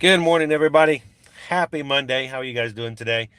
Good morning, everybody. Happy Monday. How are you guys doing today?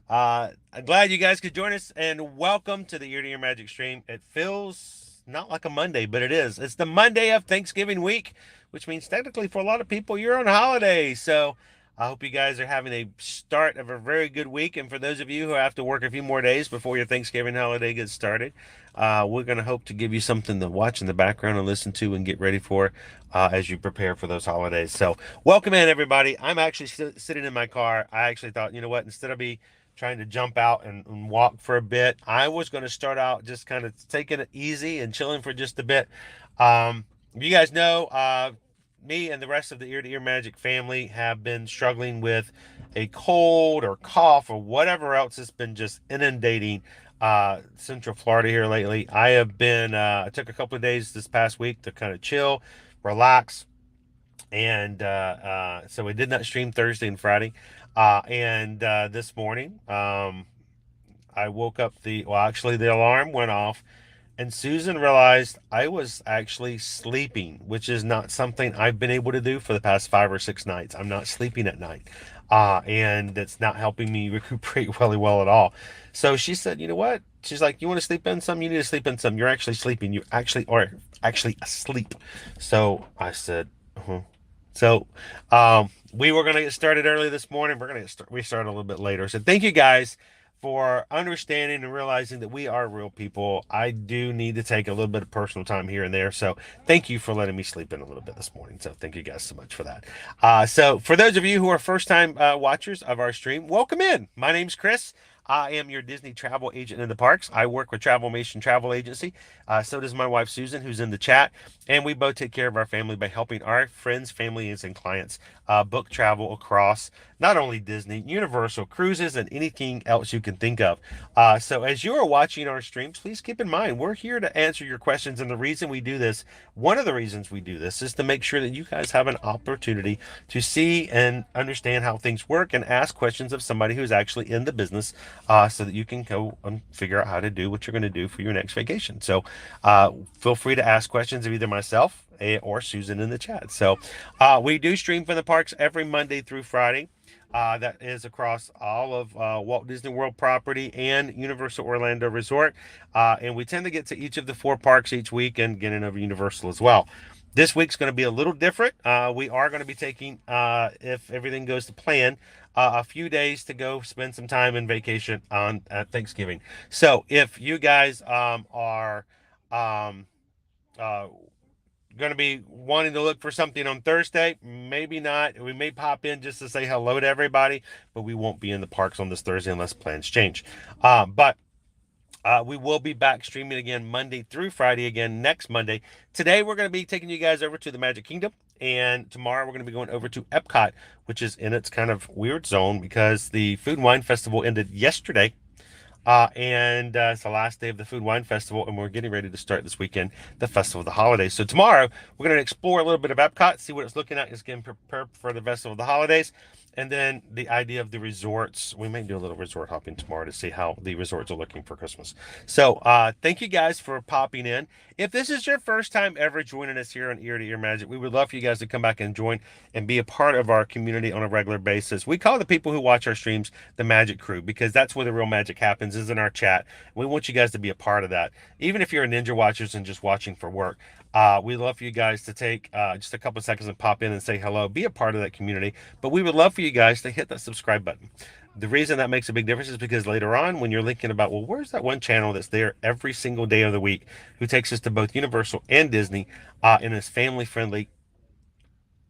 I'm glad you guys could join us and welcome to the Ear to Ear Magic Stream. It feels not like a Monday, but it is. It's the Monday of Thanksgiving week, which means technically for a lot of people, you're on holiday. So I hope you guys are having a start of a very good week. And for those of you who have to work a few more days before your Thanksgiving holiday gets started, we're going to hope to give you something to watch in the background and listen to and get ready for as you prepare for those holidays. So welcome in, everybody. I'm actually sitting in my car. I actually thought, you know what, instead of me trying to jump out and walk for a bit, I was going to start out just kind of taking it easy and chilling for just a bit. You guys know, me and the rest of the Ear to Ear Magic family have been struggling with a cold or cough or whatever else has been just inundating Central Florida here lately. I took a couple of days this past week to kind of chill, relax, and so we did not stream Thursday and Friday. And this morning, I woke up actually, the alarm went off, and Susan realized I was actually sleeping, which is not something I've been able to do for the past 5 or 6 nights. I'm not sleeping at night, and it's not helping me recuperate really well at all. So she said, "You know what?" She's like, "You want to sleep in some? You need to sleep in some. You're actually sleeping. You actually are actually asleep." So I said, "Uh-huh." So, we were going to get started early this morning. We're going to restart a little bit later. So, thank you guys for understanding and realizing that we are real people. I do need to take a little bit of personal time here and there. So, thank you for letting me sleep in a little bit this morning. So, thank you guys so much for that. So, for those of you who are first time watchers of our stream, welcome in. My name's Chris. I am your Disney travel agent in the parks. I work with Travelmation Travel Agency. So does my wife Susan, who's in the chat, and we both take care of our family by helping our friends, families, and clients book travel across not only Disney, Universal, cruises, and anything else you can think of. So as you are watching our streams, please keep in mind we're here to answer your questions, and the reason we do this, one of the reasons we do this, is to make sure that you guys have an opportunity to see and understand how things work and ask questions of somebody who's actually in the business, so that you can go and figure out how to do what you're going to do for your next vacation. So feel free to ask questions of either myself or Susan in the chat. So we do stream from the parks every Monday through Friday. That is across all of Walt Disney World property and Universal Orlando Resort. And we tend to get to each of the four parks each week and get into Universal as well. This week's going to be a little different. We are going to be taking, if everything goes to plan, a few days to go spend some time in vacation on Thanksgiving. So if you guys are um, uh, going to be wanting to look for something on Thursday, maybe not. We may pop in just to say hello to everybody, but we won't be in the parks on this Thursday unless plans change. But we will be back streaming again Monday through Friday again next Monday. Today, we're going to be taking you guys over to the Magic Kingdom. And tomorrow, we're going to be going over to Epcot, which is in its kind of weird zone because the Food and Wine Festival ended yesterday. And it's the last day of the Food and Wine Festival, and we're getting ready to start this weekend the Festival of the Holidays. So tomorrow, we're going to explore a little bit of Epcot, see what it's looking at, is getting prepared for the Festival of the Holidays, and then the idea of the resorts. We may do a little resort hopping tomorrow to see how the resorts are looking for Christmas. So thank you guys for popping in. If this is your first time ever joining us here on Ear to Ear Magic, we would love for you guys to come back and join and be a part of our community on a regular basis. We call the people who watch our streams the Magic Crew because that's where the real magic happens, is in our chat. We want you guys to be a part of that. Even if you're a Ninja Watchers and just watching for work, we'd love for you guys to take just a couple of seconds and pop in and say hello, be a part of that community. But we would love for you guys to hit that subscribe button. The reason that makes a big difference is because later on, when you're thinking about, well, where's that one channel that's there every single day of the week who takes us to both Universal and Disney and is family friendly?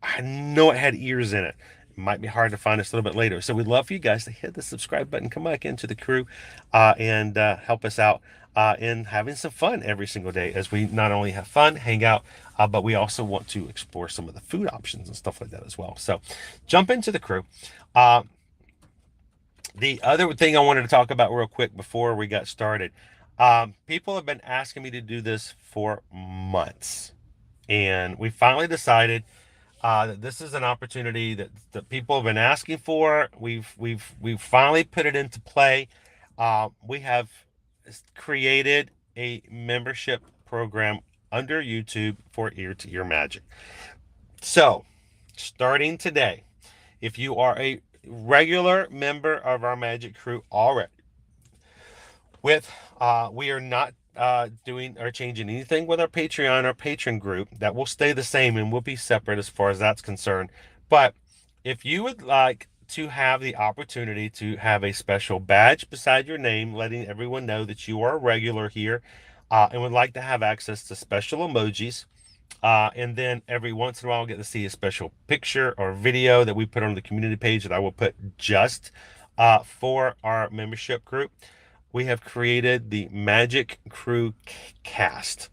I know it had ears in it. It might be hard to find us a little bit later. So we'd love for you guys to hit the subscribe button, come back into the crew, and help us out in having some fun every single day as we not only have fun, hang out, but we also want to explore some of the food options and stuff like that as well. So jump into the crew. The other thing I wanted to talk about real quick before we got started, people have been asking me to do this for months, and we finally decided that this is an opportunity that people have been asking for. We've finally put it into play. We have created a membership program under YouTube for Ear to Ear Magic. So, starting today, If you are a regular member of our Magic Crew already, with we are not doing or changing anything with our Patreon or patron group. That will stay the same and will be separate as far as that's concerned. But if you would like to have the opportunity to have a special badge beside your name, letting everyone know that you are a regular here, and would like to have access to special emojis, and then every once in a while get to see a special picture or video that we put on the community page that I will put just for our membership group, we have created the Magic Crew Cast.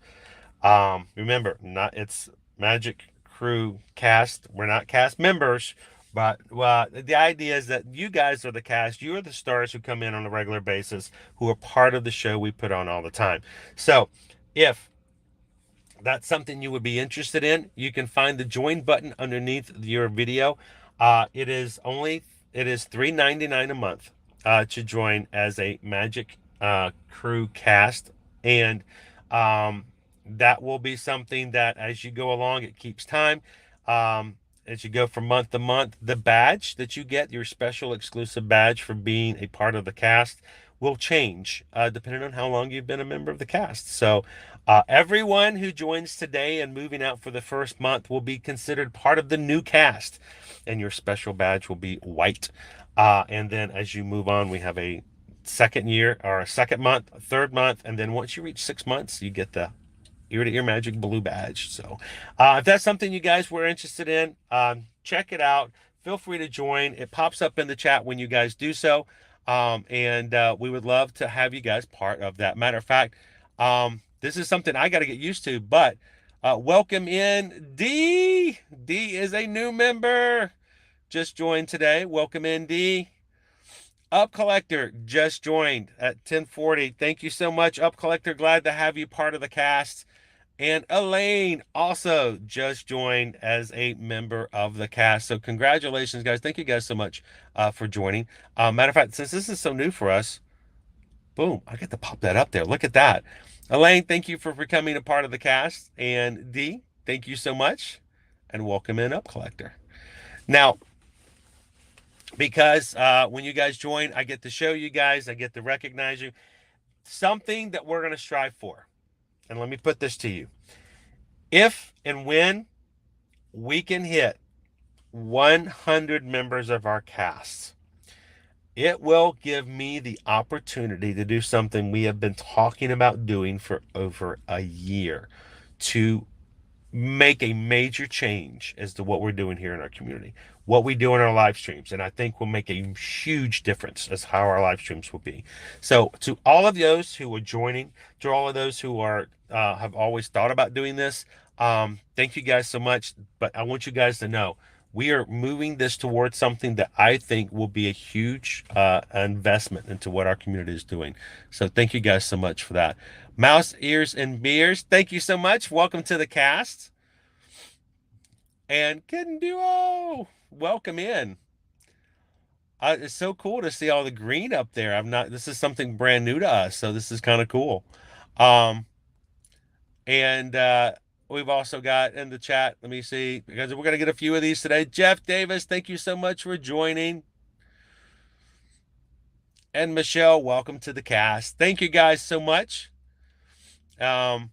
Remember, not it's Magic Crew Cast. We're not cast members, but the idea is that you guys are the cast. You are the stars who come in on a regular basis, who are part of the show we put on all the time. So, if that's something you would be interested in, you can find the join button underneath your video. It is $3.99 a month to join as a Magic Crew cast, and that will be something that as you go along, it keeps time. As you go from month to month, the badge that you get, your special exclusive badge for being a part of the cast, will change depending on how long you've been a member of the cast. So everyone who joins today and moving out for the first month will be considered part of the new cast, and your special badge will be white. And then as you move on, we have a second year or a second month, a third month, and then once you reach 6 months, you get the Ear to Ear Magic blue badge. So if that's something you guys were interested in, check it out. Feel free to join. It pops up in the chat when you guys do so. And we would love to have you guys part of that. Matter of fact, this is something I got to get used to, but welcome in D. D is a new member. Just joined today. Welcome in, D. Up Collector just joined at 10:40. Thank you so much, Up Collector. Glad to have you part of the cast. And Elaine also just joined as a member of the cast. So congratulations, guys. Thank you guys so much for joining. Matter of fact, since this is so new for us, boom, I get to pop that up there. Look at that. Elaine, thank you for becoming a part of the cast. And D, thank you so much. And welcome in, Up Collector. Now, because when you guys join, I get to show you guys, I get to recognize you. Something that we're going to strive for. And let me put this to you. If and when we can hit 100 members of our cast, it will give me the opportunity to do something we have been talking about doing for over a year, to make a major change as to what we're doing here in our community, what we do in our live streams. And I think will make a huge difference as how our live streams will be. So to all of those who are joining, to all of those who are have always thought about doing this, thank you guys so much. But I want you guys to know we are moving this towards something that I think will be a huge investment into what our community is doing. So thank you guys so much for that. Mouse Ears and Beers, thank you so much. Welcome to the cast. And Kitten Duo, welcome in. It's so cool to see all the green up there. This is something brand new to us, so this is kind of cool. And we've also got in the chat, let me see, because we're going to get a few of these today. Jeff Davis, thank you so much for joining. And Michelle, welcome to the cast. Thank you guys so much. Good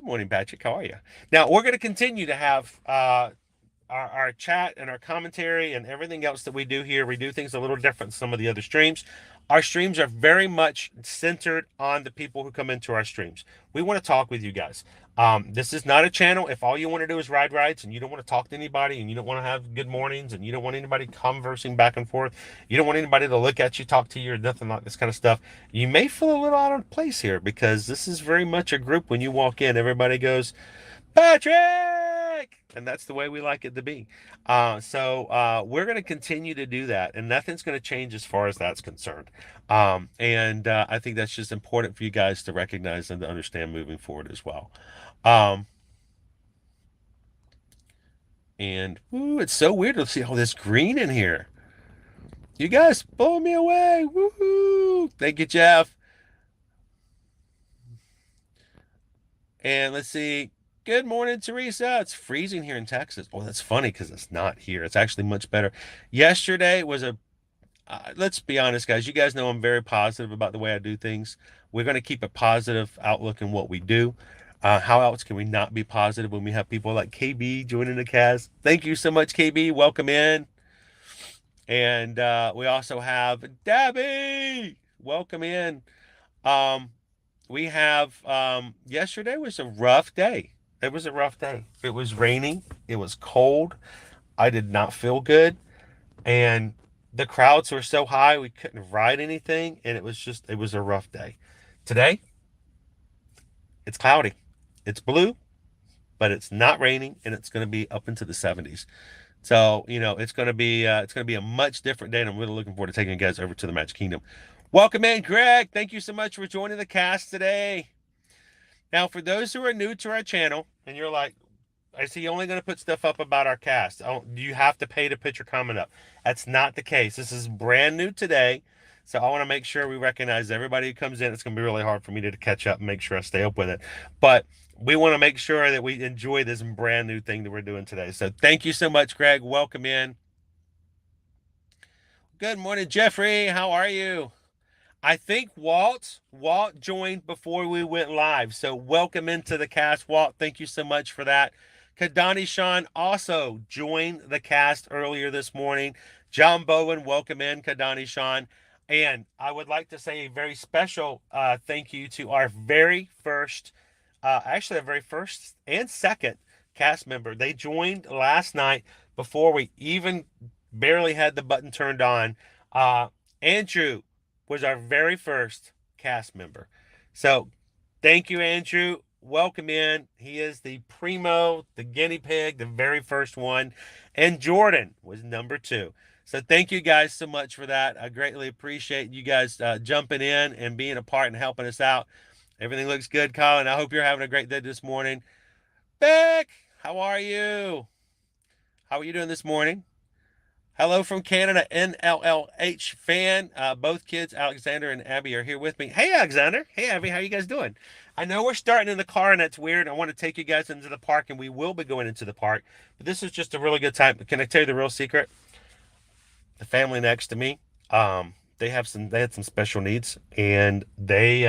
morning, Patrick. How are you? Now, we're going to continue to have our chat and our commentary and everything else that we do here. We do things a little different than some of the other streams. Our streams are very much centered on the people who come into our streams. We want to talk with you guys. This is not a channel. If all you want to do is ride rides and you don't want to talk to anybody and you don't want to have good mornings and you don't want anybody conversing back and forth, you don't want anybody to look at you, talk to you, or nothing like this kind of stuff, you may feel a little out of place here, because this is very much a group. When you walk in, everybody goes, Patrick! And that's the way we like it to be. So we're going to continue to do that, and nothing's going to change as far as that's concerned. And I think that's just important for you guys to recognize and to understand moving forward as well. And ooh, it's so weird to see all this green in here. You guys blow me away. Woohoo! Thank you, Jeff. And let's see. Good morning, Teresa. It's freezing here in Texas. Oh, that's funny because it's not here. It's actually much better. Yesterday was let's be honest, guys. You guys know I'm very positive about the way I do things. We're going to keep a positive outlook in what we do. How else can we not be positive when we have people like KB joining the cast? Thank you so much, KB. Welcome in. And we also have Debbie. Welcome in. Um, we have yesterday was a rough day. It was a rough day. It was raining. It was cold. I did not feel good. And the crowds were so high we couldn't ride anything. And it was a rough day. Today, it's cloudy. It's blue, but it's not raining and it's going to be up into the 70s. So, it's going to be a much different day, and I'm really looking forward to taking you guys over to the Magic Kingdom. Welcome in, Greg. Thank you so much for joining the cast today. Now, for those who are new to our channel, and you're like, I see you're only going to put stuff up about our cast. Oh, you have to pay to put your comment up. That's not the case. This is brand new today. So I want to make sure we recognize everybody who comes in. It's going to be really hard for me to catch up and make sure I stay up with it. But we want to make sure that we enjoy this brand new thing that we're doing today. So thank you so much, Greg. Welcome in. Good morning, Jeffrey. How are you? I think Walt joined before we went live. So welcome into the cast, Walt. Thank you so much for that. Kadani Sean also joined the cast earlier this morning. John Bowen, welcome in, Kadani Sean. And I would like to say a very special thank you to our very first, actually, the very first and second cast member. They joined last night before we even barely had the button turned on. Andrew was our very first cast member. So thank you, Andrew. Welcome in. He is the primo, the guinea pig, the very first one. And Jordan was number 2. So thank you guys so much for that. I greatly appreciate you guys jumping in and being a part and helping us out. Everything looks good, Colin. I hope you're having a great day this morning. Beck, how are you? How are you doing this morning? Hello from Canada, NLLH fan. Both kids, Alexander and Abby, are here with me. Hey, Alexander. Hey, Abby. How you guys doing? I know we're starting in the car, and that's weird. I want to take you guys into the park, and we will be going into the park. But this is just a really good time. Can I tell you the real secret? The family next to me, they had some special needs, and they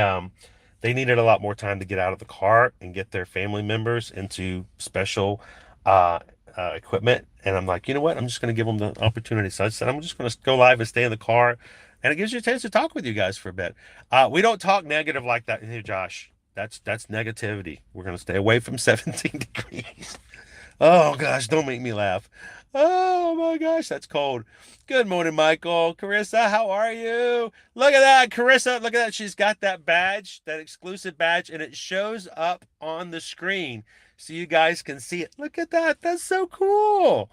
needed a lot more time to get out of the car and get their family members into special equipment. And I'm like, you know what? I'm just going to give them the opportunity. So I said, I'm just going to go live and stay in the car. And it gives you a chance to talk with you guys for a bit. We don't talk negative like that here, Josh. That's negativity. We're going to stay away from 17 degrees. Oh, gosh, don't make me laugh. Oh, my gosh, that's cold. Good morning, Michael. Carissa, how are you? Look at that, Carissa. Look at that. She's got that badge, that exclusive badge, and it shows up on the screen so you guys can see it. Look at that. That's so cool.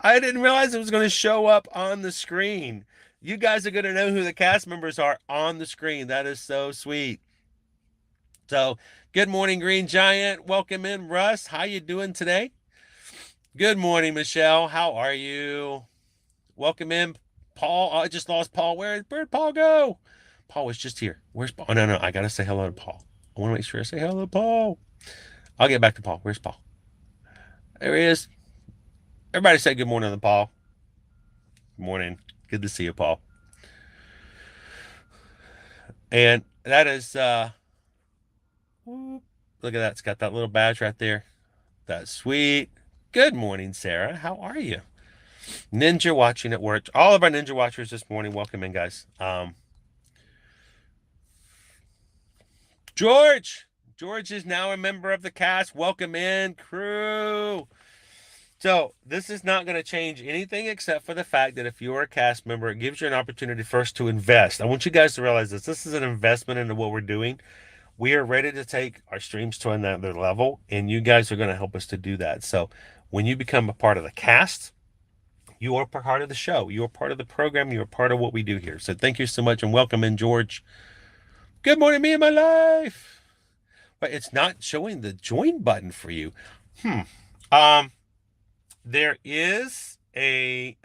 I didn't realize it was going to show up on the screen. You guys are going to know who the cast members are on the screen. That is so sweet. So, good morning, Green Giant. Welcome in, Russ. How you doing today? Good morning, Michelle. How are you? Welcome in, Paul. Oh, I just lost Paul. Where'd Paul go? Paul was just here. Where's Paul? Oh, no. I got to say hello to Paul. I want to make sure I say hello to Paul. I'll get back to Paul. Where's Paul? There he is. Everybody say good morning to Paul. Good morning. Good to see you, Paul. And that is, look at that. It's got that little badge right there. That's sweet. Good morning, Sarah. How are you? Ninja watching at work. All of our Ninja watchers this morning, welcome in, guys. George is now a member of the cast. Welcome in, crew. So this is not going to change anything except for the fact that if you're a cast member, it gives you an opportunity first to invest. I want you guys to realize this. This is an investment into what we're doing. We are ready to take our streams to another level, and you guys are going to help us to do that. So when you become a part of the cast, you are part of the show. You are part of the program. You are part of what we do here. So thank you so much, and welcome in, George. Good morning, me and my life. But it's not showing the join button for you. There is a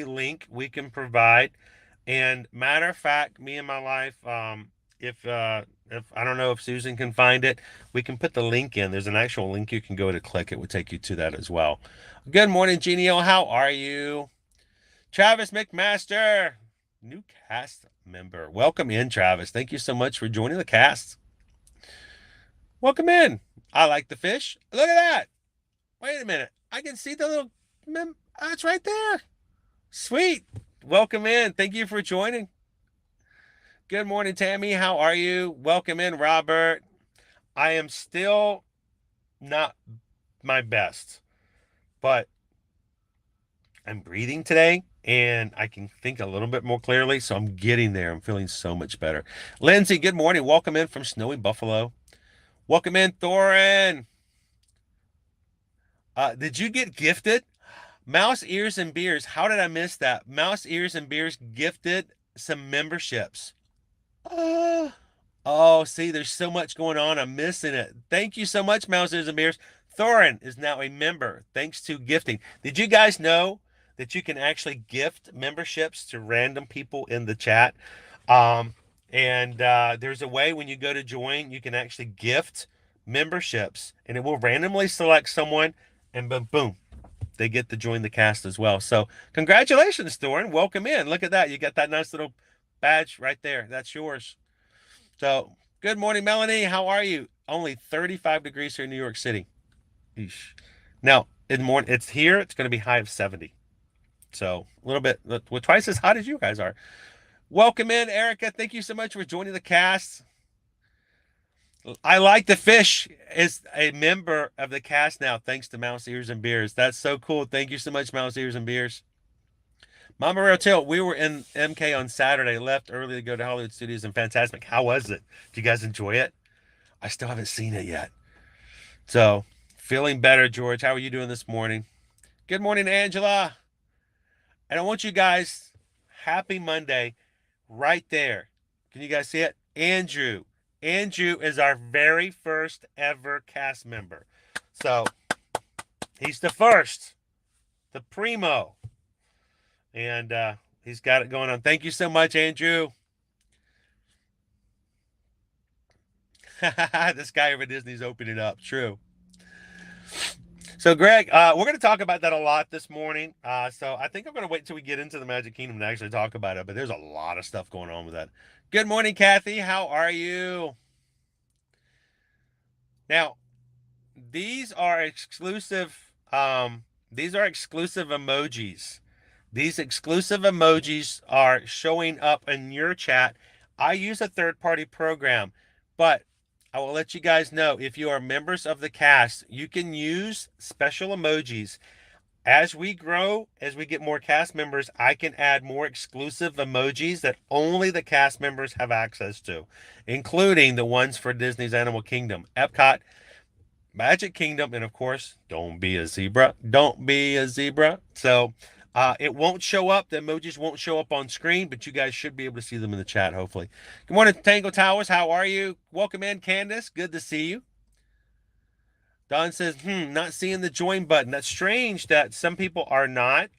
link we can provide, and matter of fact, me and my life, If I don't know if Susan can find it, we can put the link in. There's an actual link you can go to click. It would take you to that as well. Good morning, Genio. How are you? Travis McMaster, new cast member. Welcome in, Travis. Thank you so much for joining the cast. Welcome in. I like the fish. Look at that. Wait a minute. I can see the little it's right there. Sweet. Welcome in. Thank you for joining. Good morning, Tammy. How are you? Welcome in, Robert. I am still not my best, but I'm breathing today and I can think a little bit more clearly. So I'm getting there. I'm feeling so much better. Lindsay, good morning. Welcome in from snowy Buffalo. Welcome in, Thorin. Did you get gifted? Mouse Ears and Beers. How did I miss that? Mouse Ears and Beers gifted some memberships. Uh, oh, see, there's so much going on. I'm missing it. Thank you so much, Mouse Ears and Beers. Thorin is now a member thanks to gifting. Did you guys know that you can actually gift memberships to random people in the chat? And there's a way when you go to join, you can actually gift memberships and it will randomly select someone and boom, boom, they get to join the cast as well. So congratulations, Thorin. Welcome in. Look at that. You got that nice little badge right there. That's yours. So good morning, Melanie. How are you? Only 35 degrees here in New York City. Eesh. Now, in the morning, it's here. It's going to be high of 70. So a little bit, well, twice as hot as you guys are. Welcome in, Erica. Thank you so much for joining the cast. I like the fish is a member of the cast now, thanks to Mouse Ears and Beers. That's so cool. Thank you so much, Mouse Ears and Beers. Mama Real Tail, we were in MK on Saturday, left early to go to Hollywood Studios and Fantastic. How was it? Did you guys enjoy it? I still haven't seen it yet. So, feeling better, George. How are you doing this morning? Good morning, Angela. And I want you guys, happy Monday, right there. Can you guys see it? Andrew. Andrew is our very first ever cast member. So, he's the first, the primo. And he's got it going on. Thank you so much, Andrew. This guy over Disney's opening up. True. So, Greg, we're going to talk about that a lot this morning. So I think I'm going to wait till we get into the Magic Kingdom to actually talk about it. But there's a lot of stuff going on with that. Good morning, Kathy. How are you? Now, these are exclusive. These are exclusive emojis. These exclusive emojis are showing up in your chat. I use a third-party program, but I will let you guys know if you are members of the cast, you can use special emojis. As we grow, as we get more cast members, I can add more exclusive emojis that only the cast members have access to, including the ones for Disney's Animal Kingdom, Epcot, Magic Kingdom, and of course, don't be a zebra. Don't be a zebra. So it won't show up. The emojis won't show up on screen, but you guys should be able to see them in the chat, hopefully. Good morning, Tango Towers. How are you? Welcome in, Candace. Good to see you. Don says, not seeing the join button. That's strange that some people are not.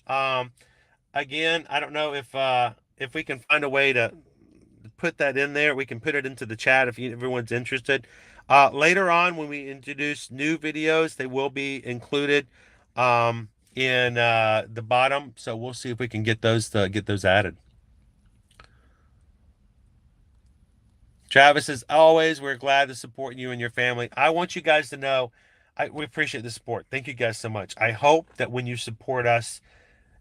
Again, I don't know if we can find a way to put that in there. We can put it into the chat if everyone's interested. Later on, when we introduce new videos, they will be included in the bottom. So we'll see if we can get those added. Travis, as always, we're glad to support you and your family. I want you guys to know we appreciate the support. Thank you guys so much. I hope that when you support us,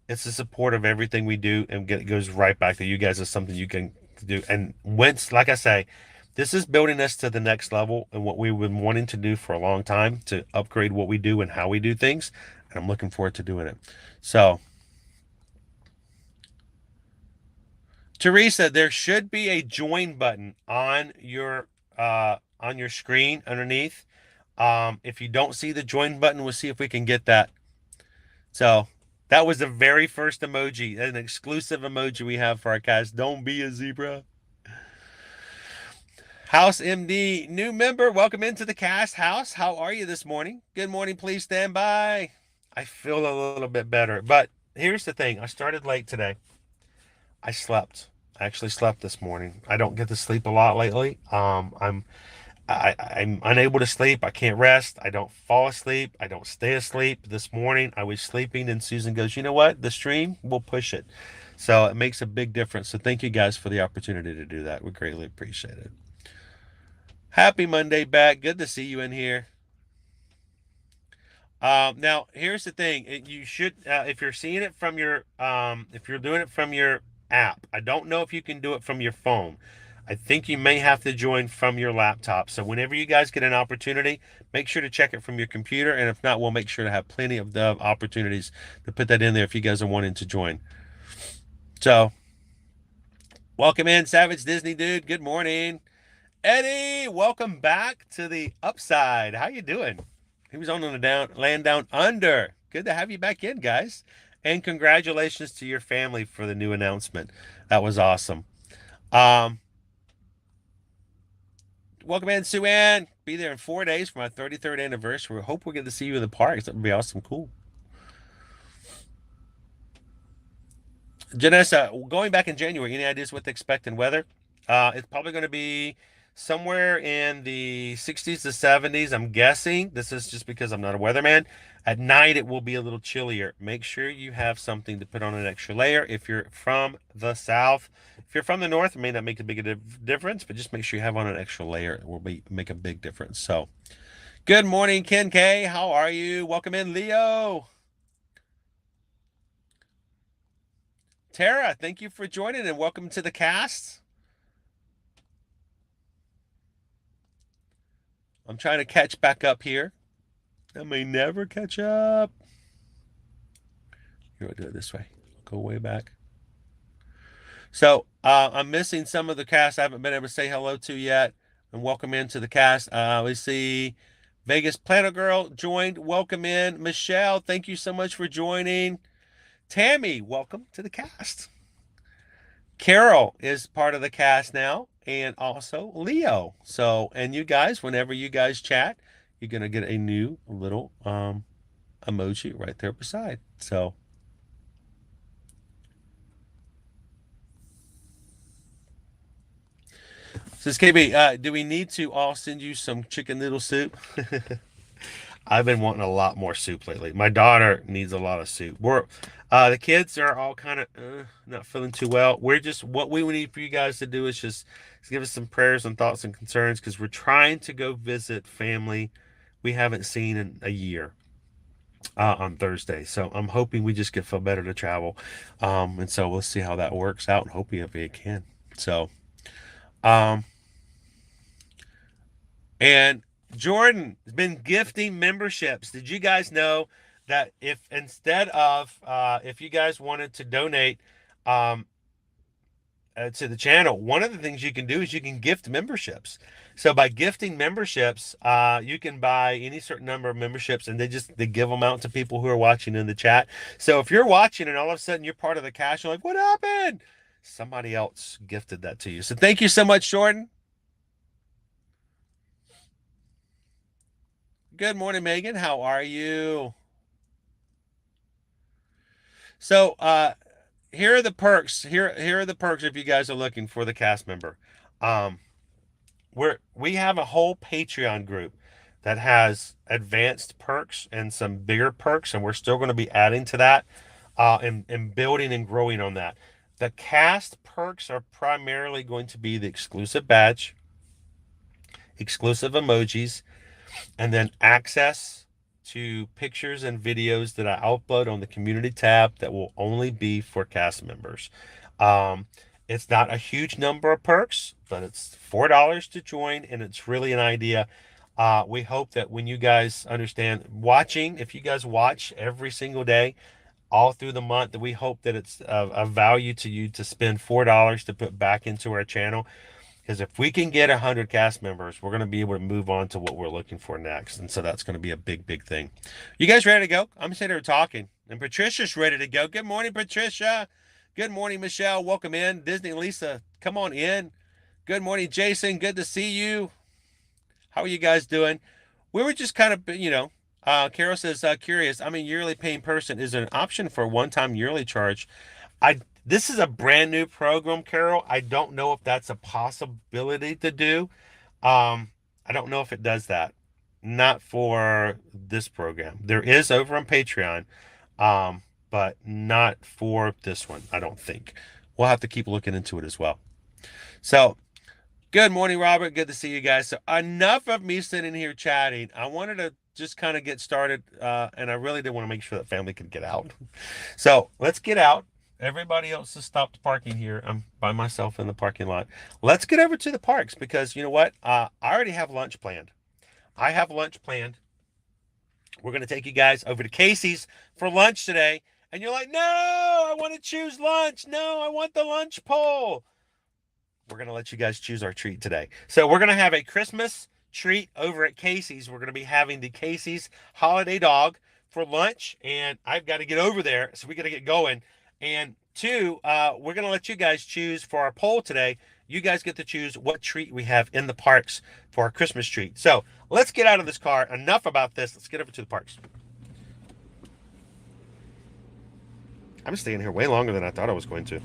it's the support of everything we do and it goes right back to you guys as something you can do. And once, like I say, this is building us to the next level and what we've been wanting to do for a long time to upgrade what we do and how we do things. And I'm looking forward to doing it. So, Teresa, there should be a join button on your screen underneath. If you don't see the join button, we'll see if we can get that. So that was the very first emoji, an exclusive emoji we have for our cast. Don't be a zebra. House MD, new member. Welcome into the cast. House, how are you this morning? Good morning. Please stand by. I feel a little bit better. But here's the thing. I started late today. I slept. I actually slept this morning. I don't get to sleep a lot lately. I'm unable to sleep. I can't rest. I don't fall asleep. I don't stay asleep. This morning I was sleeping and Susan goes, "You know what? The stream will push it." So it makes a big difference. So thank you guys for the opportunity to do that. We greatly appreciate it. Happy Monday back. Good to see you in here. Now here's the thing. You should, if you're seeing it from your, if you're doing it from your app, I don't know if you can do it from your phone. I think you may have to join from your laptop. So whenever you guys get an opportunity, make sure to check it from your computer. And if not, we'll make sure to have plenty of the opportunities to put that in there if you guys are wanting to join. So welcome in, Savage Disney Dude. Good morning. Eddie, welcome back to the upside. How you doing? He was on the land down under. Good to have you back in, guys. And congratulations to your family for the new announcement. That was awesome. Um, Welcome in, Sue Ann. Be there in 4 days for my 33rd anniversary. We hope we get to see you in the parks. That would be awesome. Cool. Janessa, going back in January, any ideas what to expect in weather? It's probably going to be somewhere in the 60s to 70s. I'm guessing. This is just because I'm not a weatherman. At night, it will be a little chillier. Make sure you have something to put on an extra layer. If you're from the south, if you're from the north, it may not make a big difference, but just make sure you have on an extra layer. It will make a big difference. So, good morning, Ken K. How are you? Welcome in, Leo. Tara, thank you for joining and welcome to the cast. I'm trying to catch back up here. I may never catch up. Here, I'll do it this way. Go way back. So I'm missing some of the cast I haven't been able to say hello to yet. And welcome into the cast. We see Vegas Planet Girl joined. Welcome in. Michelle, thank you so much for joining. Tammy, welcome to the cast. Carol is part of the cast now, and also Leo. So, and you guys, whenever you guys chat, you're gonna get a new little emoji right there beside. So, says KB, do we need to all send you some chicken noodle soup? I've been wanting a lot more soup lately. My daughter needs a lot of soup. The kids are all kind of not feeling too well. We're just what we need for you guys to do is just give us some prayers and thoughts and concerns because we're trying to go visit family we haven't seen in a year on Thursday. So I'm hoping we just get feel better to travel, and so we'll see how that works out and hoping if it can. So, um, and Jordan has been gifting memberships. Did you guys know that if instead of if you guys wanted to donate um, to the channel, one of the things you can do is you can gift memberships. So by gifting memberships, you can buy any certain number of memberships, and they give them out to people who are watching in the chat. So if you're watching and all of a sudden you're part of the cash, you're like, "What happened?" Somebody else gifted that to you. So thank you so much, Jordan. Good morning, Megan. How are you? So, here are the perks. Here are the perks if you guys are looking for the cast member. Um, we have a whole Patreon group that has advanced perks and some bigger perks, and we're still going to be adding to that, and building and growing on that. The cast perks are primarily going to be the exclusive badge, exclusive emojis, and then access to pictures and videos that I upload on the community tab that will only be for cast members. Um, it's not a huge number of perks, but it's $4 to join, and it's really an idea. We hope that when you guys understand watching, if you guys watch every single day, all through the month, that we hope that it's of value to you to spend $4 to put back into our channel. Because if we can get 100 cast members, we're going to be able to move on to what we're looking for next. And so that's going to be a big, big thing. You guys ready to go? I'm sitting here talking. And Patricia's ready to go. Good morning, Patricia. Good morning, Michelle. Welcome in. Disney Lisa, come on in. Good morning, Jason. Good to see you. How are you guys doing? We were just kind of, Carol says, curious. I'm a yearly paying person. Is there an option for a one-time yearly charge? I This is a brand new program, Carol. I don't know if that's a possibility to do. I don't know if it does that. Not for this program. There is over on Patreon, but not for this one, I don't think. We'll have to keep looking into it as well. So, good morning, Robert. Good to see you guys. So, enough of me sitting here chatting. I wanted to just kind of get started, and I really did want to make sure that family could get out. So, let's get out. Everybody else has stopped parking here. I'm by myself in the parking lot. Let's get over to the parks because you know what? I already have lunch planned. I have lunch planned. We're going to take you guys over to Casey's for lunch today. And you're like, no, I want to choose lunch. No, I want the lunch pole. We're going to let you guys choose our treat today. So we're going to have a Christmas treat over at Casey's. We're going to be having the Casey's holiday dog for lunch. And I've got to get over there. So we got to get going. And two, we're going to let you guys choose for our poll today. You guys get to choose what treat we have in the parks for our Christmas treat. So let's get out of this car. Enough about this. Let's get over to the parks. I'm staying here way longer than I thought I was going to.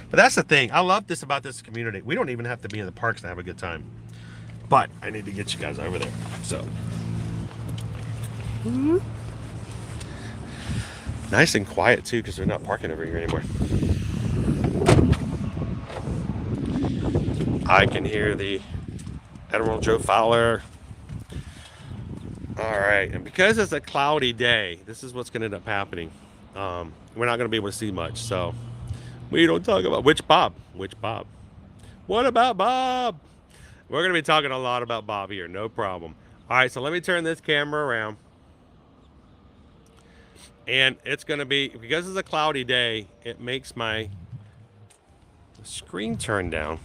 But that's the thing. I love this about this community. We don't even have to be in the parks to have a good time. But I need to get you guys over there. So. Nice and quiet too, because they're not parking over here anymore. I can hear the Admiral Joe Fowler. All right, and because it's a cloudy day, this is what's going to end up happening. We're not going to be able to see much, so we don't talk about which Bob. What about Bob? We're going to be talking a lot about Bob here, no problem. All right, so let me turn this camera around. And it's going to be, because it's a cloudy day, it makes my screen turn down.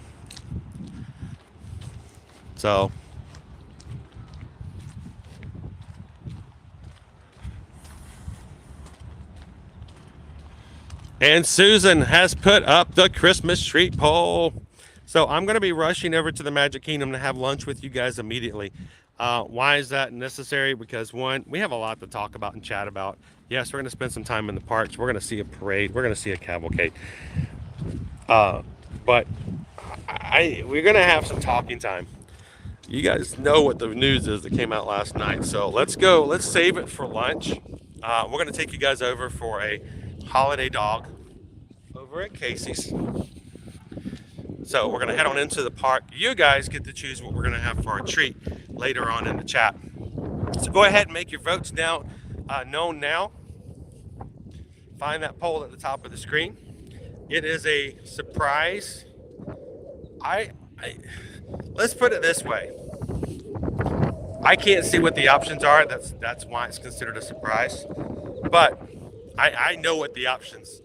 So, and Susan has put up the Christmas tree pole. So I'm going to be rushing over to the Magic Kingdom to have lunch with you guys immediately. Why is that necessary? Because one, we have a lot to talk about and chat about. Yes, we're going to spend some time in the parks. We're going to see a parade. We're going to see a cavalcade. But we're going to have some talking time. You guys know what the news is that came out last night. So let's go. Let's save it for lunch. We're going to take you guys over for a holiday dog over at Casey's. So we're going to head on into the park. You guys get to choose what we're going to have for our treat later on in the chat. So go ahead and make your votes now known now. Find that poll at the top of the screen. It is a surprise. Let's put it this way. I can't see what the options are. That's why it's considered a surprise. But I know what the options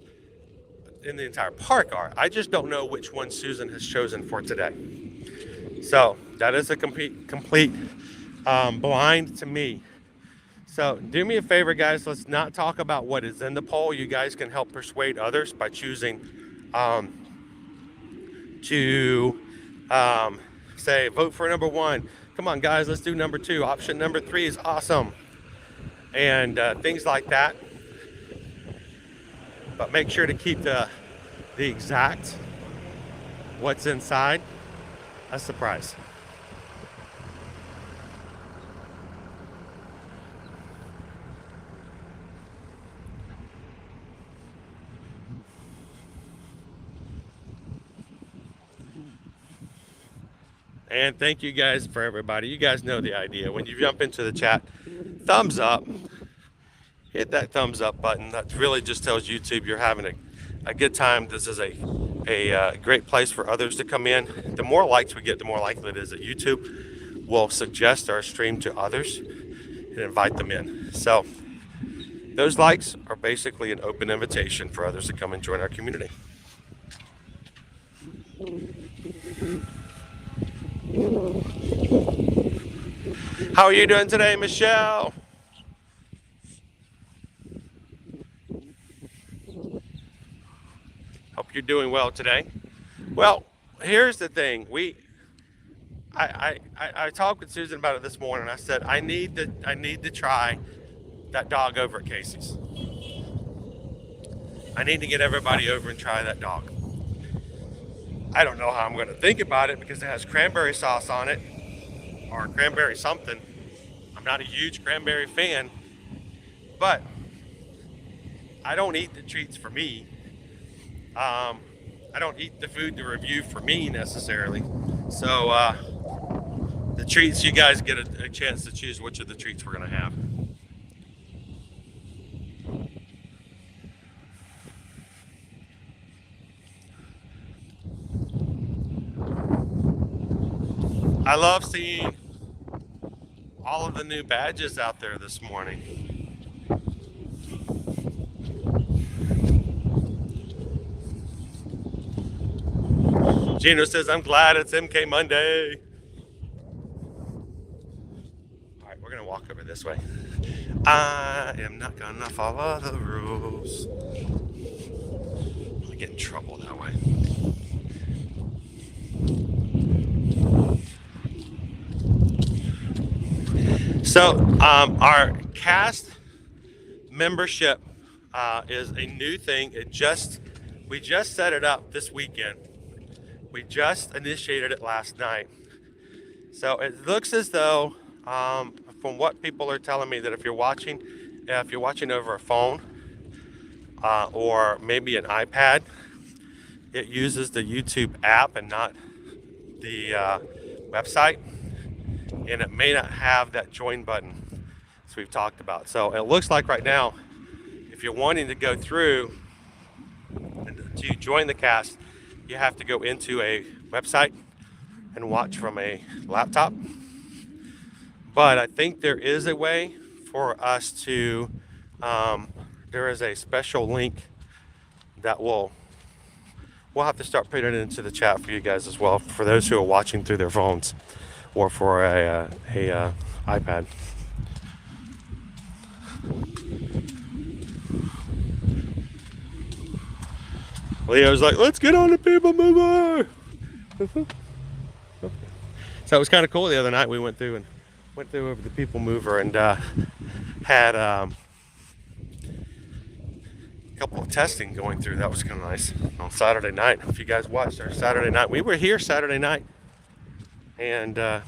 in the entire park are. I just don't know which one Susan has chosen for today. So that is a complete blind to me. So do me a favor, guys. Let's not talk about what is in the poll. You guys can help persuade others by choosing to say vote for number 1. Come on, guys. Let's do number 2. Option number 3 is awesome, and things like that. But make sure to keep the exact what's inside a surprise. And thank you guys for everybody. You guys know the idea. When you jump into the chat, thumbs up. Hit that thumbs up button. That really just tells YouTube you're having a good time. This is a great place for others to come in. The more likes we get, the more likely it is that YouTube will suggest our stream to others and invite them in. So those likes are basically an open invitation for others to come and join our community. How are you doing today, Michelle? Hope you're doing well today. Well, here's the thing. I talked with Susan about it this morning. I said I need to try that dog over at Casey's. I need to get everybody over and try that dog. I don't know how I'm going to think about it because it has cranberry sauce on it or cranberry something. I'm not a huge cranberry fan, but I don't eat the treats for me. I don't eat the food to review for me necessarily. So the treats, you guys get a chance to choose which of the treats we're going to have. I love seeing all of the new badges out there this morning. Gino says, I'm glad it's MK Monday. All right, we're going to walk over this way. I am not going to follow the rules. I get in trouble that way. So our cast membership is a new thing. We just set it up this weekend. We just initiated it last night. So it looks as though, from what people are telling me, that if you're watching over a phone or maybe an iPad, it uses the YouTube app and not the website, and it may not have that join button as we've talked about. So it looks like right now, if you're wanting to go through to join the cast, you have to go into a website and watch from a laptop. But I think there is a way for us to, there is a special link that we'll have to start putting it into the chat for you guys as well, for those who are watching through their phones or for a iPad. Leo's like, let's get on the people mover. So it was kind of cool the other night. We went through over the people mover and had a couple of testing going through. That was kind of nice on Saturday night. If you guys watched our Saturday night, we were here Saturday night and got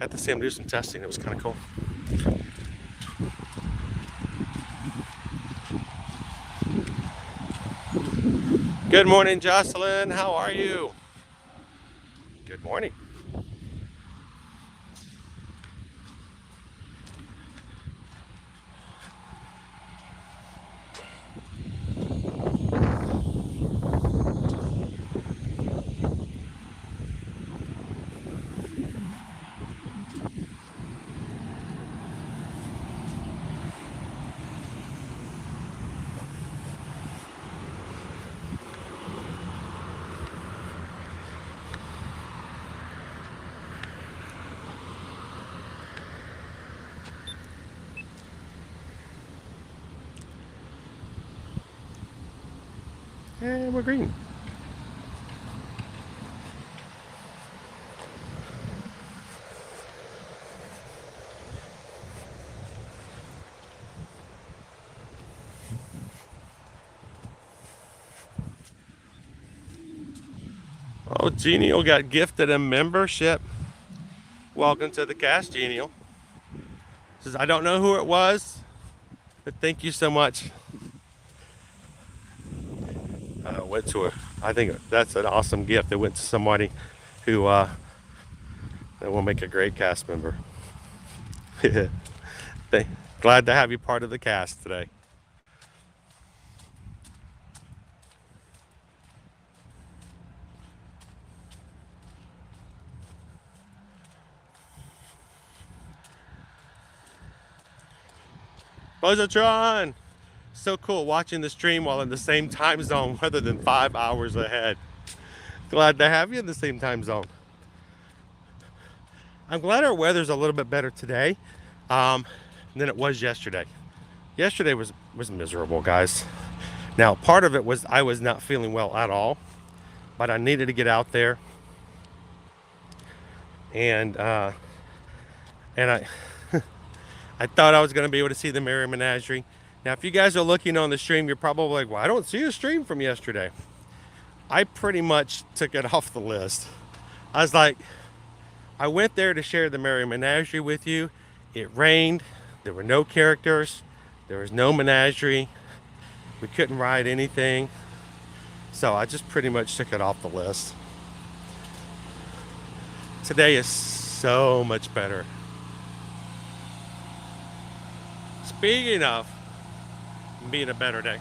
to see them do some testing. It was kind of cool. Good morning, Jocelyn. How are you? Good morning. And we're green. Oh, Genial got gifted a membership. Welcome to the cast, Genial. Says, I don't know who it was, but thank you so much. Went to I think that's an awesome gift. It went to somebody who that will make a great cast member. Glad to have you part of the cast today. Buzzatron! So cool watching the stream while in the same time zone rather than 5 hours ahead. Glad to have you in the same time zone. I'm glad our weather's a little bit better today than it was yesterday. Yesterday was miserable, guys. Now, part of it was I was not feeling well at all, but I needed to get out there. And I I thought I was going to be able to see the Merry Menagerie. Now, if you guys are looking on the stream, you're probably like, well, I don't see a stream from yesterday. I pretty much took it off the list. I was like, I went there to share the Merry Menagerie with you. It rained. There were no characters. There was no menagerie. We couldn't ride anything. So I just pretty much took it off the list. Today is so much better. Speaking of being a better day.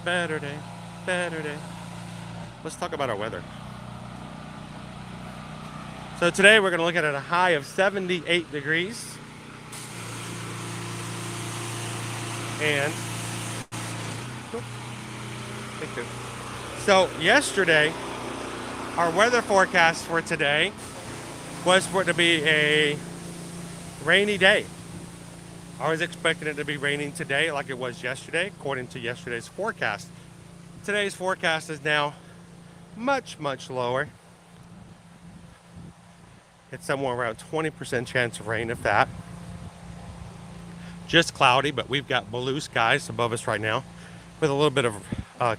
Better day. Better day. Let's talk about our weather. So today we're going to look at a high of 78 degrees. And so yesterday, our weather forecast for today was for it to be a rainy day. I was expecting it to be raining today like it was yesterday, according to yesterday's forecast. Today's forecast is now much, much lower. It's somewhere around 20% chance of rain, if that. Just cloudy, but we've got blue skies above us right now with a little bit of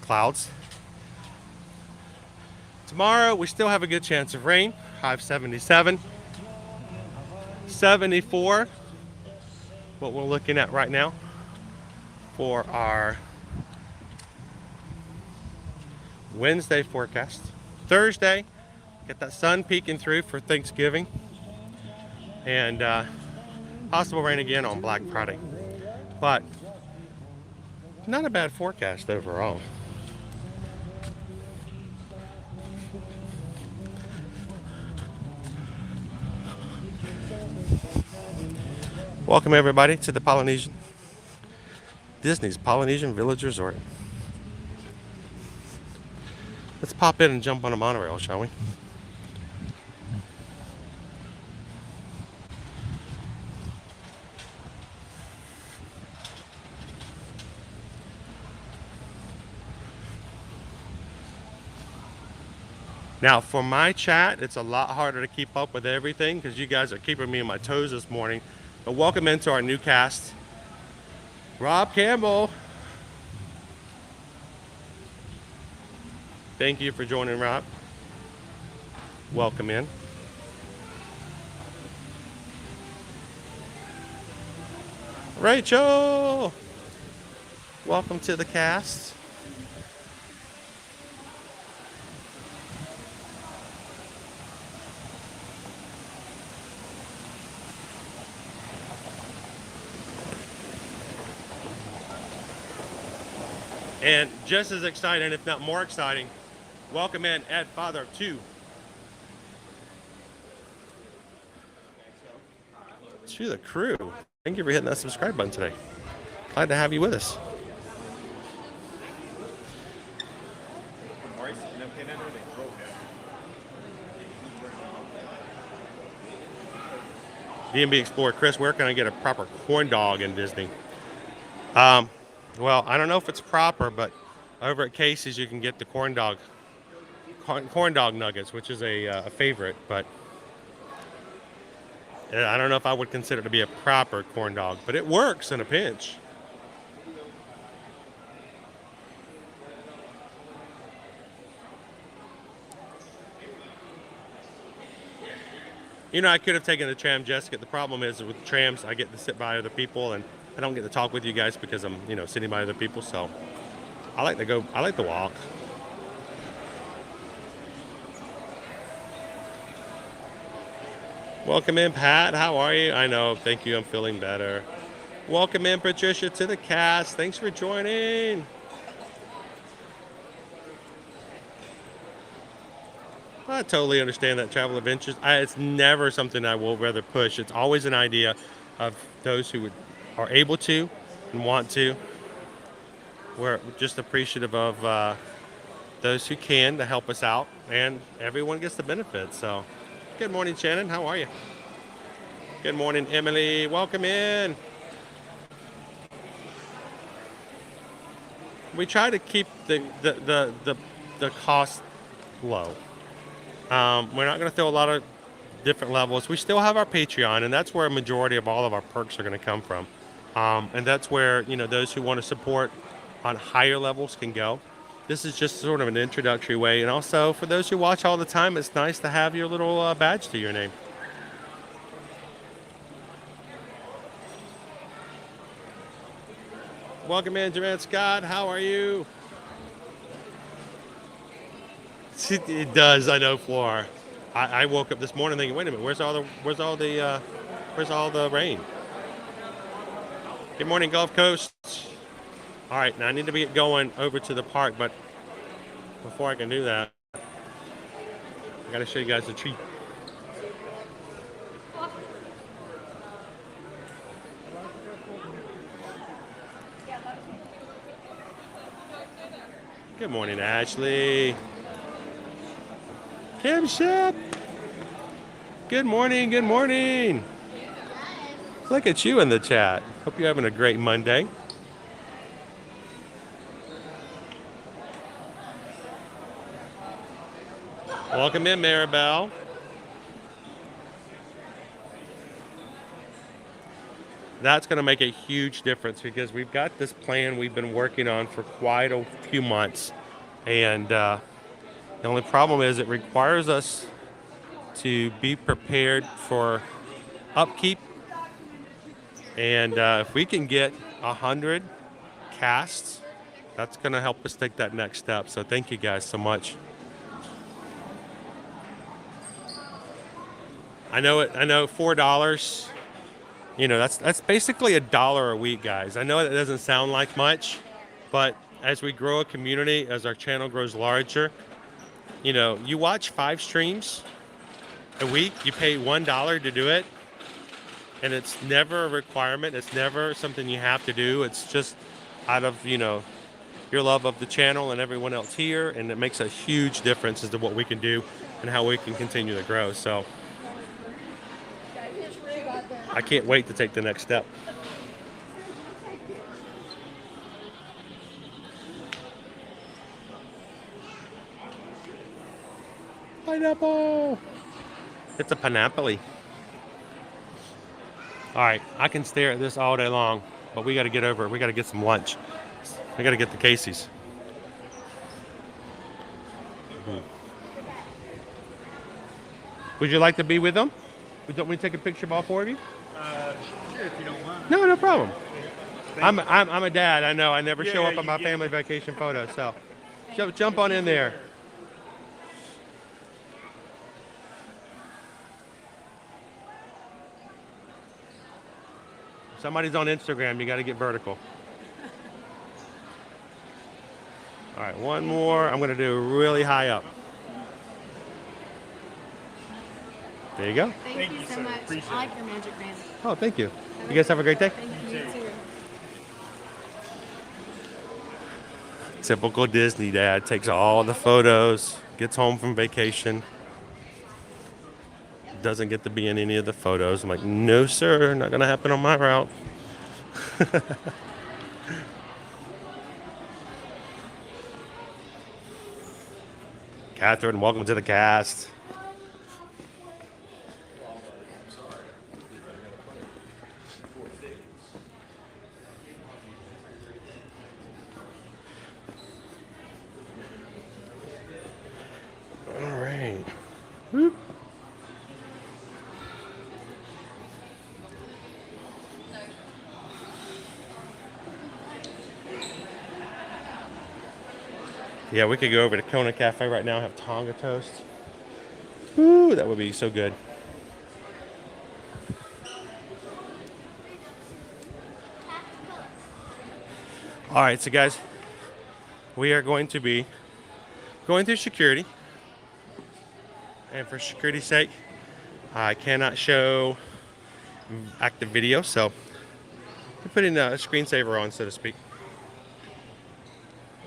clouds. Tomorrow, we still have a good chance of rain. High of 77. 74, what we're looking at right now for our Wednesday forecast. Thursday, get that sun peeking through for Thanksgiving. And possible rain again on Black Friday. But not a bad forecast overall. Welcome everybody to the Disney's Polynesian Village Resort. Let's pop in and jump on a monorail, shall we? Now, for my chat, it's a lot harder to keep up with everything because you guys are keeping me on my toes this morning. But welcome into our new cast. Rob Campbell. Thank you for joining, Rob. Welcome in. Rachel. Welcome to the cast. And just as exciting, if not more exciting, welcome in Ed, father of two. To the crew. Thank you for hitting that subscribe button today. Glad to have you with us. D&B Explorer, Chris, where can I get a proper corn dog in Disney? Well, I don't know if it's proper, but over at Casey's you can get the corn dog nuggets, which is a favorite, but I don't know if I would consider it to be a proper corn dog, but it works in a pinch. You know, I could have taken the tram, Jessica. The problem is with trams, I get to sit by other people, and I don't get to talk with you guys because I'm, sitting by other people. So I like to walk. Welcome in, Pat. How are you? I know. Thank you. I'm feeling better. Welcome in, Patricia, to the cast. Thanks for joining. I totally understand that travel adventures. It's never something I will rather push. It's always an idea of those who are able to and want to. We're just appreciative of those who can to help us out, and everyone gets the benefit. So, good morning, Shannon. How are you? Good morning, Emily. Welcome in. We try to keep the cost low. We're not going to throw a lot of different levels. We still have our Patreon, and that's where a majority of all of our perks are going to come from. And that's where, those who want to support on higher levels can go. This is just sort of an introductory way. And also for those who watch all the time, it's nice to have your little badge to your name. Welcome in, Joanne Scott. How are you? It does, I know, Flora. I woke up this morning thinking, wait a minute, where's all the rain? Good morning, Gulf Coast. All right, now I need to get going over to the park, but before I can do that, I got to show you guys the tree. Good morning, Ashley. Kim Shep. Good morning, good morning. Look at you in the chat. Hope you're having a great Monday. Welcome in, Maribel. That's going to make a huge difference because we've got this plan we've been working on for quite a few months. And the only problem is it requires us to be prepared for upkeep. And if we can get 100 casts, that's going to help us take that next step. So thank you guys so much. I know $4. That's basically $1 a week, guys. I know that doesn't sound like much, but as we grow a community, as our channel grows larger, you watch 5 streams a week, you pay $1 to do it, and it's never a requirement. It's never something you have to do. It's just out of, your love of the channel and everyone else here, and it makes a huge difference as to what we can do and how we can continue to grow. So I can't wait to take the next step. Pineapple! It's a pineapple. All right, I can stare at this all day long, but we got to get over it. We got to get some lunch. We got to get the Casey's. Would you like to be with them? Don't we take a picture of all 4 of you? Sure, if you don't mind. No problem. I'm a dad. I know. I never show up on my family vacation photos. So jump on in there. If somebody's on Instagram, you got to get vertical. All right, one more. I'm going to do really high up. There you go. Thank you so much. Appreciate I like your magic band. Oh, thank you. You guys have a great day. Thank you. You too. Typical Disney dad takes all the photos, gets home from vacation, doesn't get to be in any of the photos. I'm like, no, sir, not going to happen on my route. Catherine, welcome to the cast. All right. Whoop. Yeah, we could go over to Kona Cafe right now and have Tonga toast. Ooh, that would be so good. All right, so guys, we are going to be going through security. And for security's sake, I cannot show active video, so we're putting a screensaver on, so to speak.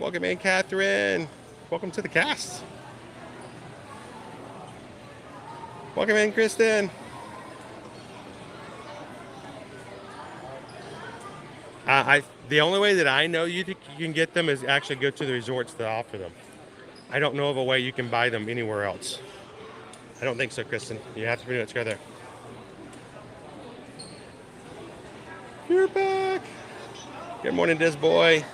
Welcome in, Catherine. Welcome to the cast. Welcome in, Kristen. The only way that I know you can get them is actually go to the resorts that offer them. I don't know of a way you can buy them anywhere else. I don't think so, Kristen. You have to pretty much go there. You're back. Good morning, Diz boy.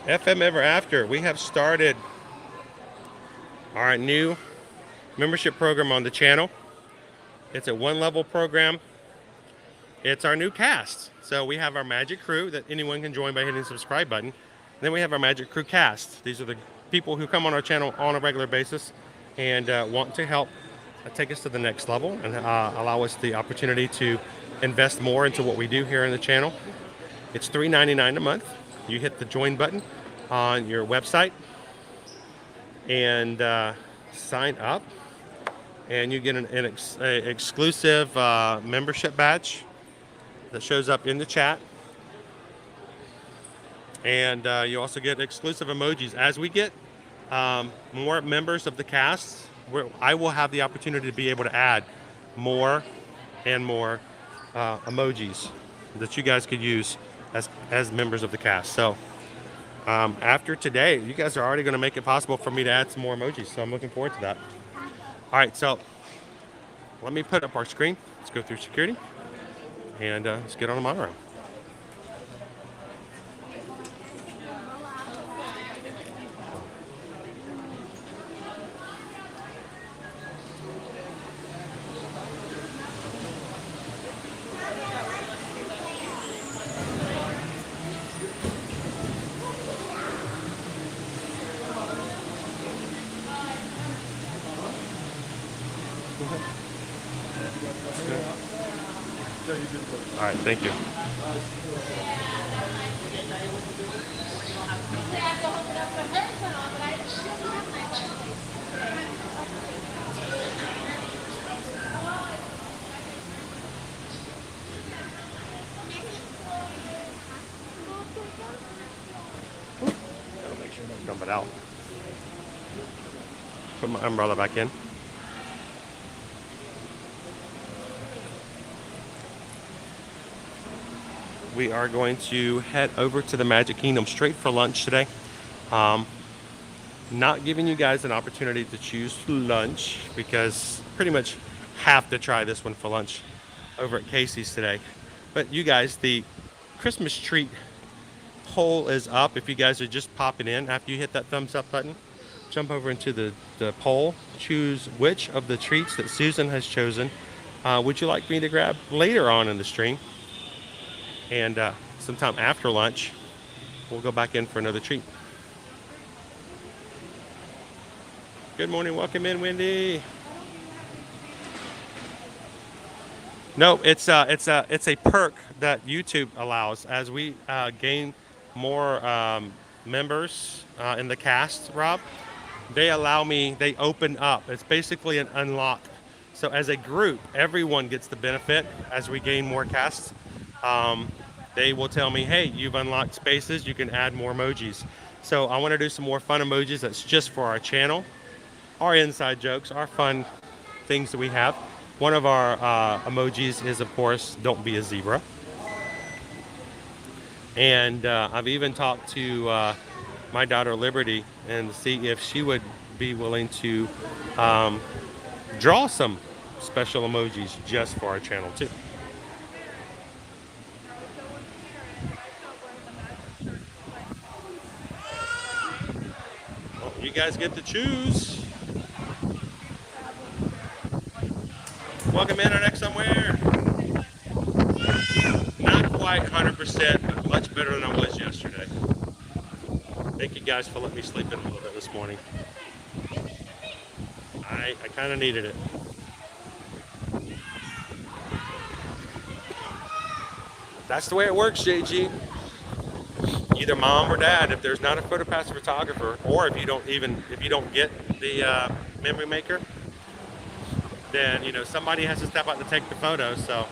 FM Ever After. We have started our new membership program on the channel. It's a one-level program. It's our new cast. So we have our Magic Crew that anyone can join by hitting the subscribe button. Then we have our Magic Crew cast. These are the people who come on our channel on a regular basis and want to help take us to the next level and allow us the opportunity to invest more into what we do here in the channel. It's $3.99 a month. You hit the join button on your website and sign up, and you get an exclusive membership badge that shows up in the chat, and you also get exclusive emojis. As we get more members of the cast, I will have the opportunity to be able to add more and more emojis that you guys could use as members of the cast. So after today, you guys are already going to make it possible for me to add some more emojis, so I'm looking forward to that. All right, so let me put up our screen. Let's go through security, and let's get on the monorail. All right, thank you. Gotta make sure I don't dump it out. Put my umbrella back in. We are going to head over to the Magic Kingdom straight for lunch today. Not giving you guys an opportunity to choose lunch because pretty much have to try this one for lunch over at Casey's today. But you guys, the Christmas treat poll is up. If you guys are just popping in after you hit that thumbs up button, jump over into the poll, choose which of the treats that Susan has chosen would you like me to grab later on in the stream. And sometime after lunch, we'll go back in for another treat. Good morning, welcome in, Wendy. No, it's a perk that YouTube allows as we gain more members in the cast. Rob, they open up. It's basically an unlock. So as a group, everyone gets the benefit as we gain more casts. They will tell me, hey, you've unlocked spaces, you can add more emojis. So I want to do some more fun emojis that's just for our channel, our inside jokes, our fun things that we have. One of our emojis is, of course, don't be a zebra. And I've even talked to my daughter Liberty and see if she would be willing to draw some special emojis just for our channel too. Well, you guys get to choose. Welcome in, our next somewhere. Not quite 100%, but much better than I was yesterday. Thank you guys for letting me sleep in a little bit this morning. I kind of needed it. That's the way it works, JG. Either mom or dad, if there's not a PhotoPass photographer, or if you don't get the memory maker, then somebody has to step out to take the photo. So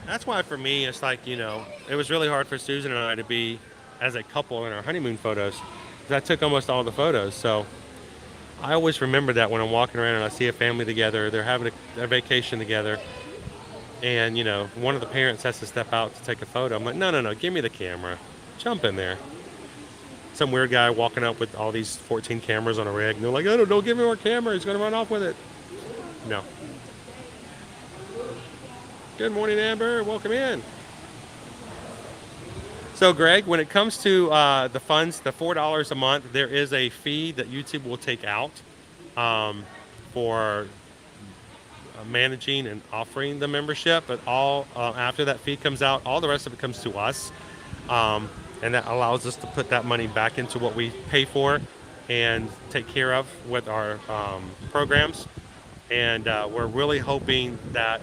that's why for me it's like it was really hard for Susan and I to be as a couple in our honeymoon photos because I took almost all the photos. So I always remember that when I'm walking around and I see a family together, they're having a vacation together, and one of the parents has to step out to take a photo. I'm like, no, give me the camera, jump in there. some weird guy walking up with all these 14 cameras on a rig. And they're like, oh, don't give him our camera. He's going to run off with it. No. Good morning, Amber. Welcome in. So, Greg, when it comes to the funds, the $4 a month, there is a fee that YouTube will take out for managing and offering the membership. But all after that fee comes out, all the rest of it comes to us. And that allows us to put that money back into what we pay for and take care of with our programs. And we're really hoping that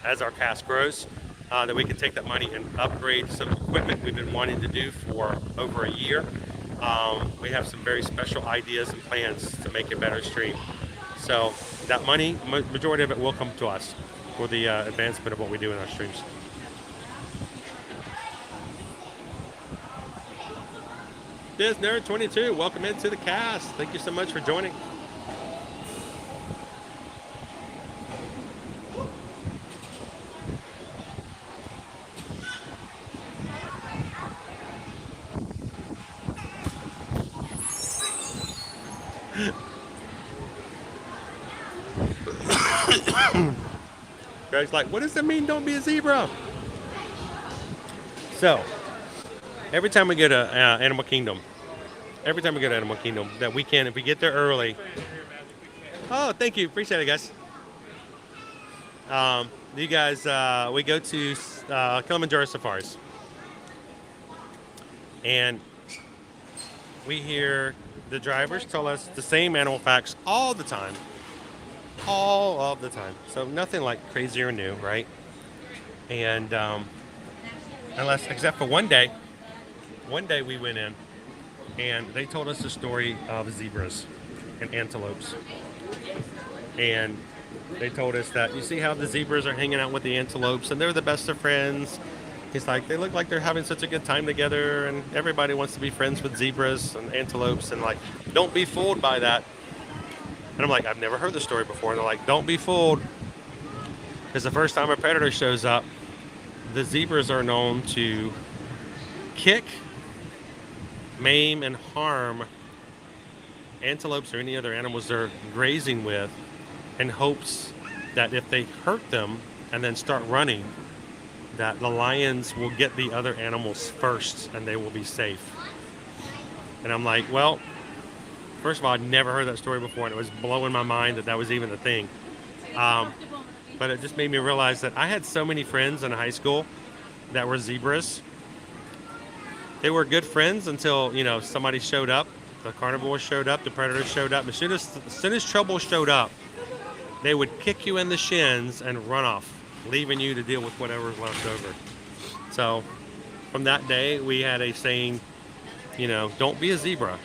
as our cast grows, that we can take that money and upgrade some equipment we've been wanting to do for over a year. We have some very special ideas and plans to make a better stream. So that money, majority of it will come to us for the advancement of what we do in our streams. DisNerd22, welcome into the cast. Thank you so much for joining. Greg's like, what does it mean, don't be a zebra? So, every time we go to Animal Kingdom, that we can, if we get there early. Oh, thank you. Appreciate it, guys. You guys, we go to Kilimanjaro Safaris. And we hear the drivers tell us the same animal facts all the time. All of the time. So nothing like crazy or new, right? And except for one day we went in and they told us the story of zebras and antelopes. And they told us that, you see how the zebras are hanging out with the antelopes and they're the best of friends. He's like, they look like they're having such a good time together and everybody wants to be friends with zebras and antelopes, and like, don't be fooled by that. And I'm like, I've never heard the story before. And they're like, don't be fooled. Because the first time a predator shows up, the zebras are known to kick, maim, and harm antelopes or any other animals they're grazing with in hopes that if they hurt them and then start running, that the lions will get the other animals first and they will be safe. And I'm like, well, first of all, I'd never heard that story before, and it was blowing my mind that was even a thing. But it just made me realize that I had so many friends in high school that were zebras. They were good friends until, somebody showed up. The carnivores showed up, the predators showed up. As soon as trouble showed up, they would kick you in the shins and run off, leaving you to deal with whatever's left over. So from that day, we had a saying, don't be a zebra.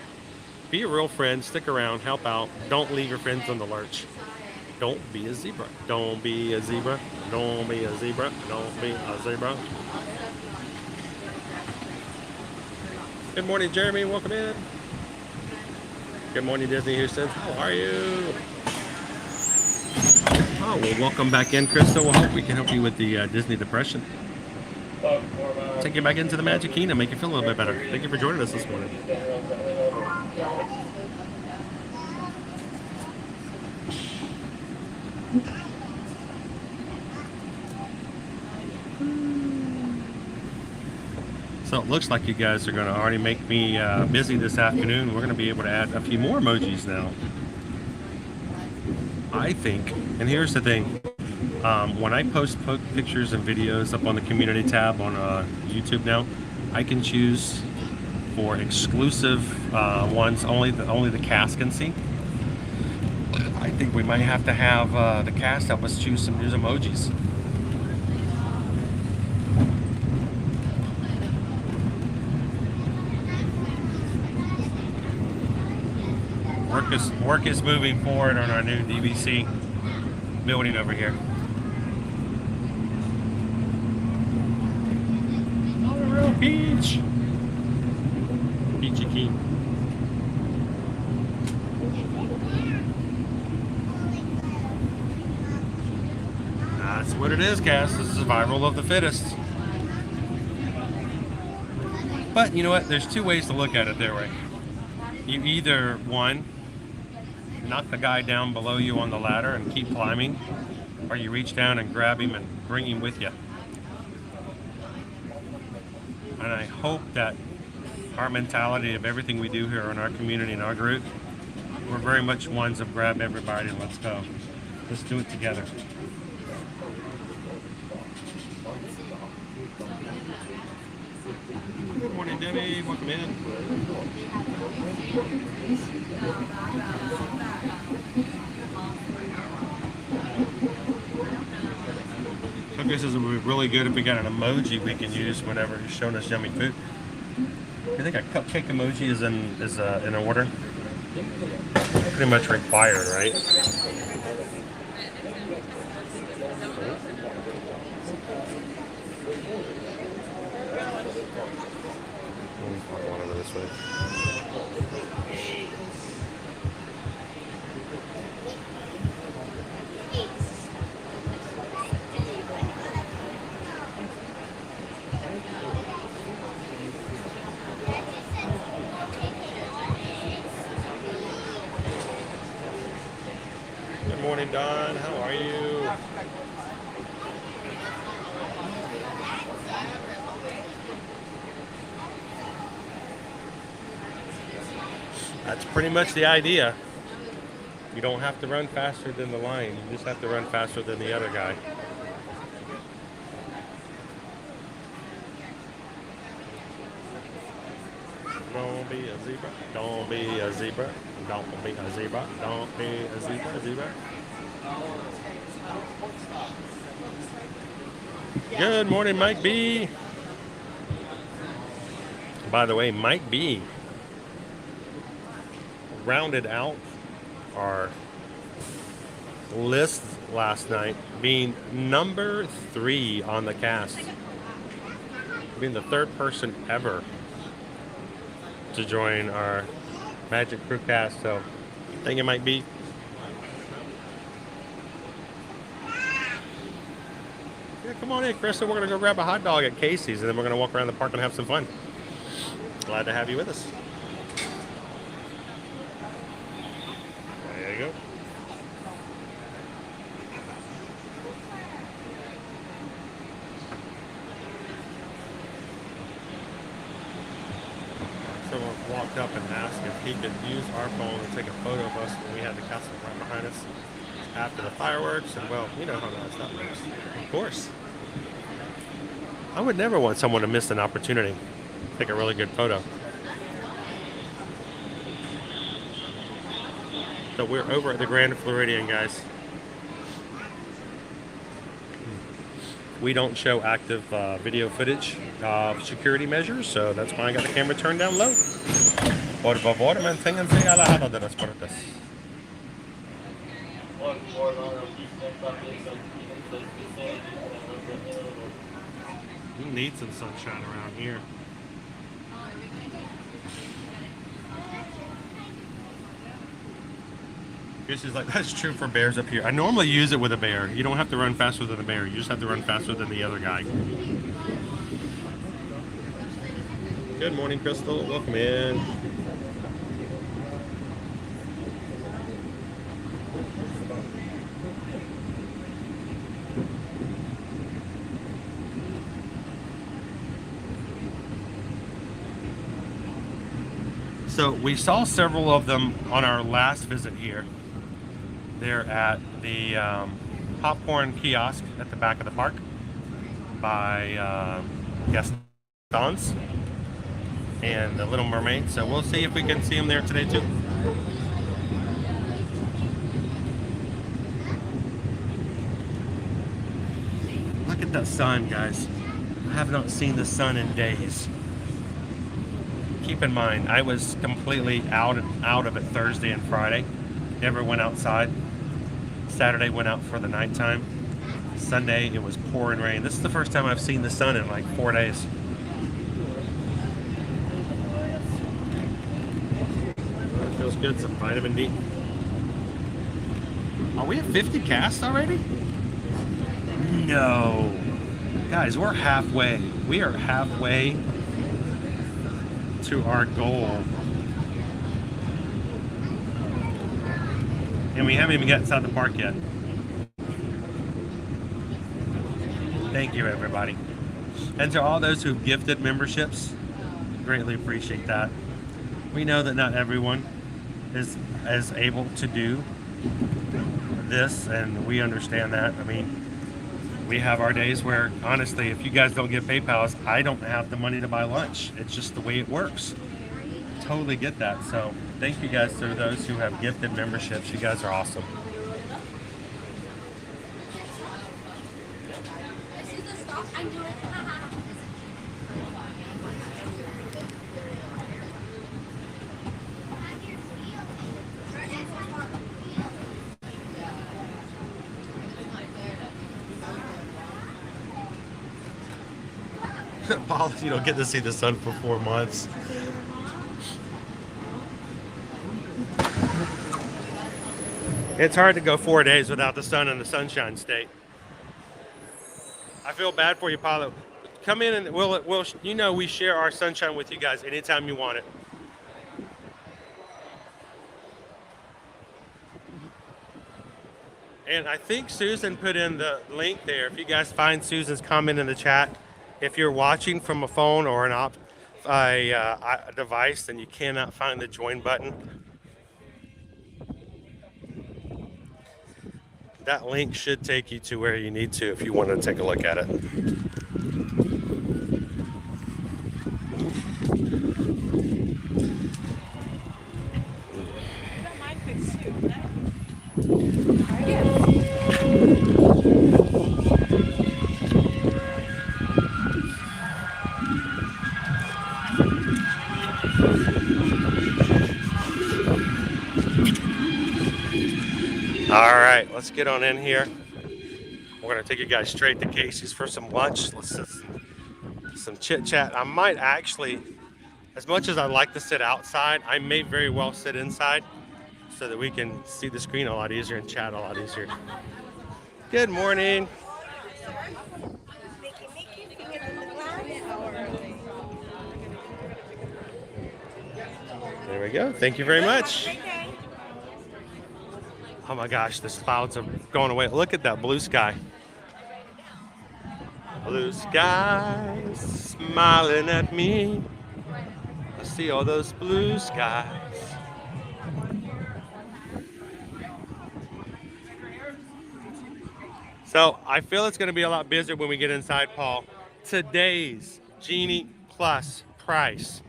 Be a real friend, stick around, help out. Don't leave your friends on the lurch. Don't be a zebra. Don't be a zebra. Don't be a zebra. Don't be a zebra. Good morning, Jeremy. Welcome in. Good morning, Disney Houston. How are you? Oh, well, welcome back in, Krista. We'll hope we can help you with the Disney depression. Take you back into the Magic Kingdom, make you feel a little bit better. Thank you for joining us this morning. So it looks like you guys are going to already make me busy this afternoon. We're going to be able to add a few more emojis now. I think, and here's the thing, when I post pictures and videos up on the community tab on YouTube now, I can choose for exclusive ones only the cast can see. I think we might have to have the cast help us choose some new emojis. Work is moving forward on our new DVC building over here. Oh, a real peach. Peachy keen. That's what it is, Cass. This is survival of the fittest. But you know what? There's two ways to look at it there, right? You either, one, knock the guy down below you on the ladder and keep climbing, or you reach down and grab him and bring him with you. And I hope that our mentality of everything we do here in our community and our group, we're very much ones of grab everybody and let's go. Let's do it together. Good morning, Debbie. Welcome in. So I guess this would be really good if we got an emoji we can use whenever you're showing us yummy food. I think a cupcake emoji is in order. Pretty much required, right? One over this way. Good morning, Don. How are you? That's pretty much the idea. You don't have to run faster than the line. You just have to run faster than the other guy. Don't be a zebra. Don't be a zebra. Don't be a zebra. Don't be a zebra. Good morning, Mike B. By the way, Mike B rounded out our list last night, being number 3 on the cast, being the third person ever to join our Magic Crew cast. So I think it might be. Yeah, come on in, Krista. We're gonna go grab a hot dog at Casey's, and then we're gonna walk around the park and have some fun. Glad to have you with us. There you go. Someone walked up and asked if he could use our phone to take a photo of us when we had the castle right behind us after the fireworks. And well, you know how that stuff works. Of course. I would never want someone to miss an opportunity to take a really good photo. So we're over at the Grand Floridian, guys. We don't show active video footage of security measures, so that's why I got the camera turned down low. Por favor, manténganse alejado de las puertas. We need some sunshine around here. This is like, that's true for bears up here. I normally use it with a bear. You don't have to run faster than a bear. You just have to run faster than the other guy. Good morning, Crystal. Welcome in. So we saw several of them on our last visit here. They're at the popcorn kiosk at the back of the park by Gaston's and the Little Mermaid. So we'll see if we can see them there today too. Look at the sun, guys. I have not seen the sun in days. Keep in mind, I was completely out of it Thursday and Friday. Never went outside. Saturday went out for the nighttime. Sunday it was pouring rain. This is the first time I've seen the sun in like 4 days. It feels good, some vitamin D. Are we at 50 casts already? No. Guys, we're halfway. We are halfway to our goal. And we haven't even got inside the park yet. Thank you, everybody. And to all those who've gifted memberships, greatly appreciate that. We know that not everyone is as able to do this, and we understand that. I mean, we have our days where, honestly, if you guys don't get PayPals, I don't have the money to buy lunch. It's just the way it works. Totally get that. So thank you guys to those who have gifted memberships. You guys are awesome. Paul, you don't get to see the sun for 4 months. It's hard to go 4 days without the sun in the Sunshine State. I feel bad for you, Paulo. Come in and we'll you know we share our sunshine with you guys anytime you want it. And I think Susan put in the link there. If you guys find Susan's comment in the chat, if you're watching from a phone or a device, then you cannot find the join button. That link should take you to where you need to if you want to take a look at it. All right, let's get on in here. We're gonna take you guys straight to Casey's for some lunch. Let's some chit chat. I might actually, as much as I like to sit outside, I may very well sit inside so that we can see the screen a lot easier and chat a lot easier. Good morning. There we go. Thank you very much. Oh my gosh, the clouds are going away. Look at that blue sky. Blue skies smiling at me. I see all those blue skies. So I feel it's going to be a lot busier when we get inside, Paul. Today's Genie Plus price,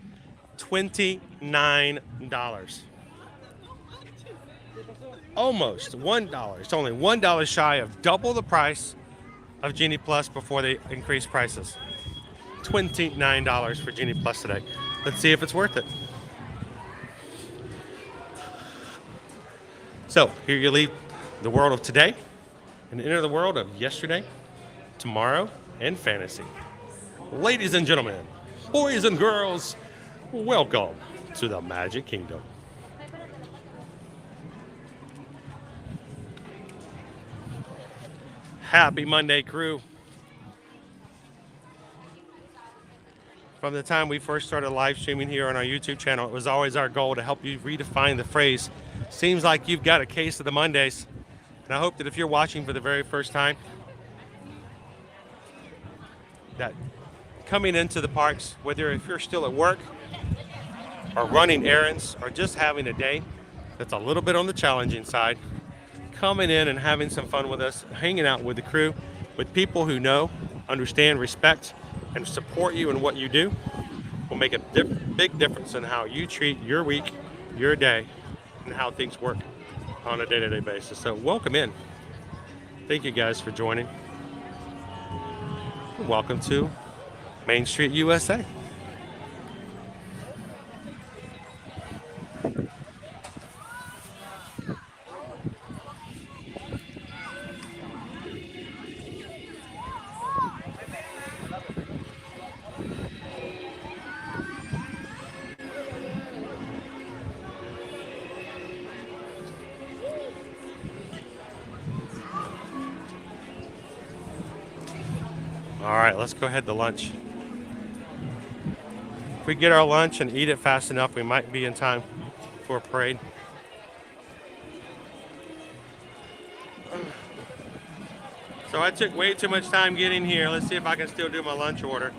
$29. Almost $1. It's only $1 shy of double the price of Genie Plus before they increase prices. $29 for Genie Plus today. Let's see if it's worth it. So here you leave the world of today and enter the world of yesterday, tomorrow, and fantasy. Ladies and gentlemen, boys and girls, welcome to the Magic Kingdom. Happy Monday, crew. From the time we first started live streaming here on our YouTube channel, it was always our goal to help you redefine the phrase, seems like you've got a case of the Mondays. And I hope that if you're watching for the very first time, that coming into the parks, whether if you're still at work or running errands or just having a day that's a little bit on the challenging side, coming in and having some fun with us, hanging out with the crew, with people who know, understand, respect, and support you in what you do will make a big difference in how you treat your week, your day, and how things work on a day-to-day basis. So welcome in. Thank you guys for joining. Welcome to Main Street, USA. All right, let's go ahead to lunch. If we get our lunch and eat it fast enough, we might be in time for a parade. So I took way too much time getting here. Let's see if I can still do my lunch order.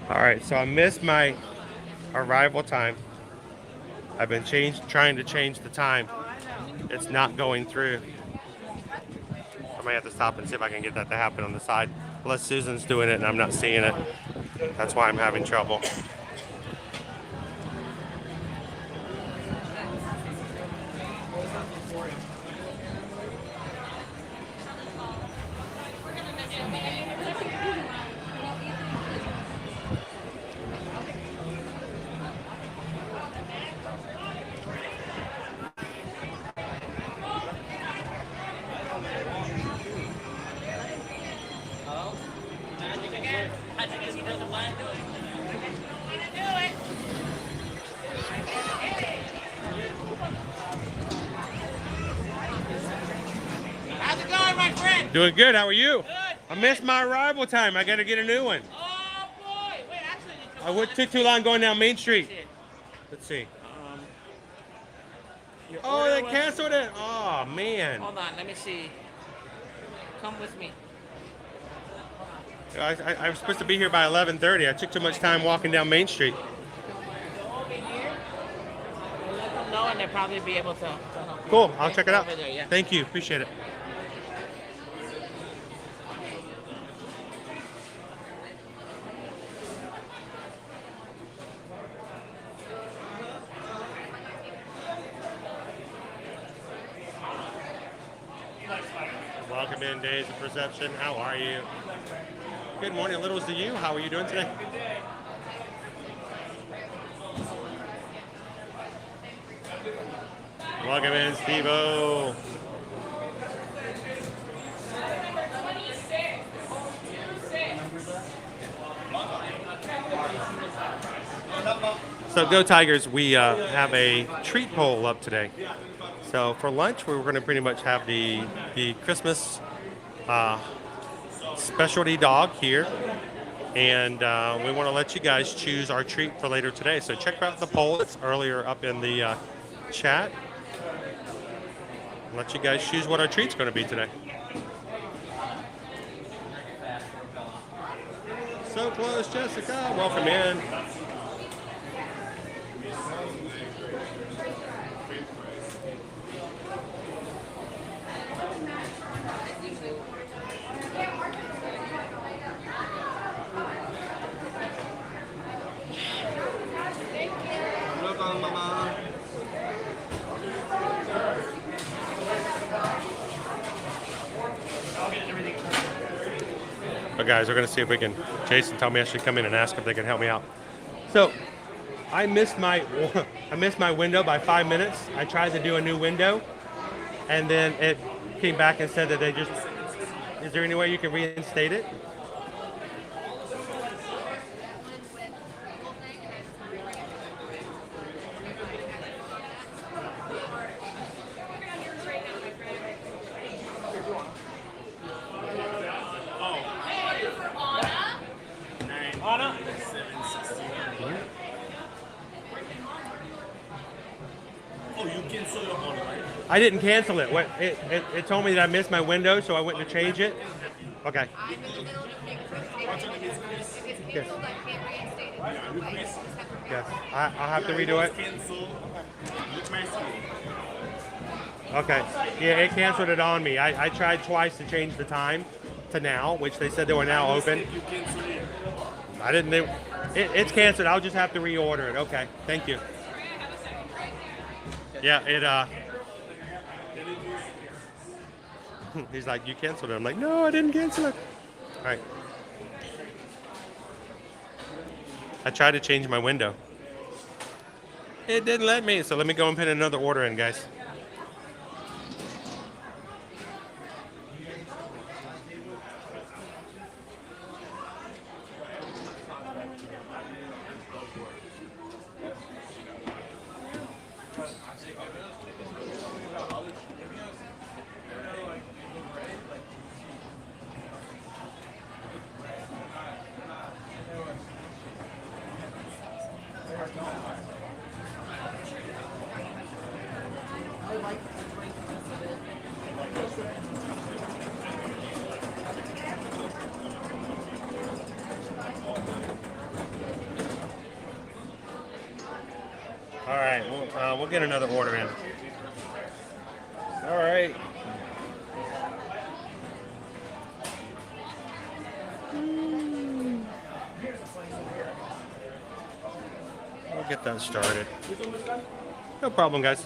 All right, so I missed my arrival time. I've been trying to change the time. It's not going through. I might have to stop and see if I can get that to happen on the side. Unless Susan's doing it and I'm not seeing it. That's why I'm having trouble. How's it going, my friend? Doing good. How are you? Good. I missed my arrival time. I got to get a new one. Oh boy! Wait, actually, I took too long going down Main Street. Let's see. Oh, they canceled it. Oh, man. Hold on, let me see. Come with me. I was supposed to be here by 11:30. I took too much time walking down Main Street. Go over here. We'll let them know, and they'll probably be able to help you. Cool. I'll Okay? check it out. Over there, yeah. Thank you. Appreciate it. Welcome in, Days of Perception. How are you? Good morning, littles to you. How are you doing today? Welcome in, Steve-O. So go Tigers, we have a treat poll up today. So for lunch, we're going to pretty much have the Christmas specialty dog here. And we want to let you guys choose our treat for later today. So check out the poll. It's earlier up in the chat. Let you guys choose what our treat's going to be today. So close, Jessica. Welcome in. But guys, we're going to see if we can. Jason told me I should come in and ask if they can help me out. So I missed my window by 5 minutes. I tried to do a new window, and then it came back and said that they just. Is there any way you can reinstate it? Oh, you cancel your order, right? I didn't cancel it. What it told me that I missed my window, so I went to change it. Okay. I'm in the middle of making if it's Yes. canceled, I can't reinstate it. Yeah, request. Yes. I'll have to redo it. Cancel. Request. Okay. Yeah, it canceled it on me. I tried twice to change the time to now, which they said they were now open. You cancel it. I didn't. It's canceled. I'll just have to reorder it. Okay. Thank you. Yeah. He's like, you canceled it. I'm like, no, I didn't cancel it. All right. I tried to change my window. It didn't let me, so let me go and put another order in, guys. All right, we'll get another order in. All right. We'll get that started. No problem, guys.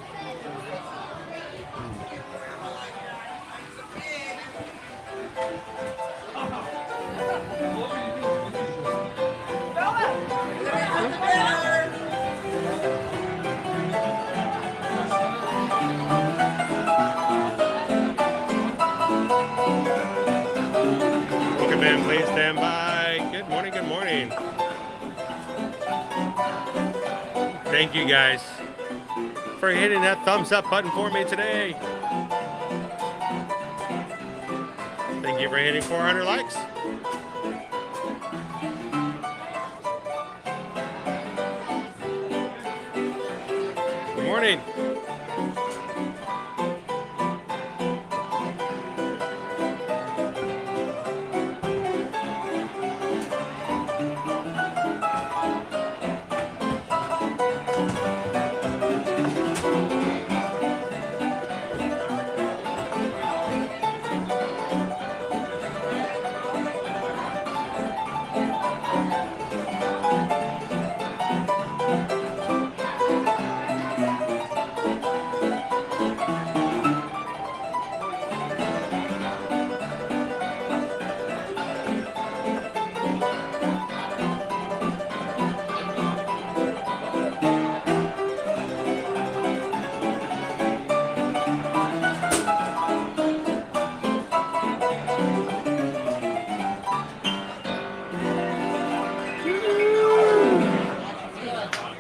Welcome in, please stand by. Good morning, good morning. Thank you guys for hitting that thumbs up button for me today. Thank you for hitting 400 likes. Good morning.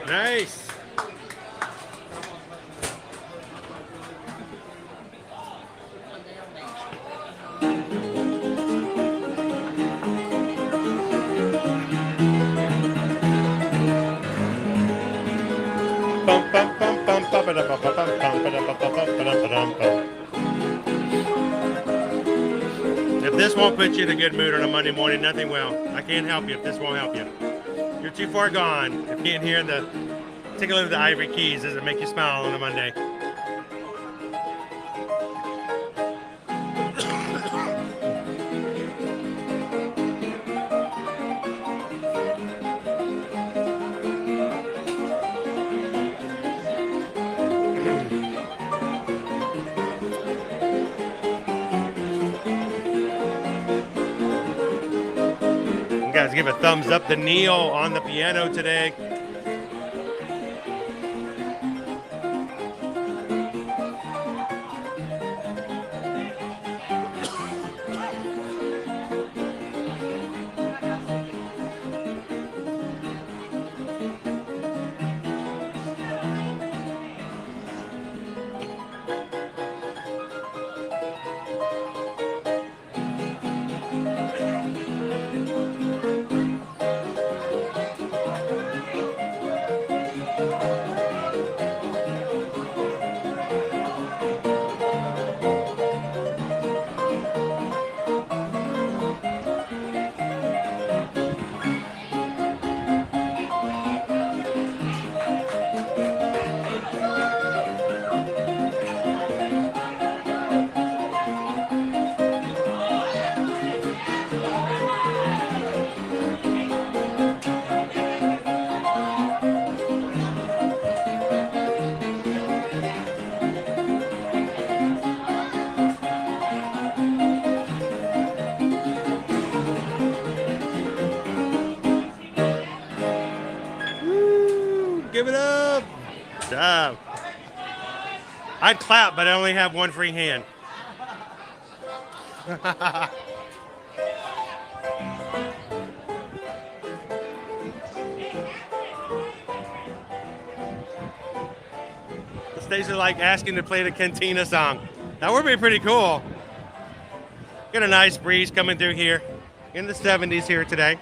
Nice. If this won't put you in a good mood on a Monday morning, nothing will. I can't help you if this won't help you. You're too far gone. If you can't hear the tickle of the ivory keys, does it make you smile on a Monday? You guys give a thumbs up to Neil on the piano today. Give it up. Good job. I'd clap, but I only have one free hand. The stage is like asking to play the Cantina song. That would be pretty cool. Get a nice breeze coming through here. In the 70s here today.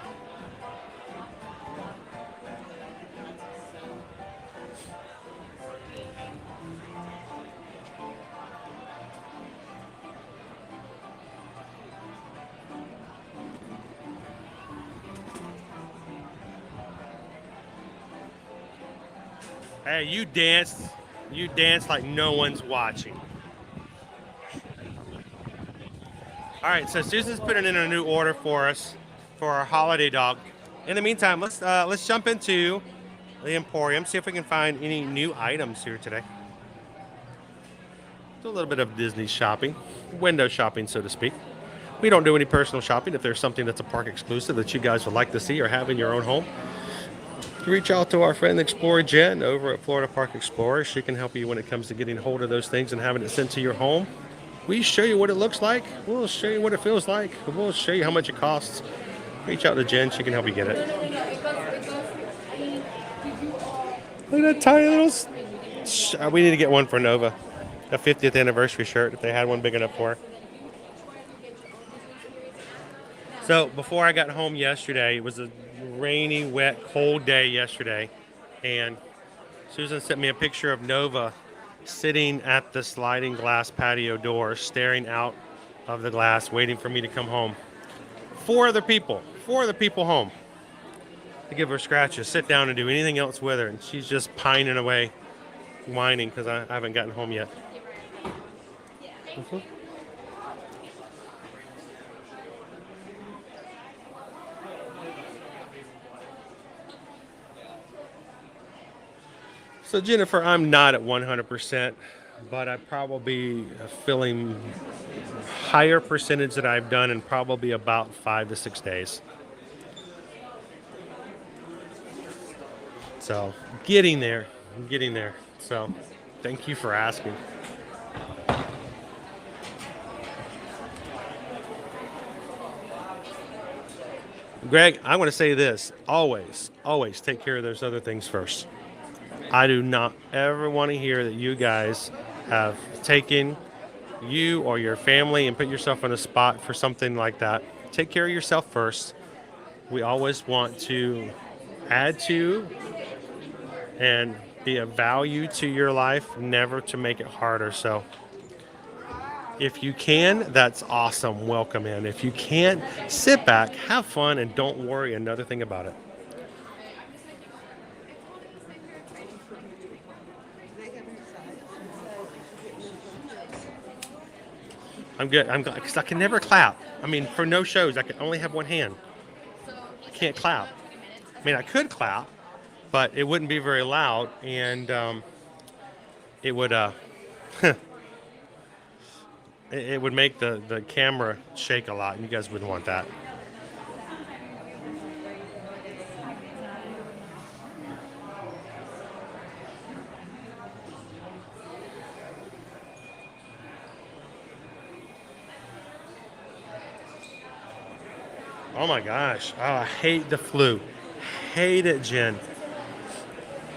Hey, you dance like no one's watching. All right, so Susan's putting in a new order for us for our holiday dog. In the meantime, let's jump into the Emporium, see if we can find any new items here today. Do a little bit of Disney shopping, window shopping, so to speak. We don't do any personal shopping. If there's something that's a park exclusive that you guys would like to see or have in your own home, reach out to our friend Explorer Jen over at Florida Park Explorer. She can help you when it comes to getting hold of those things and having it sent to your home. We show you what it looks like. We'll show you what it feels like. We'll show you how much it costs. Reach out to Jen. She can help you get it. Look at that tiny little... We need to get one for Nova. A 50th anniversary shirt, if they had one big enough for her. So, before I got home yesterday, it was a rainy, wet, cold day yesterday. And Susan sent me a picture of Nova sitting at the sliding glass patio door, staring out of the glass, waiting for me to come home. Four other people home to give her scratches, sit down and do anything else with her. And she's just pining away, whining because I haven't gotten home yet. Mm-hmm. So Jennifer, I'm not at 100%, but I probably feeling higher percentage that I've done in probably about 5 to 6 days. So getting there. So thank you for asking. Greg, I want to say this. Always take care of those other things first. I do not ever want to hear that you guys have taken you or your family and put yourself on a spot for something like that. Take care of yourself first. We always want to add to and be of value to your life, never to make it harder. So if you can, that's awesome. Welcome in. If you can't, sit back, have fun, and don't worry another thing about it. I'm good. I'm glad because I can never clap. I mean, for no shows, I can only have one hand. I can't clap. I mean, I could clap, but it wouldn't be very loud, and it would it would make the camera shake a lot, and you guys wouldn't want that. Oh my gosh. Oh, I hate the flu. Hate it, Jen.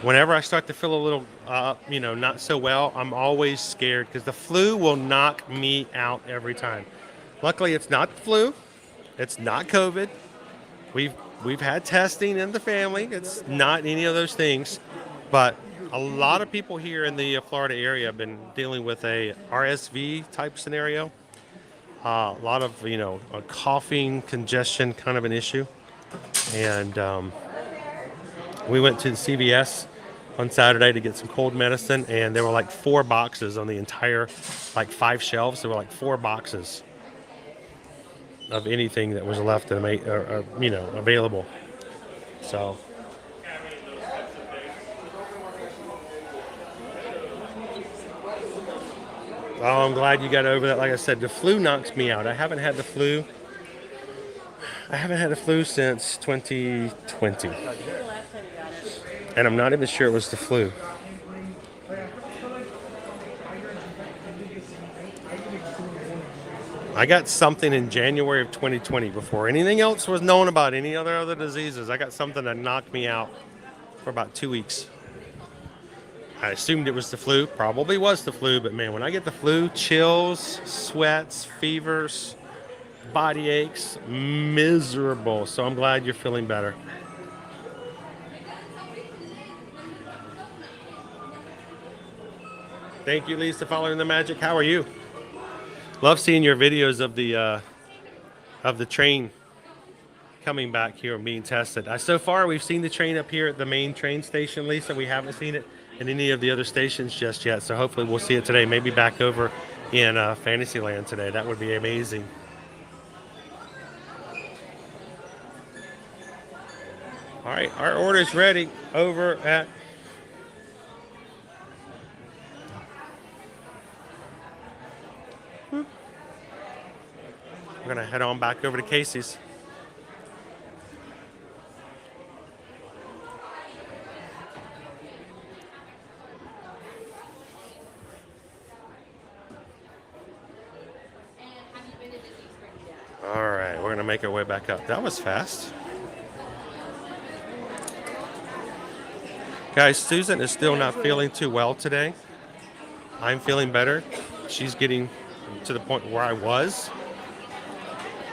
Whenever I start to feel a little, not so well, I'm always scared because the flu will knock me out every time. Luckily, it's not the flu. It's not COVID. We've had testing in the family. It's not any of those things. But a lot of people here in the Florida area have been dealing with a RSV type scenario. A lot of, a coughing, congestion kind of an issue. And we went to the CVS on Saturday to get some cold medicine, and there were like 4 boxes on the entire, 5 shelves. There were like 4 boxes of anything that was left available. So. Oh, I'm glad you got over that. Like I said, the flu knocks me out. I haven't had the flu since 2020. And I'm not even sure it was the flu. I got something in January of 2020 before anything else was known about any other diseases. I got something that knocked me out for about 2 weeks. I assumed it was the flu. Probably was the flu, but man, when I get the flu, chills, sweats, fevers, body aches, miserable. So I'm glad you're feeling better. Thank you, Lisa, following the magic. How are you? Love seeing your videos of the train coming back here and being tested. So far, we've seen the train up here at the main train station, Lisa. We haven't seen it in any of the other stations just yet. So hopefully we'll see it today. Maybe back over in Fantasyland today. That would be amazing. All right, our order's ready over at... We're gonna head on back over to Casey's. All right, we're gonna make our way back up. That was fast. Guys, Susan is still not feeling too well today. I'm feeling better. She's getting to the point where I was.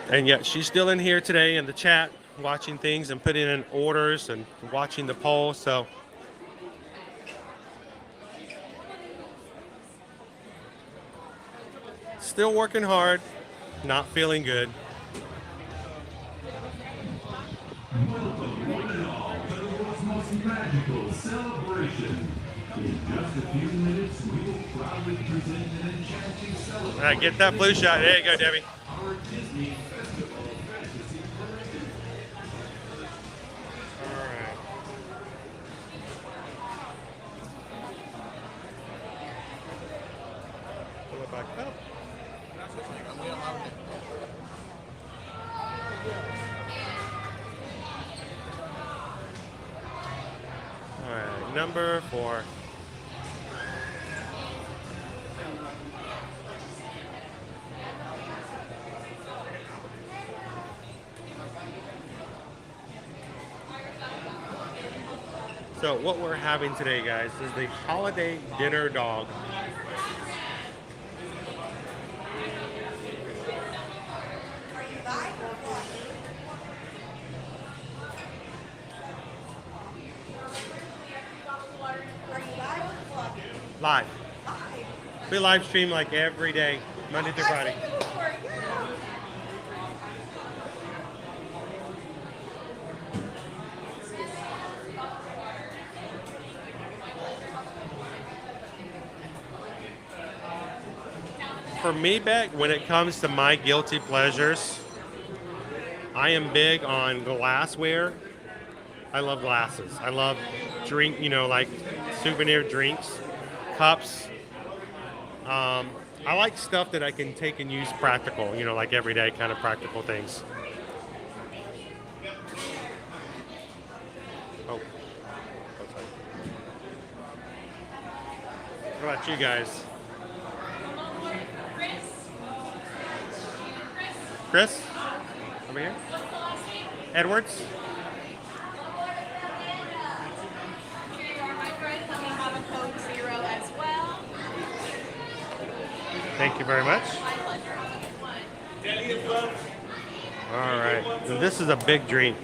And yet she's still in here today in the chat, watching things and putting in orders and watching the poll. So still working hard, not feeling good. Magical celebration. In just a few minutes, we will proudly present an enchanting celebration. All right, get that blue shot. There you go, Debbie. Our Disney Festival Fantasy Parade. All right. Pull it back up. All right, number 4. So what we're having today, guys, is the holiday dinner dog. Live. We live stream like every day, Monday through Friday. For me, Beck, when it comes to my guilty pleasures, I am big on glassware. I love glasses. I love drink, like souvenir drinks, cups. I like stuff that I can take and use practical, like everyday kind of practical things. Oh. What about you guys? Chris? Over here? Edwards? Thank you very much. All right, so this is a big drink.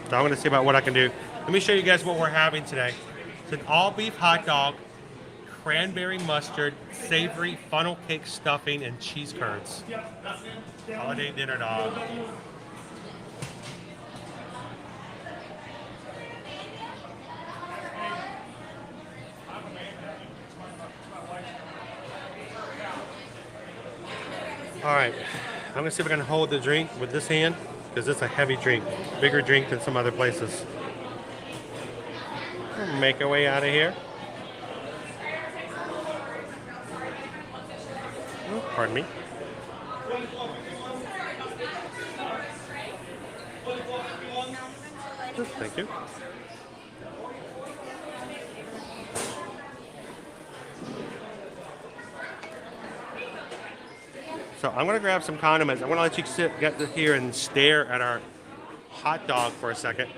So I'm going to see about what I can do. Let me show you guys what we're having today. It's an all beef hot dog, cranberry mustard, savory funnel cake stuffing, and cheese curds. Holiday dinner dog. All right, I'm gonna see if I can hold the drink with this hand because it's a heavy drink, bigger drink than some other places. Make our way out of here. Oh, pardon me. Thank you. So I'm gonna grab some condiments. I want to let you get here and stare at our hot dog for a second.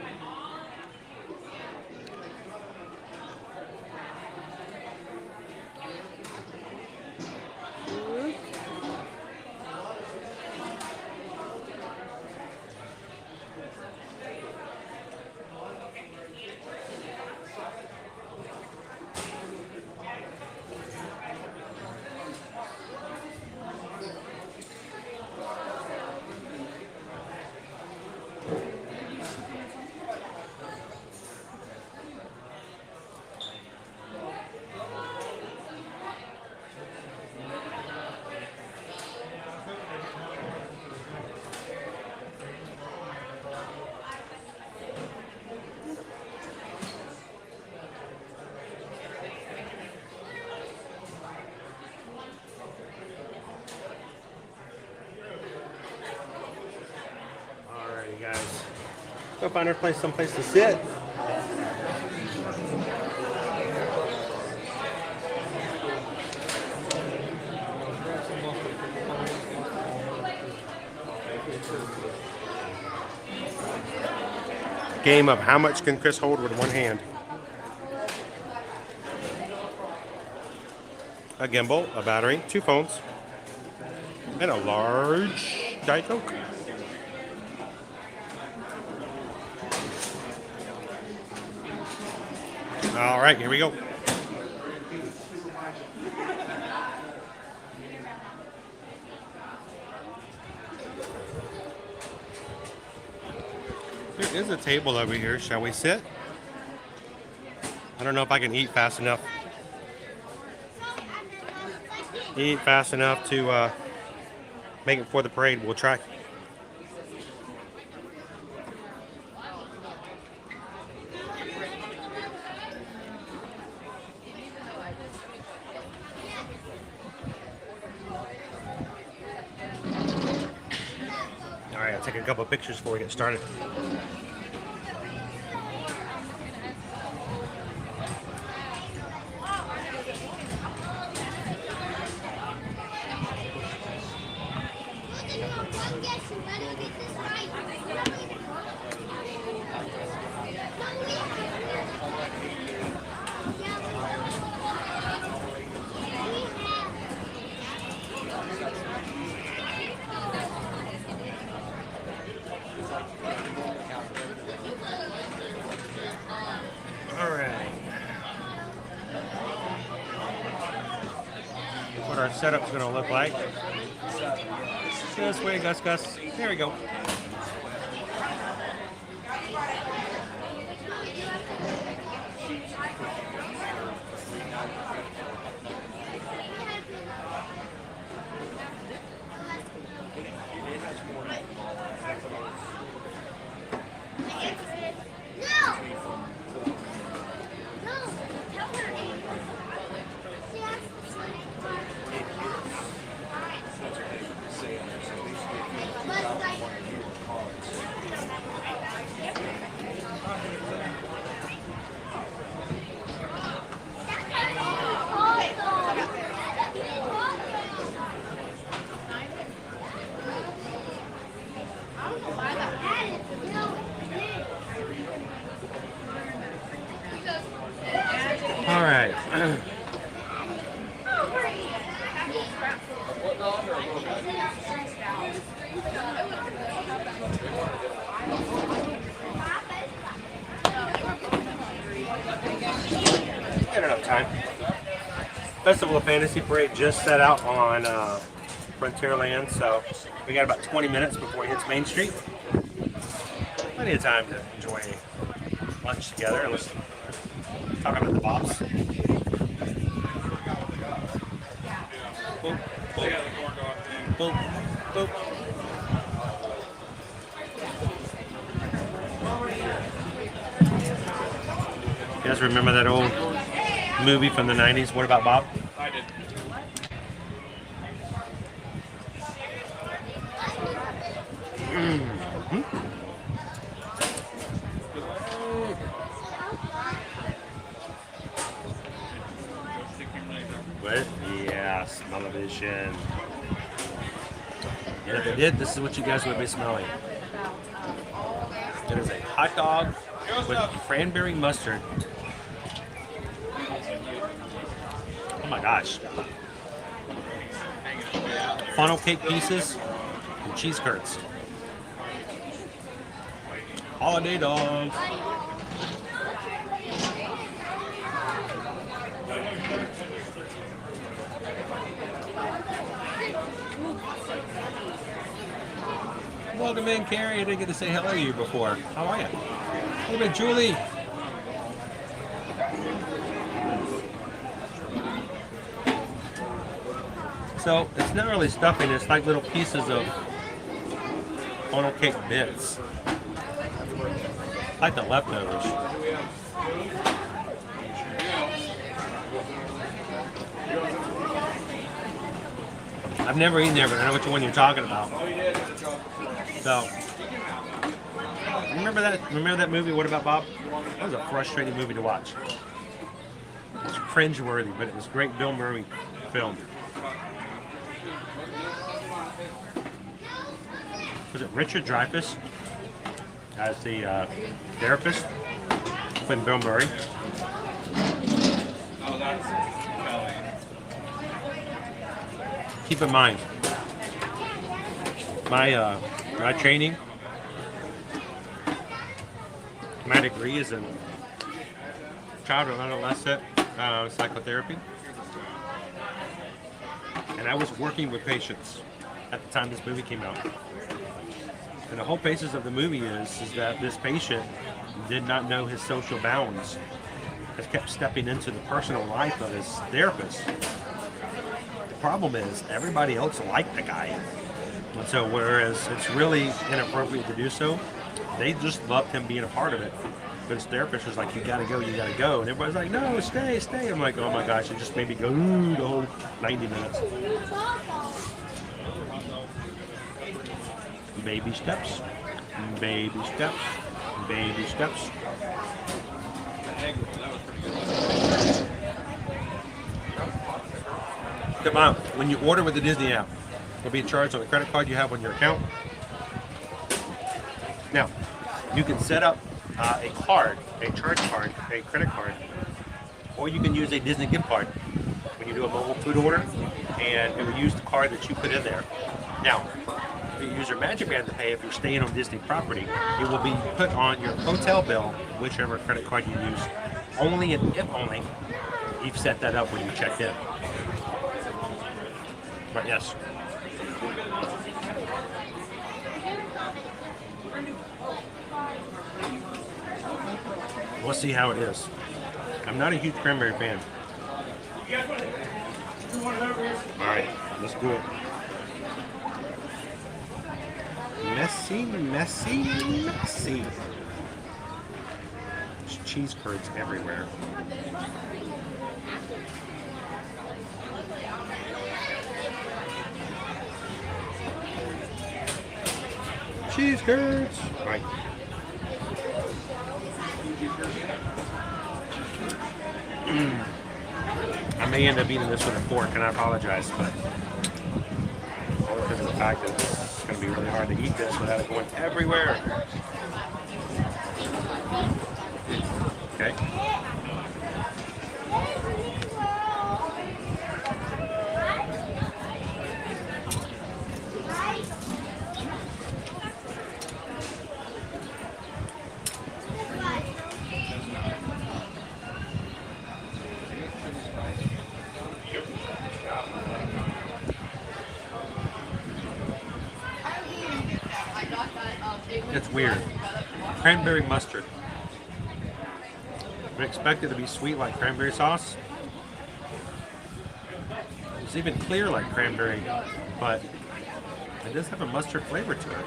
Alrighty, guys. Go find our place, someplace to sit. Game of how much can Chris hold with one hand? A gimbal, a battery, 2 phones, and a large Diet Coke. All right, here we go. There is a table over here. Shall we sit? I don't know if I can eat fast enough. Eat fast enough to make it before the parade. We'll try. All right, I'll take a couple of pictures before we get started. All right. What our setup's going to look like. This way, Gus. There we go. All right. Got enough time. Festival of Fantasy Parade just set out on Frontierland, so we got about 20 minutes before it hits Main Street. Plenty of time to enjoy lunch together and listen. Talk about the bops. Boop, boop, boop, boop. You guys remember that old movie from the 90s? What About Bob? I did. What? Yeah, smell-o-vision. And if they did, this is what you guys would be smelling. It is a hot dog with cranberry mustard. Oh my gosh. Funnel cake pieces and cheese curds. Holiday dogs. Welcome in, Carrie. I didn't get to say hello to you before. How are you? Hey, bit, Julie. So it's not really stuffing. It's like little pieces of funnel cake bits, like the leftovers. I've never eaten there, but I know which one you're talking about. So, remember that movie, What About Bob? That was a frustrating movie to watch. It's cringe-worthy, but it was a great Bill Murray film. Was it Richard Dreyfuss as the therapist with Bill Murray? Keep in mind, my training, my degree is in child and adolescent psychotherapy, and I was working with patients at the time this movie came out. And the whole basis of the movie is that this patient did not know his social bounds, has kept stepping into the personal life of his therapist. The problem is everybody else liked the guy. And so whereas it's really inappropriate to do so, they just loved him being a part of it. But his therapist was like, you gotta go, you gotta go. And everybody's like, no, stay, stay. I'm like, oh my gosh, it just made me go, ooh, the whole 90 minutes. Baby steps, baby steps, baby steps. Come on, when you order with the Disney app, there'll be a charge on the credit card you have on your account. Now, you can set up a card, a charge card, a credit card, or you can use a Disney gift card when you do a mobile food order, and it will use the card that you put in there. Now, if you use your Magic Band to pay, if you're staying on Disney property, it will be put on your hotel bill, whichever credit card you use, only and if only you've set that up when you checked in. But yes. We'll see how it is. I'm not a huge cranberry fan. Alright, let's do it. Messy, messy, messy. There's cheese curds everywhere. Cheese curds. Right. I may end up eating this with a fork, and I apologize, but only because of the fact that it's going to be really hard to eat this without it going everywhere. Okay. It's weird. Cranberry mustard. I expect it to be sweet like cranberry sauce. It's even clear like cranberry, but it does have a mustard flavor to it.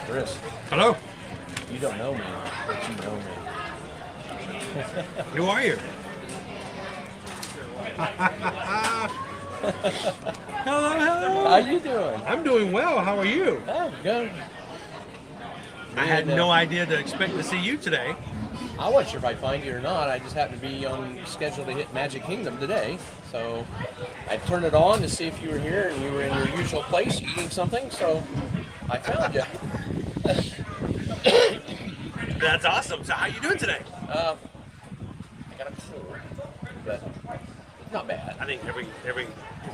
Chris, Hello. you don't know me, but you know me. Who are you? Hello. How you doing? I'm doing well. How are you? Oh, good. I had And, no idea to expect to see you today. I wasn't sure if I'd find you or not. I just happened to be on schedule to hit Magic Kingdom today. So I turned it on to see if you were here and you were in your usual place eating something. So I found you. That's awesome. So how you doing today? I got a cold, but not bad. I think every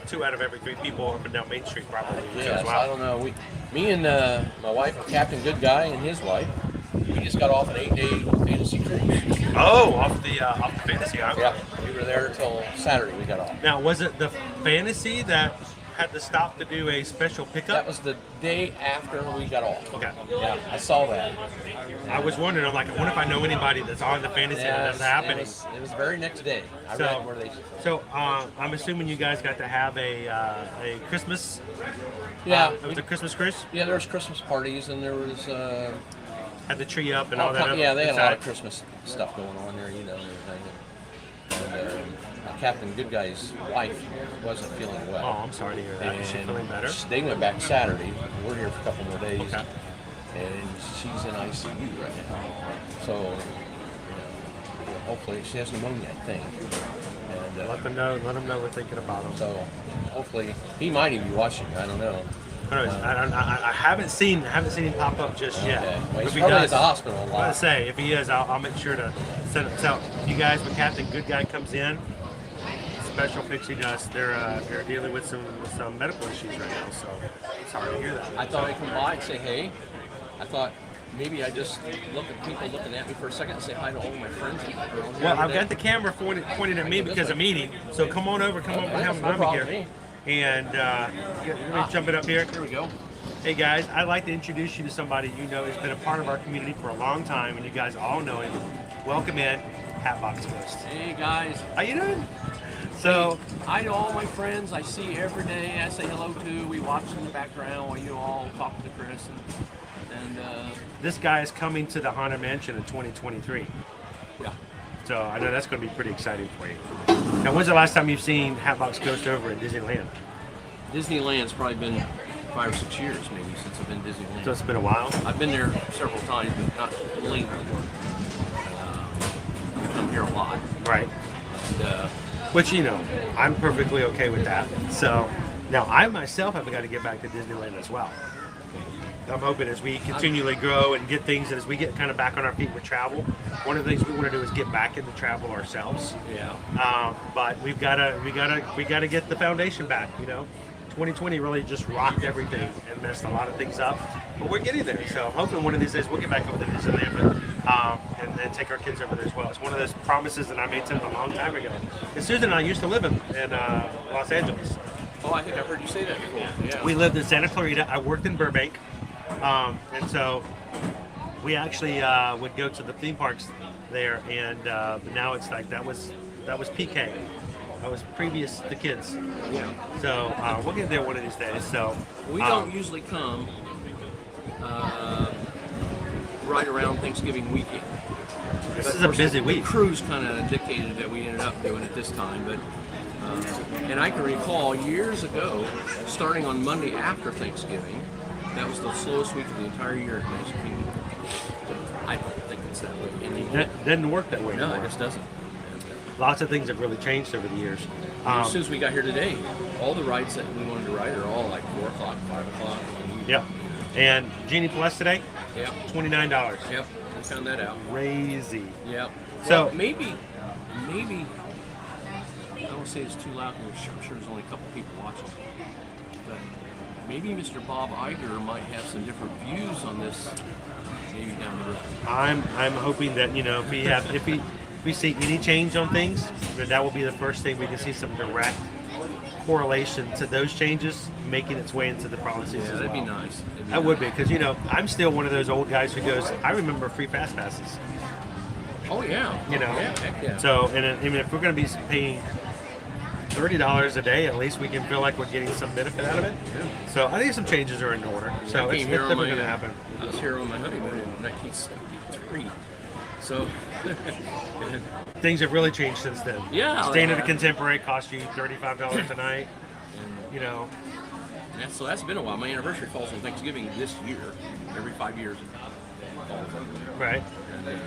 2 out of every 3 people up and down Main Street probably do Yes, as I well. don't know. Me and my wife, Captain Good Guy, and his wife, we just got off an 8-day fantasy cruise. Oh, off the fantasy. Huh? Yeah, we were there till Saturday. We got off. Now, was it the fantasy that had to stop to do a special That pickup? was the day after we got off. Okay. Yeah, I saw that. I was wondering. I'm like, I wonder if I know anybody that's on the fantasy that's happening. It was the very next day. I So- read where they. So I'm assuming you guys got to have a Christmas. Yeah, It was a Christmas cruise. yeah. There was Christmas parties and there was. Had the tree up and all that. Yeah, they had a lot of inside. Christmas stuff going on there, you know, and everything. And Captain Good Guy's wife wasn't feeling well. Oh, I'm sorry to hear that. Is she And feeling better? They went back Saturday. We're here for a couple more days. Okay. And she's in ICU right now. So, you know, hopefully she has pneumonia, I think. And Let them know. Let them know we're thinking about them. so, hopefully, he might even be watching. I don't know. I haven't seen him pop up just yet. Okay. Well, he's If he probably does, at the hospital a I was lot. gonna say if he is, I'll make sure to send it. So you guys, when Captain Good Guy comes in, special pixie dust. They're dealing with some medical issues right now. So sorry to hear that. I thought I'd come by and say hey. I thought maybe I just look at people looking at me for a second and say hi to all my friends. Well, I've got the camera pointed at me because of meeting. So come on over, come on, have no I'm problem here. with me. And let me jump it up here. Here we go. Hey guys, I'd like to introduce you to somebody you know has been a part of our community for a long time, and you guys all know him. Welcome in, Hatbox Ghost. Hey guys, How you doing? So, I know all my friends I see every day. I say hello to. We watch in the background while you all talk to Chris. And this guy is coming to the Haunted Mansion in 2023. yeah, So I know that's going to be pretty exciting for you. Now, when's the last time you've seen Hatbox Ghost over at Disneyland? Disneyland's probably been 5 or 6 years maybe since I've been Disneyland. So it's been a while. I've been there several times, but not lately. I come here a lot. Right. And, Which, you know, I'm perfectly okay with that. So now I myself have got to get back to Disneyland as well. I'm hoping as we continually grow and get things, and as we get kind of back on our feet with travel, one of the things we want to do is get back into travel ourselves. yeah. But we gotta get the foundation back. You know, 2020 really just rocked everything and messed a lot of things up. But we're getting there. So hopefully one of these days we'll get back over to Disneyland and then take our kids over there as well. It's one of those promises that I made to them a long time ago. And Susan and I used to live in Los Angeles. Oh, I think I've heard you say that before. Yeah. We lived in Santa Clarita. I worked in Burbank. And so we actually would go to the theme parks there, and now it's like that was PK. That was previous to kids. Yeah. So we'll get there one of these days. So We don't usually come right around Thanksgiving weekend. this But is of a course, busy the week. cruise kind of dictated that we ended up doing it this time, but and I can recall years ago, starting on Monday after Thanksgiving, that was the slowest week of the entire year at Magic Kingdom. I don't think it's that way anymore. That doesn't work that way No, anymore. it just doesn't. Lots of things have really changed over the years. As soon as we got here today, all the rides that we wanted to ride are all like 4 o'clock, 5 o'clock. Yeah. And Genie Plus today, Yep. $29. Yep. We found that out. Crazy. Yep. So- Well, maybe, I don't say it's too loud because I'm sure there's only a couple people watching. But maybe Mr. Bob Iger might have some different views on this maybe down the road. I'm hoping that, you know, if we see any change on things, that will be the first thing we can see some direct correlation to those changes making its way into the policies. Yeah, as that'd be well. nice. That would be, because, you know, I'm still one of those old guys who goes, I remember free fast passes, Oh yeah. you know. Yeah, heck yeah. So, and I mean, if we're going to be paying $30 a day, at least we can feel like we're getting some benefit out of it. Yeah. So I think some changes are in order. So I it's came here on definitely my, going to happen. I was here on my honeymoon in 1973. So, Things have really changed since then. Yeah, Staying they at a have. contemporary costs you $35 a night. you know, And that's been a while. My anniversary falls on Thanksgiving this year. Every 5 years it falls on. right? And,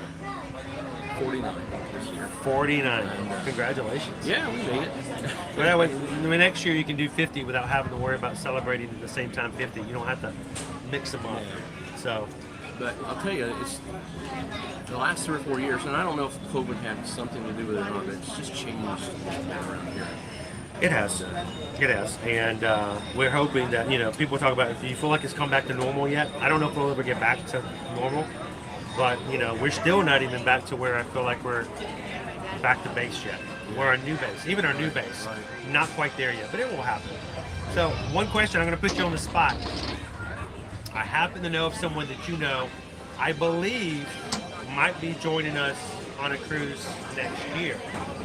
49 this year. 49. Congratulations. Yeah, we made it. But that way, next year you can do 50 without having to worry about celebrating at the same time 50. You don't have to mix them up. So, But I'll tell you, it's the last 3 or 4 years, and I don't know if COVID had something to do with it or not, but it's just changed around here. it has. It has. And we're hoping that, you know, people talk about, do you feel like it's come back to normal yet? I don't know if we'll ever get back to normal. But, you know, we're still not even back to where I feel like we're back to base yet. We're our new base, even our new base. Not quite there yet, but it will happen. So, one question, I'm going to put you on the spot. I happen to know of someone that you know, I believe, might be joining us on a cruise next year.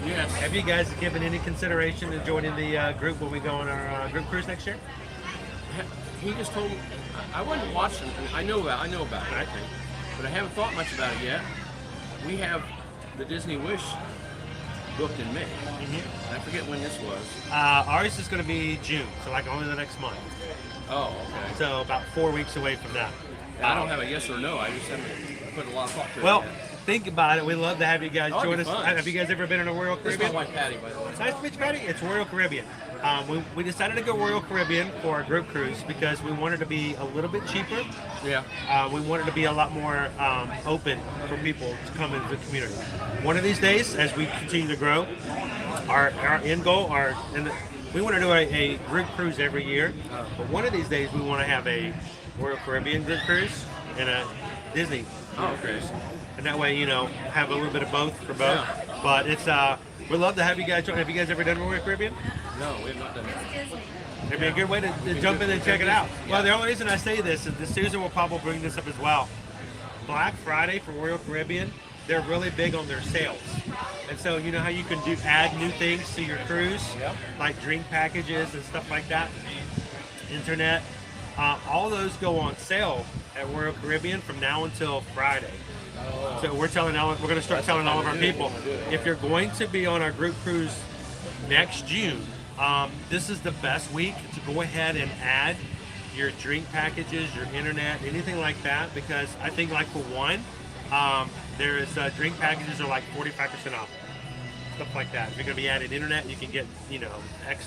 Yes. Have you guys given any consideration to joining the group when we go on our group cruise next year? He just told me, I wasn't watching, I know about it, I think, but I haven't thought much about it yet. We have the Disney Wish booked in May. I forget when this was. Ours is going to be June, so like only the next month. Oh, okay. So about 4 weeks away from that. I don't have a yes or no. I just haven't put a lot of thought to it. Well, yet. think about it. We'd love to have you guys Oh, join it'd us. be fun. Have you guys ever been on a Royal This is Caribbean? my wife Patty, by the way. Nice to meet you, Patty. It's Royal Caribbean. We decided to go Royal Caribbean for our group cruise because we wanted to be a little bit cheaper. Yeah. We wanted to be a lot more open for people to come into the community. One of these days, as we continue to grow, our end goal, we want to do a group cruise every year. But one of these days, we want to have a Royal Caribbean group cruise and a Disney group cruise. And that way, you know, have a little bit of both for both. Yeah. But it's we'd love to have you guys join. Have you guys ever done Royal Caribbean? No, we have not done that. It'd be a good way to jump in and check it out. Well, the only reason I say this is that Susan will probably bring this up as well. Black Friday for Royal Caribbean, they're really big on their sales. And so you know how you can add new things to your cruise, like drink packages and stuff like that, internet. All those go on sale at Royal Caribbean from now until Friday. So we're going to start telling all of our people, if you're going to be on our group cruise next June, this is the best week to go ahead and add your drink packages, your internet, anything like that, because I think like for one, there is drink packages are like 45% off, stuff like that. If you're going to be adding internet, you can get, you know, X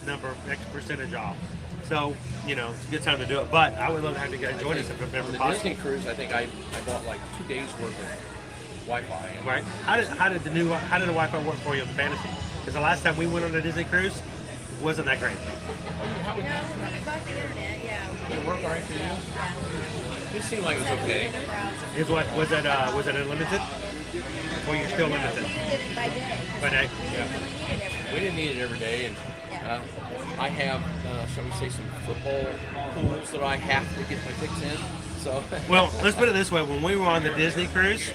percentage off. So, you know, it's a good time to do it. But I would love to have you guys join us if it's ever On the possible. Disney cruise, I think I bought like 2 days worth of Wi-Fi. And Right? How did the Wi-Fi work for you in Fantasy? Because the last time we went on a Disney cruise, it wasn't that great. No, we got the internet, yeah. Did it work all right for you? It seemed like it was okay. Is what was it unlimited? Or you're still limited? By day. By day? We didn't need it every day, and I have, shall we say, some football pools that I have to get my fix in. So Well, let's put it this way. When we were on the Disney cruise,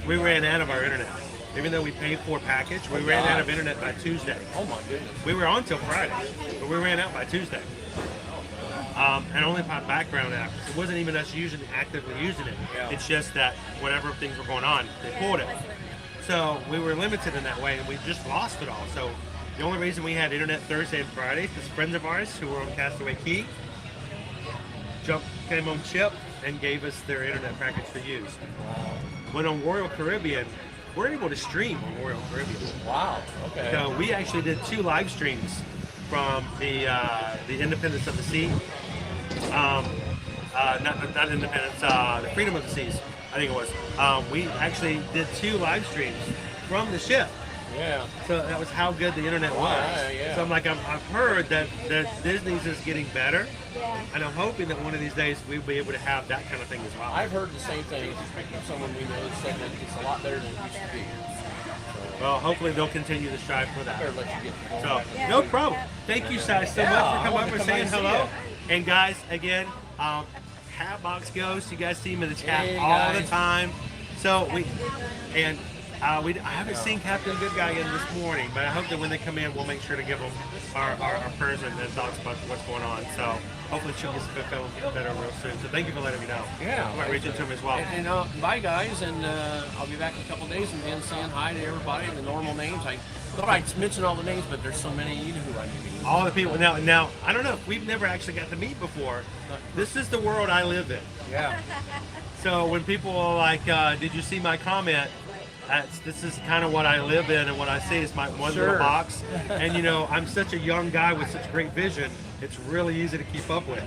we ran out of our internet. Even though we paid for a package, we ran out of internet by Tuesday. oh my goodness. We were on till Friday, but we ran out by Tuesday. And only by background apps. It wasn't even us actively using it. Yeah. It's just that whatever things were going on, they pulled it. So we were limited in that way, and we just lost it all. So the only reason we had internet Thursday and Friday is friends of ours who were on Castaway Key came on ship and gave us their internet package to use. When on Royal Caribbean, we're able to stream on Royal Caribbean. Wow. Okay. So we actually did 2 live streams from the Independence of the Sea. Not Independence, the Freedom of the Seas, I think it was. We actually did 2 live streams from the ship. Yeah. So that was how good the internet was. Wow, yeah. So I'm like, I've heard that Disney's is getting better, Yeah. and I'm hoping that one of these days we'll be able to have that kind of thing as well. I've heard the same thing from someone we know that said that it's a lot better than it used to be. Well, hopefully they'll continue to strive for that. Better let you get So, no problem. Thank you guys so much for coming over and saying hello. And guys, again, Hatbox Ghost, you guys see him in the chat Hey, all the guys. time. So I haven't seen Captain Good Guy in this morning, but I hope that when they come in, we'll make sure to give them our prayers and thoughts about what's going on. So hopefully she'll get better real soon. So thank you for letting me know. Yeah. I might reach out to him as well. And bye guys, and I'll be back in a couple days and then saying hi to everybody and the normal names. I thought I'd mention all the names, but there's so many you know who I mean. All the people now. I don't know if we've never actually got to meet before. This is the world I live in. Yeah. So when people are like, "Did you see my comment?" This is kind of what I live in, and what I see is my one little box. And you know, I'm such a young guy with such great vision. It's really easy to keep up with.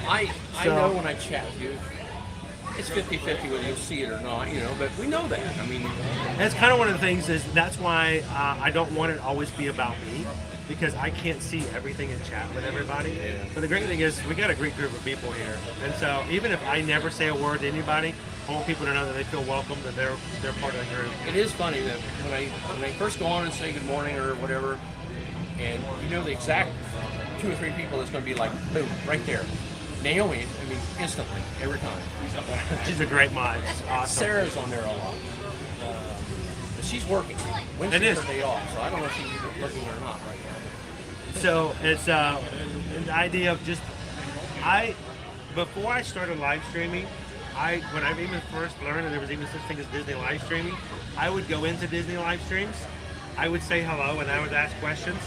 I know when I chat with you, it's 50-50 whether you see it or not, you know, but we know that. I mean, that's kind of one of the things that's why I don't want it to always be about me, because I can't see everything in chat with everybody. Yeah. But the great thing is we got a great group of people here, and so even if I never say a word to anybody, I want people to know that they feel welcome, that they're part of the group. it is funny that when I first go on and say good morning or whatever, and you know the exact 2 or 3 people that's going to be like, boom, right there. Naomi, I mean, instantly, every time. She's a great mind. It's awesome. Sarah's on there a lot. But she's working. Wednesday's It is. her day off, so I don't know if she's working or not right now. So it's an idea of just before I started live streaming, when I even first learned that there was even such thing as Disney live streaming, I would go into Disney live streams, I would say hello, and I would ask questions.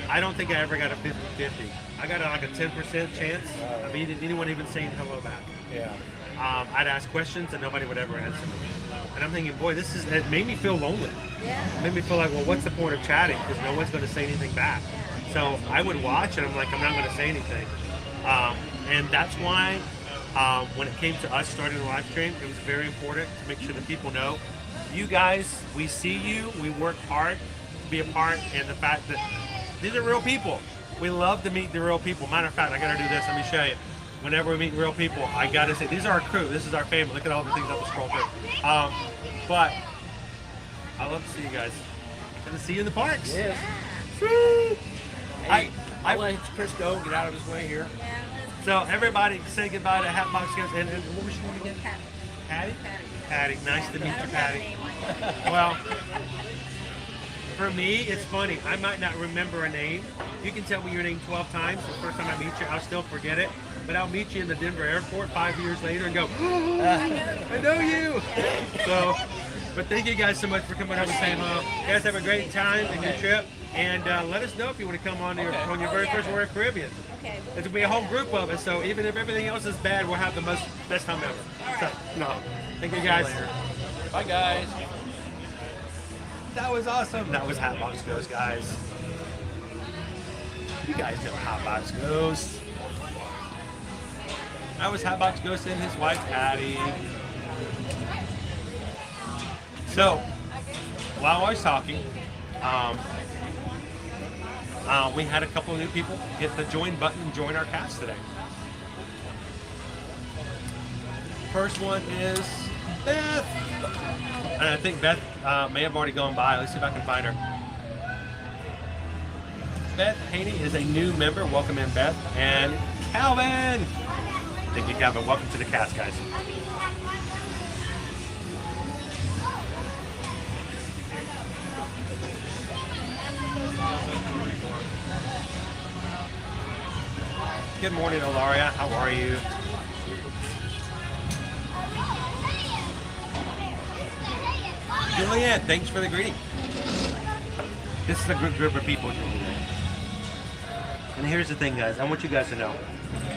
I don't think I ever got a 50-50. I got like a 10% chance of anyone even saying hello back. Yeah. I'd ask questions and nobody would ever answer me. And I'm thinking, boy, it made me feel lonely. Yeah. It made me feel like, well, what's the point of chatting? Because no one's going to say anything back. So I would watch and I'm like, I'm not going to say anything. And that's why when it came to us starting the live stream, it was very important to make sure that people know, you guys, we see you, we work hard to be a part, and the fact that these are real people. We love to meet the real people. Matter of fact, I got to do this. Let me show you. Whenever we meet real people, I got to say, these are our crew. This is our family. Look at all the things up the scroll through. But I love to see you guys. Good to see you in the parks. Yes. Woo! Hey, I'll let Chris go, get out of his way here. So everybody say goodbye to Hatbox Games. And what was your name again? Patty? Patty. Nice to meet you, Patty. Well, for me, it's funny. I might not remember a name. You can tell me your name 12 times. The first time I meet you, I'll still forget it. But I'll meet you in the Denver airport 5 years later and go, oh, I know you. So, but thank you guys so much for coming over and saying hello. You guys have a great time in your trip. And let us know if you want to come on your very first Royal Caribbean. Okay. It'll be a whole group of us, so even if everything else is bad, we'll have the best time ever. So, no. Thank you guys. Bye, guys. That was awesome. That was Hatbox Ghost, guys. You guys know Hatbox Ghost. That was Hatbox Ghost and his wife, Patty. So, while I was talking, we had a couple of new people hit the join button and join our cast today. First one is Beth. And I think Beth may have already gone by. Let's see if I can find her. Beth Haney is a new member. Welcome in, Beth. And Calvin. Thank you, Calvin. Welcome to the cast, guys. Good morning, Ilaria. How are you? Juliet, thanks for the greeting. This is a good group of people, Juliet. And here's the thing, guys. I want you guys to know,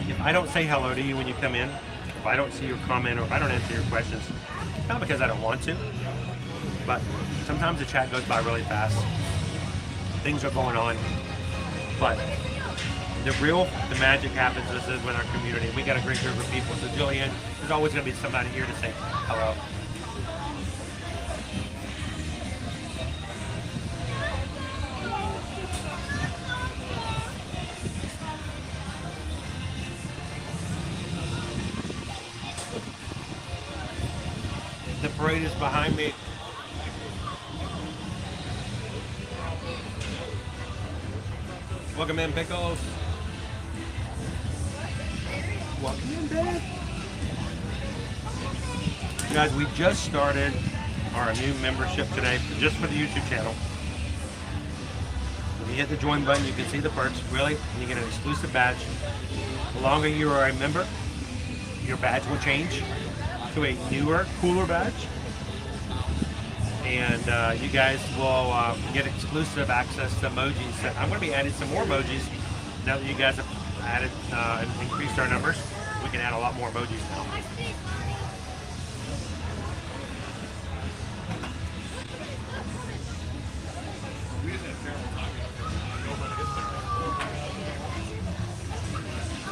if I don't say hello to you when you come in, if I don't see your comment, or if I don't answer your questions, it's not because I don't want to, but sometimes the chat goes by really fast. Things are going on. But the magic happens when our community. We got a great group of people. So Julian, there's always going to be somebody here to say hello. The parade is behind me. Welcome in, Pickles. Welcome in, Dad. Guys, we just started our new membership today, just for the YouTube channel. You hit the join button, you can see the perks, really. You get an exclusive badge. The longer you are a member, your badge will change to a newer, cooler badge. And you guys will get exclusive access to emojis. I'm going to be adding some more emojis now that you guys have added and increased our numbers. We can add a lot more emojis now.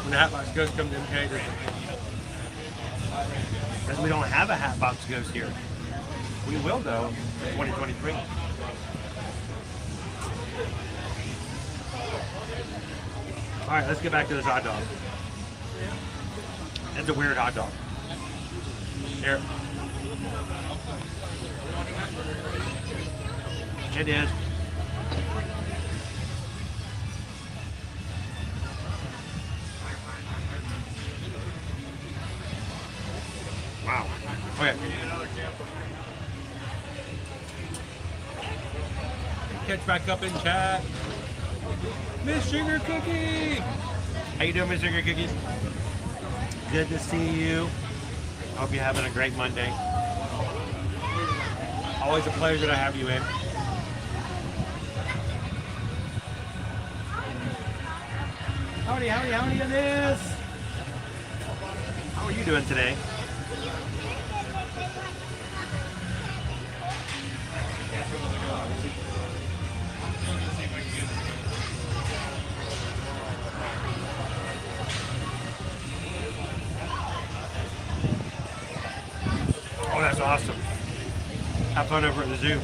When the Hatbox Ghost comes in, okay, because we don't have a Hatbox Ghost here. We will though in 2023. All right, let's get back to this hot dog. It's a weird hot dog. Here. It is. Wow. Okay. Catch back up in chat. Miss Sugar Cookie! How you doing, Miss Sugar Cookie? Good to see you. Hope you're having a great Monday. Always a pleasure to have you in. Howdy, howdy, howdy on this. How are you doing today? Oh, that's awesome. Have fun over at the zoo.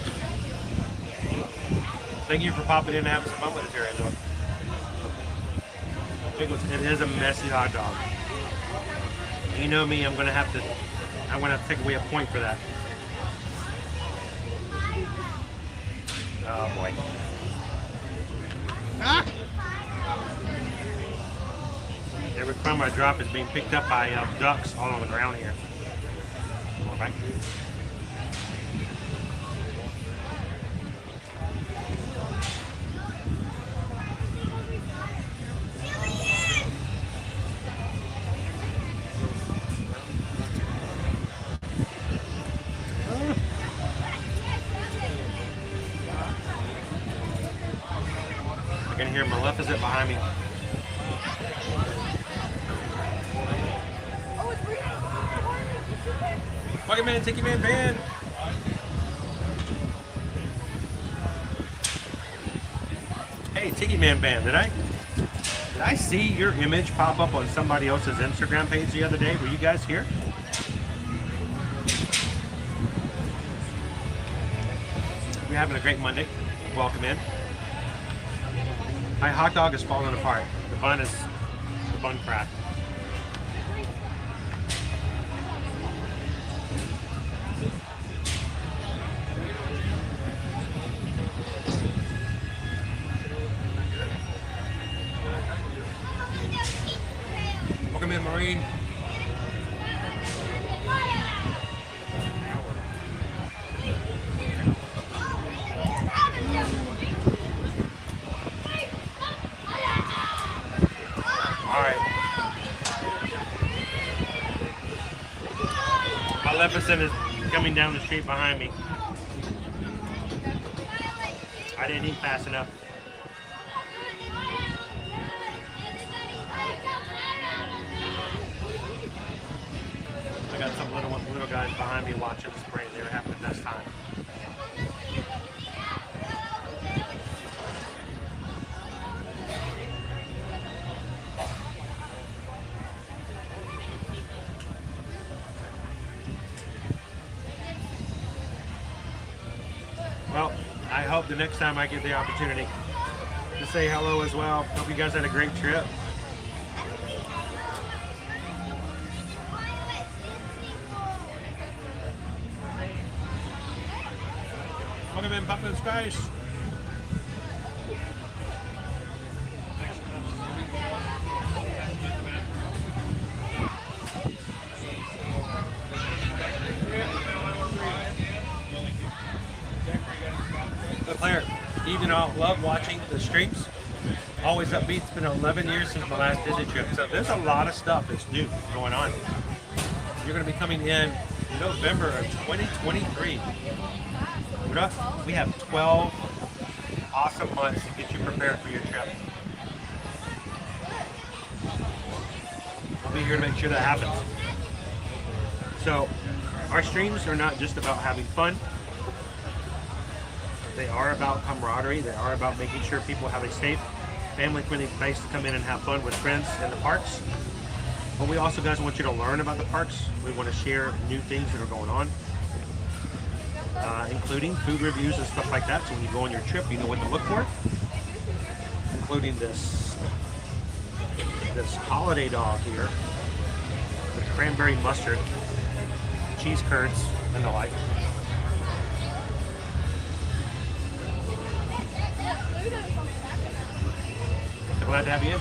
Thank you for popping in and having some fun with us here, Angela. It is a messy hot dog. You know me, I'm gonna have to take away a point for that. Oh boy. Ah! Every crumb I drop is being picked up by ducks all on the ground here. More back. I can hear Maleficent behind me. Bucket Man, Tiki Man Band. Hey, Tiki Man Band, did I see your image pop up on somebody else's Instagram page the other day? Were you guys here? We're having a great Monday. Welcome in. My hot dog is falling apart. The bun cracked. Welcome in, Maureen. Maleficent is coming down the street behind me. I didn't eat fast enough. I got some little guys behind me watching this parade. They were having the best time. Well, I hope the next time I get the opportunity to say hello as well. Hope you guys had a great trip. Welcome in, Papa Spice. But Claire, even I love watching the streams. Always upbeat. It's been 11 years since my last Disney trip. So there's a lot of stuff that's new going on. You're going to be coming in November of 2023. We have 12 awesome months to get you prepared for your trip. I'll be here to make sure that happens. So our streams are not just about having fun. They are about camaraderie. They are about making sure people have a safe, family-friendly place to come in and have fun with friends in the parks. But we also, guys, want you to learn about the parks. We want to share new things that are going on, including food reviews and stuff like that. So when you go on your trip, you know what to look for, including this holiday dog here with cranberry mustard, cheese curds, and the like. So glad to have you in.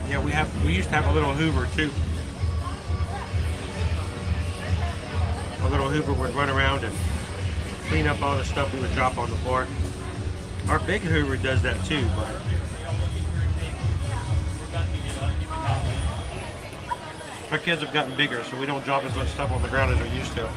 Yeah, we used to have a little Hoover too. A little Hoover would run around and clean up all the stuff we would drop on the floor. Our big Hoover does that too, but our kids have gotten bigger, so we don't drop as much stuff on the ground as we used to.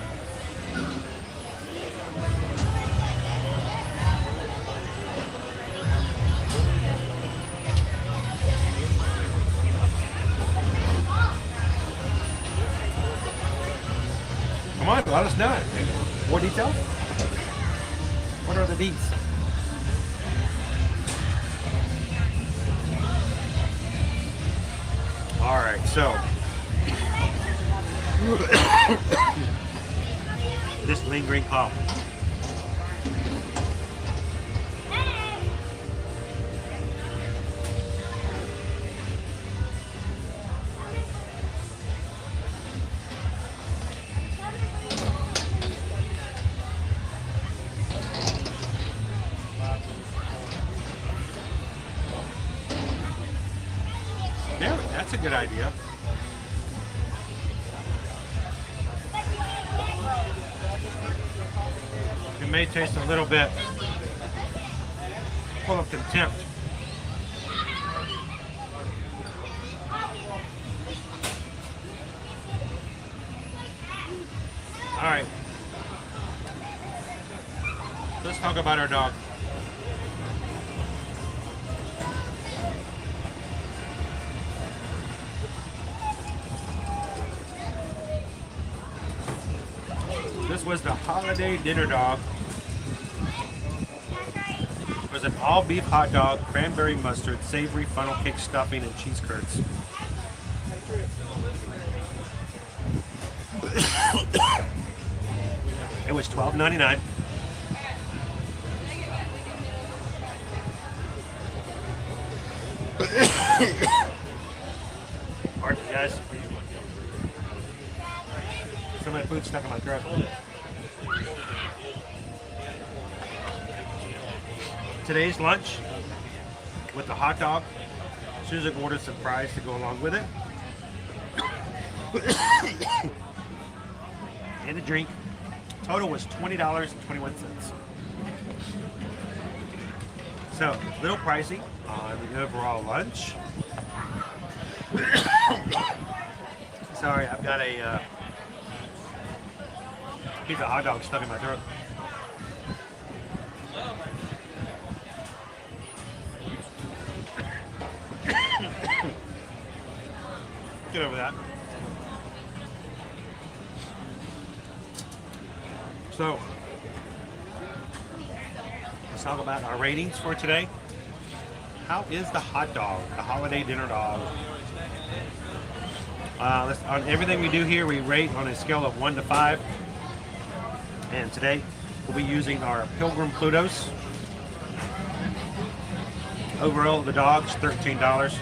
Come on, let us know. More details? What are the deets? All right, so this lingering cough. Yeah, that's a good idea. It may taste a little bit full of contempt. All right. Let's talk about our dog. This was the holiday dinner dog. It was an all beef hot dog, cranberry mustard, savory funnel cake stuffing, and cheese curds. It was $12.99. Pardon me, guys. Some of my food stuck in my throat. Today's lunch with the hot dog. Susan ordered some fries to go along with it. And a drink. Total was $20.21. So, a little pricey on the overall lunch. Sorry, I've got a piece of hot dog stuck in my throat. Get over that. So, let's talk about our ratings for today. How is the hot dog, the holiday dinner dog? On everything we do here, we rate on a scale of 1 to 5. And today, we'll be using our Pilgrim Plutos. Overall, the dog's $13.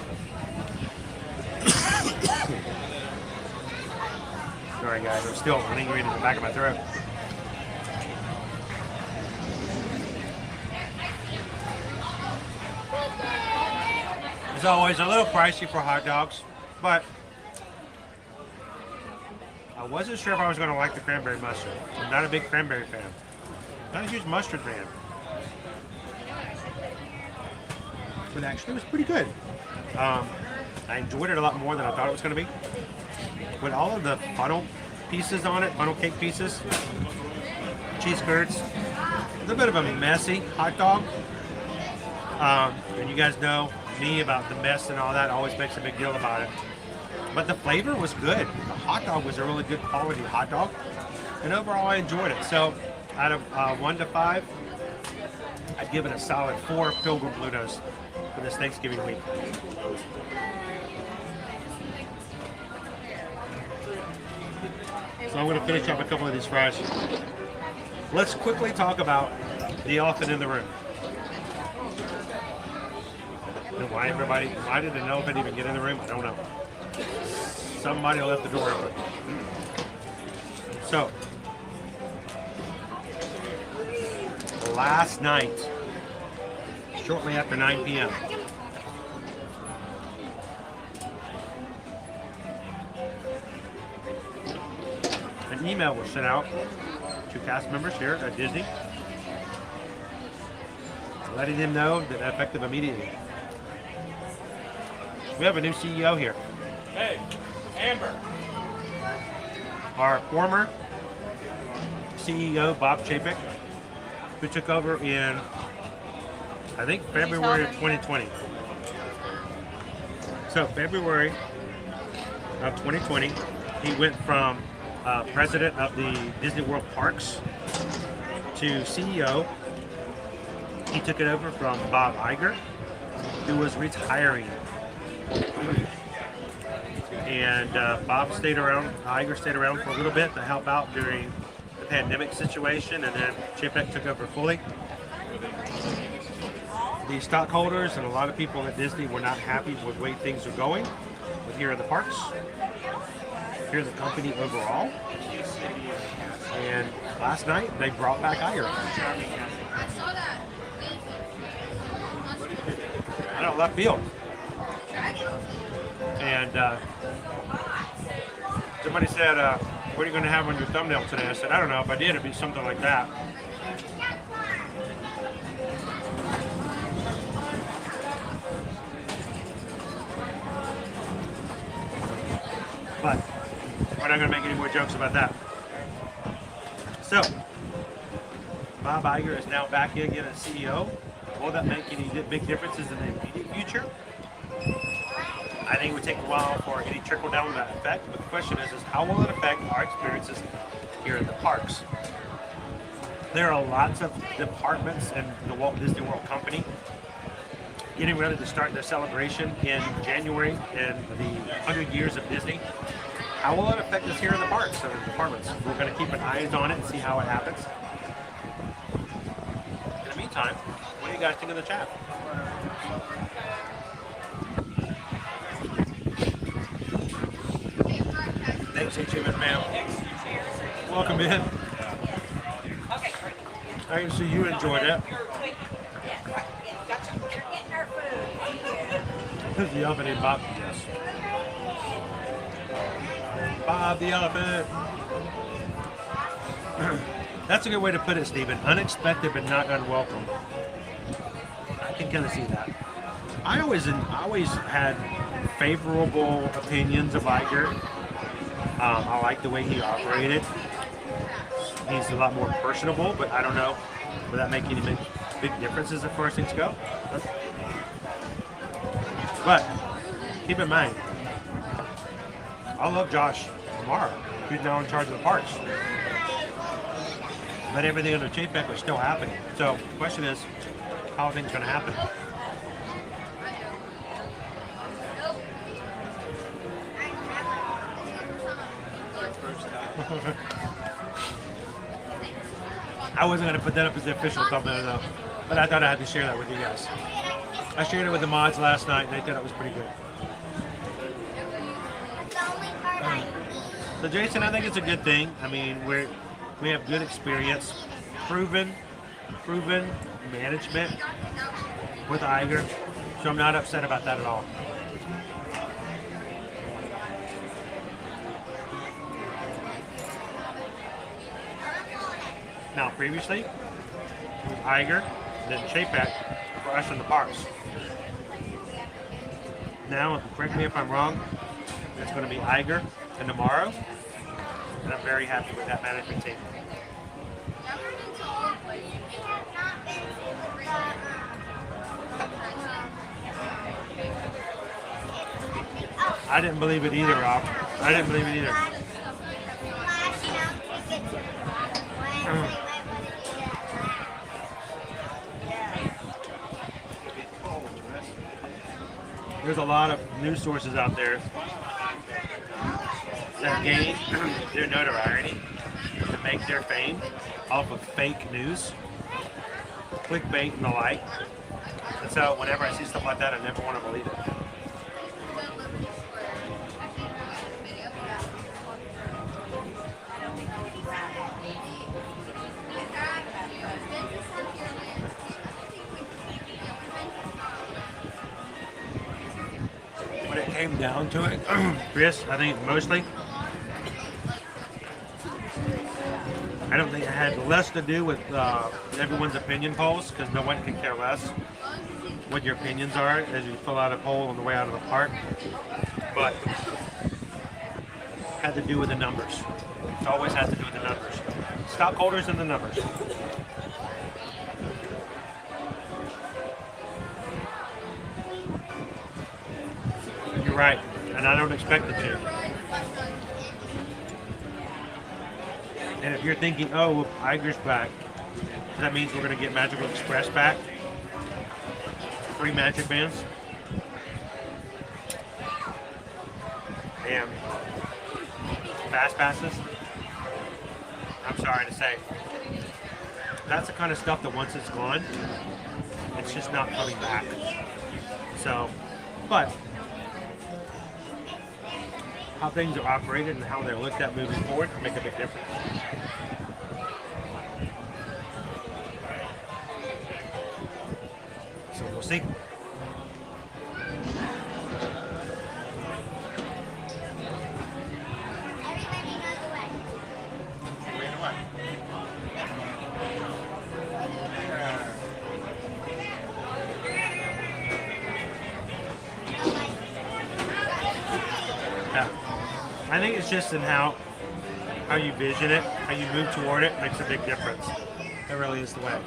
Sorry guys, I'm still lingering in the back of my throat. As always, a little pricey for hot dogs, but I wasn't sure if I was going to like the cranberry mustard. I'm not a big cranberry fan. Not a huge mustard fan. But actually, it was pretty good. I enjoyed it a lot more than I thought it was going to be. With all of the funnel pieces on it, funnel cake pieces, cheese curds, a little bit of a messy hot dog. And you guys know me about the mess and all that. Always makes a big deal about it. But the flavor was good. The hot dog was a really good quality hot dog. And overall, I enjoyed it. So out of 1 to 5, I'd give it a solid 4 Pilgrim Blutos for this Thanksgiving week. So I'm going to finish up a couple of these fries. Let's quickly talk about the elephant in the room. You know, why did the elephant even get in the room? I don't know. Somebody left the door open. So, last night, shortly after 9 p.m., an email was sent out to cast members here at Disney, letting them know that effective immediately. We have a new CEO here. Hey, Amber. Our former CEO, Bob Chapek, who took over in, I think, February of 2020. So February of 2020, he went from president of the Disney World Parks to CEO. He took it over from Bob Iger, who was retiring. And Bob stayed around, Iger stayed around for a little bit to help out during the pandemic situation, and then Chapek took over fully. The stockholders and a lot of people at Disney were not happy with the way things are going with here in the parks, here in the company overall. And last night they brought back Iger. I don't left field. And somebody said, what are you going to have on your thumbnail today? I said, I don't know. If I did, it'd be something like that. But we're not going to make any more jokes about that. So, Bob Iger is now back again as CEO. Will that make any big differences in the immediate future? I think it would take a while for any trickle down that effect, but the question is how will it affect our experiences here in the parks? There are lots of departments in the Walt Disney World Company getting ready to start their celebration in January in the 100 years of Disney. How will it affect us here in the parks and the departments? We're going to keep an eye on it and see how it happens. In the meantime, what do you guys think of the chat? Thanks, HMS ma'am. Welcome in. I can see you enjoyed it. There's the elephant in Bob. Yes. Bob the elephant. That's a good way to put it, Stephen. Unexpected but not unwelcome. I can kind of see that. I always had favorable opinions of Iger. I like the way he operated. He's a lot more personable, but I don't know, will that make any big differences as far as things go? But keep in mind, I love Josh Amara, who's now in charge of the parks. But everything under Chapek was still happening. So the question is, how are things going to happen? I wasn't going to put that up as the official thumbnail though, but I thought I had to share that with you guys. I shared it with the mods last night and they thought it was pretty good. So Jason, I think it's a good thing. I mean, we have good experience, proven management with Iger, so I'm not upset about that at all. Now, previously, it was Iger, then Chapek for us in the parks. Now, correct me if I'm wrong, it's going to be Iger and tomorrow, and I'm very happy with that management team. I didn't believe it either, Rob. I didn't believe it either. There's a lot of news sources out there that gain their notoriety to make their fame off of fake news, clickbait and the like. And so whenever I see stuff like that, I never want to believe it. When it came down to it, Chris, I think mostly, I don't think it had less to do with everyone's opinion polls, because no one can care less what your opinions are as you fill out a poll on the way out of the park, but had to do with the numbers. It always has to do with the numbers. Stockholders and the numbers. You're right, and I don't expect it to. And if you're thinking, oh, well, Iger's back, that means we're going to get Magical Express back. Free Magic Bands. And Fast Passes. I'm sorry to say. That's the kind of stuff that once it's gone, it's just not coming back. So, but how things are operated and how they're looked at moving forward make a big difference. So we'll see. Yeah. I think it's just in how you vision it, how you move toward it makes a big difference. It really is the way.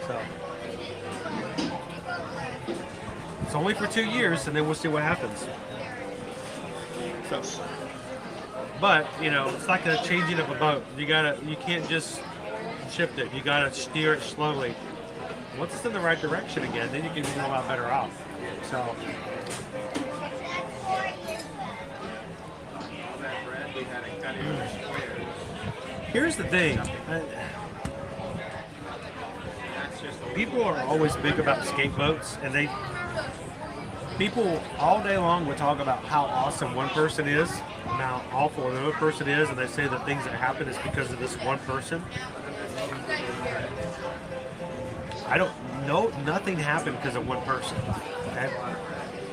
So it's only for 2 years, and then we'll see what happens. So, but you know, it's like a changing of a boat. You can't just shift it. You gotta steer it slowly. Once it's in the right direction again, then you can be a lot better off. So. Here's the thing. People are always big about skateboats, and people all day long will talk about how awesome one person is and how awful another person is, and they say the things that happen is because of this one person. I don't know. Nothing happened because of one person. Okay?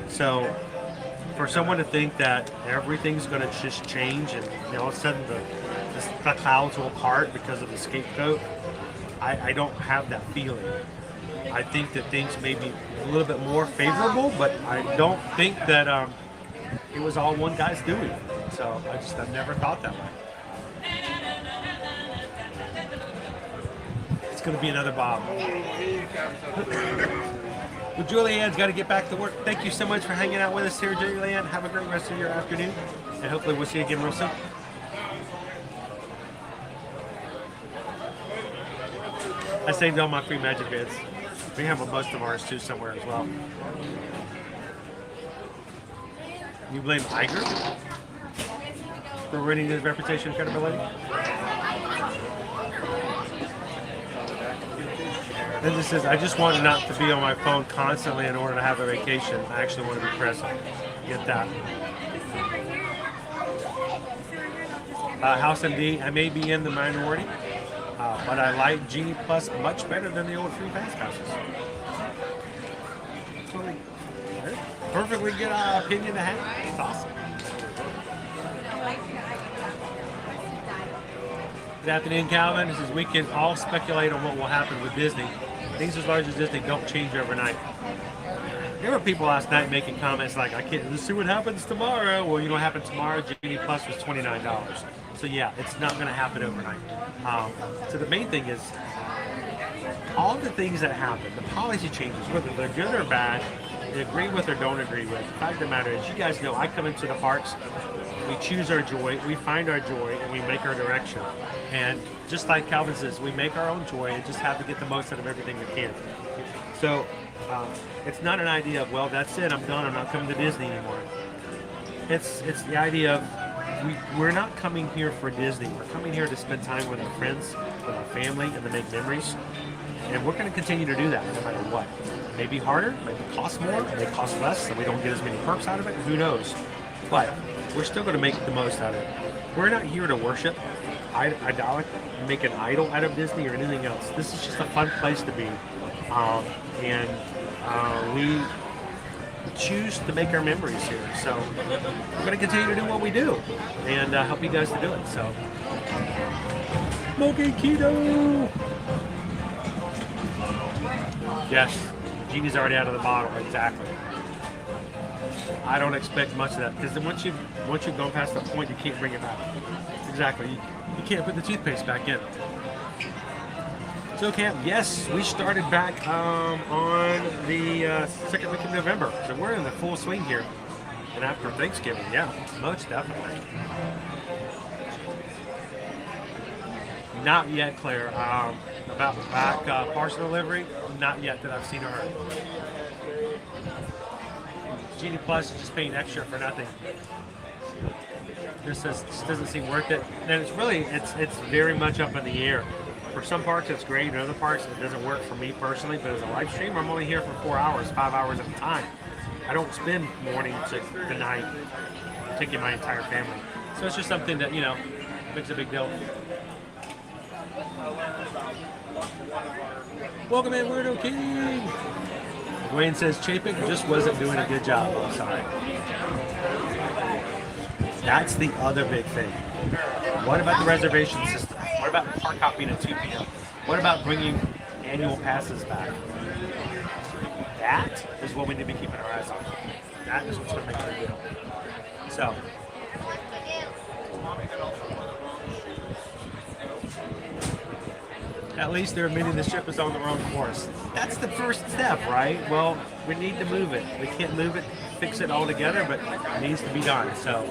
So for someone to think that everything's going to just change and all of a sudden the clouds will part because of the scapegoat, I don't have that feeling. I think that things may be a little bit more favorable, but I don't think that it was all one guy's doing. So I've never thought that way. It's going to be another Bob. Well, Julianne's got to get back to work. Thank you so much for hanging out with us here, Julianne. Have a great rest of your afternoon, and hopefully we'll see you again real soon. I saved all my free magic bits. We have most of ours too somewhere as well. You blame Iger for ruining his reputation and credibility? Then this says, I just want not to be on my phone constantly in order to have a vacation. I actually want to be present. Get that. House MD, I may be in the minority, but I like Genie Plus much better than the old free fast passes. Perfectly good opinion to have. It's awesome. Good afternoon, Calvin. This is we can all speculate on what will happen with Disney. Things as large as Disney don't change overnight. There were people last night making comments like, I can't, let's see what happens tomorrow. Well, you know what happened tomorrow? Genie Plus was $29. So yeah, it's not going to happen overnight. So the main thing is, all the things that happen, the policy changes, whether they're good or bad, they agree with or don't agree with. The fact of the matter is, you guys know, I come into the parks, we choose our joy, we find our joy, and we make our direction. And just like Calvin says, we make our own joy and just have to get the most out of everything we can. So it's not an idea of, well, that's it, I'm done, I'm not coming to Disney anymore. It's the idea of, we're not coming here for Disney. We're coming here to spend time with our friends, with our family, and to make memories. And we're going to continue to do that no matter what. It may be harder, maybe cost more, it may cost less, so we don't get as many perks out of it, who knows. But we're still going to make the most out of it. We're not here to worship, make an idol out of Disney or anything else. This is just a fun place to be. We choose to make our memories here. So we're going to continue to do what we do and help you guys to do it. So, Monkey Keto! Yes, Genie's already out of the bottle, exactly. I don't expect much of that because then once you've gone past that point, you can't bring it back. Exactly, you can't put the toothpaste back in. So Camp, yes, we started back on the second week of November, so we're in the full swing here. And after Thanksgiving, yeah, most definitely. Not yet, Claire. About back parcel delivery, not yet that I've seen or heard. Genie Plus is just paying extra for nothing. This doesn't seem worth it. And it's very much up in the air. For some parks it's great, in other parks it doesn't work for me personally, but as a live streamer I'm only here for 4 hours, 5 hours at a time. I don't spend morning to night taking my entire family. So it's just something that, makes a big deal. Welcome in, Weirdo King! Wayne says Chapek just wasn't doing a good job. I'm sorry. That's the other big thing. What about the reservation system? What about park hopping at 2 p.m.? What about bringing annual passes back? That is what we need to be keeping our eyes on. That is what's going to make a deal. So, at least they're admitting the ship is on the wrong course. That's the first step, right? Well, we need to move it. We can't move it, fix it all together, but it needs to be done. So,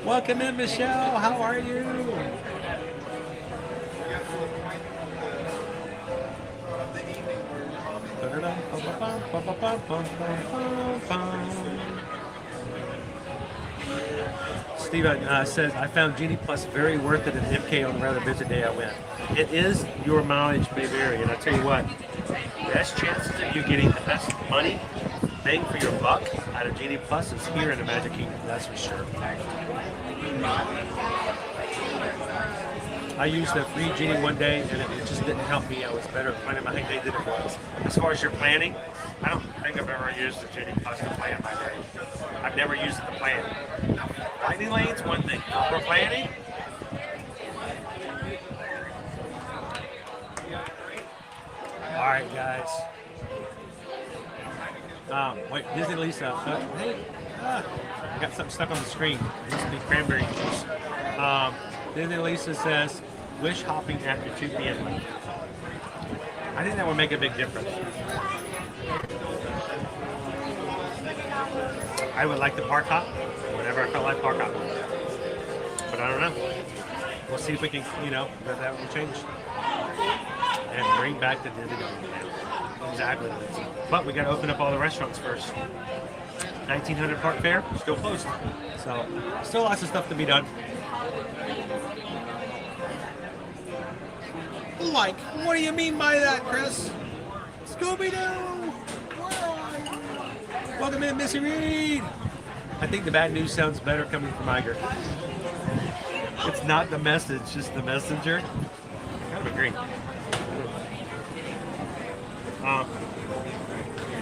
welcome in, Michelle. How are you? Steve says, I found Genie Plus very worth it at MK on the rather busy day I went. It is, your mileage may vary, and I tell you what, best chances of you getting the best money, bang for your buck out of Genie Plus is here in the Magic Kingdom, that's for sure. I used the free Genie one day, and it just didn't help me. I was better at planning my day than it was. As far as your planning, I don't think I've ever used the Genie Plus to plan my day. I've never used it to plan. Lightning lane's one thing. For planning, all right, guys. Wait, Disney Lisa. I got something stuck on the screen. It must be cranberry juice. Disney Lisa says, wish hopping after 2 p.m. I think that would make a big difference. I would like the park hop whenever I felt like park hopping. But I don't know. We'll see if we can, that will change. And bring back the Disney. Exactly. But we got to open up all the restaurants first. 1900 Park Fair, still closed. So, still lots of stuff to be done. Like, what do you mean by that, Chris? Scooby-Doo! Where are you? Welcome in, Missy Reed! I think the bad news sounds better coming from Iger. It's not the message, just the messenger. I kind of agree.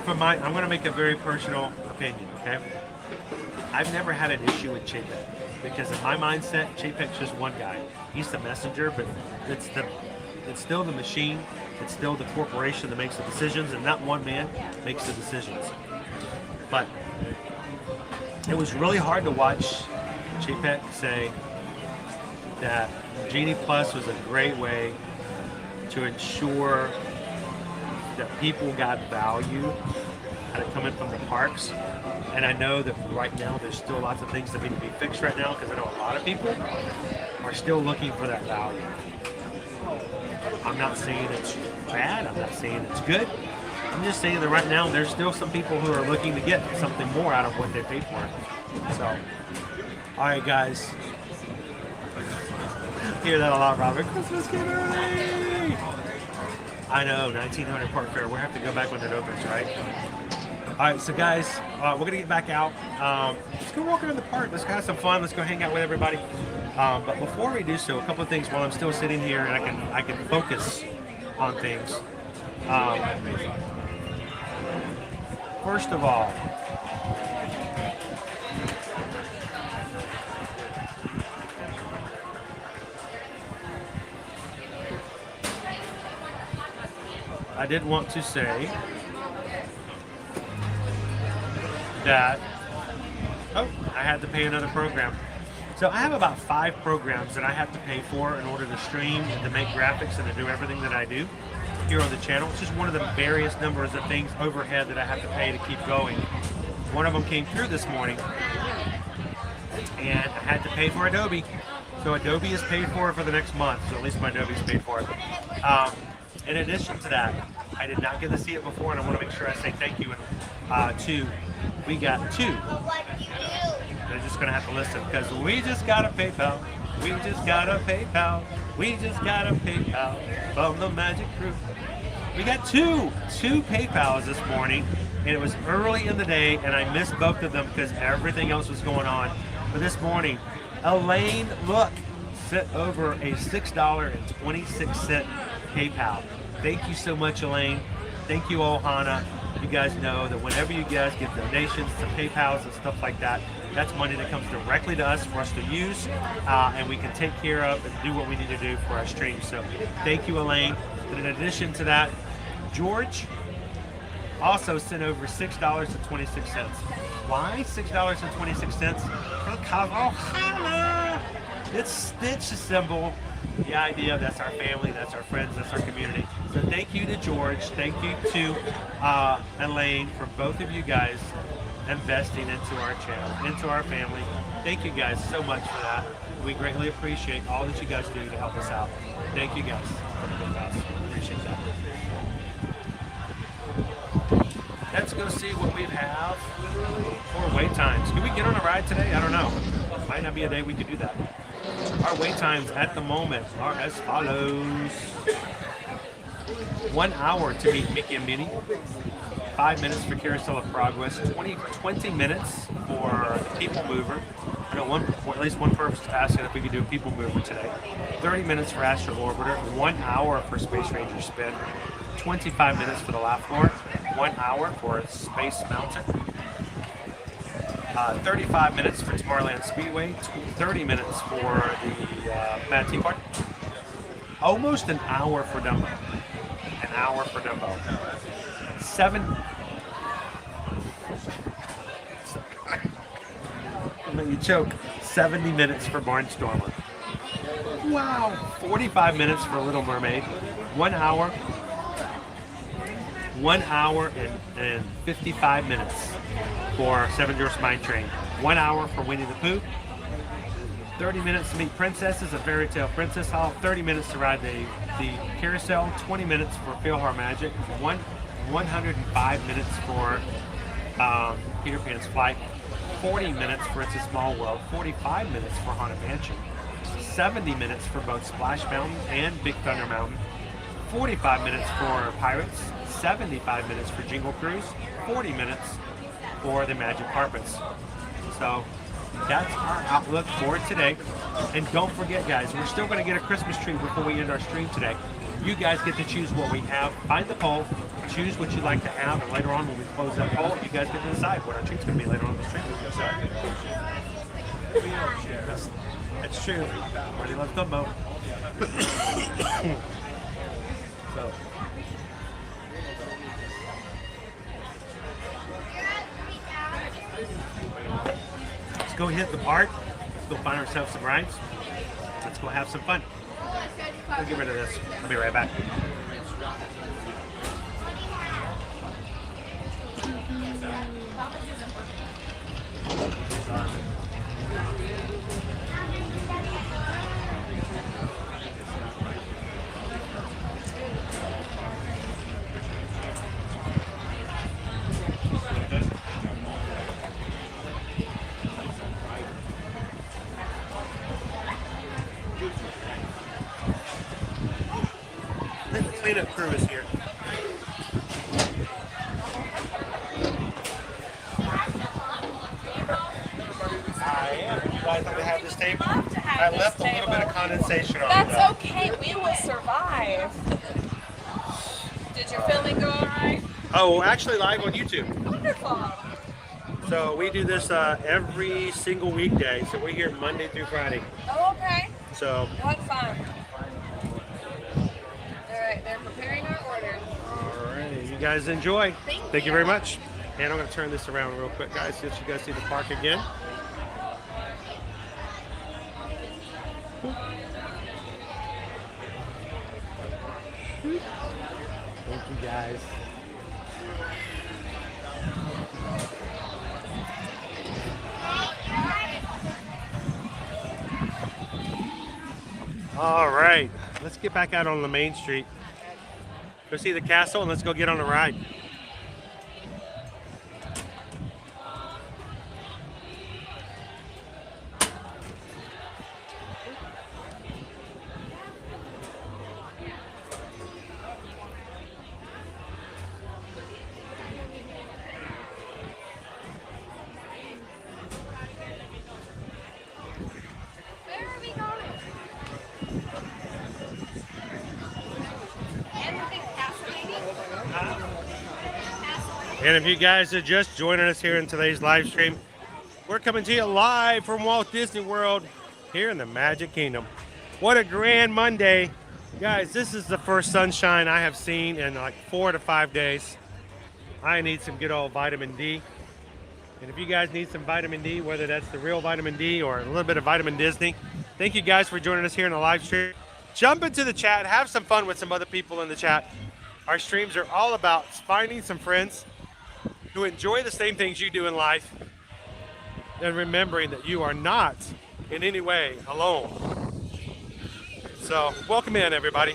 I'm going to make a very personal opinion, okay? I've never had an issue with Chapek. because in my mindset, Chapek's just one guy. He's the messenger, but it's still the machine. It's still the corporation that makes the decisions, and not one man makes the decisions. But it was really hard to watch Chapek say that Genie Plus was a great way to ensure that people got value out of coming from the parks. And I know that right now there's still lots of things that need to be fixed right now, because I know a lot of people are still looking for that value. I'm not saying it's bad, I'm not saying it's good. I'm just saying that right now there's still some people who are looking to get something more out of what they paid for. So, all right, guys. Hear that a lot, Robert. Christmas get early. I know, 1900 Park Fair. We'll have to go back when it opens, right? All right, so guys, we're gonna get back out. Let's go walk around the park. Let's have some fun. Let's go hang out with everybody. But before we do so, a couple of things while I'm still sitting here and I can focus on things. First of all, I did want to say that, I had to pay another program. So I have about 5 programs that I have to pay for in order to stream and to make graphics and to do everything that I do here on the channel. It's just one of the various numbers of things overhead that I have to pay to keep going. One of them came through this morning, and I had to pay for Adobe. So Adobe is paid for the next month, so at least my Adobe's paid for it. In addition to that, I did not get to see it before, and I want to make sure I say thank you to, we got 2. They're just going to have to listen, because we just got a PayPal. We just got a PayPal. We just got a PayPal from the Magic Crew. We got two PayPals this morning, and it was early in the day, and I missed both of them because everything else was going on. But this morning, Elaine, look, sent over a $6.26 PayPal. Thank you so much, Elaine. Thank you, Ohana. You guys know that whenever you guys give donations to PayPals and stuff like that, that's money that comes directly to us for us to use, and we can take care of and do what we need to do for our stream. So thank you, Elaine. And in addition to that, George also sent over $6.26. Why $6.26? For the Ohana. It's Stitch symbol. The idea, that's our family, that's our friends, that's our community. So thank you to George, thank you to Elaine, for both of you guys investing into our channel, into our family. Thank you guys so much for that. We greatly appreciate all that you guys do to help us out. Thank you guys. Appreciate that. Let's go see what we have for wait times. Can we get on a ride today? I don't know. Might not be a day we could do that. Our wait times at the moment are as follows. 1 hour to meet Mickey and Minnie. 5 minutes for Carousel of Progress. 20 minutes for the People Mover. I know at least one person asking if we could do a People Mover today. 30 minutes for Astro Orbiter. 1 hour for Space Ranger Spin. 25 minutes for the Laugh Floor. 1 hour for Space Mountain. 35 minutes for Tomorrowland Speedway, 30 minutes for the Mad Tea Party. Almost an hour for Dumbo. An hour for Dumbo. 7. I'll let you choke. 70 minutes for Barnstormer. Wow. 45 minutes for Little Mermaid. 1 hour. 1 hour and 55 minutes for Seven Dwarfs Mine Train. 1 hour for Winnie the Pooh. 30 minutes to meet princesses at Fairy Tale Princess Hall. 30 minutes to ride the carousel. 20 minutes for Philhar Magic. 105 minutes for Peter Pan's Flight. 40 minutes for It's a Small World. 45 minutes for Haunted Mansion. 70 minutes for both Splash Mountain and Big Thunder Mountain. 45 minutes for Pirates. 75 minutes for Jingle Cruise. 40 minutes for the Magic Carpets. So that's our outlook for today. And don't forget, guys, we're still going to get a Christmas tree before we end our stream today. You guys get to choose what we have. Find the poll, choose what you'd like to have, and later on when we close that poll, you guys get to decide what our treat's going to be later on in the stream. So That's true. Everybody loves gumbo. So. Let's go hit the park. Let's go find ourselves some rides. Let's go have some fun. We'll get rid of this. I'll be right back. The cleanup crew is here. I am. You guys want to have this table? I left a little bit of condensation on it. That's okay. We will survive. Did your filming go all right? Oh, actually live on YouTube. Wonderful. So we do this every single weekday. So we're here Monday through Friday. Oh, okay. So. What fun. All right, they're preparing our order. All right, you guys enjoy. Thank you very much. And I'm going to turn this around real quick, guys, so that you guys see the park again. Thank you, guys. All right, let's get back out on the main street. Go see the castle and let's go get on a ride. Where are we going? Anything fascinating? And if you guys are just joining us here in today's live stream, we're coming to you live from Walt Disney World here in the Magic Kingdom. What a grand Monday. Guys, this is the first sunshine I have seen in like 4 to 5 days. I need some good old vitamin D. And if you guys need some vitamin D, whether that's the real vitamin D or a little bit of vitamin Disney, thank you guys for joining us here in the live stream. Jump into the chat, have some fun with some other people in the chat. Our streams are all about finding some friends who enjoy the same things you do in life and remembering that you are not in any way alone. So welcome in, everybody.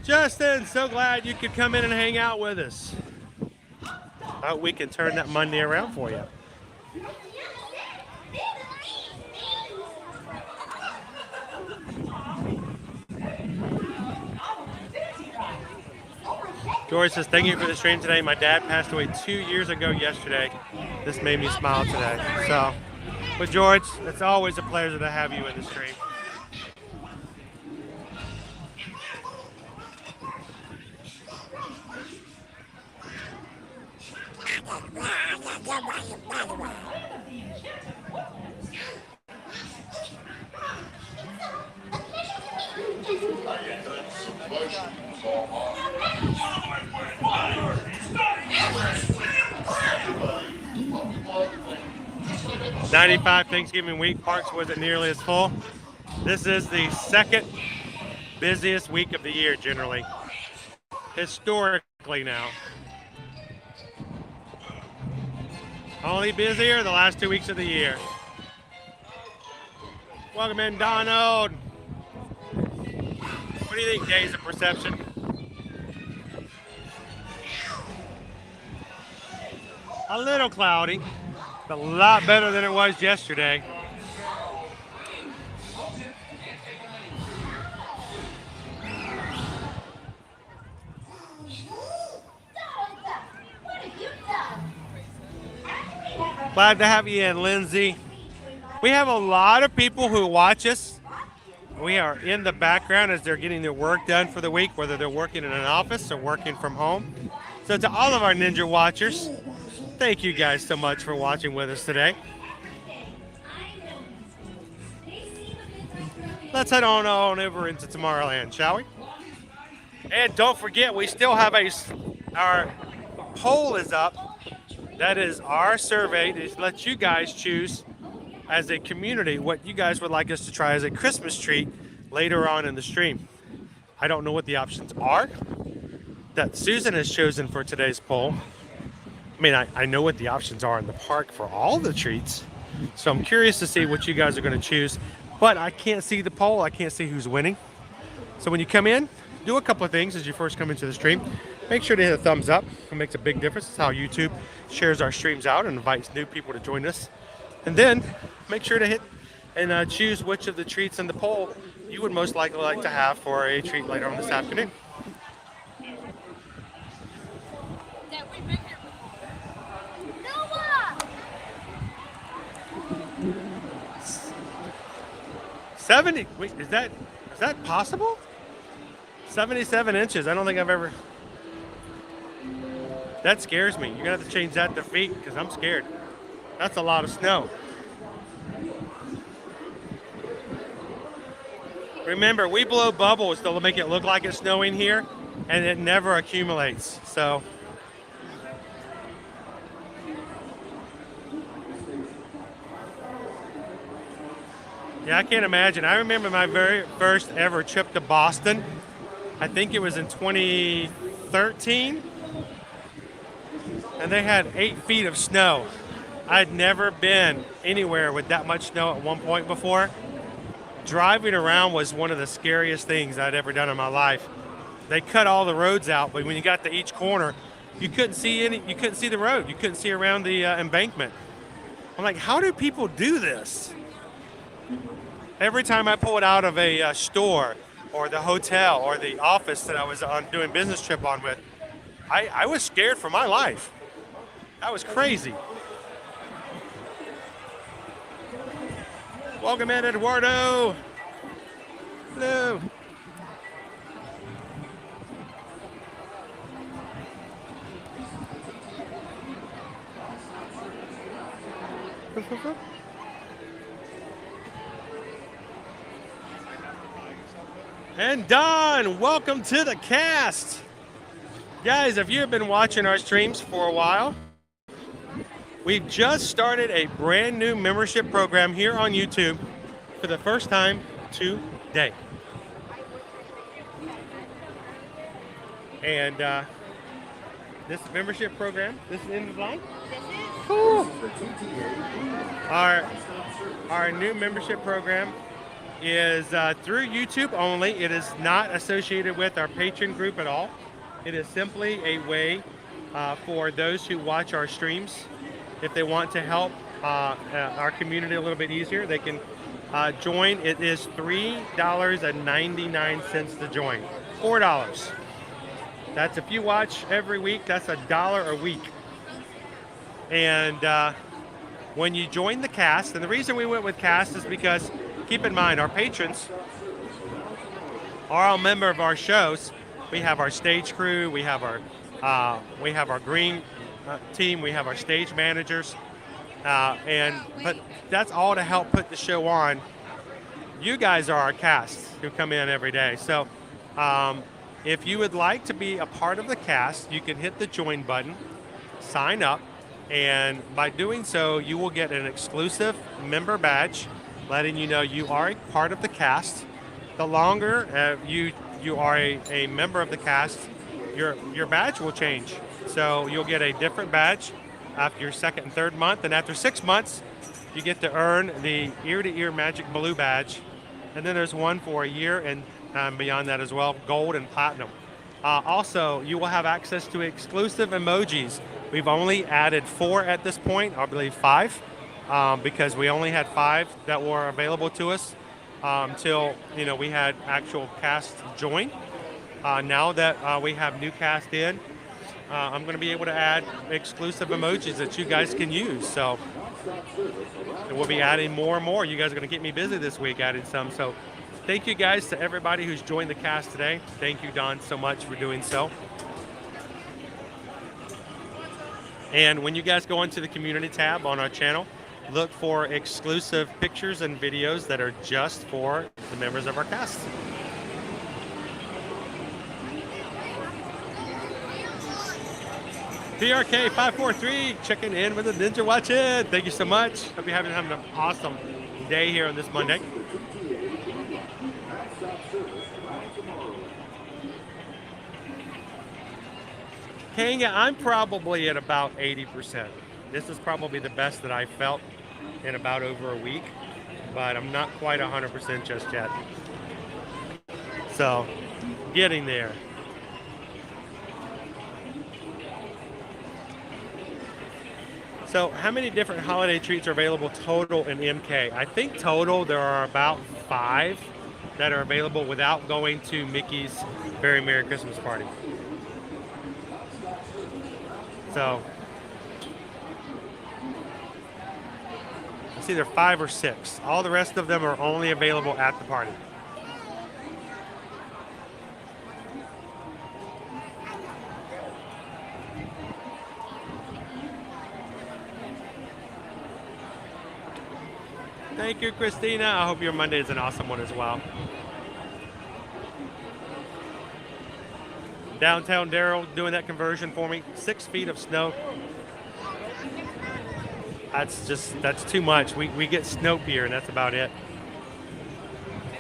Justin, so glad you could come in and hang out with us. I hope we can turn that Monday around for you. George says, thank you for the stream today. My dad passed away 2 years ago yesterday. This made me smile today. So, but George, it's always a pleasure to have you in the stream. '95 Thanksgiving week, parks wasn't nearly as full. This is the second busiest week of the year, generally, historically now. Only busier the last 2 weeks of the year. Welcome in, Donald. What do you think, Days of Perception? A little cloudy, but a lot better than it was yesterday. Glad to have you in, Lindsay. We have a lot of people who watch us. We are in the background as they're getting their work done for the week, whether they're working in an office or working from home. So to all of our Ninja watchers, thank you guys so much for watching with us today. Let's head on over into Tomorrowland, shall we? And don't forget, we still have our poll is up. That is our survey to let you guys choose as a community what you guys would like us to try as a Christmas treat later on in the stream. I don't know what the options are that Susan has chosen for today's poll. I mean, I know what the options are in the park for all the treats. So I'm curious to see what you guys are going to choose. But I can't see the poll. I can't see who's winning. So when you come in, do a couple of things as you first come into the stream. Make sure to hit a thumbs up. It makes a big difference. It's how YouTube shares our streams out and invites new people to join us. And then make sure to hit and choose which of the treats in the poll you would most likely like to have for a treat later on this afternoon. Noah! 70, wait, is that possible? 77 inches. I don't think I've ever. That scares me. You're gonna have to change that to feet because I'm scared. That's a lot of snow. Remember, we blow bubbles to make it look like it's snowing here, and it never accumulates. So. Yeah, I can't imagine. I remember my very first ever trip to Boston. I think it was in 2013. And they had 8 feet of snow. I'd never been anywhere with that much snow at one point before. Driving around was one of the scariest things I'd ever done in my life. They cut all the roads out, but when you got to each corner, you couldn't see the road. You couldn't see around the embankment. I'm like, how do people do this? Every time I pulled out of a store or the hotel or the office that I was on doing business trip on with, I was scared for my life. That was crazy. Welcome in, Eduardo. Hello. And Don, welcome to the cast. Guys, if you have been watching our streams for a while, we've just started a brand new membership program here on YouTube for the first time today. And this membership program, this is in the line? Cool. Our new membership program is through YouTube only. It is not associated with our Patreon group at all. It is simply a way for those who watch our streams, if they want to help our community a little bit easier, they can join. It is $3.99 to join. $4. That's if you watch every week, that's $1 a week. And when you join the cast, and the reason we went with cast is because, keep in mind, our patrons are all member of our shows. We have our stage crew, we have our green team, we have our stage managers, but that's all to help put the show on. You guys are our cast who come in every day. So if you would like to be a part of the cast, you can hit the join button, sign up, and by doing so, you will get an exclusive member badge letting you know you are a part of the cast. The longer you are a member of the cast, your badge will change. So you'll get a different badge after your second and third month, and after 6 months, you get to earn the Ear to Ear Magic Blue badge. And then there's one for a year and beyond that as well, gold and platinum. Also, you will have access to exclusive emojis. We've only added 4 at this point, I believe 5, because we only had 5 that were available to us until we had actual cast join. Now that we have new cast in, I'm going to be able to add exclusive emojis that you guys can use. So And we'll be adding more and more. You guys are going to keep me busy this week adding some. So thank you guys to everybody who's joined the cast today. Thank you, Don, so much for doing so. And when you guys go into the community tab on our channel, look for exclusive pictures and videos that are just for the members of our cast. PRK543 checking in with the Ninja Watch It. Thank you so much. Hope you're having an awesome day here on this Monday. Kanga, I'm probably at about 80%. This is probably the best that I felt in about over a week, but I'm not quite 100% just yet. So, getting there. So, how many different holiday treats are available total in MK? I think total there are about 5 that are available without going to Mickey's Very Merry Christmas Party. So, it's either 5 or 6. All the rest of them are only available at the party. Thank you, Christina. I hope your Monday is an awesome one as well. Downtown Daryl doing that conversion for me. 6 feet of snow. That's too much. We get snow here, and that's about it.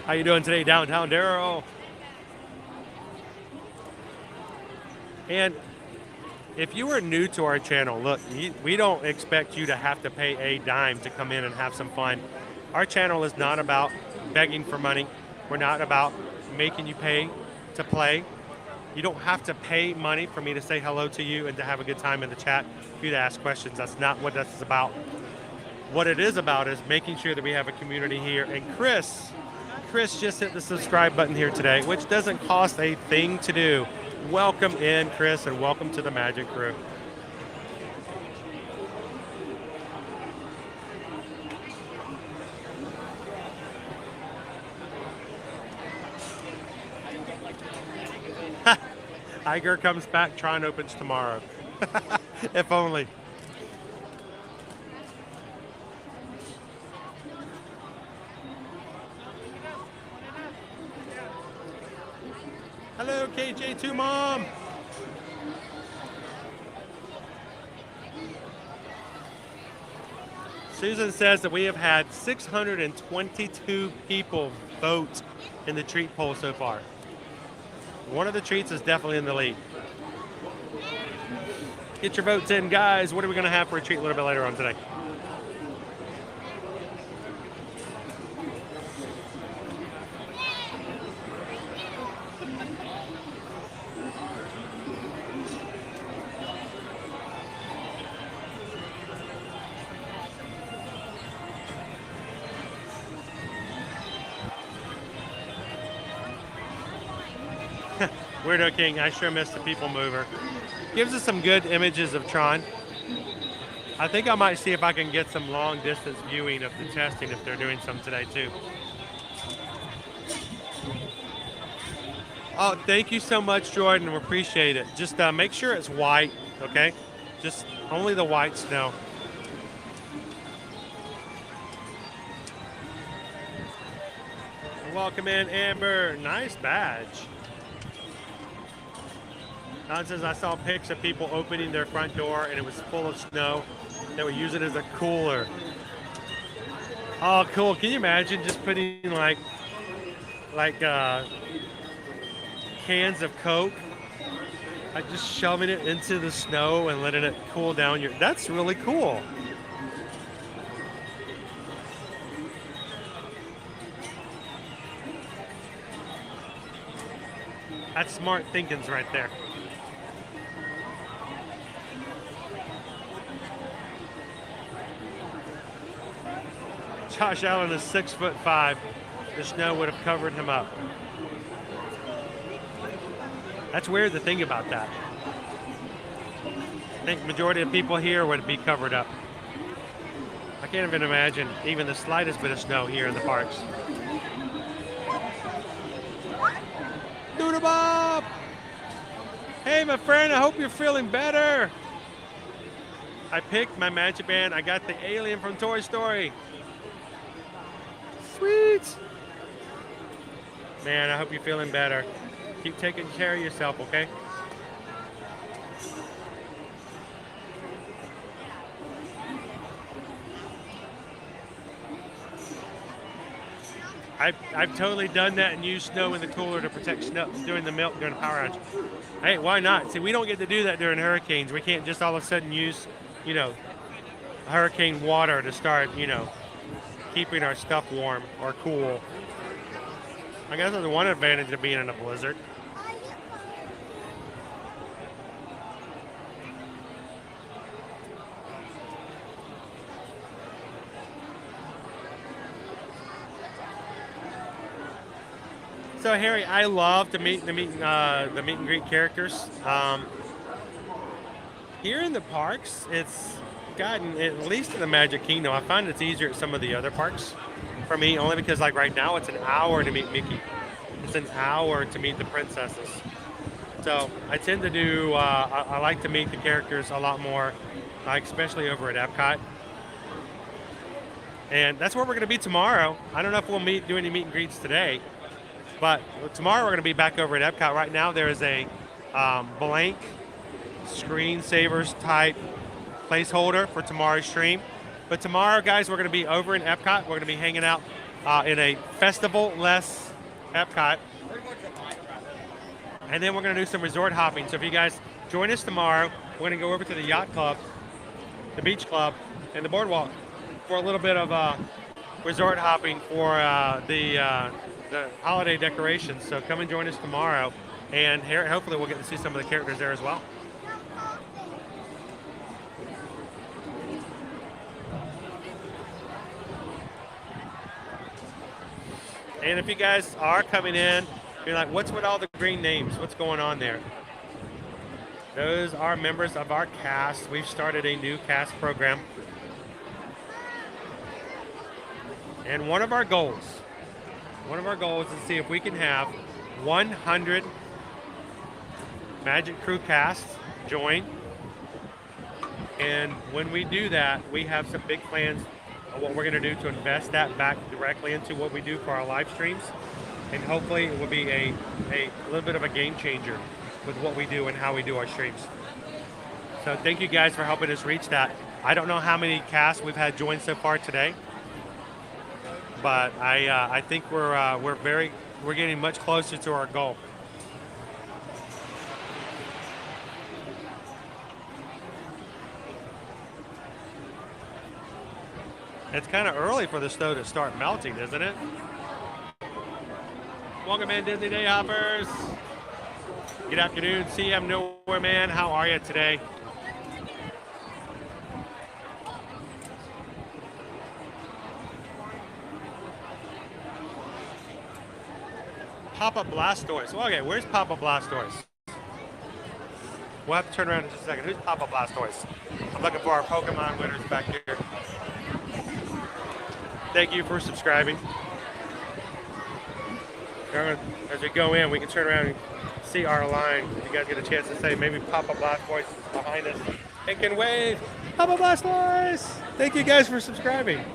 How you doing today, Downtown Daryl? And if you are new to our channel, look, we don't expect you to have to pay a dime to come in and have some fun. Our channel is not about begging for money. We're not about making you pay to play. You don't have to pay money for me to say hello to you and to have a good time in the chat, for you to ask questions. That's not what this is about. What it is about is making sure that we have a community here. And Chris just hit the subscribe button here today, which doesn't cost a thing to do. Welcome in, Chris, and welcome to the Magic Crew. Iger comes back, Tron opens tomorrow. If only. Hello, KJ2 Mom. Susan says that we have had 622 people vote in the treat poll so far. One of the treats is definitely in the lead. Get your votes in, guys. What are we going to have for a treat a little bit later on today? Weirdo King, I sure miss the people mover. Gives us some good images of Tron. I think I might see if I can get some long distance viewing of the testing if they're doing some today too. Oh, thank you so much, Jordan. We appreciate it. Just make sure it's white, okay? Just only the white snow. Welcome in, Amber. Nice badge. Don says, I saw pics of people opening their front door and it was full of snow. They would use it as a cooler. Oh, cool. Can you imagine just putting like cans of Coke, like just shoving it into the snow and letting it cool down that's really cool. That's smart thinkings right there. Josh Allen is 6'5". The snow would have covered him up. That's weird to think about that. I think majority of people here would be covered up. can't even imagine even the slightest bit of snow here in the parks. Doodle Bob! Hey, my friend, I hope you're feeling better. I picked my magic band. I got the alien from Toy Story. Sweet. Man, I hope you're feeling better. Keep taking care of yourself, okay? I've totally done that and used snow in the cooler to protect snow during the melt during the power outage. Hey, why not? See, we don't get to do that during hurricanes. We can't just all of a sudden use, you know, hurricane water to start, you know, keeping our stuff warm or cool. I guess that's one advantage of being in a blizzard. So Harry, I love to meet and greet characters. Here in the parks, it's gotten, at least in the Magic Kingdom, I find it's easier at some of the other parks for me, only because like right now it's an hour to meet Mickey. It's an hour to meet the princesses. So I tend to do, I like to meet the characters a lot more, especially over at Epcot. And that's where we're going to be tomorrow. I don't know if we'll do any meet and greets today. But tomorrow we're going to be back over at Epcot. Right now there is a blank screensavers type placeholder for tomorrow's stream. But tomorrow, guys, we're going to be over in Epcot. We're going to be hanging out in a festival-less Epcot. And then we're going to do some resort hopping. So if you guys join us tomorrow, we're going to go over to the Yacht Club, the Beach Club, and the Boardwalk for a little bit of resort hopping for the holiday decorations. So come and join us tomorrow, and hopefully we'll get to see some of the characters there as well. And if you guys are coming in, you're like, what's with all the green names? What's going on there? Those are members of our cast. We've started a new cast program. And one of our goals is to see if we can have 100 Magic Crew cast join. And when we do that, we have some big plans of what we're going to do to invest that back directly into what we do for our live streams. And hopefully it will be a little bit of a game changer with what we do and how we do our streams. So thank you guys for helping us reach that. I don't know how many casts we've had join so far today, but I think we're getting much closer to our goal. It's kind of early for the snow to start melting, isn't it? Welcome in, Disney Day Hoppers. Good afternoon, CM Nowhere Man. How are you today? Papa Blastoise. Well, okay, where's Papa Blastoise? We'll have to turn around in just a second. Who's Papa Blastoise? I'm looking for our Pokemon winners back here. Thank you for subscribing. As we go in, we can turn around and see our line. If you guys get a chance to say, maybe Papa Blastoise is behind us and can wave. Papa Blastoise! Thank you guys for subscribing.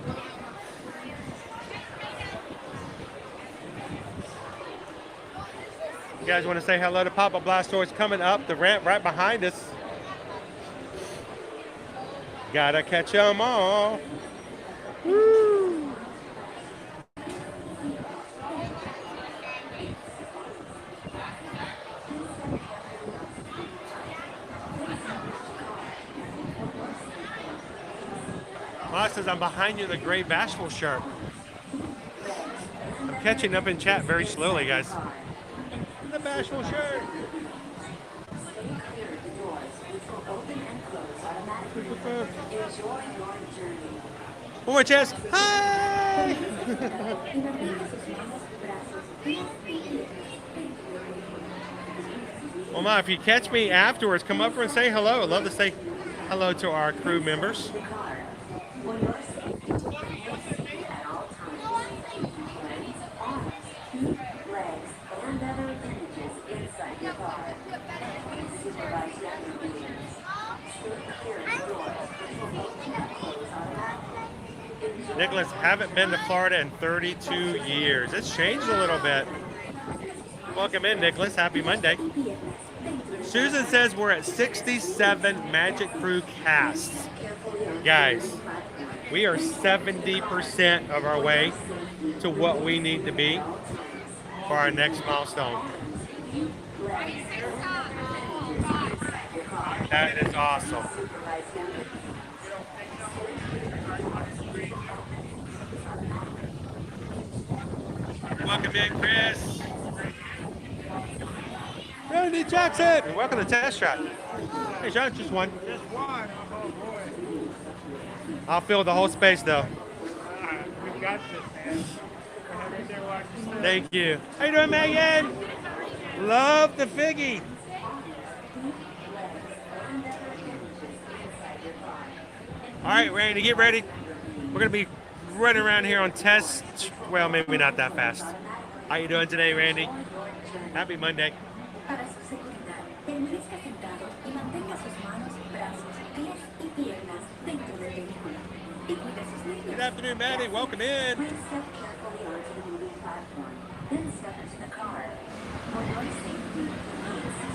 You guys want to say hello to Papa Blastoise coming up the ramp right behind us. Gotta catch 'em all. Woo! Moss says, I'm behind you in the gray bashful shirt. I'm catching up in chat very slowly, guys. The bashful shirt. One more chance. Hi! Well, Ma, if you catch me afterwards, come up and say hello. I'd love to say hello to our crew members. Nicholas, haven't been to Florida in 32 years. It's changed a little bit. Welcome in, Nicholas. Happy Monday. Susan says we're at 67 Magic Crew casts. Guys, we are 70% of our way to what we need to be for our next milestone. That is awesome. Welcome in, Chris. Randy Jackson. Welcome to Test Track. Hey, Sean, just one. Just one. Oh boy. I'll fill the whole space, though. We've got this, man. We're right there watching. Thank you. How you doing, Megan? Love the figgy. All right, Randy, get ready. We're gonna be running around here on test. Well, maybe not that fast. How you doing today, Randy? Happy Monday. Para su seguridad, permanezca sentado y mantenga sus manos, brazos, pies y piernas dentro del vehículo. Y cuide sus niños. Good afternoon, Maddie. Welcome in. Please step carefully onto the moving platform, then step into the car. For your safety, be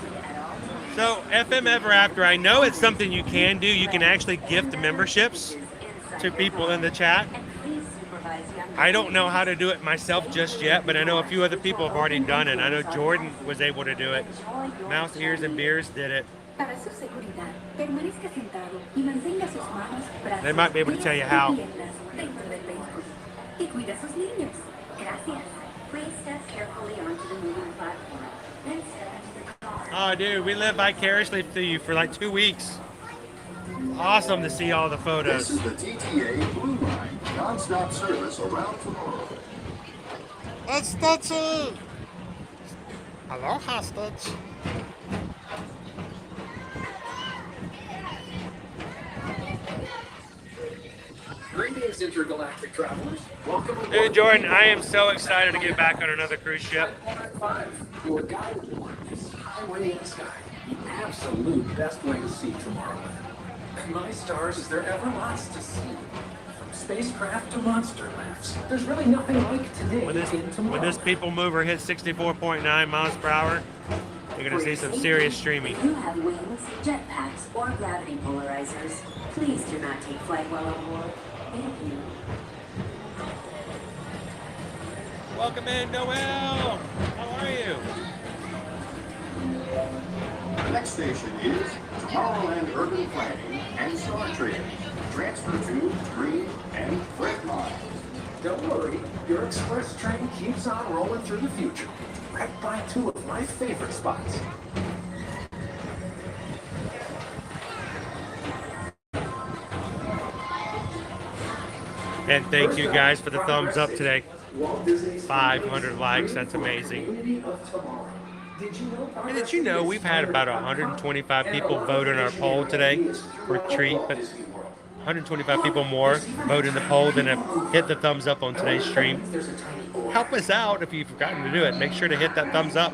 seated at all times. So, FM Ever After, I know it's something you can do. You can actually gift memberships to people in the chat. And please supervise young I don't know how to do it myself just yet, but I know a few other people have already done it. I know Jordan was able to do it. Mouse Ears and Beers did it. Para su seguridad, permanezca sentado y mantenga sus manos, brazos, They might be able to tell you pies how. y piernas dentro del vehículo. Y cuida a sus niños. Gracias. Please step carefully onto the moving platform, then step into the car. Oh, dude, we lived vicariously through you for like 2 weeks. Awesome to see all the This photos. is the TTA Blue Line, non-stop service around tomorrow. That's Stutzy! Aloha, Stutz. Greetings, intergalactic travelers. Welcome aboard. Hey, Jordan, I am so excited to get back on another cruise ship. 5, your guide to this highway in the sky. The absolute best way to see Tomorrowland. And my stars, is there ever lots to see? From spacecraft to monster laughs. There's really nothing like today When this in Tomorrowland. people mover hits 64.9 miles per hour, you're going to see some serious streaming. If you have wings, jetpacks, or gravity polarizers, please do not take flight while aboard. Thank you. Welcome in, Noel. How are you? The next station is Tomorrowland Urban Planning and Star Trek. Transfer to Green and Freight Line. Don't worry, your express train keeps on rolling through the future. Right by 2 of my favorite spots. And thank you guys for the thumbs up today. Walt Disney's 500 likes, that's amazing. Community of Tomorrow. Did you know And did you know we've had about 125 people vote in our poll today for Treat, but 125 people more vote in the poll than have hit the thumbs up on today's stream. Help us out if you've forgotten to do it. Make sure to hit that thumbs up.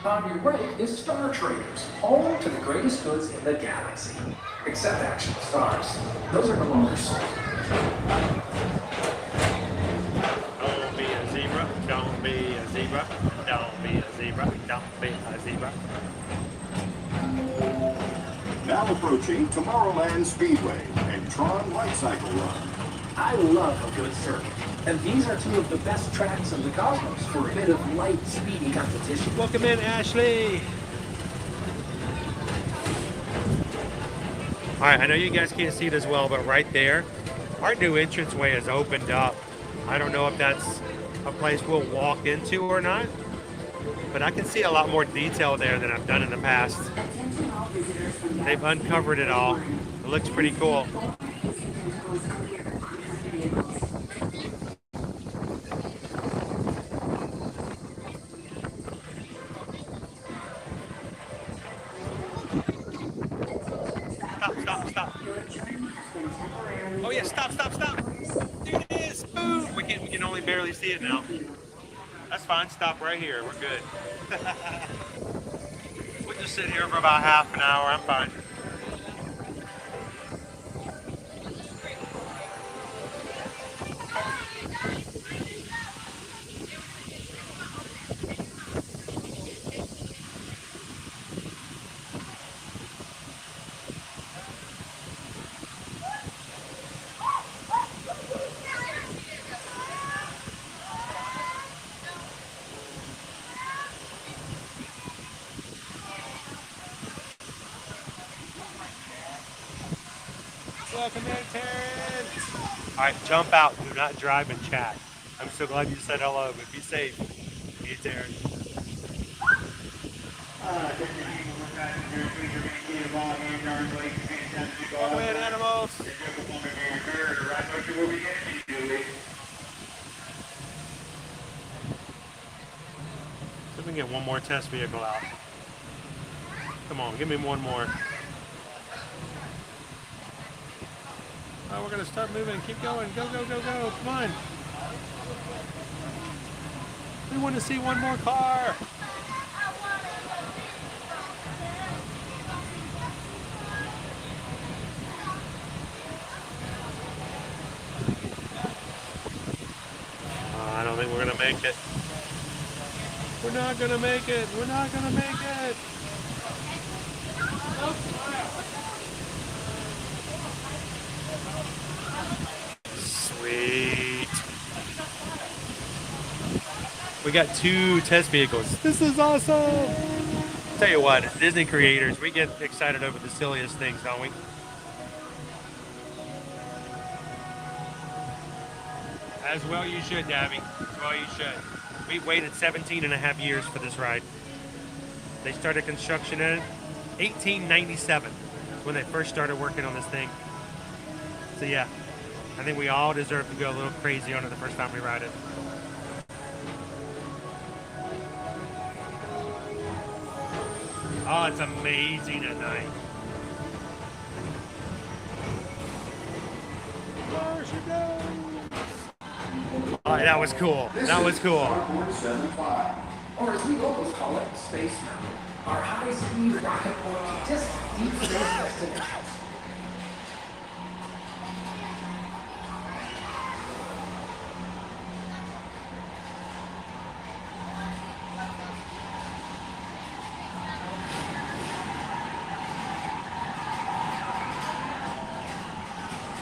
On your right is Star Traders, home to the greatest goods in the galaxy. Except actual stars. Those are no longer sold. Don't be a zebra, don't be a zebra, don't be a zebra, don't be a zebra. Now approaching Tomorrowland Speedway and Tron Light Cycle Run. I love a good circuit. And these are 2 of the best tracks in the cosmos for a bit of light, speedy competition. Welcome in, Ashley. All right, I know you guys can't see it as well, but right there, our new entranceway is opened up. I don't know if that's a place we'll walk into or not, but I can see a lot more detail there than I've done in the past. They've uncovered it all. It looks pretty cool. Stop. Oh yeah, stop. There it is. Boom. We can only barely see it now. That's fine. Stop right here. We're good. sit here for about half an hour. I'm fine. Welcome in, Terrence. All right, jump out. Do not drive and chat. I'm so glad you said hello, but be safe. Be Terrence. Welcome in, animals. See if we can get one more test vehicle out. Come on, give me one more. Oh, we're gonna start moving. Keep going. Go, go, go, go. Come on. We want to see one more car. I don't think we're gonna make it. We're not gonna make it. We're not gonna make it. Sweet. We got 2 test vehicles. This is awesome. Tell you what, as Disney creators, we get excited over the silliest things, don't we? As well you should, Dabby. As well you should. We waited 17 and a half years for this ride. They started construction in 1897 when they first started working on this thing. So yeah, I think we all deserve to go a little crazy on it the first time we ride it. Oh, it's amazing at night. There she goes. Oh, that was cool. That was cool. Or as we locals call it, Space Mountain. Our high-speed rocket point, just deep space destination.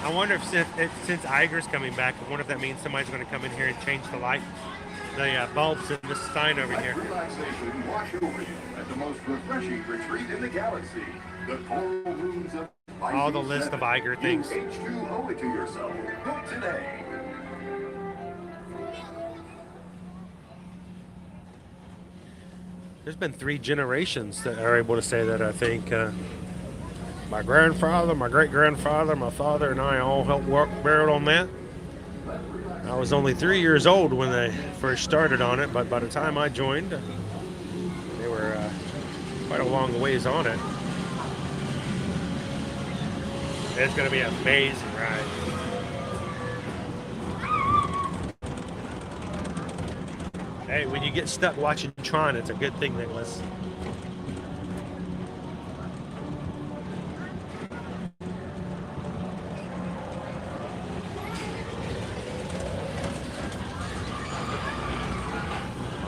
I wonder if since Iger's coming back, I wonder if that means somebody's going to come in here and change the light, the bulbs in the sign over here. Relaxation wash over you at the most refreshing retreat in the galaxy. The coral rooms of all the list of Iger things. H2O it to yourself. Book today. There's been 3 generations that are able to say that, I think. My grandfather, my great-grandfather, my father, and I all helped work barrel on that. I was only 3 years old when they first started on it, but by the time I joined, they were quite a long ways on it. It's going to be an amazing ride. Hey, when you get stuck watching Tron, it's a good thing, Nicholas.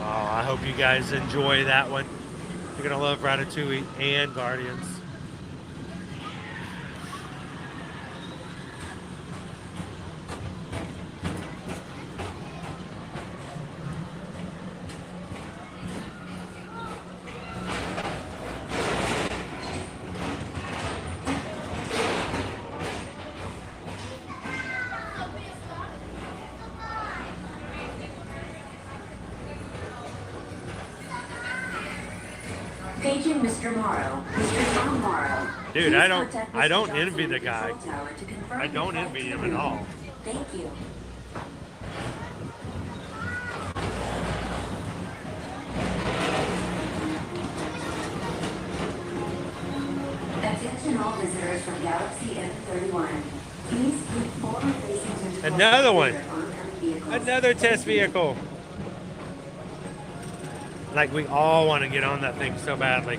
I hope you guys enjoy that one. You're going to love Ratatouille and Guardians. Paging Mr. Morrow. Mr. Tom Morrow. Dude, I don't envy the guy. I don't envy him at all. Thank you. Attention all visitors from Galaxy N31. Please keep forward facing to another one. Another test vehicle. Like we all want to get on that thing so badly.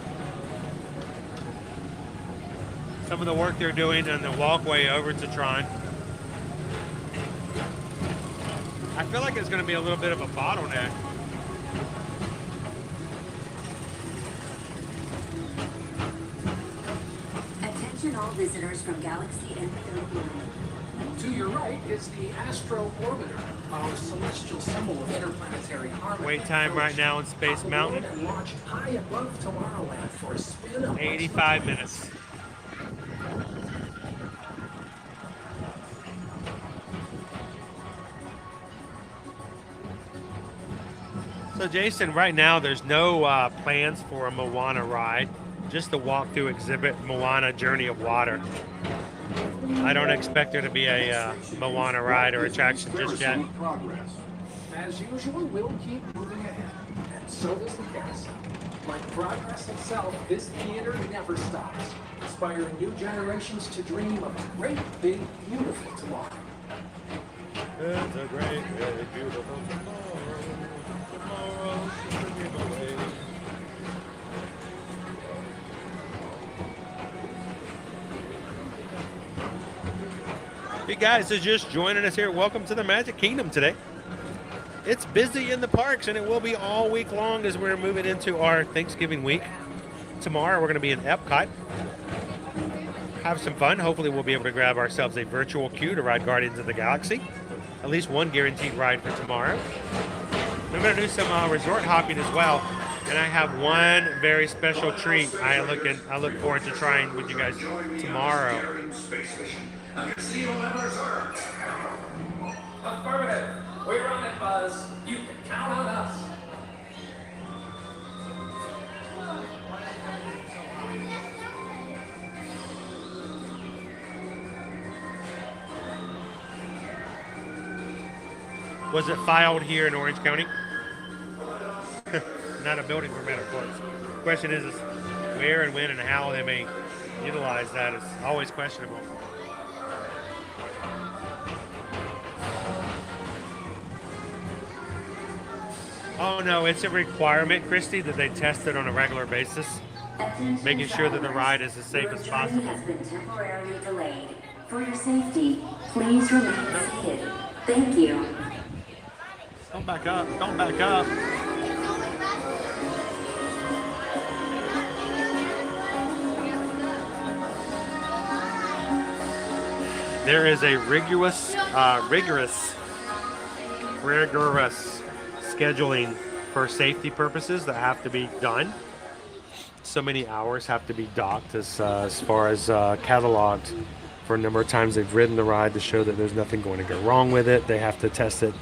some of the work they're doing on the walkway over to Tron. I feel like it's going to be a little bit of a bottleneck. Attention all visitors from Galaxy and Philippines. To your right is the Astro Orbiter, our celestial symbol of interplanetary harmony. Wait time right now in Space Mountain. And launched high above Tomorrowland for a spin of 85 minutes. So Jason, right now there's no plans for a Moana ride, just the walkthrough exhibit, Moana Journey of Water. I don't expect there to be a Moana ride or attraction just yet. As usual, we'll keep moving ahead, and so does the carousel. Like progress itself, this theater never stops, inspiring new generations to dream of a great, big, beautiful tomorrow. It's a great, big, beautiful tomorrow. Tomorrow should be the way. Hey guys, so just joining us here, welcome to the Magic Kingdom today. It's busy in the parks, and it will be all week long as we're moving into our Thanksgiving week. Tomorrow we're going to be in Epcot. Have some fun. Hopefully we'll be able to grab ourselves a virtual queue to ride Guardians of the Galaxy. At least one guaranteed ride for tomorrow. I'm going to do some resort hopping as well, and I have one very special treat I look forward to trying with you guys tomorrow. Affirmative. We're on it, Buzz. You can count on us. Was it filed here in Orange County? Not a building permit, of course. The question is where and when and how they may utilize that is always questionable. Oh no, it's a requirement, Christy, that they test it on a regular basis, making sure that the ride is as safe as possible. Your journey has been temporarily delayed. For your safety, please remain seated. Thank you. Don't back up. Don't back up. There is a rigorous scheduling for safety purposes that have to be done. So many hours have to be docked as far as cataloged for a number of times they've ridden the ride to show that there's nothing going to go wrong with it. They have to test it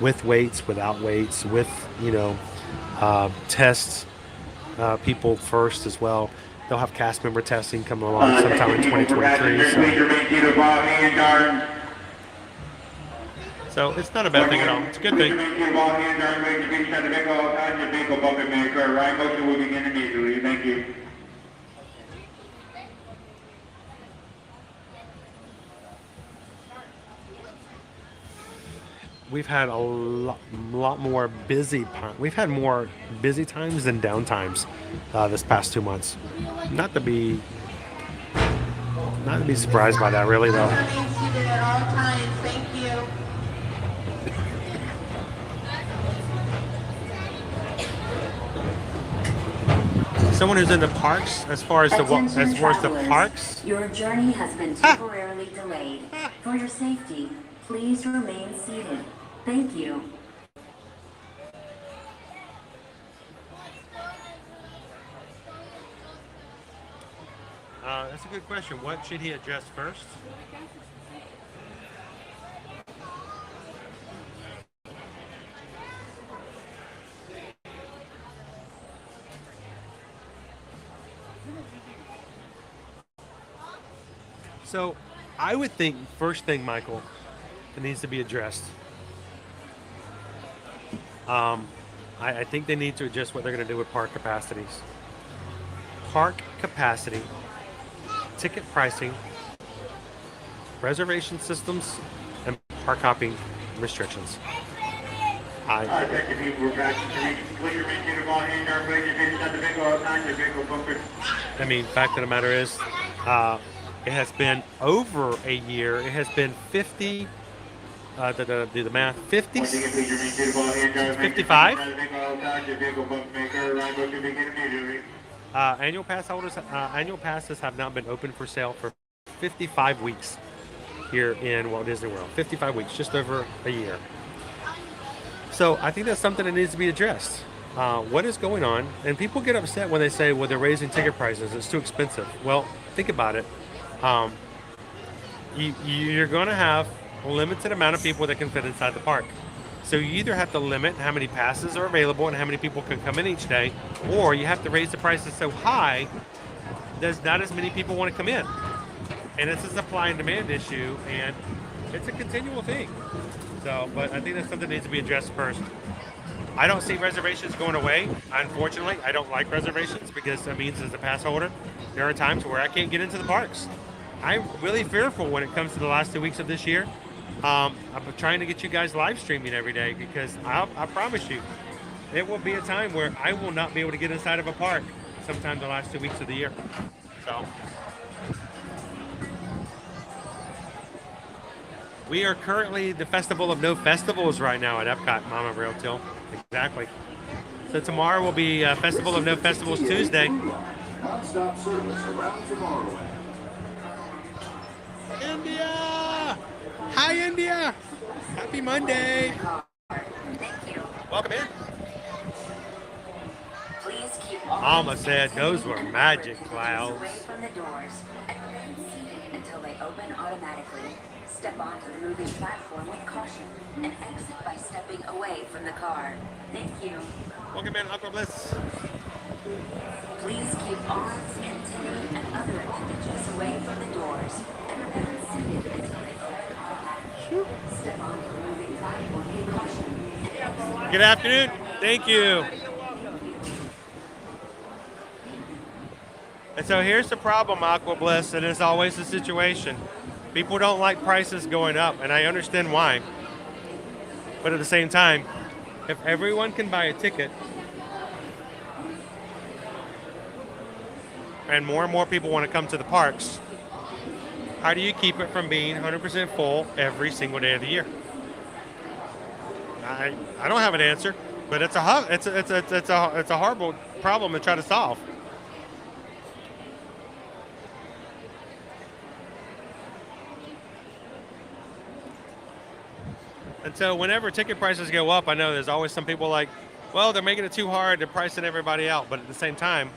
with weights, without weights, with, test people first as well. They'll have cast member testing coming along sometime in 2023. So it's not a bad thing at all. It's a good thing. Thank you. We've had a lot more busy. We've had more busy times than down times this past 2 months. Not to be surprised by that, really, though. Thank you. Someone who's in the parks, as far as the parks. Your journey has been temporarily delayed. For your safety, please remain seated. Thank you. That's a good question. What should he address first? So, I would think first thing, Michael, that needs to be addressed. I think they need to adjust what they're going to do with park capacities. Park capacity, ticket pricing, reservation systems, and park hopping restrictions. I mean, fact of the matter is, It has been over a year. It has been 50. Do the math. 50. 55. Annual passes have now been open for sale for 55 weeks here in Walt Disney World. 55 weeks, just over a year. So I think that's something that needs to be addressed. What is going on? And people get upset when they say, well, they're raising ticket prices. It's too expensive. Well, think about it. You're going to have a limited amount of people that can fit inside the park. So you either have to limit how many passes are available and how many people can come in each day, or you have to raise the prices so high there's not as many people want to come in. And it's a supply and demand issue, and it's a continual thing. So, but I think that's something that needs to be addressed first. I don't see reservations going away. Unfortunately, I don't like reservations because that means as a pass holder, there are times where I can't get into the parks. I'm really fearful when it comes to the last 2 weeks of this year. I'm trying to get you guys live streaming every day because I promise you, it will be a time where I will not be able to get inside of a park sometime the last 2 weeks of the year. So we are currently the Festival of No Festivals right now at Epcot, Mama Rail Till. Exactly. So tomorrow will be Festival of No Festivals Tuesday. Non-stop service around Tomorrowland. India! Hi, India! Happy Monday! Welcome in. Please keep Mama said those were magic clouds. away from the doors and remain seated until they open automatically. Step onto the moving platform with caution and exit by stepping away from the car. Thank you. Welcome in, Uncle Bliss. Please keep arms, antennae, and other appendages away from the doors and remain seated until they open automatically. Step onto the moving platform with caution and exit. Good afternoon. Thank you. And so here's the problem, Aqua Bliss, and it's always the situation. People don't like prices going up, and I understand why. But at the same time, if everyone can buy a ticket, and more people want to come to the parks, how do you keep it from being 100% full every single day of the year? I don't have an answer, but it's a horrible problem to try to solve. And so whenever ticket prices go up, I know there's always some people like, well, they're making it too hard, they're pricing everybody out. But at the same time,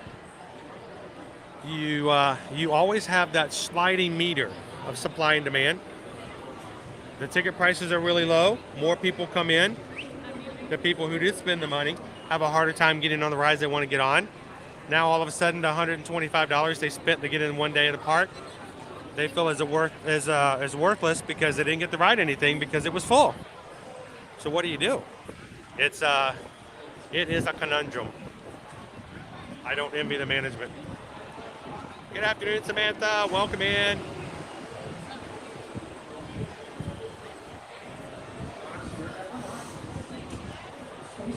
you always have that sliding meter of supply and demand. The ticket prices are really low. More people come in. The people who did spend the money have a harder time getting on the rides they want to get on. Now all of a sudden, the $125 they spent to get in one day at the park, they feel is worthless because they didn't get to ride anything because it was full. So what do? It is a conundrum. I don't envy the management. Good afternoon, Samantha. Welcome in.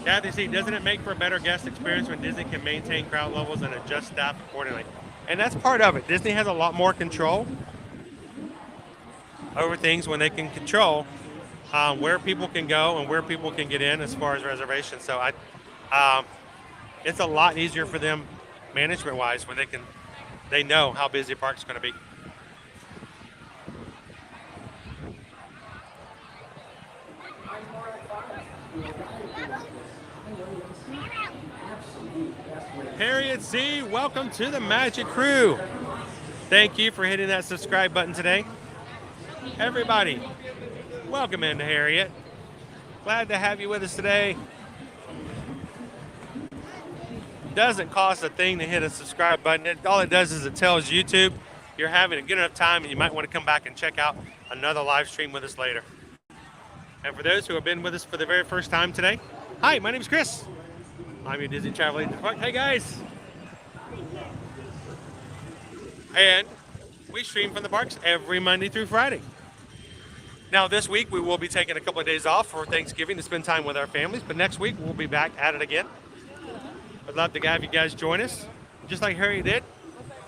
Kathy C, doesn't it make for a better guest experience when Disney can maintain crowd levels and adjust staff accordingly? And that's part of it. Disney has a lot more control over things when they can control where people can go and where people can get in as far as reservations. So it's a lot easier for them management-wise when they know how busy the park's going to be. Harriet C, welcome to the Magic Crew. Thank you for hitting that subscribe button today. Everybody, welcome into Harriet. Glad to have you with us today. Doesn't cost a thing to hit a subscribe button. All it does is it tells YouTube you're having a good enough time and you might want to come back and check out another live stream with us later. And for those who have been with us for the very first time today, hi, my name is Chris. I'm your Disney Travel Agent. Hey guys. And we stream from the parks every Monday through Friday. Now this week we will be taking a couple of days off for Thanksgiving to spend time with our families, but next week we'll be back at it again. I'd love to have you guys join us. Just like Harry did,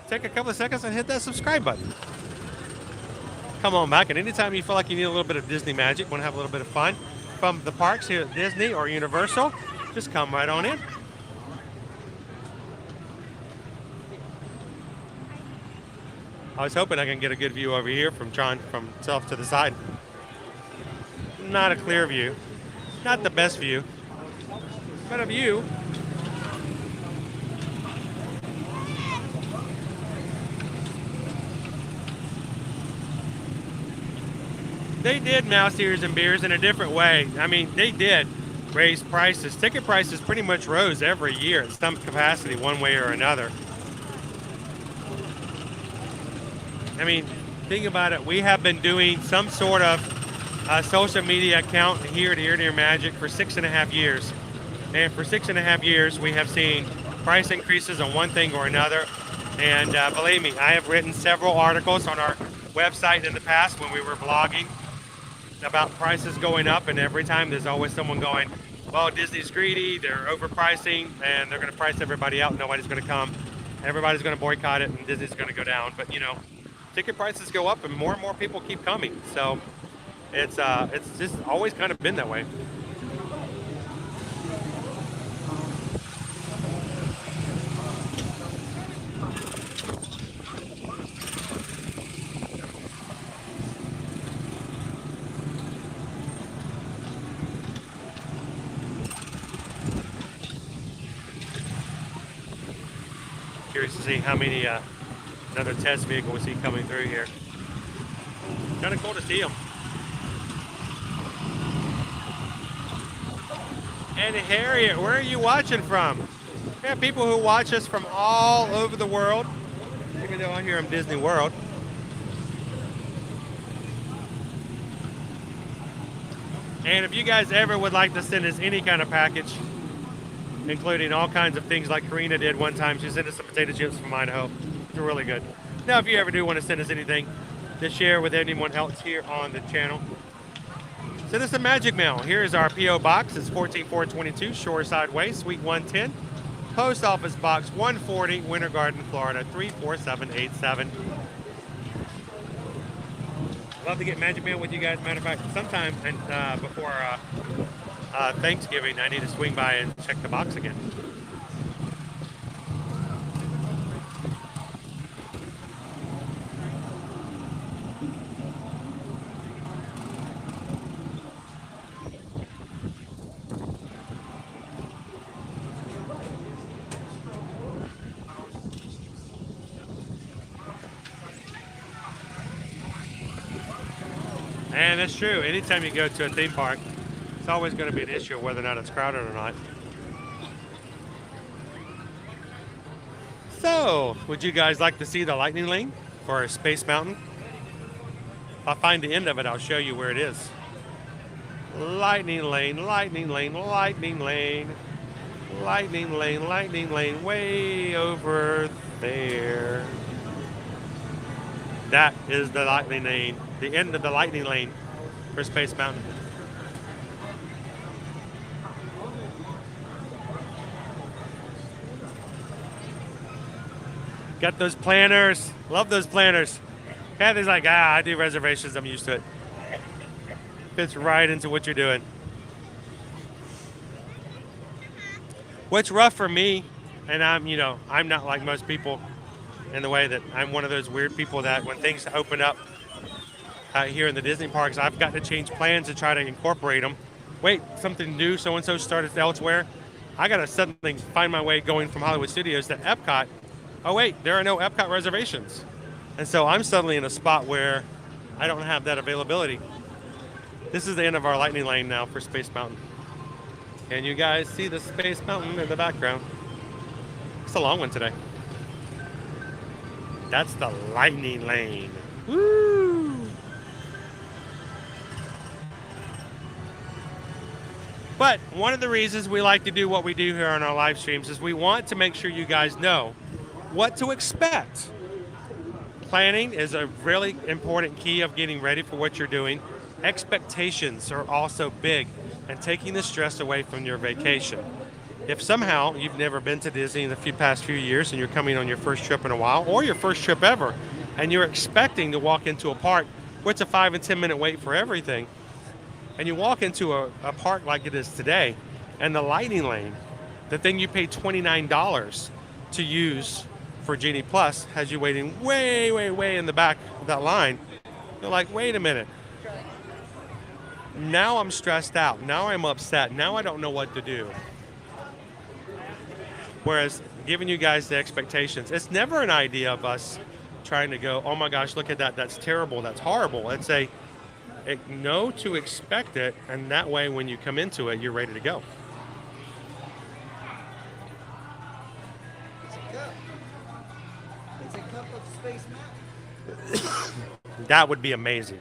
take a couple of seconds and hit that subscribe button. come on back. And anytime you feel like you need a little bit of Disney magic, want to have a little bit of fun from the parks here at Disney or Universal, just come right on in. I was hoping I can get a good view over here from off to the side. Not a clear view. Not the best view, but a view. They did Mouse Ears and Beers in a different way. I mean, they did raise prices. Ticket prices pretty much rose every year at some capacity, one way or another. I mean, think about it. We have been doing some sort of social media account here at Ear to Ear Magic for 6.5 years. And for 6.5 years, we have seen price increases on one thing or another. And believe me, I have written several articles on our website in the past when we were blogging about prices going up. And every time there's always someone going, well, Disney's greedy, they're overpricing, and they're going to price everybody out. Nobody's going to come. Everybody's going to boycott it, and Disney's going to go down. But, you know, ticket prices go up and more people keep coming. So it's just always kind of been that way. Curious to see how many another test vehicle we see coming through here. Kind of cool to see them. And Harriet, where are you watching from? We have people who watch us from all over the world, even though I'm here in Disney World. And if you guys ever would like to send us any kind of package, including all kinds of things like Karina did one time, she sent us some potato chips from Idaho. They're really good. Now, if you ever do want to send us anything to share with anyone else here on the channel, send us a magic mail. Here is our P.O. Box. It's 14422 Shoreside Way, Suite 110. Post Office Box 140, Winter Garden, Florida, 34787. Love to get magic mail with you guys. Matter of fact, sometime before Thanksgiving, I need to swing by and check the box again. And that's true. Anytime you go to a theme park, it's always going to be an issue of whether or not it's crowded or not. So, would you guys like to see the lightning lane for Space Mountain? If I find the end of it, I'll show you where it is. Lightning lane, lightning lane, lightning lane, lightning lane, lightning lane, way over there. That is the lightning lane, the end of the lightning lane for Space Mountain. Got those planners. Love those planners. Kathy's like, I do reservations. I'm used to it. Fits right into what you're doing. What's rough for me, and I'm not like most people in the way that I'm one of those weird people that when things open up here in the Disney parks, I've got to change plans to try to incorporate them. Wait, something new, so-and-so started elsewhere. I got to suddenly find my way going from Hollywood Studios to Epcot. Oh wait, there are no Epcot reservations. And so I'm suddenly in a spot where I don't have that availability. This is the end of our lightning lane now for Space Mountain. Can you guys see the Space Mountain in the background? It's a long one today. That's the lightning lane. Woo! But one of the reasons we like to do what we do here on our live streams is we want to make sure you guys know what to expect. Planning is a really important key of getting ready for what you're doing. Expectations are also big and taking the stress away from your vacation. If somehow you've never been to Disney in the past few years and you're coming on your first trip in a while or your first trip ever and you're expecting to walk into a park where it's a 5 and 10 minute wait for everything. And you walk into a park like it is today, and the lightning lane, the thing you paid $29 to use for Genie Plus, has you waiting way, way, way in the back of that line. You're like, wait a minute. Now I'm stressed out. Now I'm upset. Now I don't know what to do. Whereas giving you guys the expectations, it's never an idea of us trying to go, oh my gosh, look at that. That's terrible. That's horrible. It's know to expect it, and that way when you come into it, you're ready to go. It's a cup of Space Mountain. That would be amazing.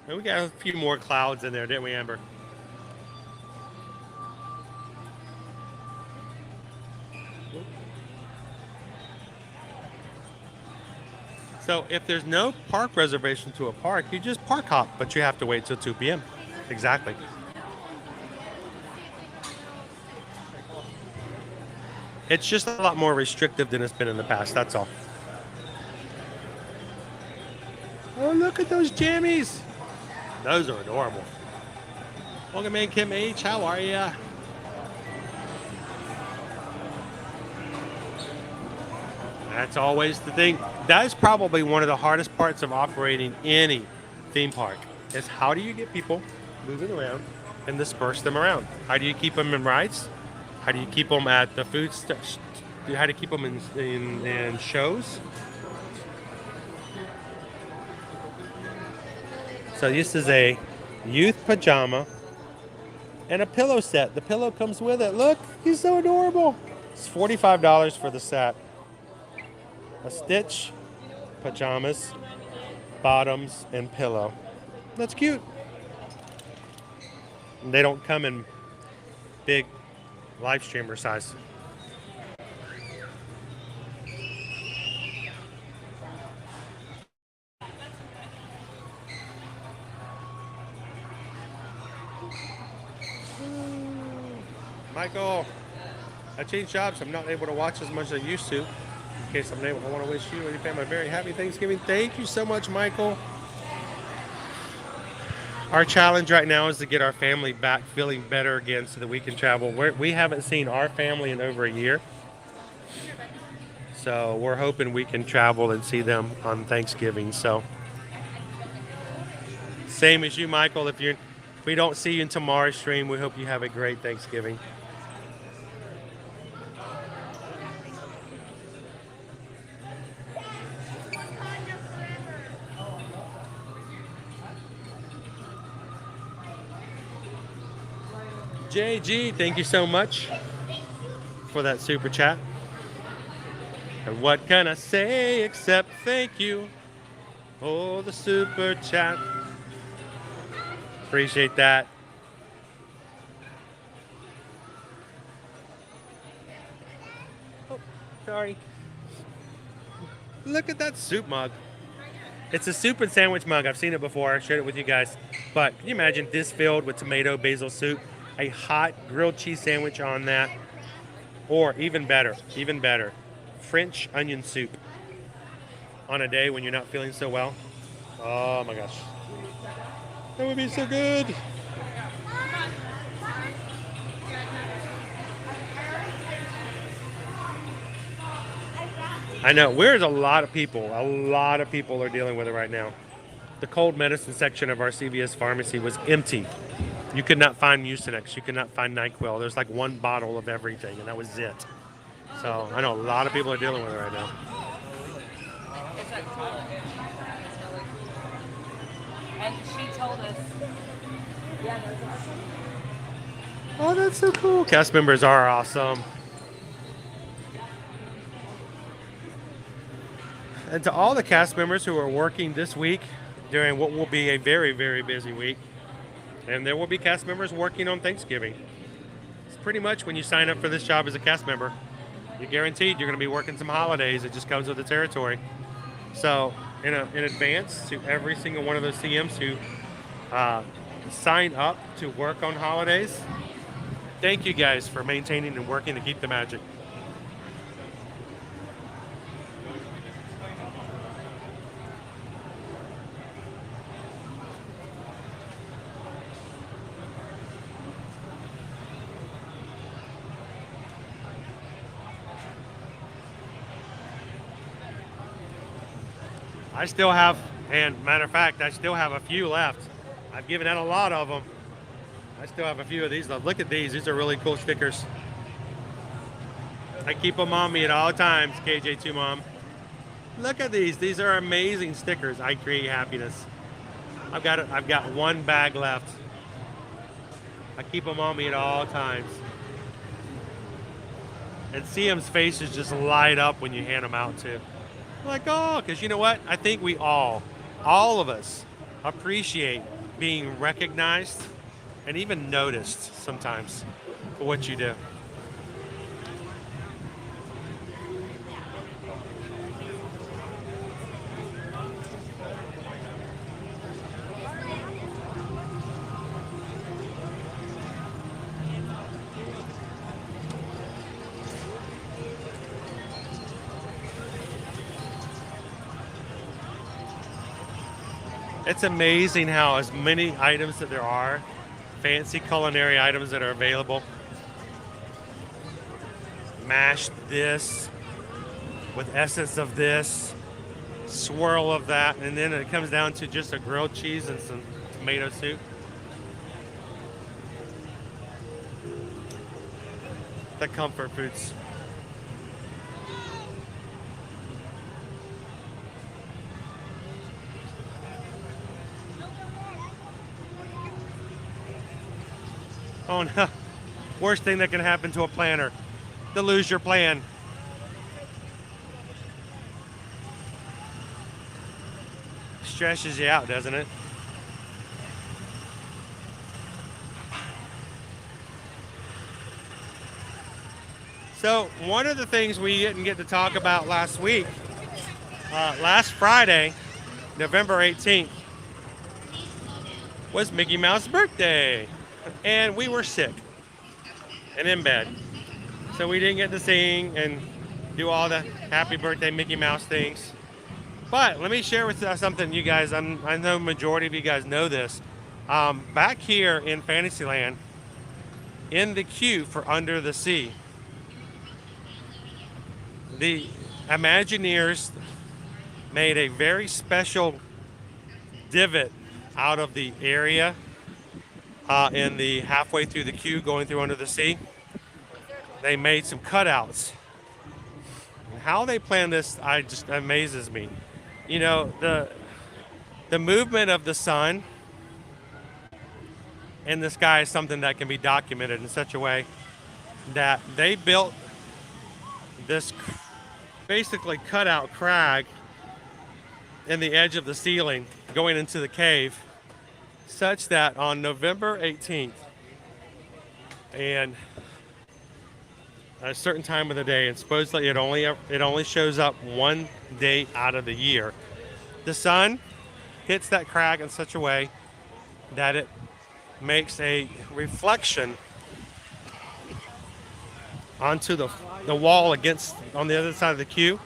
And we got a few more clouds in there, didn't we, Amber? So if there's no park reservation to a park, you just park hop, but you have to wait till 2 p.m. Exactly. It's just a lot more restrictive than it's been in the past, that's all. Oh, look at those jammies. Those are adorable. Welcome in, Kim H. How are ya? That's always the thing. That is probably one of the hardest parts of operating any theme park, is how do you get people moving around and disperse them around? How do you keep them in rides? How do you keep them at the food how do you keep them in shows? So this is a youth pajama and a pillow set. The pillow comes with it. Look, he's so adorable. It's $45 for the set. A stitch, pajamas, bottoms, and pillow. That's cute. And they don't come in big live streamer size. Michael, I changed jobs. I'm not able to watch as much as I used to. In case I want to wish you and your family a very happy Thanksgiving. Thank you so much, Michael. Our challenge right now is to get our family back feeling better again so that we can travel. We haven't seen our family in over a year. So we're hoping we can travel and see them on Thanksgiving. So same as you, Michael. If we don't see you in tomorrow's stream, we hope you have a great Thanksgiving. JG, thank you so much for that super chat. And what can I say except thank you for the super chat. Appreciate that. Oh, sorry. Look at that soup mug. It's a soup and sandwich mug. I've seen it before. I shared it with you guys. But can you imagine this filled with tomato basil soup? A hot grilled cheese sandwich on that, or even better, French onion soup on a day when you're not feeling so well. Oh my gosh, that would be so good. I know, there's a lot of people are dealing with it right now. The cold medicine section of our CVS pharmacy was empty. You could not find Mucinex. You could not find NyQuil. There's like one bottle of everything, and that was it. So I know a lot of people are dealing with it right now. And she told us. Oh, that's so cool. Cast members are awesome. And to all the cast members who are working this week during what will be a very, very busy week, and there will be cast members working on Thanksgiving. It's pretty much when you sign up for this job as a cast member, you're guaranteed you're going to be working some holidays. It just comes with the territory. So in advance to every single one of those CMs who sign up to work on holidays. Thank you guys for maintaining and working to keep the magic. I still have, and matter of fact, I still have a few left. I've given out a lot of them. I still have a few of these. Look at these. These are really cool stickers. I keep them on me at all times, KJ2 Mom. Look at these. These are amazing stickers. I create happiness. I've got one bag left. I keep them on me at all times. And CM's faces just light up when you hand them out too. Like, oh, because you know what? I think we all of us, appreciate being recognized and even noticed sometimes for what you do. It's amazing how as many items that there are, fancy culinary items that are available. Mashed this with essence of this, swirl of that, and then it comes down to just a grilled cheese and some tomato soup. The comfort foods. Oh no, worst thing that can happen to a planner, to lose your plan. Stresses you out, doesn't it? So one of the things we didn't get to talk about last week, last Friday, November 18th, was Mickey Mouse's birthday. And we were sick and in bed. So we didn't get to sing and do all the happy birthday Mickey Mouse things. But let me share with you something, you guys. I know majority of you guys know this. Back here in Fantasyland, in the queue for Under the Sea, the Imagineers made a very special divot out of the area in the halfway through the queue going through Under the Sea. They made some cutouts. And how they planned this, just amazes me. You know, the movement of the sun in the sky is something that can be documented in such a way that they built this basically cutout crag in the edge of the ceiling going into the cave, such that on November 18th and a certain time of the day, and supposedly it only shows up one day out of the year, the sun hits that crag in such a way that it makes a reflection onto the wall on the other side of the queue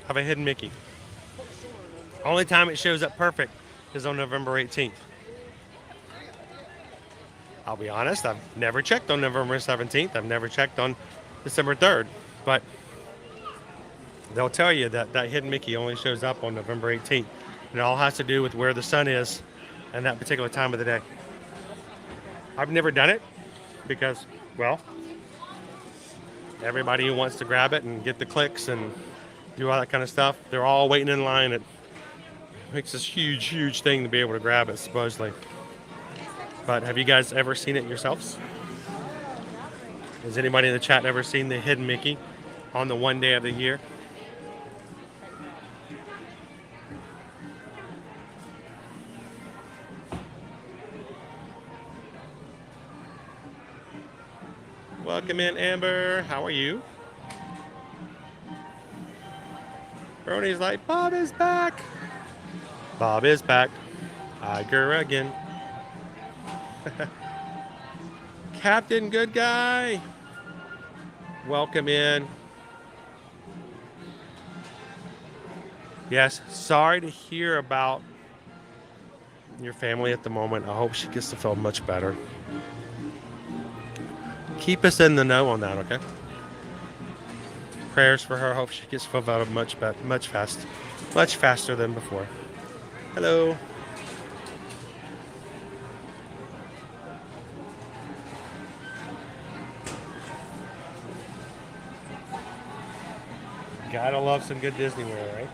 of a hidden Mickey. Only time it shows up perfect is on November 18th. I'll be honest, I've never checked on November 17th. I've never checked on December 3rd. But they'll tell you that that hidden Mickey only shows up on November 18th. And it all has to do with where the sun is and that particular time of the day. I've never done it because, well, everybody who wants to grab it and get the clicks and do all that kind of stuff, they're all waiting in line. It makes this huge, huge thing to be able to grab it, supposedly. But have you guys ever seen it yourselves? Has anybody in the chat ever seen the hidden Mickey on the one day of the year? Welcome in, Amber. How are you? Ronnie's like, Bob is back. Bob is back. Tiger again. Captain Good Guy. Welcome in. Yes, sorry to hear about your family at the moment. I hope she gets to feel much better. Keep us in the know on that, okay? Prayers for her. Hope she gets to feel better much faster than before. Hello. Gotta love some good Disney wear, right?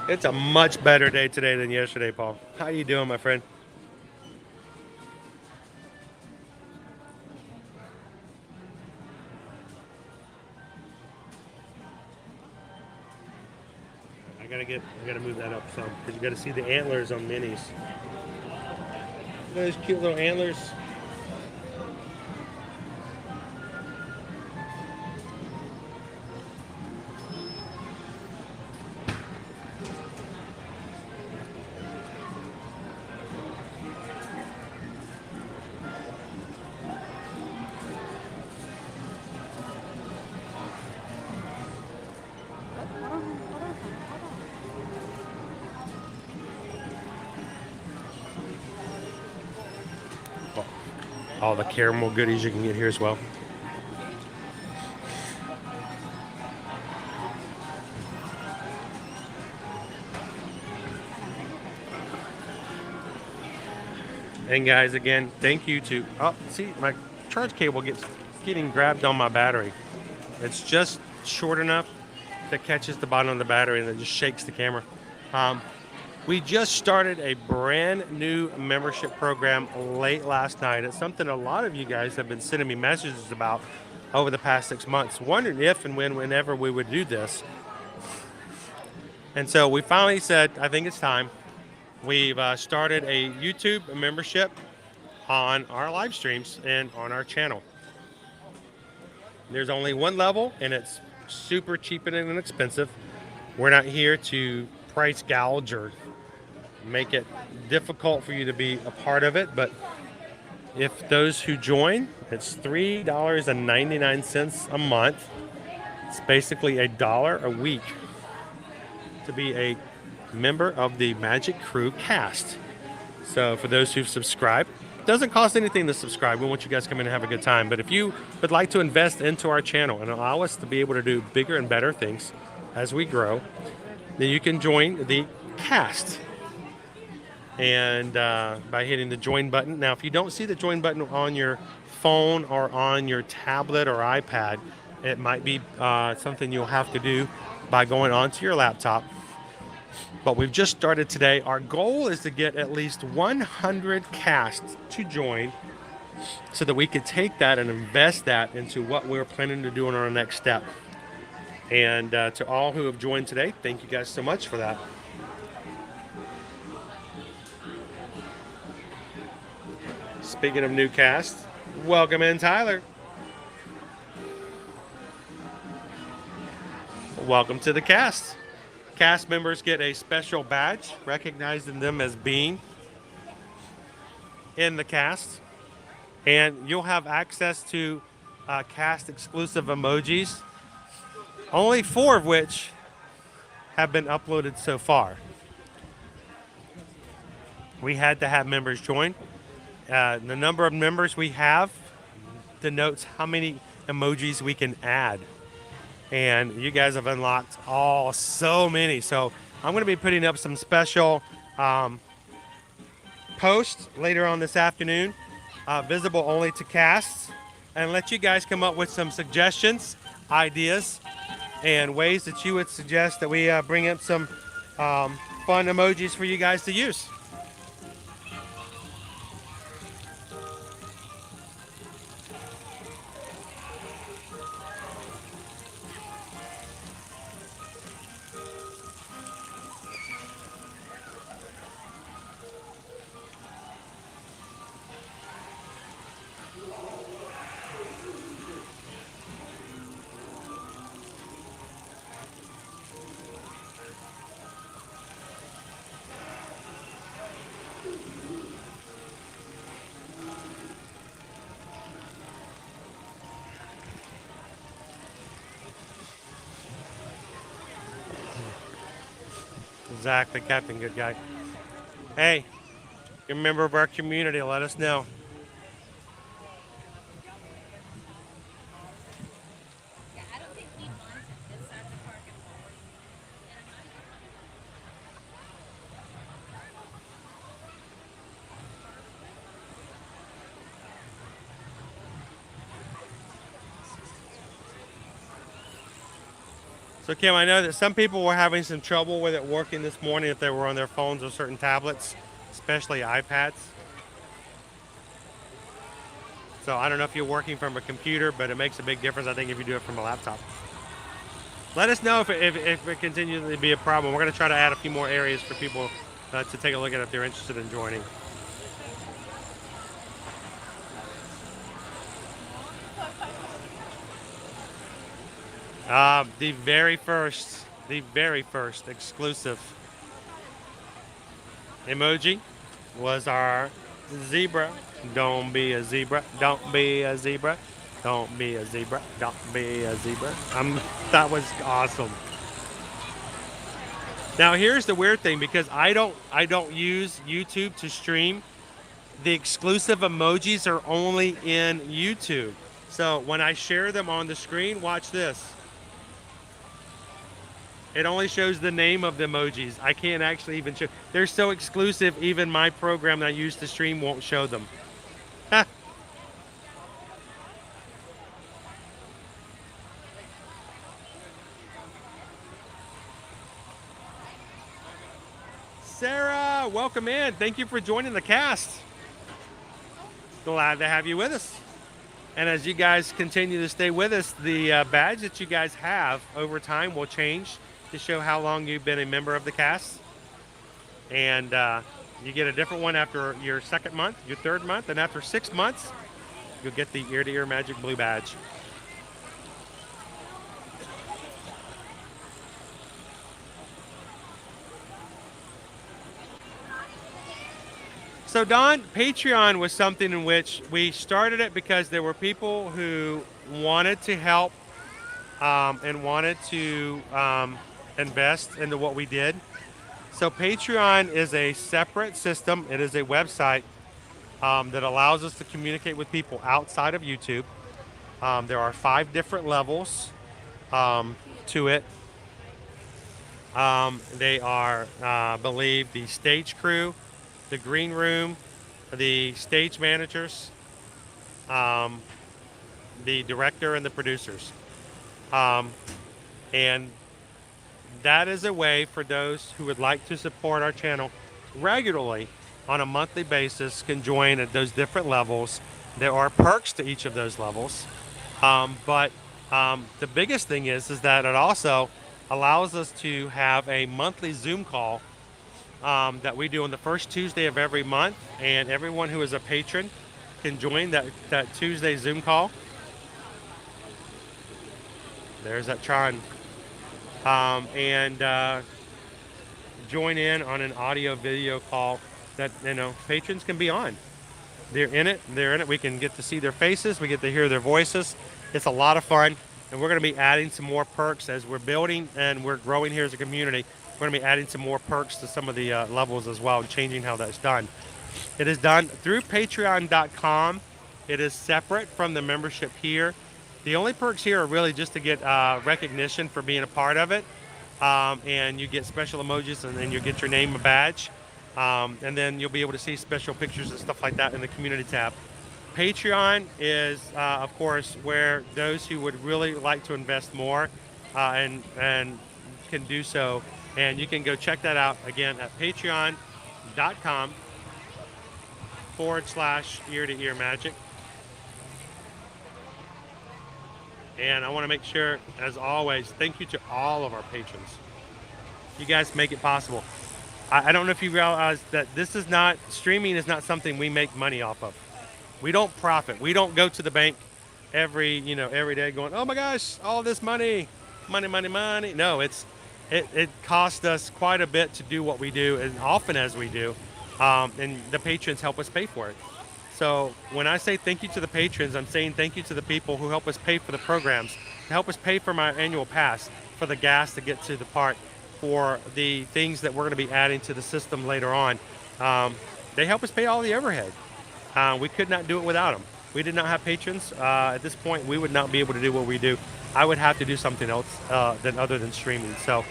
It's a much better day today than yesterday, Paul. How you doing, my friend? I gotta move that up some because you gotta see the antlers on minis. Those cute little antlers. All the caramel goodies you can get here as well. And guys, again, thank you to, oh, see, my charge cable getting grabbed on my battery. It's just short enough that catches the bottom of the battery and it just shakes the camera. We just started a brand new membership program late last night. It's something a lot of you guys have been sending me messages about over the past 6 months, wondering if and whenever we would do this. And so we finally said, I think it's time. We've started a YouTube membership on our live streams and on our channel. There's only one level, and it's super cheap and inexpensive. We're not here to price gouge or make it difficult for you to be a part of it, but if those who join, it's $3.99 a month. It's basically $1 a week to be a member of the Magic Crew cast. So for those who've subscribed, it doesn't cost anything to subscribe. We want you guys to come in and have a good time. But if you would like to invest into our channel and allow us to be able to do bigger and better things as we grow, then you can join the cast. And by hitting the join button. Now, if you don't see the join button on your phone or on your tablet or iPad, it might be something you'll have to do by going onto your laptop. But we've just started today. Our goal is to get at least 100 casts to join so that we could take that and invest that into what we're planning to do on our next step. And to all who have joined today, thank you guys so much for that. Speaking of new cast, welcome in Tyler. Welcome to the cast. Cast members get a special badge recognizing them as being in the cast. And you'll have access to cast exclusive emojis, only 4 of which have been uploaded so far. We had to have members join. The number of members we have denotes how many emojis we can add. And you guys have unlocked so many. So I'm going to be putting up some special posts later on this afternoon, visible only to casts, and let you guys come up with some suggestions, ideas, and ways that you would suggest that we bring up some fun emojis for you guys to use. Exactly, Captain Good Guy. Hey, you're a member of our community. Let us know. So Kim, I know that some people were having some trouble with it working this morning if they were on their phones or certain tablets, especially iPads. So I don't know if you're working from a computer, but it makes a big difference, I think, if you do it from a laptop. Let us know if it continues to be a problem. We're going to try to add a few more areas for people to take a look at if they're interested in joining. The very first exclusive emoji was our zebra. Don't be a zebra. Don't be a zebra. Don't be a zebra. Don't be a zebra. That was awesome. Now here's the weird thing, because I don't use YouTube to stream. The exclusive emojis are only in YouTube. So when I share them on the screen, watch this. It only shows the name of the emojis. I can't actually even show. They're so exclusive, even my program that I use to stream won't show them. Sarah, welcome in. Thank you for joining the cast. Glad to have you with us. And as you guys continue to stay with us, the badge that you guys have over time will change to show how long you've been a member of the cast. And you get a different one after your second month, your third month, and after 6 months, you'll get the Ear to Ear Magic Blue badge. So Don, Patreon was something in which we started it because there were people who wanted to help and wanted to invest into what we did. So Patreon is a separate system. It is a website that allows us to communicate with people outside of YouTube. There are 5 different levels to it. They are, I believe, the stage crew, the green room, the stage managers, the director, and the producers. And that is a way for those who would like to support our channel regularly on a monthly basis can join at those different levels. There are perks to each of those levels. But the biggest thing is that it also allows us to have a monthly Zoom call that we do on the first Tuesday of every month, and everyone who is a patron can join that Tuesday Zoom call. There's that Tron. And join in on an audio video call that patrons can be on. They're in it. We can get to see their faces. We get to hear their voices. It's a lot of fun, and we're going to be adding some more perks as we're building and we're growing here as a community. We're going to be adding some more perks to some of the levels as well and changing how that's done. It is done through patreon.com. It is separate from the membership here. The only perks here are really just to get recognition for being a part of it. And you get special emojis, and then you get your name, a badge. And then you'll be able to see special pictures and stuff like that in the community tab. Patreon is, of course, where those who would really like to invest more and can do so. And you can go check that out again at patreon.com/ear to ear magic. And I want to make sure, as always, thank you to all of our patrons. You guys make it possible. I don't know if you realize that streaming is not something we make money off of. We don't profit. We don't go to the bank every day going, oh my gosh, all this money. No, it costs us quite a bit to do what we do, and often as we do, and the patrons help us pay for it. So when I say thank you to the patrons, I'm saying thank you to the people who help us pay for the programs, to help us pay for my annual pass, for the gas to get to the park, for the things that we're going to be adding to the system later on. They help us pay all the overhead. We could not do it without them. We did not have patrons. At this point, we would not be able to do what we do. I would have to do something else other than streaming. So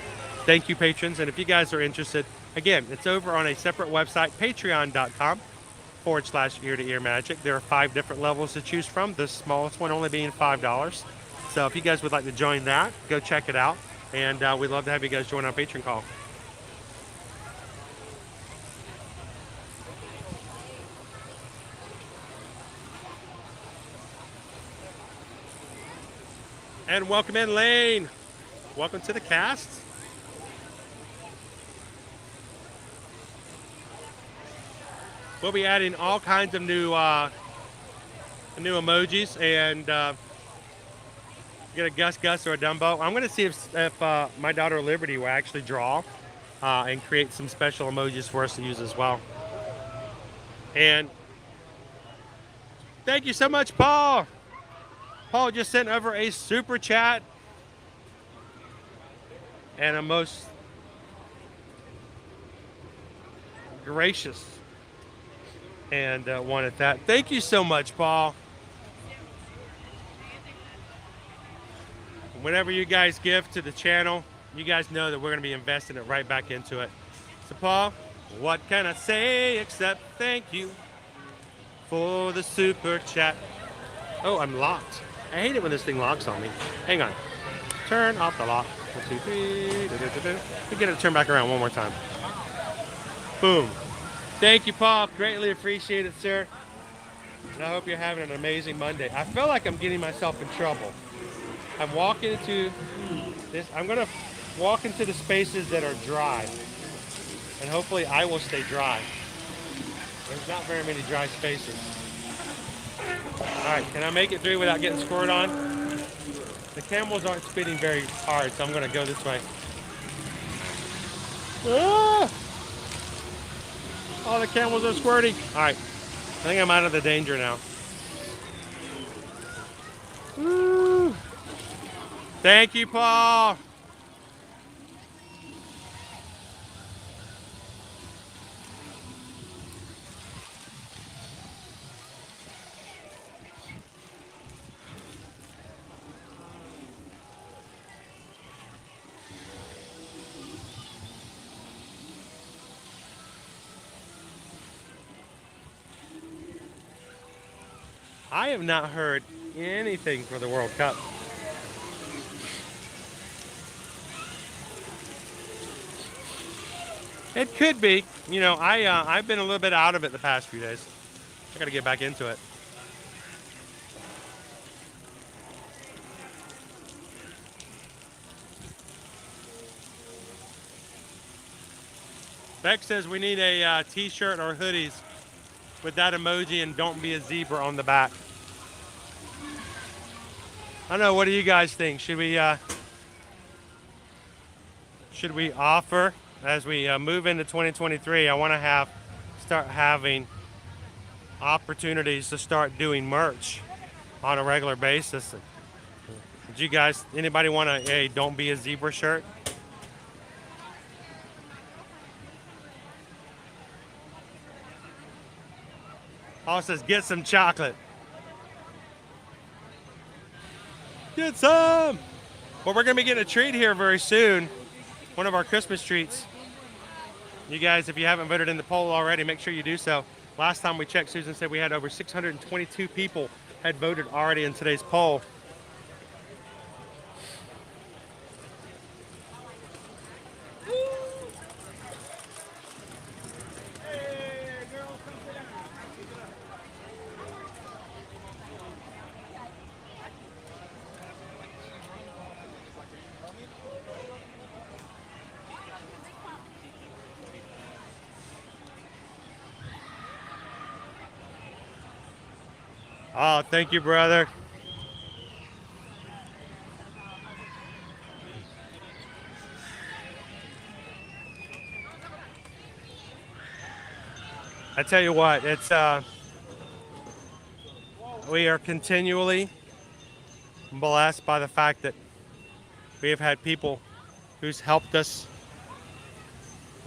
thank you, patrons. And if you guys are interested, again, it's over on a separate website, patreon.com/ear to ear magic. There are 5 different levels to choose from, the smallest one only being $5. So if you guys would like to join that, go check it out. And we'd love to have you guys join our patron call. And welcome in, Lane. Welcome to the cast. We'll be adding all kinds of new emojis and get a Gus or a Dumbo. I'm going to see if my daughter Liberty will actually draw and create some special emojis for us to use as well. And thank you so much, Paul. Paul just sent over a super chat and a most gracious and one at that. Thank you so much, Paul. Whenever you guys give to the channel, you guys know that we're going to be investing it right back into it. So, Paul, what can I say except thank you for the super chat? Oh, I'm locked. I hate it when this thing locks on me. Hang on. Turn off the lock. 1, 2, 3. We get it turned back around one more time. Boom. Thank you, Paul. Greatly appreciate it, sir. And I hope you're having an amazing Monday. I feel like I'm getting myself in trouble. I'm walking into this. I'm going to walk into the spaces that are dry. And hopefully I will stay dry. There's not very many dry spaces. All right, can I make it through without getting scored on? The camels aren't speeding very hard, so I'm going to go this way. Ah! All the camels are squirting. All right, I think I'm out of the danger now. Woo! Thank you, Paul. I have not heard anything for the World Cup. It could be. You know, I've been a little bit out of it the past few days. I got to get back into it. Beck says we need a t-shirt or hoodies with that emoji and "Don't be a zebra" on the back. I don't know. What do you guys think? Should we offer as we move into 2023? I want to start having opportunities to start doing merch on a regular basis. Did you guys? Anybody want a "Don't be a zebra" shirt? Paul says, get some chocolate. Get some. Well, we're going to be getting a treat here very soon. One of our Christmas treats. You guys, if you haven't voted in the poll already, make sure you do so. Last time we checked, Susan said we had over 622 people had voted already in today's poll. Oh, thank you, brother. I tell you what, it's we are continually blessed by the fact that we have had people who's helped us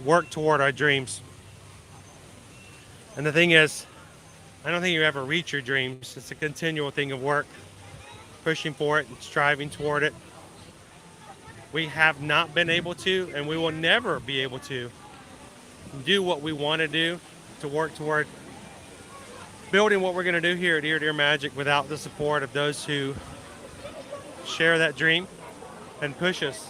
work toward our dreams. And the thing is, I don't think you ever reach your dreams. It's a continual thing of work, pushing for it and striving toward it. We have not been able to, and we will never be able to do what we want to do, to work toward building what we're going to do here at Ear to Ear Magic without the support of those who share that dream and push us.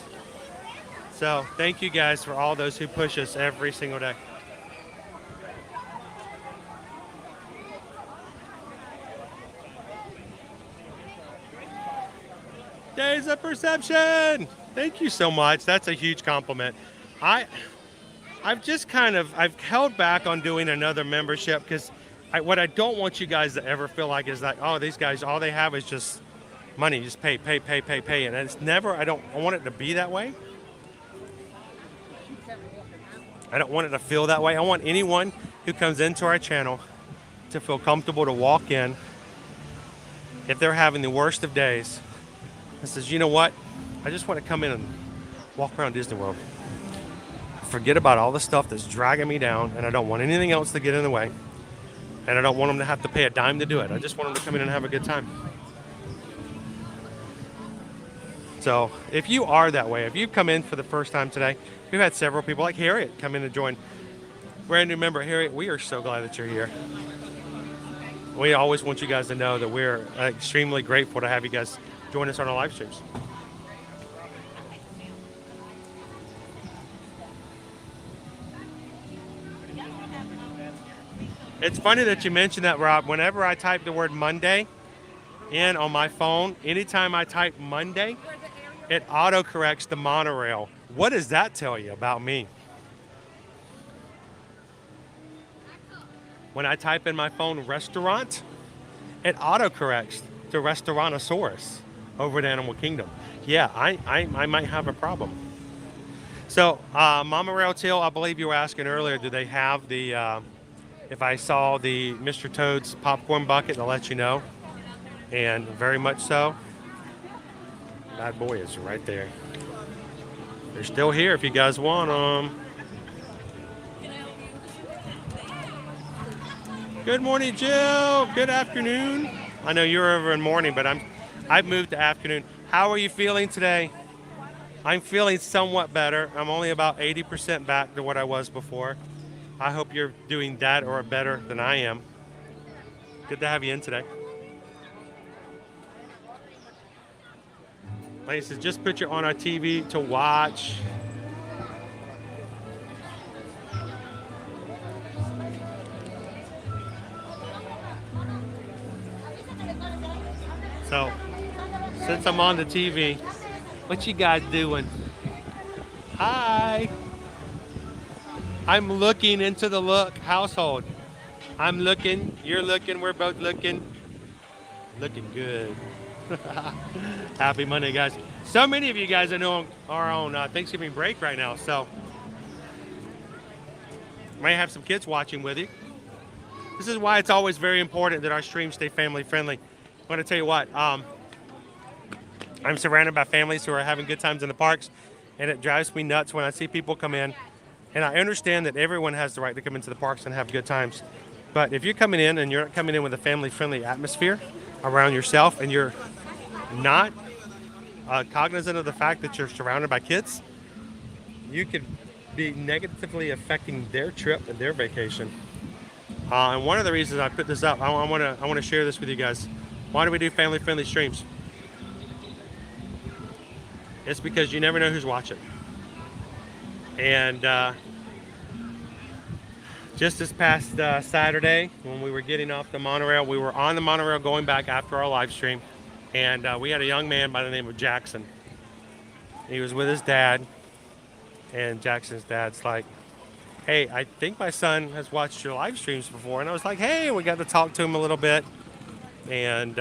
So thank you guys for all those who push us every single day. Days of Perception. Thank you so much. That's a huge compliment. I've just I've held back on doing another membership because what I don't want you guys to ever feel like is like, oh, these guys, all they have is just money, just pay. And it's never, I want it to be that way. I don't want it to feel that way. I want anyone who comes into our channel to feel comfortable to walk in if they're having the worst of days and says, you know what? I just want to come in and walk around Disney World. Forget about all the stuff that's dragging me down, and I don't want anything else to get in the way. And I don't want them to have to pay a dime to do it. I just want them to come in and have a good time. So if you are that way, if you've come in for the first time today, we've had several people like Harriet come in and join. Brand new member, Harriet, we are so glad that you're here. We always want you guys to know that we're extremely grateful to have you guys join us on our live streams. It's funny that you mentioned that, Rob. Whenever I type the word Monday in on my phone, anytime I type Monday, it autocorrects the monorail. What does that tell you about me? When I type in my phone restaurant, it autocorrects to Restaurantosaurus over at Animal Kingdom. Yeah, I might have a problem. So, Mama Rail Tail, I believe you were asking earlier, do they have the... if I saw the Mr. Toad's popcorn bucket, I'll let you know. And very much so. That boy is right there. They're still here if you guys want them. Good morning, Jill. Good afternoon. I know you're over in morning, but I've moved to afternoon. How are you feeling today? I'm feeling somewhat better. I'm only about 80% back to what I was before. I hope you're doing that or better than I am. Good to have you in today. Like I said, just put you on our TV to watch. So, since I'm on the TV, what you guys doing? Hi. I'm looking into the look household. I'm looking, you're looking, we're both looking. Looking good. Happy Monday, guys. So many of you guys I know are on Thanksgiving break right now, so may have some kids watching with you. This is why it's always very important that our streams stay family friendly. I'm going to tell you what, I'm surrounded by families who are having good times in the parks, and it drives me nuts when I see people come in. And I understand that everyone has the right to come into the parks and have good times. But if you're coming in and you're not coming in with a family-friendly atmosphere around yourself and you're not cognizant of the fact that you're surrounded by kids, you could be negatively affecting their trip and their vacation. And one of the reasons I put this up, I want to share this with you guys. Why do we do family-friendly streams? It's because you never know who's watching. And just this past Saturday, when we were getting off the monorail, we were on the monorail going back after our live stream, and we had a young man by the name of Jackson. He was with his dad, and Jackson's dad's like, hey, I think my son has watched your live streams before. And I was like, hey, we got to talk to him a little bit. And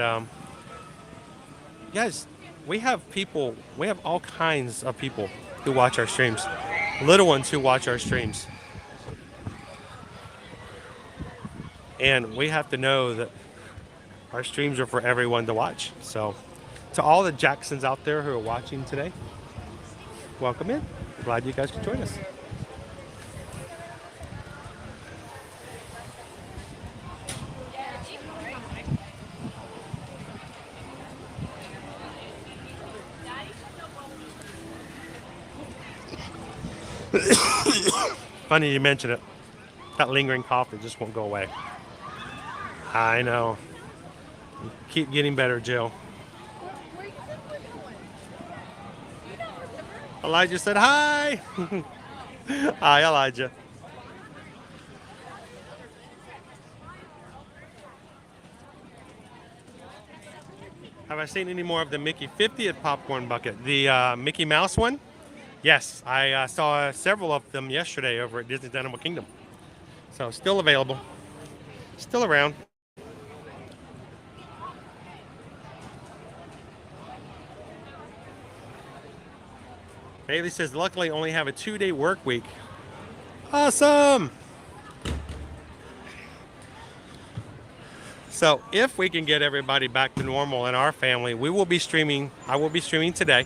guys, we have all kinds of people who watch our streams. Little ones who watch our streams. And we have to know that our streams are for everyone to watch. So to all the Jacksons out there who are watching today, welcome in. Glad you guys could join us. Funny you mention it. That lingering cough that just won't go away. I know. Keep getting better, Jill. Elijah said hi. Hi, Elijah. Have I seen any more of the Mickey 50th popcorn bucket? The Mickey Mouse one? Yes, I saw several of them yesterday over at Disney's Animal Kingdom. So still available. Still around. Bailey says, luckily only have a 2-day work week. Awesome! So if we can get everybody back to normal in our family, we will be streaming. I will be streaming today.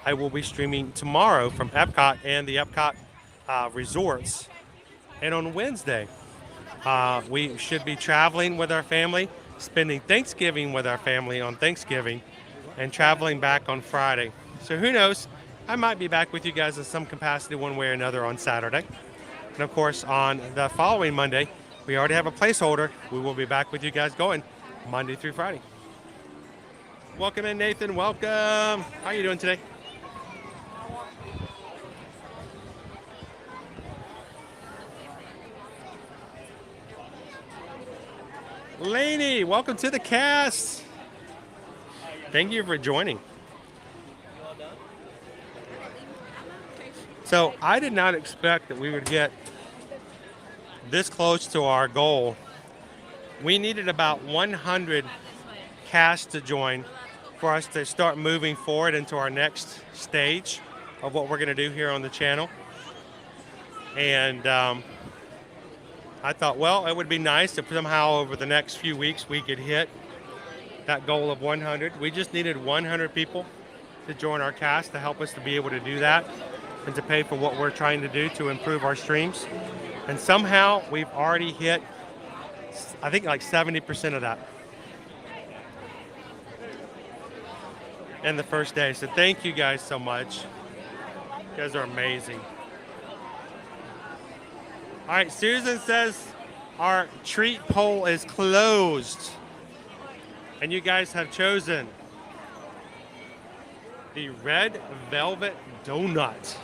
I will be streaming tomorrow from Epcot and the Epcot resorts. And on Wednesday, we should be traveling with our family, spending Thanksgiving with our family on Thanksgiving, and traveling back on Friday. So who knows? I might be back with you guys in some capacity one way or another on Saturday. And of course, on the following Monday, we already have a placeholder. We will be back with you guys going Monday through Friday. Welcome in, Nathan. Welcome. How are you doing today? Lainey, welcome to the cast. Thank you for joining. So I did not expect that we would get this close to our goal. We needed about 100 casts to join for us to start moving forward into our next stage of what we're going to do here on the channel. And I thought, well, it would be nice if somehow over the next few weeks we could hit that goal of 100. We just needed 100 people to join our cast to help us to be able to do that and to pay for what we're trying to do to improve our streams. And somehow we've already hit, I think, like 70% of that in the first day. So thank you guys so much. You guys are amazing. All right, Susan says our treat poll is closed. And you guys have chosen the red velvet donut.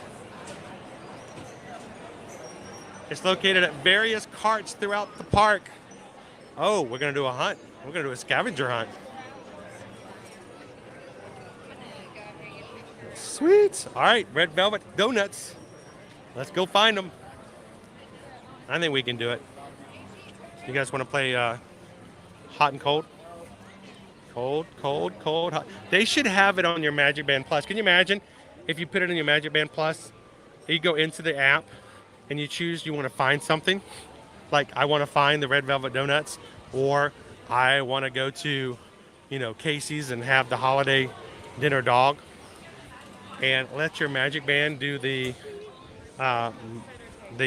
It's located at various carts throughout the park. Oh, we're going to do a hunt. We're going to do a scavenger hunt. Sweet. All right, red velvet donuts. Let's go find them. I think we can do it. You guys want to play hot and cold? Cold, cold, cold, hot. They should have it on your Magic Band Plus. Can you imagine if you put it in your Magic Band Plus, you go into the app and you choose you want to find something, like I want to find the red velvet donuts, or I want to go to, Casey's and have the holiday dinner dog, and let your Magic Band do the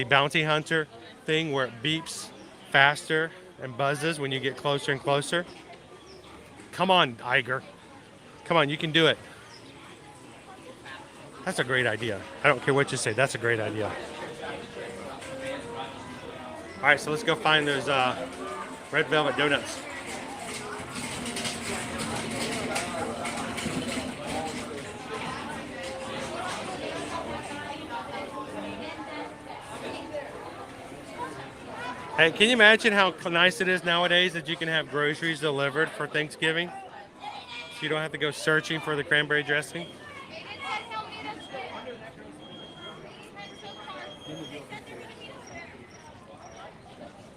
bounty hunter thing where it beeps faster and buzzes when you get closer and closer. Come on, Iger. Come on, you can do it. That's a great idea. I don't care what you say. That's a great idea. All right, so let's go find those red velvet donuts. Hey, can you imagine how nice it is nowadays that you can have groceries delivered for Thanksgiving? So you don't have to go searching for the cranberry dressing.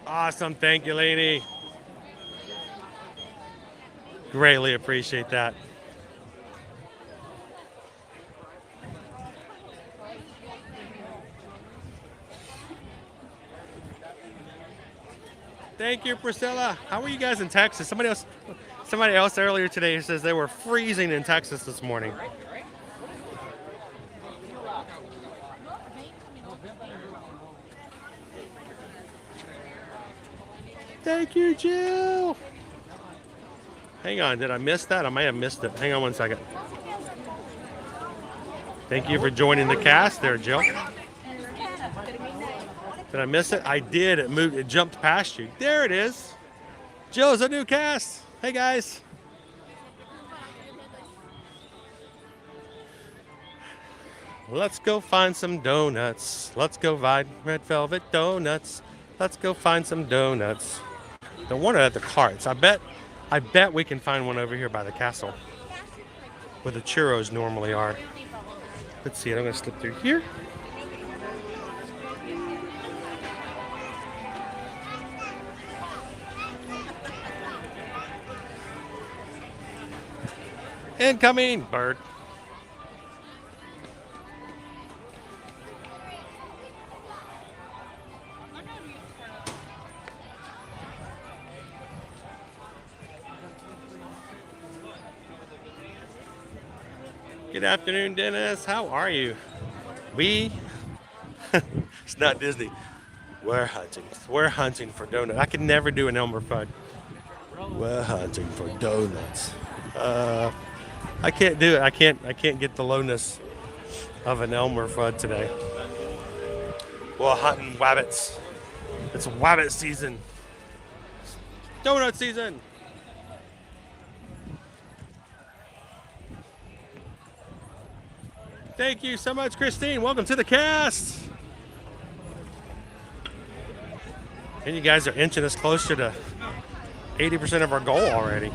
Awesome, thank you, lady. Greatly appreciate that. Thank you, Priscilla. How are you guys in Texas? Somebody else earlier today says they were freezing in Texas this morning. Thank you, Jill. Hang on, did I miss that? I may have missed it. Hang on one second. Thank you for joining the cast there, Jill. Did I miss it? I did. It moved. It jumped past you. There it is. Jill's a new cast. Hey, guys. Let's go find some donuts. Let's go find red velvet donuts. Let's go find some donuts. The one at the carts. I bet we can find one over here by the castle, where the churros normally are. Let's see. I'm gonna slip through here. Incoming bird. Good afternoon, Dennis. How are you? It's not Disney. We're hunting. We're hunting for donuts. I could never do an Elmer Fudd. We're hunting for donuts. I can't do it. I can't get the lowness of an Elmer Fudd today. Well, hunting wabbits. It's wabbit season. Donut season. Thank you so much, Christine. Welcome to the cast. And you guys are inching us closer to 80% of our goal already.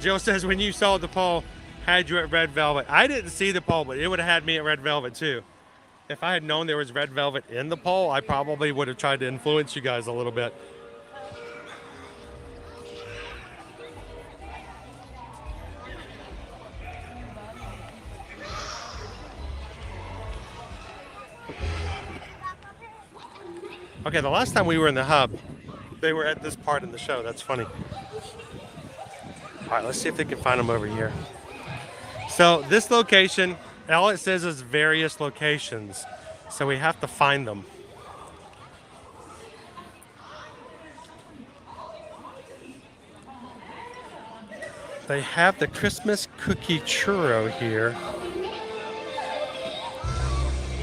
Jill says, when you saw the poll, had you at Red Velvet? I didn't see the poll, but it would have had me at Red Velvet too. If I had known there was Red Velvet in the poll, I probably would have tried to influence you guys a little bit. Okay, the last time we were in the hub, they were at this part in the show. That's funny. All right, let's see if they can find them over here. So this location, all it says is various locations. So we have to find them. They have the Christmas cookie churro here,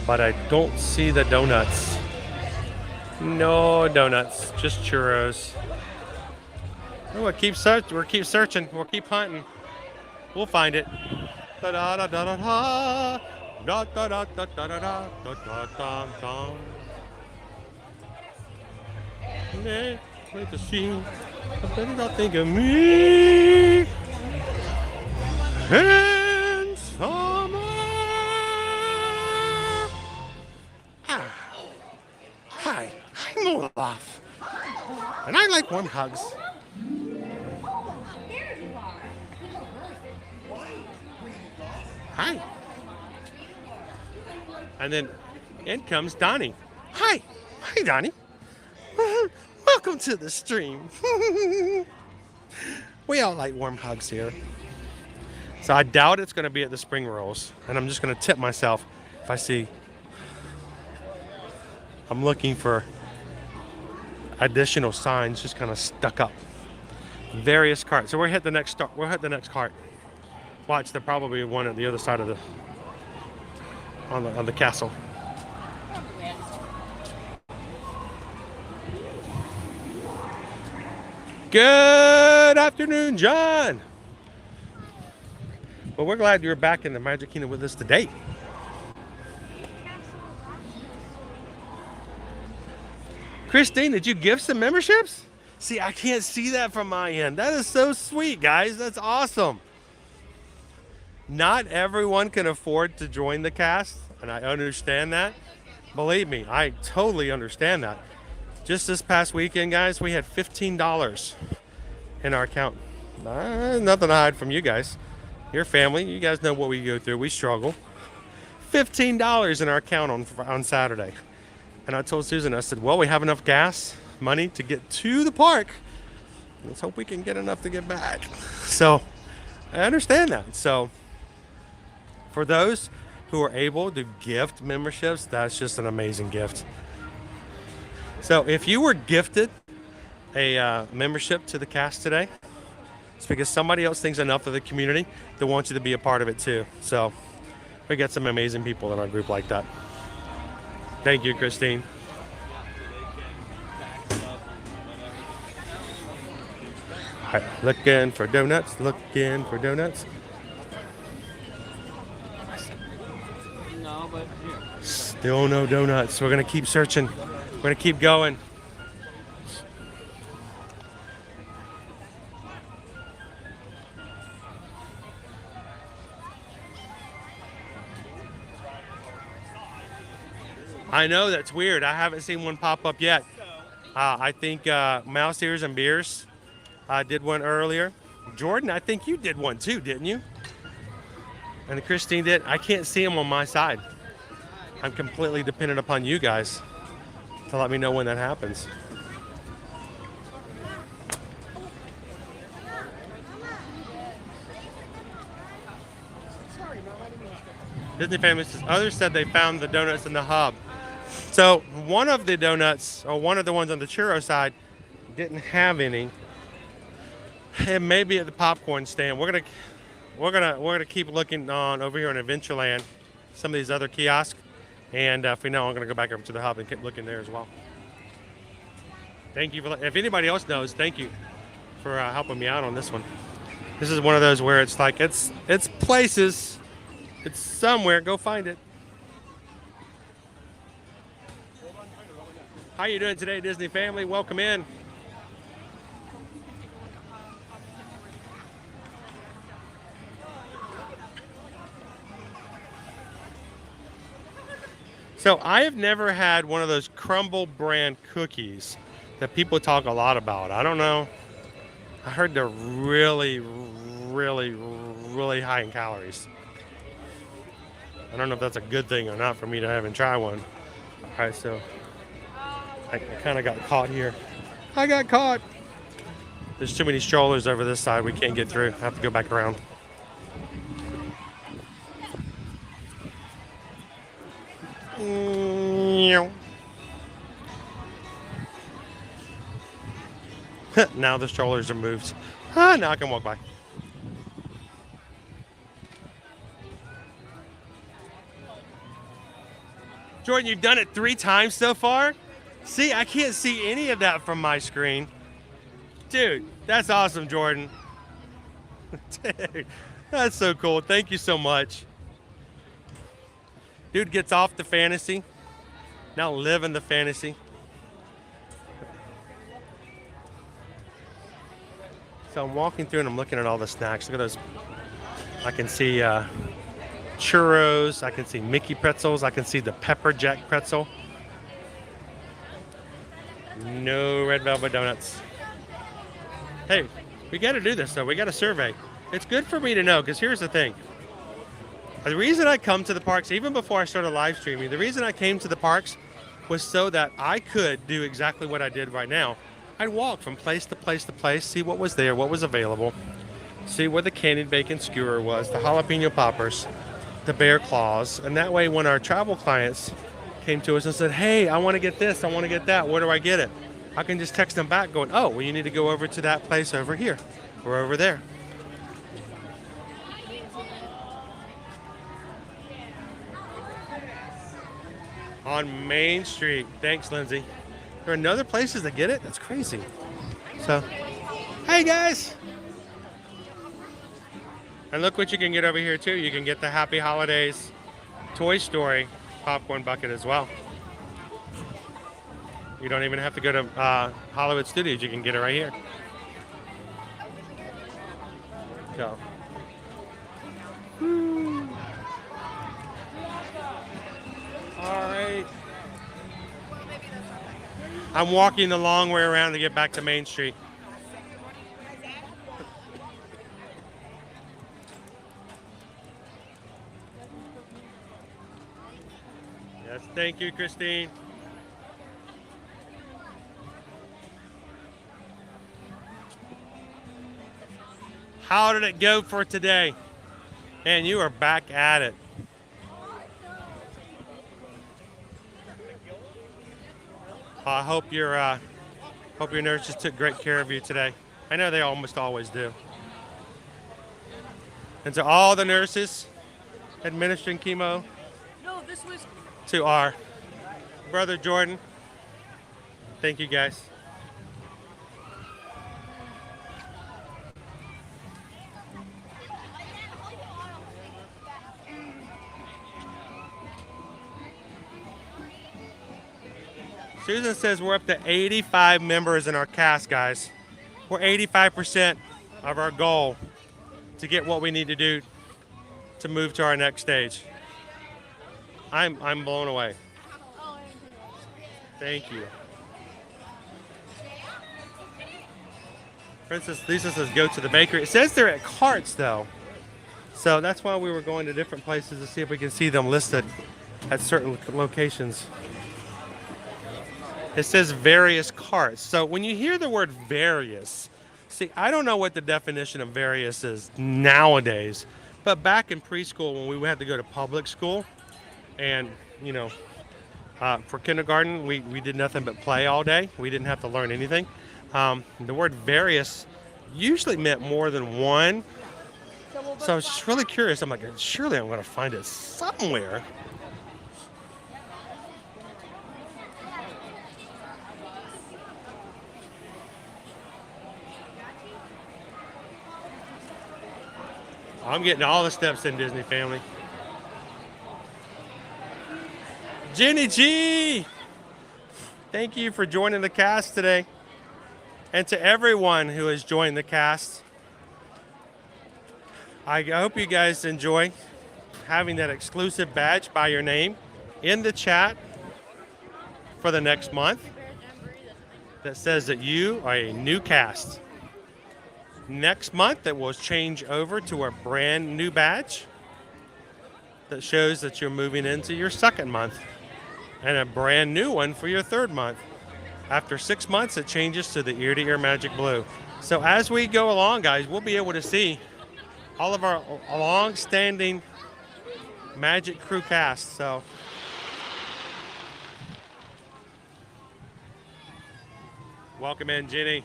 but I don't see the donuts. No donuts, just churros. Oh, we'll keep searching. We'll keep hunting. We'll find it. Da da da da da da da da da da da da da da da. Wait to see. I better not think of me. And summer. Hi, I'm Olaf. And I like warm hugs. Hi. And then in comes Donnie. Hi. Hi, Donnie. Welcome to the stream. We all like warm hugs here. So I doubt it's going to be at the spring rolls. And I'm just going to tip myself if I see. I'm looking for additional signs just kind of stuck up. Various carts. So we'll hit the next start. We'll hit the next cart. Watch, there probably one at the other side of the on the castle. Good afternoon, John. Well, we're glad you're back in the Magic Kingdom with us today. Christine, did you gift some memberships? See, I can't see that from my end. That is so sweet, guys. That's awesome. Not everyone can afford to join the cast, and I understand that. Believe me, I totally understand that. Just this past weekend, guys, we had $15 in our account. Nothing to hide from you guys. Your family, you guys know what we go through. We struggle. $15 in our account on Saturday. And I told Susan, I said, well, we have enough gas money to get to the park. Let's hope we can get enough to get back. So I understand that. So for those who are able to gift memberships, that's just an amazing gift. So if you were gifted a membership to the cast today, it's because somebody else thinks enough of the community that wants you to be a part of it too. So We got some amazing people in our group like that. Thank you, Christine. All right, looking for donuts, looking for donuts. No, but here. Still no donuts. We're gonna keep searching. We're gonna keep going. I know, that's weird. I haven't seen one pop up yet. I think Mouse Ears and Beers did one earlier. Jordan, I think you did one too, didn't you? And Christine did. I can't see them on my side. I'm completely dependent upon you guys to let me know when that happens. Disney family says others said they found the donuts in the hub. So one of the donuts, or one of the ones on the churro side, didn't have any. It may be at the popcorn stand. We're gonna keep looking on over here in Adventureland, some of these other kiosks, and if we know, I'm gonna go back over to the hub and keep looking there as well. Thank you for. If anybody else knows, thank you for helping me out on this one. This is one of those where it's like it's places, it's somewhere. Go find it. How you doing today, Disney family? Welcome in. So I have never had one of those crumble brand cookies that people talk a lot about. I don't know. I heard they're really, really, really high in calories. I don't know if that's a good thing or not for me to have and try one. All right, so I kind of got caught here. I got caught. There's too many strollers over this side. We can't get through. I have to go back around. Now the strollers are moved. Now I can walk by. Jordan, you've done it 3 times so far? See, I can't see any of that from my screen. Dude, that's awesome, Jordan. Dude, that's so cool. Thank you so much. Dude gets off the fantasy. Now living the fantasy. So I'm walking through and I'm looking at all the snacks. Look at those. I can see churros. I can see Mickey pretzels. I can see the pepper jack pretzel. No red velvet donuts. Hey, we got to do this though. We got a survey. It's good for me to know because here's the thing. The reason I come to the parks, even before I started live streaming, the reason I came to the parks was so that I could do exactly what I did right now. I'd walk from place to place to place, see what was there, what was available, see where the candied bacon skewer was, the jalapeno poppers, the bear claws, and that way when our travel clients came to us and said, hey, I want to get this, I want to get that, where do I get it? I can just text them back going, oh, well, you need to go over to that place over here or over there. On Main Street. Thanks, Lindsay. There are other places that get it? That's crazy. So, hey guys! And look what you can get over here too. You can get the Happy Holidays Toy Story popcorn bucket as well. You don't even have to go to Hollywood Studios. You can get it right here. So. All right. I'm walking the long way around to get back to Main Street. Yes, thank you, Christine. How did it go for today? Man, you are back at it. I hope your nurses took great care of you today. I know they almost always do. And to all the nurses administering chemo No, this was. to our brother Jordan. Thank you, guys. Susan says we're up to 85 members in our cast, guys. We're 85% of our goal to get what we need to do to move to our next stage. I'm blown away. Thank you. Princess Lisa says go to the bakery. It says they're at carts though. So that's why we were going to different places to see if we can see them listed at certain locations. It says various carts. So when you hear the word various, see, I don't know what the definition of various is nowadays, but back in preschool when we had to go to public school and, you know, for kindergarten, we did nothing but play all day. We didn't have to learn anything. The word various usually meant more than one. So I was just really curious. I'm like, surely I'm going to find it somewhere. I'm getting all the steps in, Disney family. Jenny G! Thank you for joining the cast today. And to everyone who has joined the cast, I hope you guys enjoy having that exclusive badge by your name in the chat for the next month that says that you are a new cast. Next month, it will change over to a brand new badge that shows that you're moving into your second month, and a brand new one for your third month. After 6 months, it changes to the Ear to Ear Magic Blue. So as we go along, guys, we'll be able to see all of our long-standing Magic Crew cast. So welcome in, Jenny.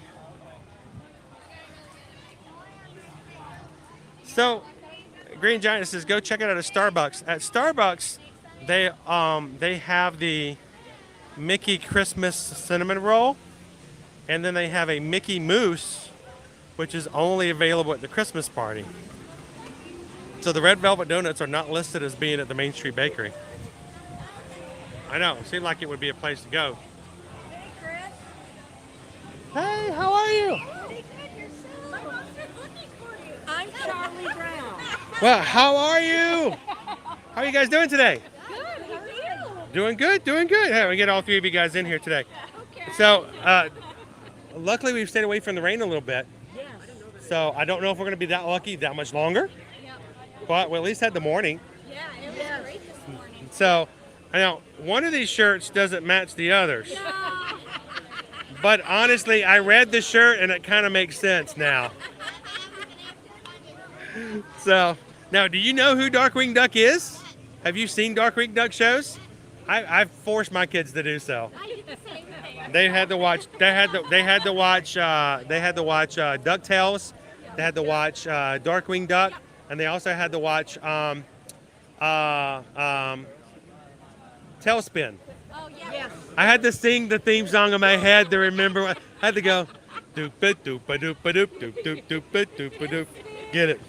So, Green Giant says, go check it out at Starbucks. At Starbucks, they have the Mickey Christmas cinnamon roll, and then they have a Mickey Mousse, which is only available at the Christmas party. So the red velvet donuts are not listed as being at the Main Street Bakery. I know, it seemed like it would be a place to go. Hey, how are you? I'm Charlie Brown. Well, how are you? How are you guys doing today? Good. How are you? Doing good, doing good. Hey, we get all three of you guys in here today. Okay. So, luckily we've stayed away from the rain a little bit. Yes. So I don't know if we're going to be that lucky that much longer. Yep. But we at least had the morning. Yeah, it was great this morning. So, I know one of these shirts doesn't match the others. No. But honestly, I read the shirt and it kind of makes sense now. So, now, do you know who Darkwing Duck is? Have you seen Darkwing Duck shows? I've forced my kids to do so. I did the same thing. They had to watch. They had to watch DuckTales. They had to watch Darkwing Duck, and they also had to watch Tailspin. Oh, yes. I had to sing the theme song in my head to remember. I had to go doop a doop a doop a doop doop doop doop a doop a doop. Get it?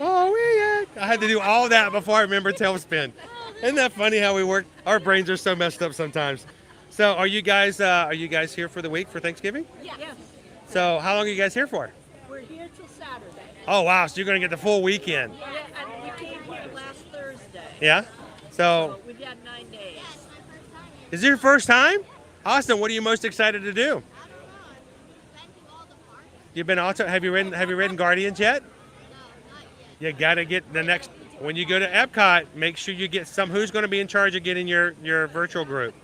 Oh yeah! I had to do all that before I remember Tailspin. Isn't that funny how we work? Our brains are so messed up sometimes. So, are you guys here for the week for Thanksgiving? Yes. So, how long are you guys here for? We're here till Saturday. Oh wow! So you're gonna get the full weekend. Yeah, and we came here last Thursday. Yeah. So, We've had 9 days. is it your first time? Austin, what are you most excited to do? You've been also have you ridden Guardians yet? You gotta get the next when you go to Epcot. Make sure you get some. Who's going to be in charge of getting your virtual group?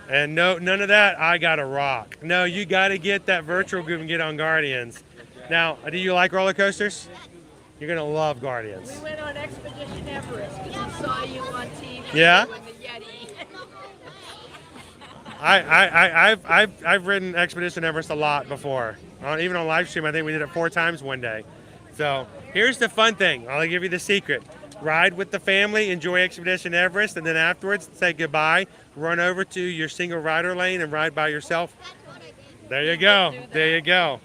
And no, none of that. I gotta rock. No, you gotta get that virtual group and get on Guardians. Now, do you like roller coasters? You're gonna love Guardians. We went on Expedition Everest because we saw you on TV. Yeah? With the Yeti. I've ridden Expedition Everest a lot before. Even on live stream, I think we did it 4 times one day. So here's the fun thing. I'll give you the secret. Ride with the family, enjoy Expedition Everest, and then afterwards say goodbye. Run over to your single rider lane and ride by yourself. There you go. There you go.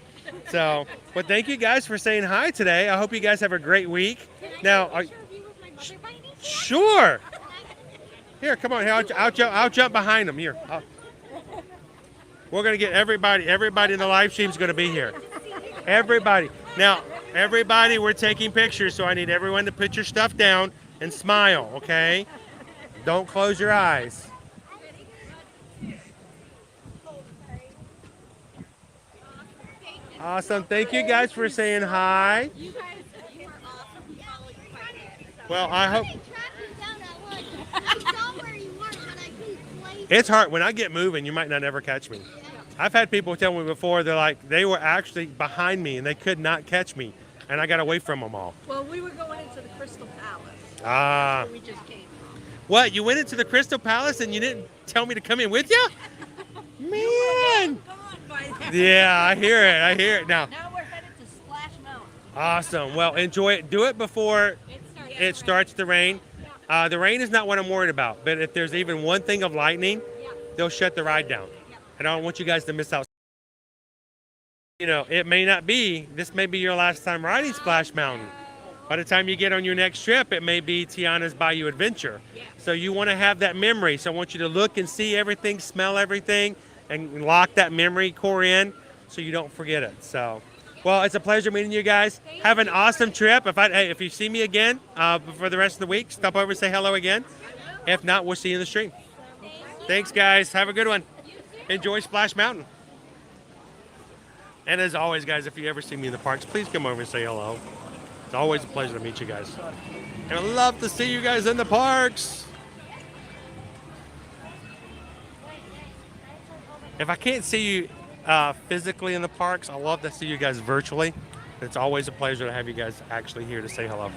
So, well, thank you guys for saying hi today. I hope you guys have a great week. Now, sure. Here, come on. Here, I'll jump behind them. Here. We're going to get everybody in the live stream is going to be here. Everybody. Now, everybody, we're taking pictures, so I need everyone to put your stuff down and smile, okay? Don't close your eyes. Awesome. Thank you guys for saying hi. You guys, you are awesome. Follow your finances. Well, I hope. I saw where you were, but I couldn't place. It's hard. When I get moving, you might not ever catch me. I've had people tell me before, they're like, they were actually behind me and they could not catch me. And I got away from them all. Well, we were going into the Crystal Palace. Ah. That's where we just came from. What? You went into the Crystal Palace and you didn't tell me to come in with you? Man. Yeah, I hear it. I hear it now. Now we're headed to Splash Mountain. Awesome. Well, enjoy it. Do it before it starts to rain. The rain is not what I'm worried about. But if there's even one thing of lightning, they'll shut the ride down. And I don't want you guys to miss out. You know, it may not be. This may be your last time riding Splash Mountain. By the time you get on your next trip, it may be Tiana's Bayou Adventure. So you want to have that memory. So I want you to look and see everything, smell everything, and lock that memory core in so you don't forget it. So, well, it's a pleasure meeting you guys. Have an awesome trip. If you see me again for the rest of the week, stop over and say hello again. If not, we'll see you in the stream. Thanks, guys. Have a good one. Enjoy Splash Mountain. And as always, guys, if you ever see me in the parks, please come over and say hello. It's always a pleasure to meet you guys. And I'd love to see you guys in the parks. If I can't see you physically in the parks, I love to see you guys virtually. It's always a pleasure to have you guys actually here to say hello.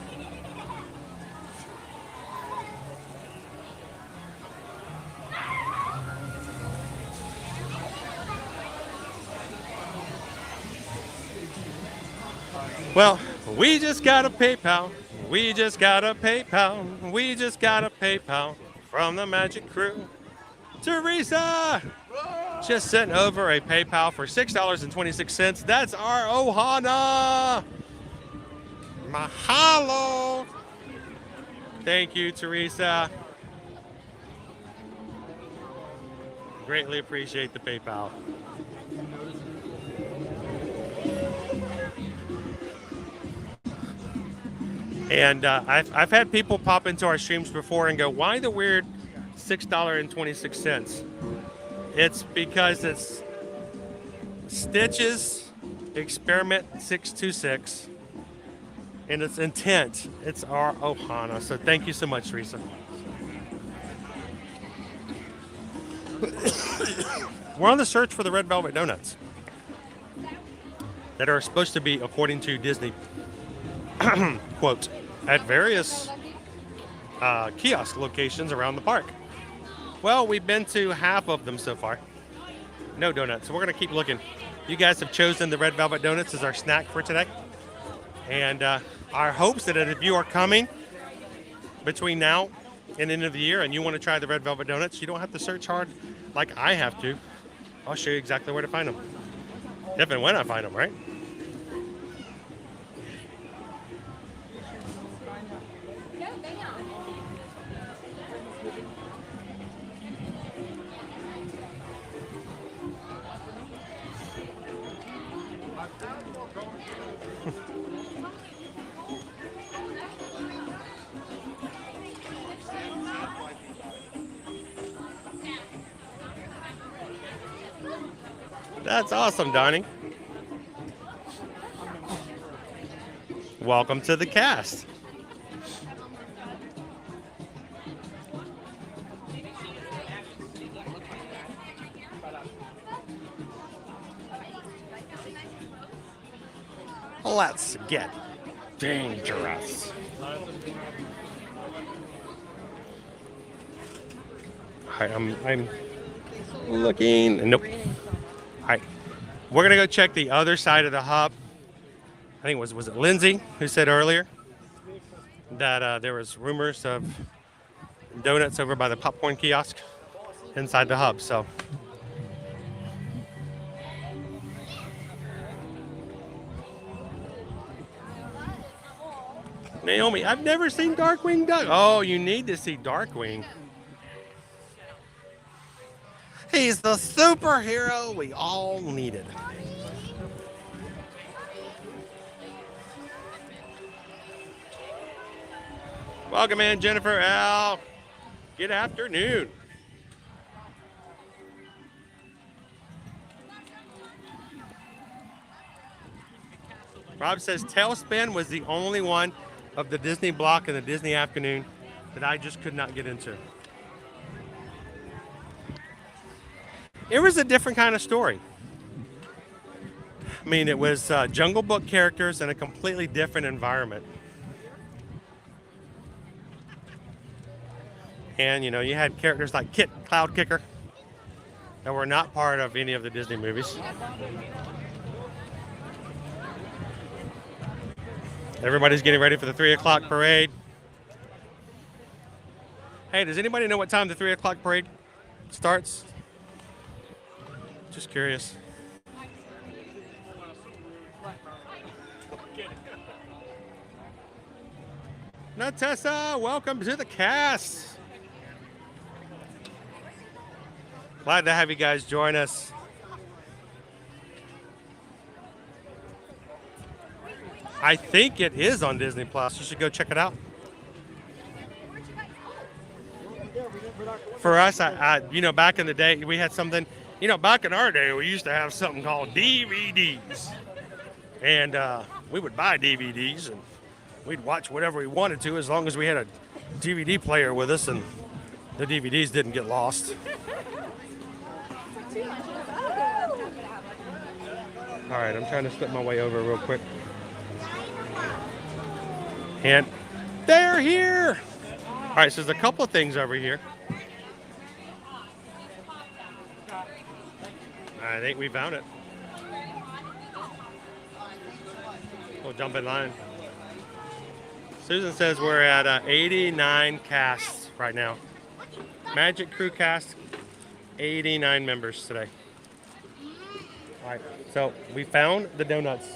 Well, we just got a PayPal. We just got a PayPal. We just got a PayPal from the Magic Crew. Teresa just sent over a PayPal for $6.26. That's our Ohana. Mahalo. Thank you, Teresa. Greatly appreciate the PayPal. And I've had people pop into our streams before and go, why the weird $6.26? It's because it's Stitches Experiment 626 and its intent. It's our Ohana. So thank you so much, Teresa. We're on the search for the red velvet donuts that are supposed to be, according to Disney, quote, at various kiosk locations around the park. Well, we've been to half of them so far. No donuts, so we're going to keep looking. You guys have chosen the red velvet donuts as our snack for today. And our hopes that if you are coming between now and the end of the year and you want to try the red velvet donuts, you don't have to search hard like I have to. I'll show you exactly where to find them. If and when I find them, right? That's awesome, Donnie. Welcome to the cast. Let's get dangerous. All right, I'm looking. Nope. All right, we're gonna go check the other side of the hub think it was it Lindsay who said earlier that there was rumors of donuts over by the popcorn kiosk inside the hub. So Naomi, I've never seen Darkwing Duck. Oh, you need to see Darkwing. He's the superhero we all needed. Welcome in, Jennifer L. Good afternoon. Rob says Tailspin was the only one of the Disney block and the Disney afternoon that I just could not get into. It was a different kind of story. I mean, it was Jungle Book characters in a completely different environment. And, you know, you had characters like Kit Cloud Kicker that were not part of any of the Disney movies. Everybody's getting ready for the 3 o'clock parade. Hey, does anybody know what time the 3 o'clock parade starts? Just curious. Natessa, welcome to the cast. Glad to have you guys join us. I think it is on Disney Plus. You should go check it out. For us, you know, back in the day, we had something. You know, back in our day, we used to have something called DVDs, and we would buy DVDs and we'd watch whatever we wanted to as long as we had a DVD player with us and the DVDs didn't get lost. All right, I'm trying to slip my way over real quick. And they're here. All right, so there's a couple of things over here. I think we found it. We'll jump in line. Susan says we're at 89 casts right now. Magic Crew cast, 89 members today. All right, so we found the donuts.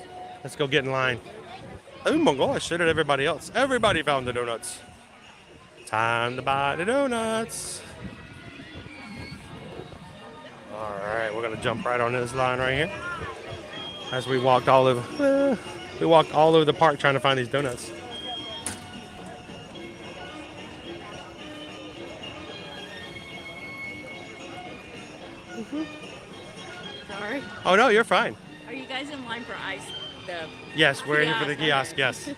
Let's go get in line. Oh my gosh, so did everybody else. Everybody found the donuts. Time to buy the donuts. All right, we're gonna jump right on this line right here. As we walked all over, the park trying to find these donuts. Sorry. Oh no, you're fine. Are you guys in line for ice? Yes, we're here for the kiosk. Yes.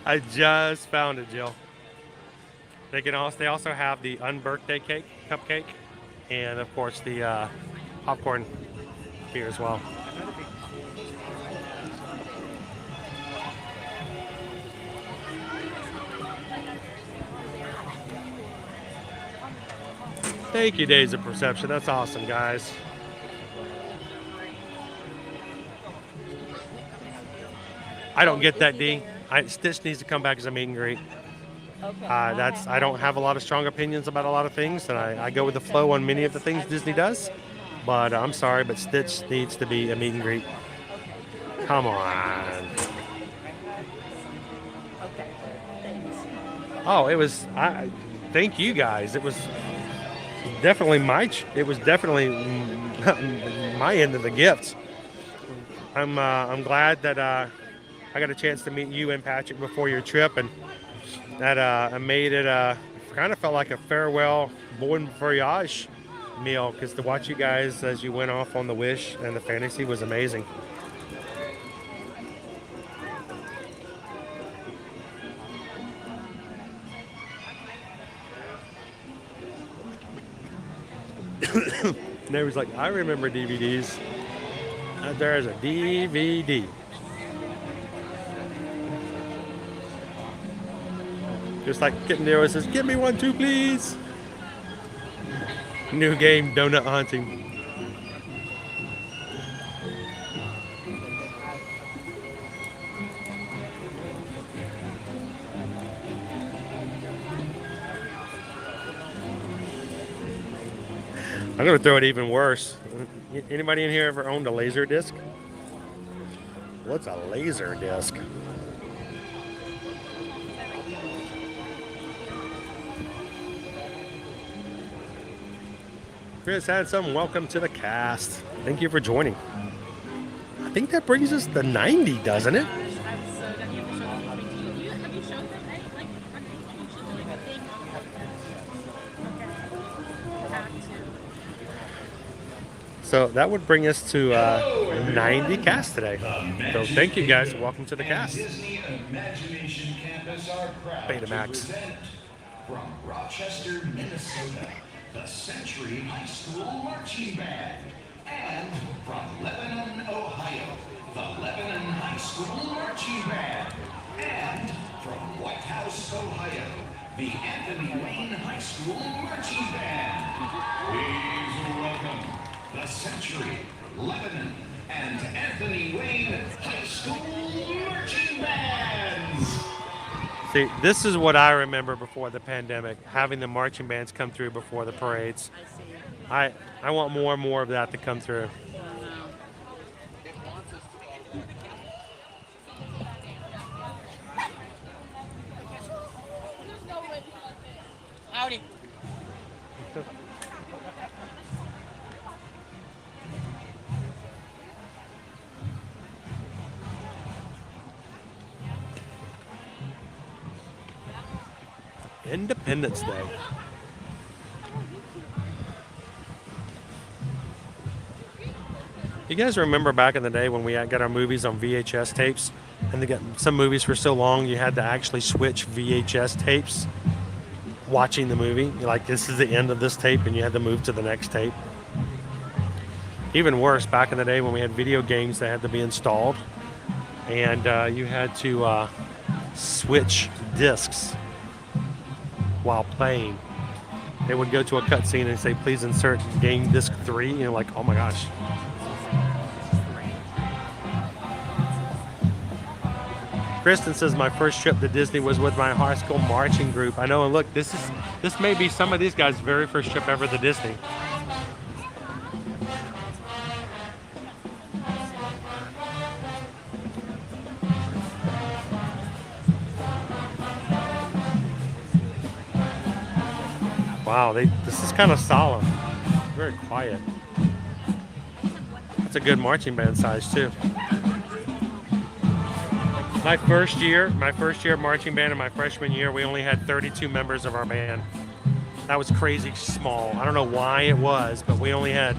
I just found it, Jill. They also have the unbirthday cake, cupcake, and of course the popcorn beer as well. Thank you, Days of Perception. That's awesome, guys. I don't get that, D. Stitch needs to come back as a meet and greet. Okay. I don't have a lot of strong opinions about a lot of things, and I go with the flow on many of the things Disney does. But I'm sorry, but Stitch needs to be a meet and greet. Come on. Okay. Thanks. Oh, it was. Thank you guys. It was definitely my end of the gift. I'm glad that I got a chance to meet you and Patrick before your trip, and that I made it. Kind of felt like a farewell bon voyage meal, because to watch you guys as you went off on the Wish and the Fantasy was amazing. Neighbor's like, I remember DVDs. There's a DVD. Just like Kitten Nero says, give me one too, please. New game, donut hunting. I'm gonna throw it even worse. Anybody in here ever owned a laser disc? What's a laser disc? Chris Handsome, welcome to the cast. Thank you for joining. I think that brings us to 90, doesn't it? So that would bring us to 90 casts today. So thank you guys. Welcome to the cast. Betamax. From Rochester, Minnesota, the Century High School Marching Band. And from Lebanon, Ohio, the Lebanon High School Marching Band. And from White House, Ohio, the Anthony Wayne High School Marching Band. Please welcome the Century, Lebanon, and Anthony Wayne High School Marching Bands. See, this is what I remember before the pandemic, having the marching bands come through before the parades. I want more and more of that to come through. Howdy. Independence Day. You guys remember back in the day when we got our movies on VHS tapes, and they got some movies for so long you had to actually switch VHS tapes watching the movie? You're like, this is the end of this tape, and you had to move to the next tape. Even worse, back in the day when we had video games that had to be installed, and you had to switch discs while playing. They would go to a cutscene and say, please insert game disc 3. And you're like, oh my gosh. Kristen says my first trip to Disney was with my high school marching group. I know, and look, this may be some of these guys' very first trip ever to Disney. Wow, this is kind of solemn. Very quiet. That's a good marching band size too. My first year marching band in my freshman year, we only had 32 members of our band. That was crazy small. I don't know why it was, but we only had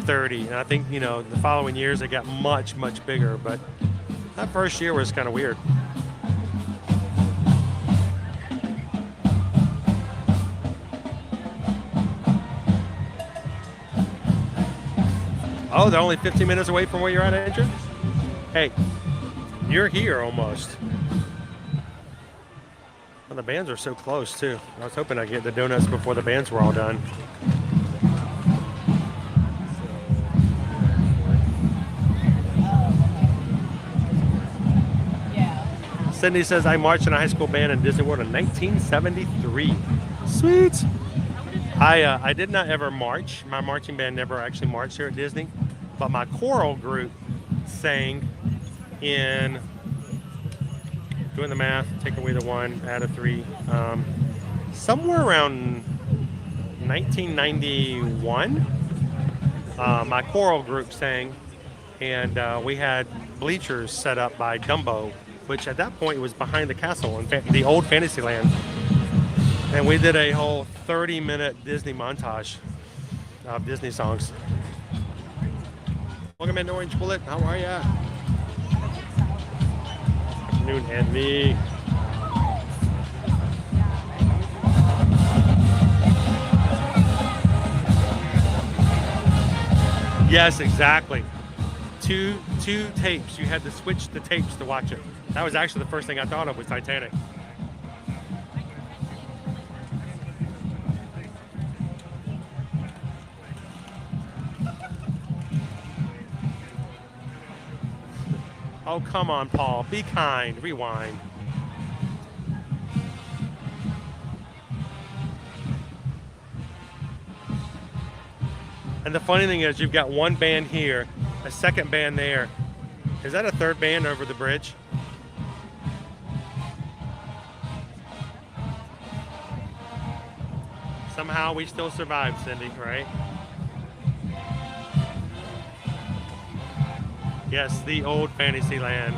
30. And I think, the following years it got much, much bigger. But that first year was kind of weird. Oh, they're only 15 minutes away from where you're at, Andrew? Hey, you're here almost. Well, the bands are so close, too. I was hoping I'd get the donuts before the bands were all done. Cindy says, I marched in a high school band in Disney World in 1973. Sweet. I did not ever march. My marching band never actually marched here at Disney, but my choral group sang in, doing the math, take away the 1, add a 3, somewhere around 1991. My choral group sang, and we had bleachers set up by Dumbo, which at that point was behind the castle in the old Fantasyland. And we did a whole 30-minute Disney montage of Disney songs. Welcome in, Orange Bullet. How are ya? Afternoon, Andy. Yes, exactly. Two tapes. You had to switch the tapes to watch it. That was actually the first thing I thought of was Titanic. Oh, come on, Paul. Be kind. Rewind. And the funny thing is, you've got one band here, a second band there. Is that a third band over the bridge? Somehow we still survived, Cindy, right? Yes, the old Fantasyland.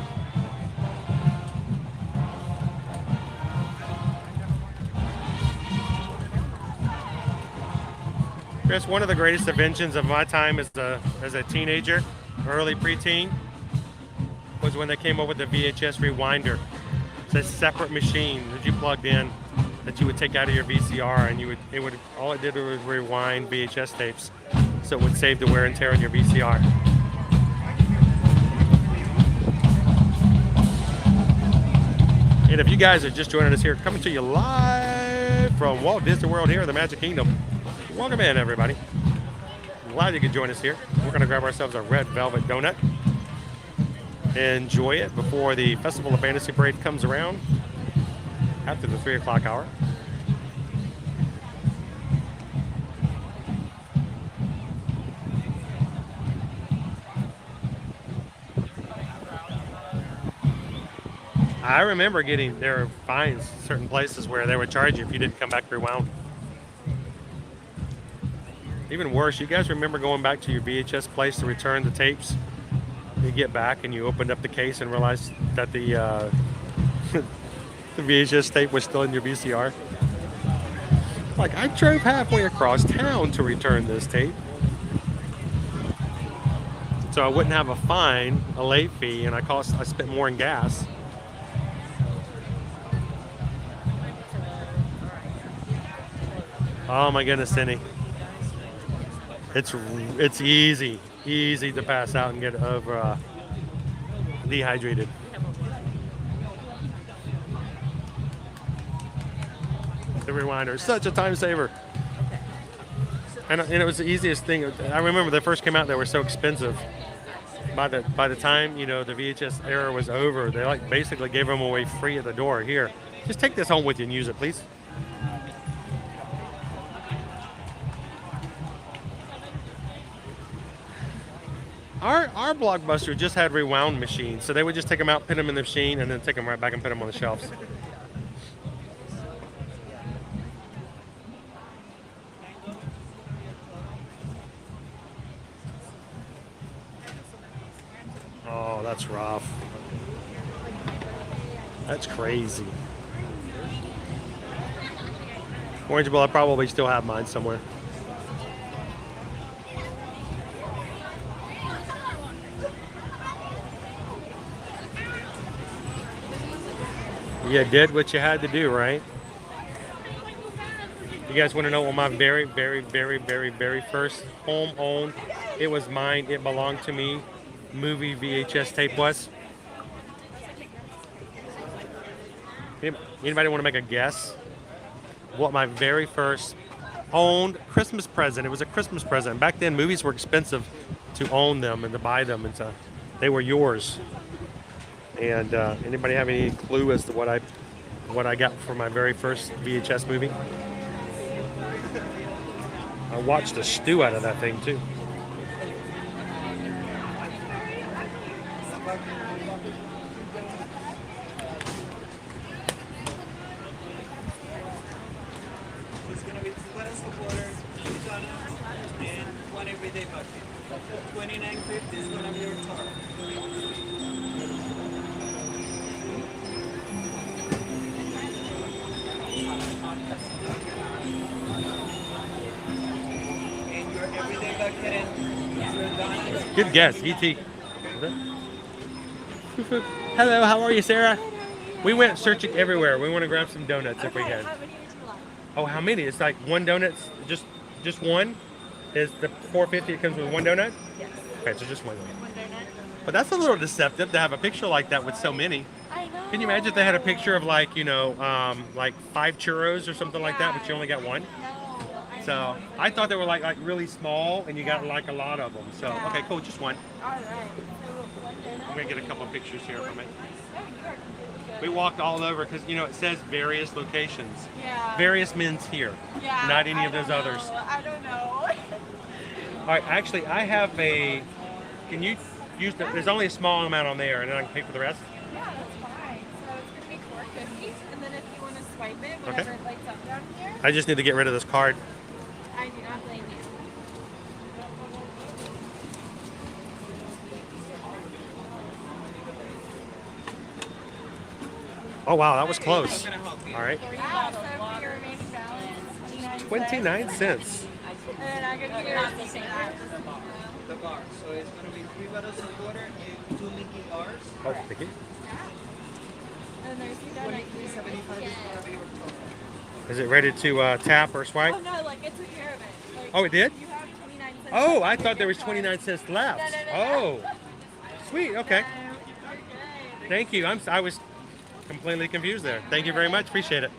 Chris, one of the greatest inventions of my time as a teenager, early preteen, was when they came up with the VHS rewinder. It's a separate machine that you plugged in that you would take out of your VCR, and all it did was rewind VHS tapes, so it would save the wear and tear on your VCR. And if you guys are just joining us here, coming to you live from Walt Disney World here in the Magic Kingdom, welcome in, everybody. Glad you could join us here. We're going to grab ourselves a red velvet donut. Enjoy it before the Festival of Fantasy Parade comes around after the 3 o'clock hour. I remember there were fines certain places where they would charge you if you didn't come back rewound. Even worse, you guys remember going back to your VHS place to return the tapes? You get back and you opened up the case and realized that the the VHS tape was still in your VCR. Like, I drove halfway across town to return this tape, so I wouldn't have a fine, a late fee, and I spent more in gas. Oh my goodness, Cindy. It's easy to pass out and get over dehydrated. The rewinder is such a time saver. And it was the easiest thing. I remember they first came out, they were so expensive. By the time, the VHS era was over, they basically gave them away free at the door. Here, just take this home with you and use it, please. Our Blockbuster just had rewound machines, so they would just take them out, put them in the machine, and then take them right back and put them on the shelves. Oh, that's rough. That's crazy. Orange Bowl, I probably still have mine somewhere. You did what you had to do, right? You guys want to know what my very, very, very, very, very first home-owned, it was mine, it belonged to me, movie VHS tape was? Anybody want to make a guess what my very first owned Christmas present? It was a Christmas present. Back then, movies were expensive to own them and to buy them, and they were yours. And anybody have any clue as to what I got for my very first VHS movie? I watched a stew out of that thing too. It's going to be 2 buttons of water, 2 donuts, and 1 everyday bucket. $29.50 is going to be your total. And your everyday bucket and your donuts. Good guess, E.T. Hello, how are you, Sarah? We went searching everywhere. We want to grab some donuts if we can. Oh, how many? It's like one donut, just one? Is the $4.50 it comes with one donut? Yes. Okay, so just one. One donut. But that's a little deceptive to have a picture like that with so many. I know. Can you imagine if they had a picture of like 5 churros or something like that, but you only got one? No. So I thought they were like really small, and you got like a lot of them. So okay, cool, just one. All right. I'm gonna get a couple pictures here from it. We walked all over because you know it says various locations. Yeah. Various men's here. Yeah. Not any of those know. others. I don't know. All right, actually, I have a. Can you use the? There's only a small amount on there, and then I can pay for the rest. Yeah, that's fine. So it's gonna be $4.50, and then if you want to swipe it whenever it lights up down here. I just need to get rid of this card. I do not blame you. Oh wow, that was close. All right, Yeah, so for your remaining balance, 29 cents. And then I can give you the same. The bar. So it's going to be 3 bottles of water and 2 Mickey bars. Oh, thank you. And there's you done like 375 is going to be your total. Is it ready to tap or swipe? Oh no, like it took care of it. Like, Oh, it did? You have 29 cents. Oh, I thought there was 29 cents left. Oh, sweet. Okay. Thank you. I was completely confused there. Thank you very much. Appreciate it.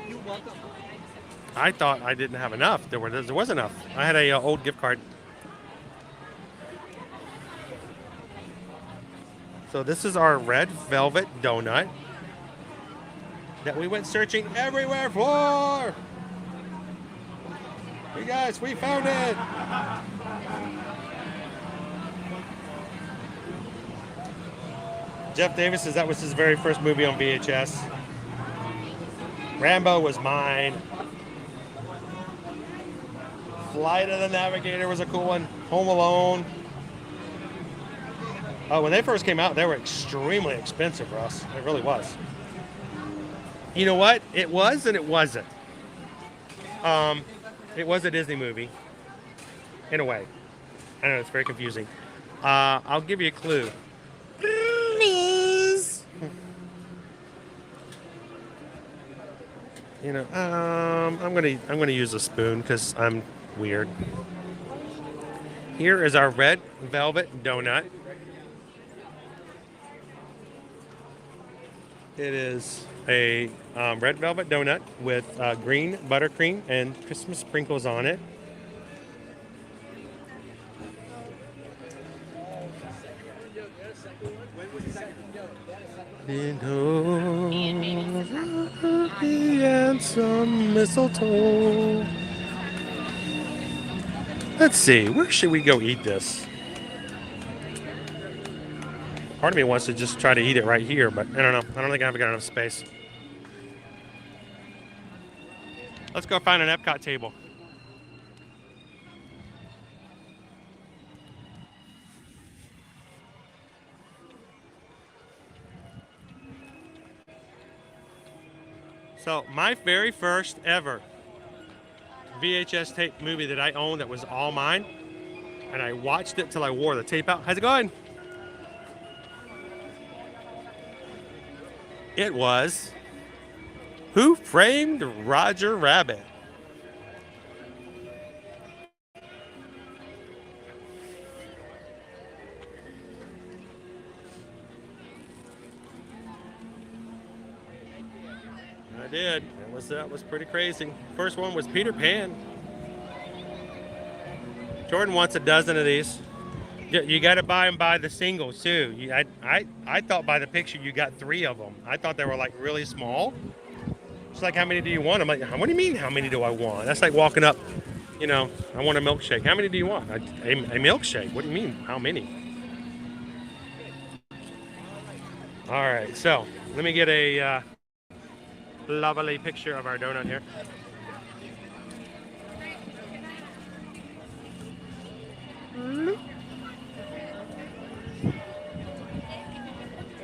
You're welcome. I thought I didn't have enough. There was enough. I had a old gift card. So this is our red velvet donut that we went searching everywhere for. Hey guys, we found it. Jeff Davis says that was his very first movie on VHS. Rambo was mine. Flight of the Navigator was a cool one. Home Alone. Oh, when they first came out, they were extremely expensive for us. It really was. You know what? It was and it wasn't. It was a Disney movie, in a way. I know it's very confusing. I'll give you a clue. You know, I'm gonna use a spoon because I'm weird. Here is our red velvet donut. It is a red velvet donut with green buttercream and Christmas sprinkles on it. And some mistletoe. Let's see, where should we go eat this? Part of me wants to just try to eat it right here, but I don't know. I don't think I've got enough space. Let's go find an Epcot table. So my very first ever VHS tape movie that I owned that was all mine, and I watched it till I wore the tape out. How's it going? It was Who Framed Roger Rabbit? I did. That was pretty crazy. First one was Peter Pan. Jordan wants a dozen of these. You got to buy them by the singles too. I thought by the picture you got 3 of them. I thought they were like really small. It's like, how many do you want? I'm like, what do you mean, how many do I want? That's like walking up, you know, I want a milkshake. How many do you want? A milkshake. What do you mean, how many? All right, so let me get a lovely picture of our donut here.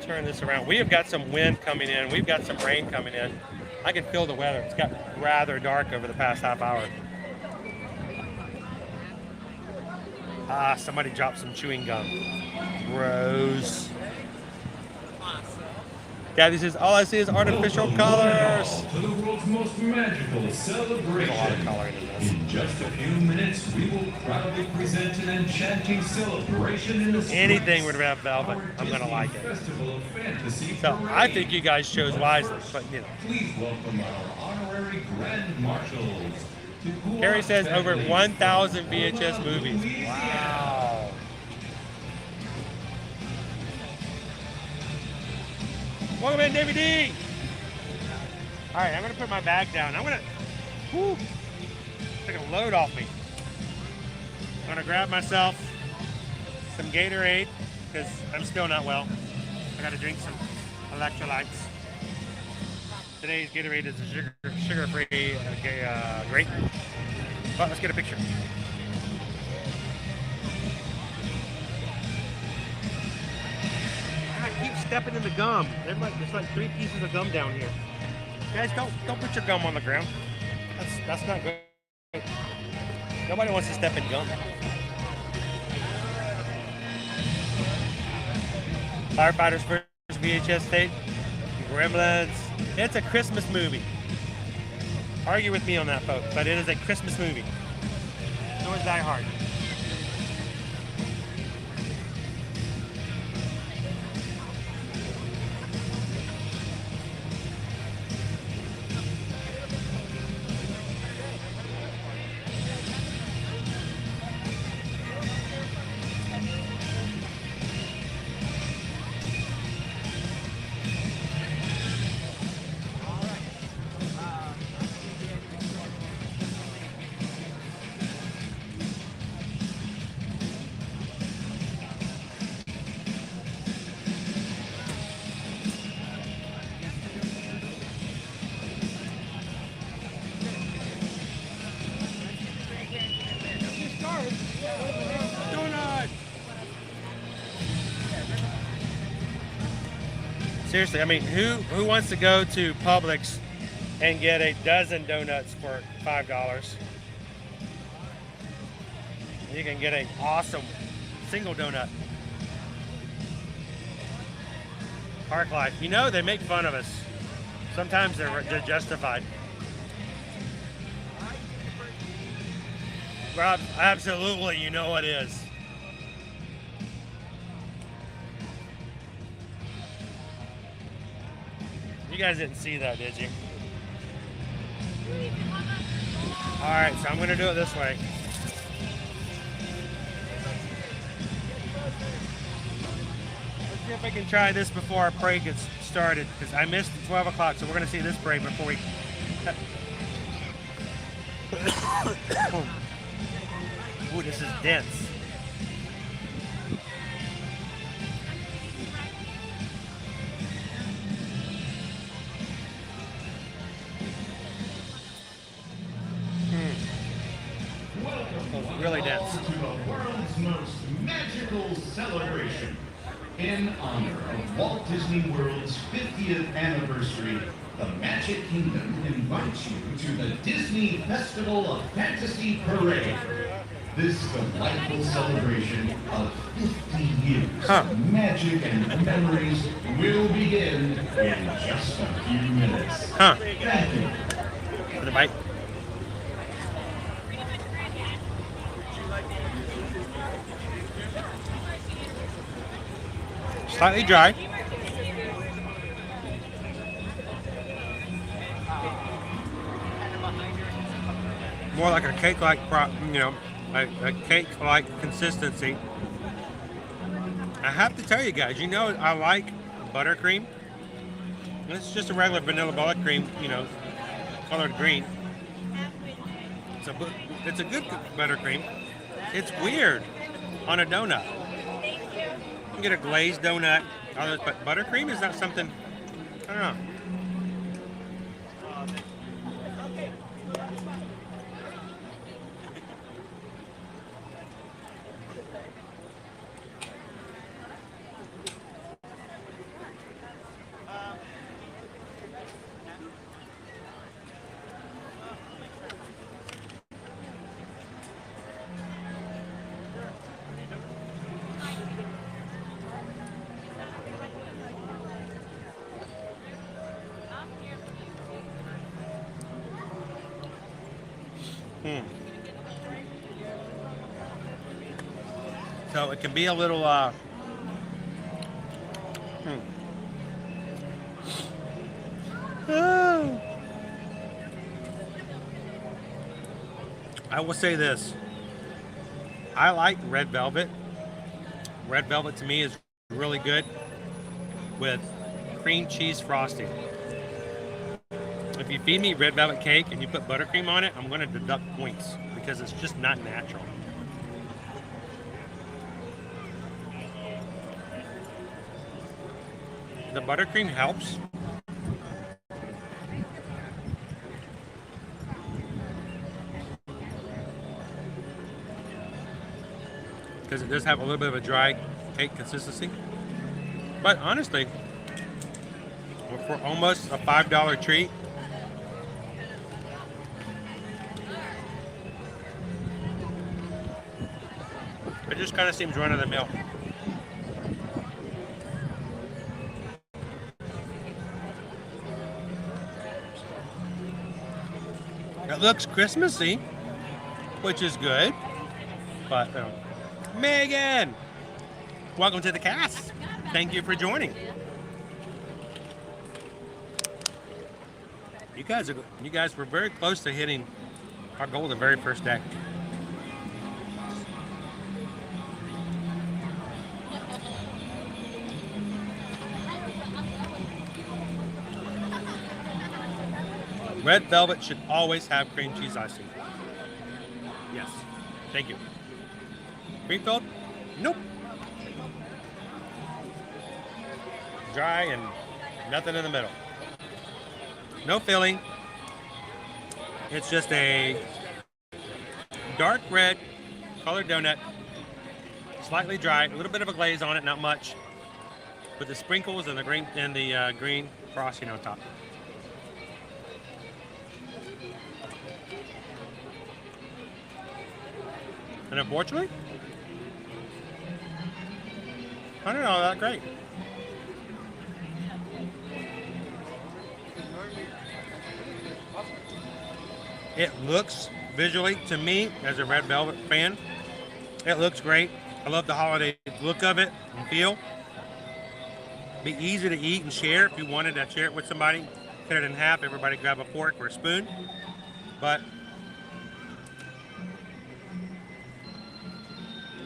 Turn this around. We have got some wind coming in. We've got some rain coming in. I can feel the weather. It's got rather dark over the past half hour. Somebody dropped some chewing gum. Gross. Gabby says, all I see is artificial colors. To the world's most magical celebration. In just a few minutes, we will proudly present an enchanting celebration in the streets. Anything with red velvet, I'm gonna like it. So I think you guys chose wisely, but you know. Please welcome our honorary grand marshals. Carrie says over 1,000 VHS movies. Wow. Welcome in, David D. All right, I'm gonna put my bag down. I'm gonna take a load off me. I'm gonna grab myself some Gatorade because I'm still not well. I gotta drink some electrolytes. Today's Gatorade is a sugar-free grape. But let's get a picture. I keep stepping in the gum. There's like 3 pieces of gum down here. Guys, don't put your gum on the ground. That's not good. Nobody wants to step in gum. Firefighters first VHS tape. Gremlins. It's a Christmas movie. Argue with me on that, folks, but it is a Christmas movie. So is Die Hard. Seriously, I mean, who wants to go to Publix and get a dozen donuts for $5? You can get an awesome single donut. Park Life. You know, they make fun of us. Sometimes they're justified. Rob, absolutely, you know it is. You guys didn't see that, did you? All right, so I'm going to do it this way. Let's see if I can try this before our parade gets started, because I missed 12 o'clock, so we're going to see this parade before we... Ooh, this is dense. Really dense. To the world's most magical celebration. In honor of Walt Disney World's 50th anniversary, the Magic Kingdom invites you to the Disney Festival of Fantasy Parade. This delightful celebration of 50 years of magic and memories will begin in just a few minutes. Thank you. For the bite. Slightly dry. More like a cake-like, a cake-like consistency. I have to tell you guys, you know, I like buttercream. It's just a regular vanilla buttercream, colored green. It's a good buttercream. It's weird on a donut. You can get a glazed donut, but buttercream is not something, I don't know. So it can be a little, I will say this. I like red velvet. Red velvet to me is really good with cream cheese frosting. If you feed me red velvet cake and you put buttercream on it, I'm going to deduct points because it's just not natural. The buttercream helps. Because it does have a little bit of a dry cake consistency. But honestly, for almost a $5 treat, it just kind of seems run of the mill. It looks Christmassy, which is good, but Megan, welcome to the cast. Thank you for joining. You guys were very close to hitting our goal the very first day. Red velvet should always have cream cheese icing. Yes. Thank you. Cream filled? Nope. Dry and nothing in the middle. No filling. It's just a dark red colored donut, slightly dry, a little bit of a glaze on it, not much, with the sprinkles and the green frosting on top. And unfortunately, I don't know that great. It looks visually, to me, as a red velvet fan, it looks great. I love the holiday look of it and feel. Be easy to eat and share if you wanted to share it with somebody. Cut it in half, everybody grab a fork or a spoon. But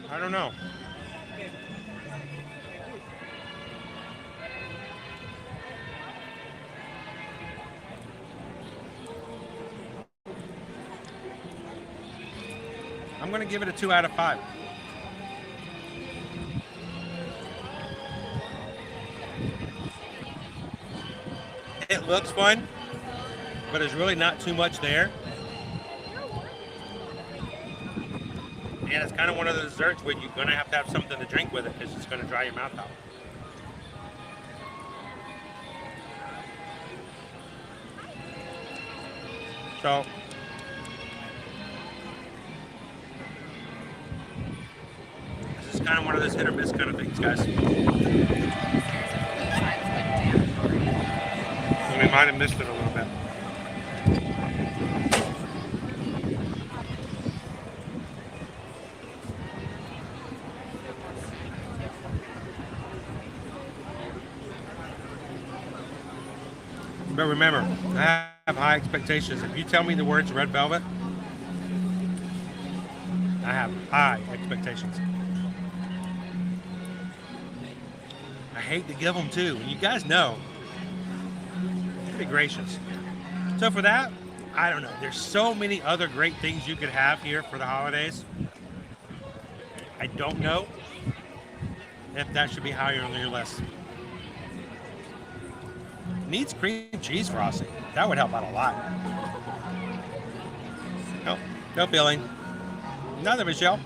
I don't know. I'm going to give it a 2 out of 5. It looks fun, but there's really not too much there. And it's kind of one of those desserts where you're going to have something to drink with it because it's going to dry your mouth out. So, this is kind of one of those hit or miss kind of things, guys. And we might have missed it a little bit. But remember, I have high expectations. If you tell me the words red velvet, I have high expectations. I hate to give them too, and you guys know. Pretty gracious. So for that, I don't know. There's so many other great things you could have here for the holidays. I don't know if that should be higher on your list. Needs cream cheese frosting. That would help out a lot. Nope, no filling. Another Michelle.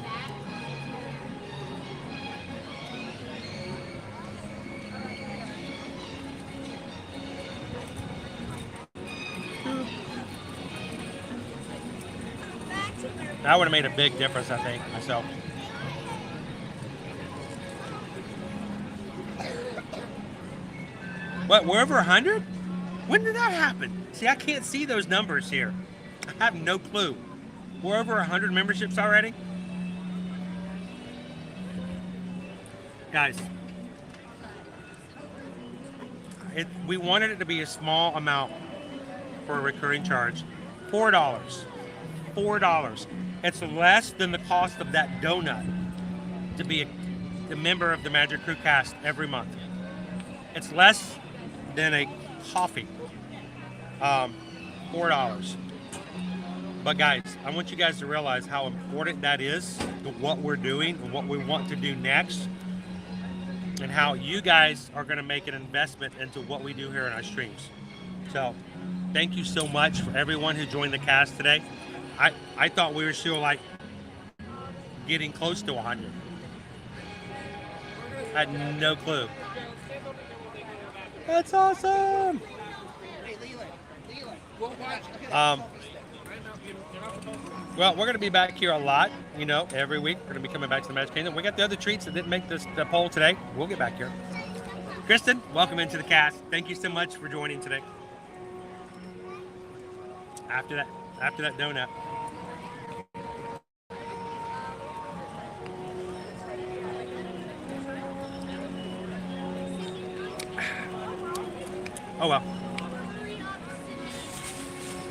That would have made a big difference, I think, myself. What, we're over 100? When did that happen? See, I can't see those numbers here. I have no clue. We're over 100 memberships already? Guys, we wanted it to be a small amount for a recurring charge. $4. $4. It's less than the cost of that donut to be a member of the Magic Crew cast every month. It's less than a coffee. $4. But guys, I want you guys to realize how important that is to what we're doing and what we want to do next, and how you guys are going to make an investment into what we do here in our streams. So thank you so much for everyone who joined the cast today. I thought we were still like getting close to 100. I had no clue. That's awesome. Well, we're going to be back here a lot, you know, every week. We're going to be coming back to the Magic Kingdom. We got the other treats that didn't make the poll today. We'll get back here. Kristen, welcome into the cast. Thank you so much for joining today. After that donut. Oh well.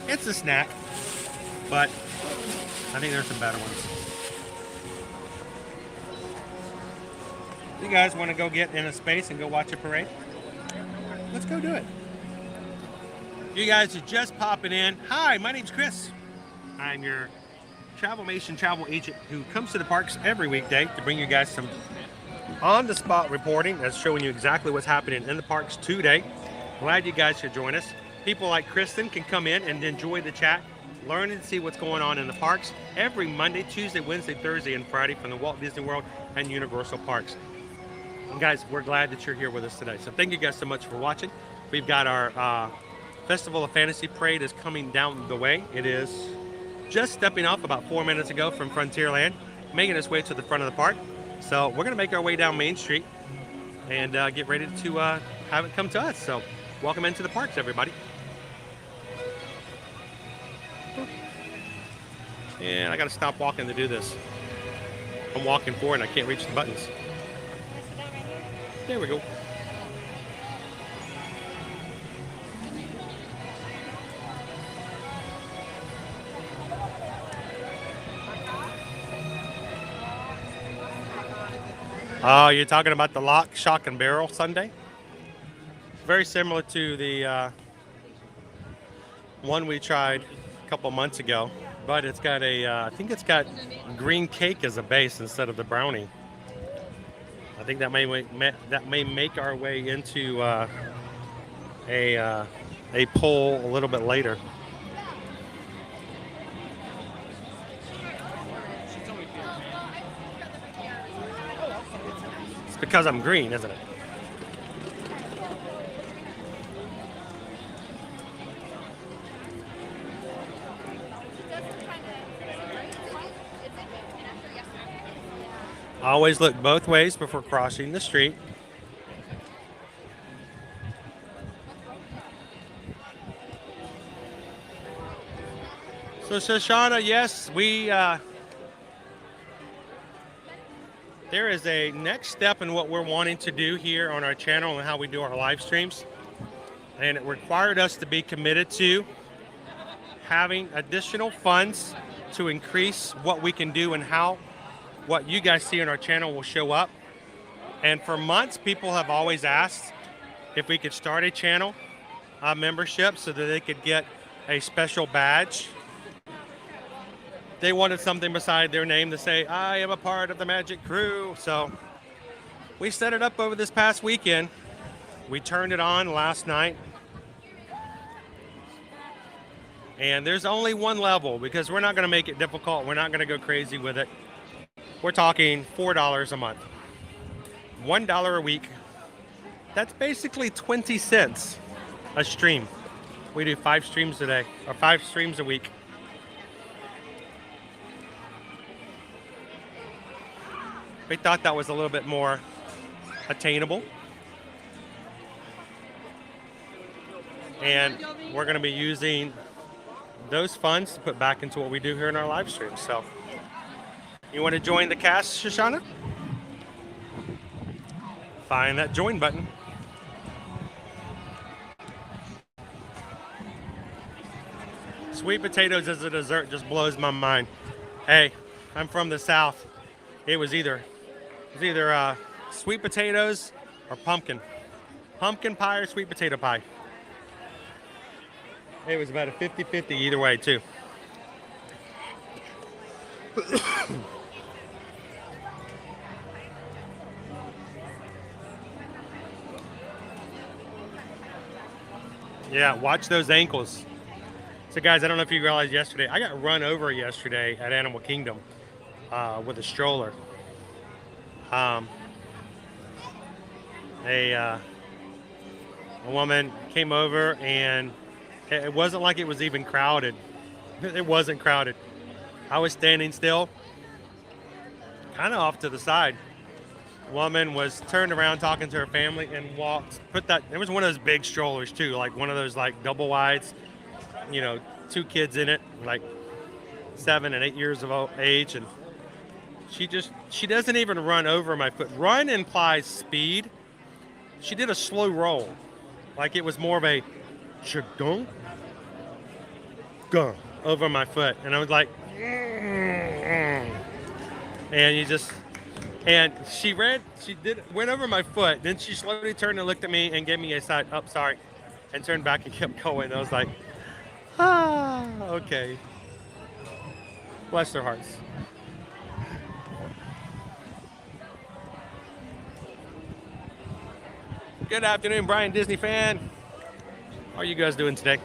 It's a snack, but I think there's some better ones. You guys want to go get in a space and go watch a parade? Let's go do it. You guys are just popping in. Hi, my name's Chris. I'm your Travelmation travel agent who comes to the parks every weekday to bring you guys some on-the-spot reporting that's showing you exactly what's happening in the parks today. Glad you guys could join us. People like Kristen can come in and enjoy the chat, learn and see what's going on in the parks every Monday, Tuesday, Wednesday, Thursday, and Friday from the Walt Disney World and Universal Parks. And guys, we're glad that you're here with us today. So thank you guys so much for watching. We've got our Festival of Fantasy Parade is coming down the way. It is just stepping off about 4 minutes ago from Frontierland, making its way to the front of the park. So we're going to make our way down Main Street and get ready to have it come to us. So welcome into the parks, everybody. And I got to stop walking to do this. I'm walking forward and I can't reach the buttons. There we go. Oh, you're talking about the Lock, Shock, and Barrel Sundae? Very similar to the one we tried a couple months ago, but it's got I think it's got green cake as a base instead of the brownie. I think that may make our way into a poll a little bit later. It's because I'm green, isn't it? Always look both ways before crossing the street. So Shoshana, yes, there is a next step in what we're wanting to do here on our channel and how we do our live streams. And it required us to be committed to having additional funds to increase what we can do and how what you guys see on our channel will show up. And for months, people have always asked if we could start a channel membership so that they could get a special badge. They wanted something beside their name to say, I am a part of the Magic Crew. So we set it up over this past weekend. We turned it on last night. And there's only one level because we're not going to make it difficult. We're not going to go crazy with it. We're talking $4 a month, $1 a week. That's basically 20 cents a stream. We do 5 streams a day, or 5 streams a week. We thought that was a little bit more attainable. And we're going to be using those funds to put back into what we do here in our live stream. So you want to join the cast, Shoshana? Find that join button. Sweet potatoes as a dessert just blows my mind. Hey, I'm from the South. It was either sweet potatoes or pumpkin. pumpkin pie or sweet potato pie. It was about a 50-50 either way, too. Yeah, watch those ankles. So, guys, I don't know if you realized yesterday, I got run over yesterday at Animal Kingdom with a stroller. A woman came over, and it wasn't like it was even crowded. It wasn't crowded. I was standing still, kind of off to the side. Woman was turned around talking to her family and walked, it was one of those big strollers too, like one of those like double wides, you know, 2 kids in it, like 7 and 8 years of age. And she doesn't even run over my foot. Run implies speed. She did a slow roll. Like it was more of a chugong gung over my foot. And I was like, and she went over my foot. Then she slowly turned and looked at me and gave me a side, oh, sorry, and turned back and kept going. I was like, okay. Bless their hearts. Good afternoon, Brian Disney fan. How are you guys doing today?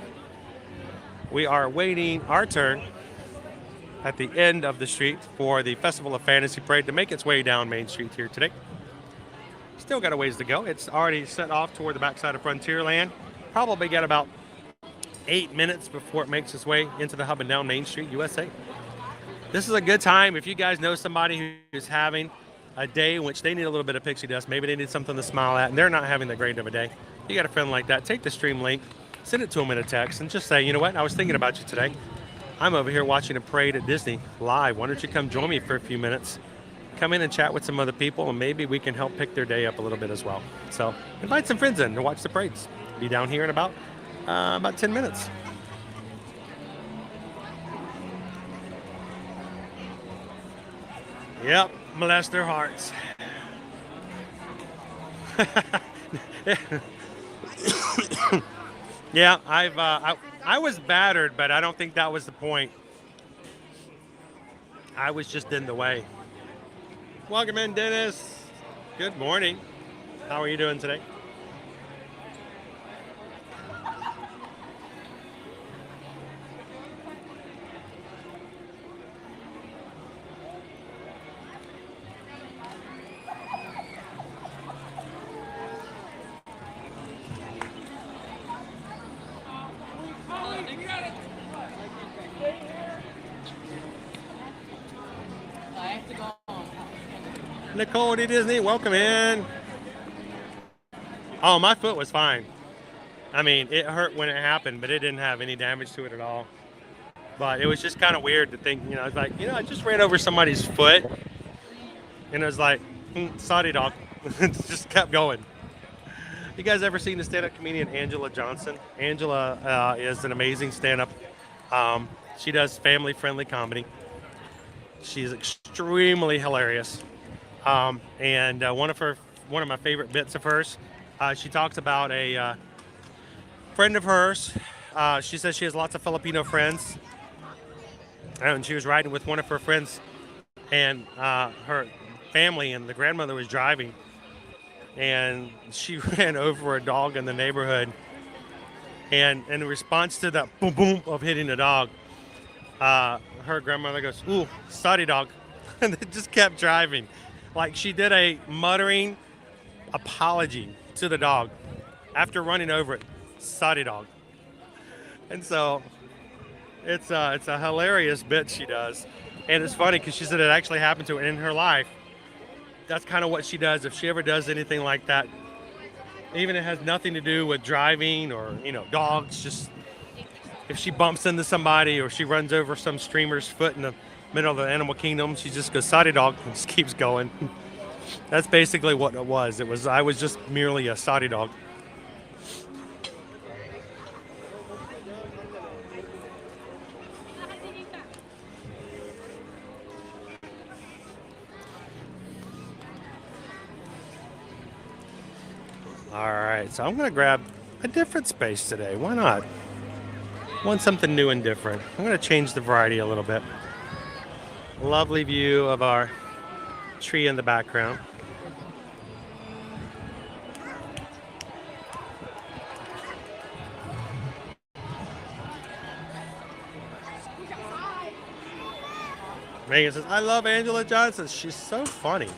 We are waiting our turn at the end of the street for the Festival of Fantasy Parade to make its way down Main Street here today. Still got a ways to go. It's already set off toward the backside of Frontierland. Probably got about 8 minutes before it makes its way into the hub and down Main Street, USA. This is a good time if you guys know somebody who's having a day in which they need a little bit of pixie dust. Maybe they need something to smile at and they're not having that great of a day. You got a friend like that, take the stream link, send it to them in a text, and just say, you know what, I was thinking about you today. I'm over here watching a parade at Disney live. Why don't you come join me for a few minutes? Come in and chat with some other people, and maybe we can help pick their day up a little bit as well. So invite some friends in to watch the parades. Be down here in about 10 minutes. Yep, bless their hearts. Yeah, I was battered, but I don't think that was the point. I was just in the way. Welcome in, Dennis. Good morning. How are you doing today? Nicole D. Disney, welcome in. Oh, my foot was fine. I mean, it hurt when it happened, but it didn't have any damage to it at all. But it was just kind of weird to think, you know, it's like, you know, I just ran over somebody's foot. And it was like, sorry, dog. It just kept going. You guys ever seen the stand-up comedian Angela Johnson? Angela is an amazing stand-up. She does family-friendly comedy. She's extremely hilarious. And one of my favorite bits of hers, she talks about a friend of hers. She says she has lots of Filipino friends, and she was riding with one of her friends, and her family and the grandmother was driving, and she ran over a dog in the neighborhood, and in response to that boom boom of hitting the dog, her grandmother goes, "Ooh, sorry, dog," and it just kept driving. Like she did a muttering apology to the dog after running over it. Sorry, dog. And so it's a hilarious bit she does. And it's funny because she said it actually happened to her in her life. That's kind of what she does. If she ever does anything like that, even if it has nothing to do with driving or, you know, dogs, just if she bumps into somebody or she runs over some streamer's foot in the middle of the animal kingdom, she just goes, sorry, dog, and just keeps going. That's basically what it was. I was just merely a sorry dog. All right, so I'm gonna grab a different space today. Why not? Want something new and different. I'm gonna change the variety a little bit. Lovely view of our tree in the background. Megan says, I love Angela Johnson. She's so funny.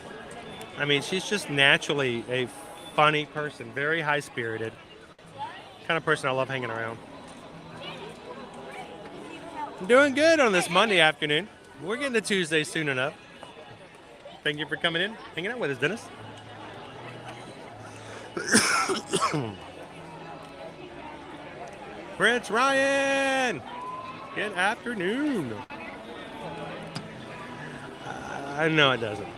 I mean, she's just naturally a funny person, very high-spirited. Kind of person I love hanging around. I'm doing good on this Monday afternoon. We're getting to Tuesday soon enough. Thank you for coming in, hanging out with us, Dennis. Prince Ryan! Good afternoon. No, it doesn't.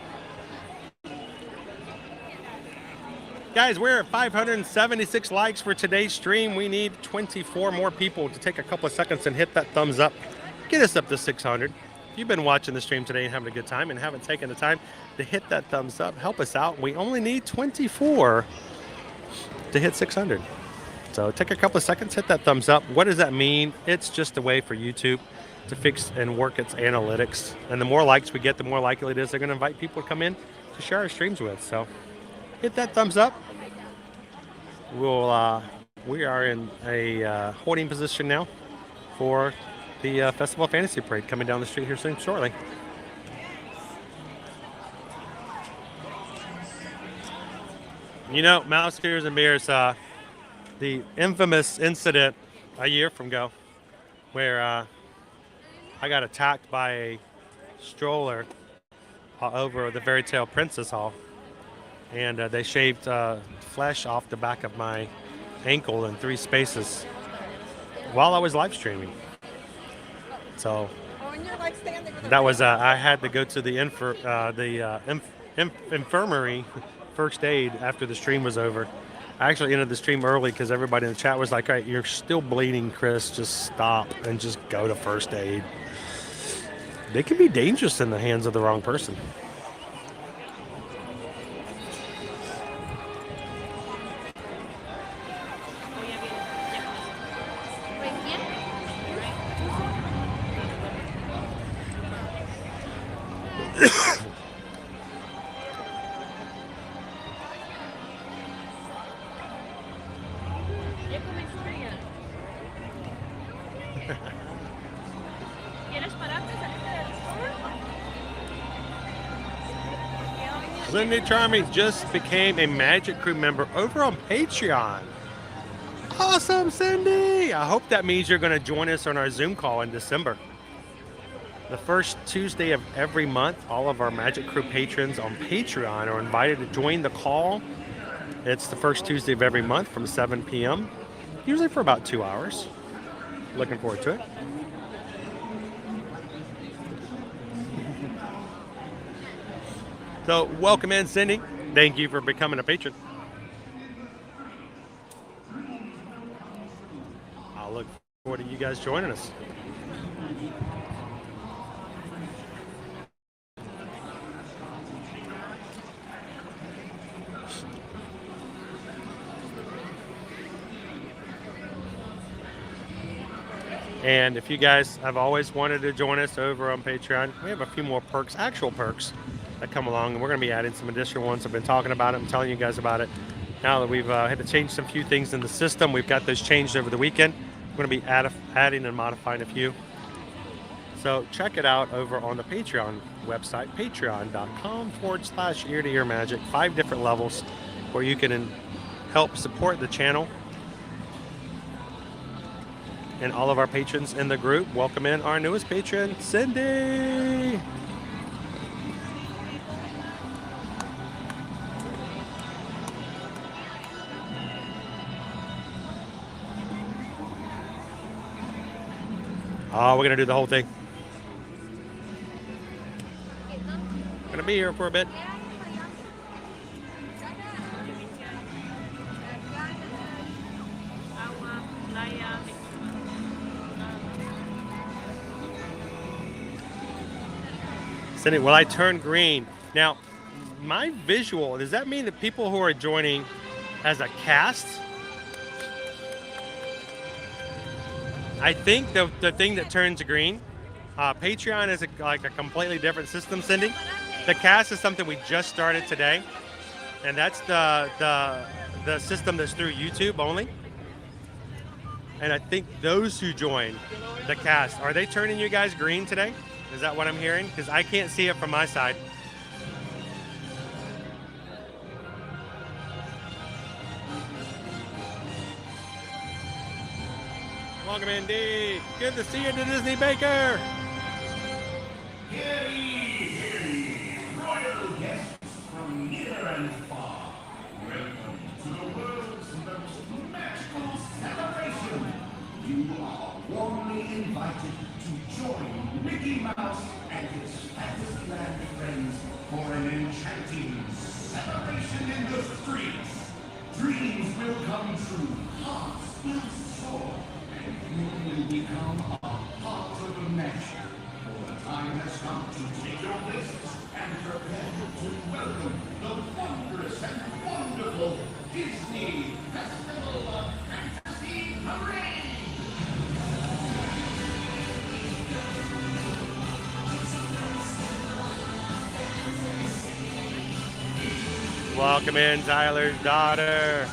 Guys, we're at 576 likes for today's stream. We need 24 more people to take a couple of seconds and hit that thumbs up. Get us up to 600. If you've been watching the stream today and having a good time and haven't taken the time to hit that thumbs up, help us out. We only need 24 to hit 600. So take a couple of seconds, hit that thumbs up. What does that mean? It's just a way for YouTube to fix and work its analytics. And the more likes we get, the more likely it is they're going to invite people to come in to share our streams with. So hit that thumbs up. We are in a holding position now for the Festival of Fantasy Parade coming down the street here soon, shortly. You know, Mouse Spears and Beers, the infamous incident a year from ago where I got attacked by a stroller over the Fairy Tale Princess Hall, and they shaved flesh off the back of my ankle in 3 spaces while I was live streaming. So that was I had to go to the infirmary first aid after the stream was over. I actually ended the stream early because everybody in the chat was like, all right, you're still bleeding, Chris, just stop and just go to first aid. They can be dangerous in the hands of the wrong person. Cindy Charming just became a Magic Crew member over on Patreon. Awesome, Cindy! I hope that means you're going to join us on our Zoom call in December. The first Tuesday of every month, all of our Magic Crew patrons on Patreon are invited to join the call. It's the first Tuesday of every month from 7 p.m., usually for about 2 hours. Looking forward to it. So, welcome in, Cindy. Thank you for becoming a patron. I'll look forward to you guys joining us. And if you guys have always wanted to join us over on Patreon, we have a few more perks, actual perks, that come along, and we're going to be adding some additional ones. I've been talking about it. I'm telling you guys about it. Now that we've had to change some few things in the system, we've got those changed over the weekend. We're going to be adding and modifying a few. So check it out over on the Patreon website, patreon.com/ear-to-ear magic. 5 different levels where you can help support the channel. And all of our patrons in the group. Welcome in our newest patron, Cindy. Oh, we're going to do the whole thing. Going to be here for a bit. Cindy, will I turn green? Now, my visual, does that mean that people who are joining as a cast. I think the thing that turns green, Patreon is like a completely different system, Cindy. The cast is something we just started today, and that's the system that's through YouTube only. And I think those who join the cast, are they turning you guys green today? Is that what I'm hearing? Because I can't see it from my side. Welcome indeed. Good to see you, the Disney Baker. Hear ye, royal guests from near and far. Welcome to the world's most magical celebration. You are warmly invited to join Mickey Mouse and his Fantasyland friends for an enchanting celebration in the streets. Dreams will come true, hearts will soar, and you will become a part of the magic. For the time has come to take your places and prepare to welcome the wondrous and wonderful Disney Festival of Fantasy Parade. Welcome in, Tyler's daughter.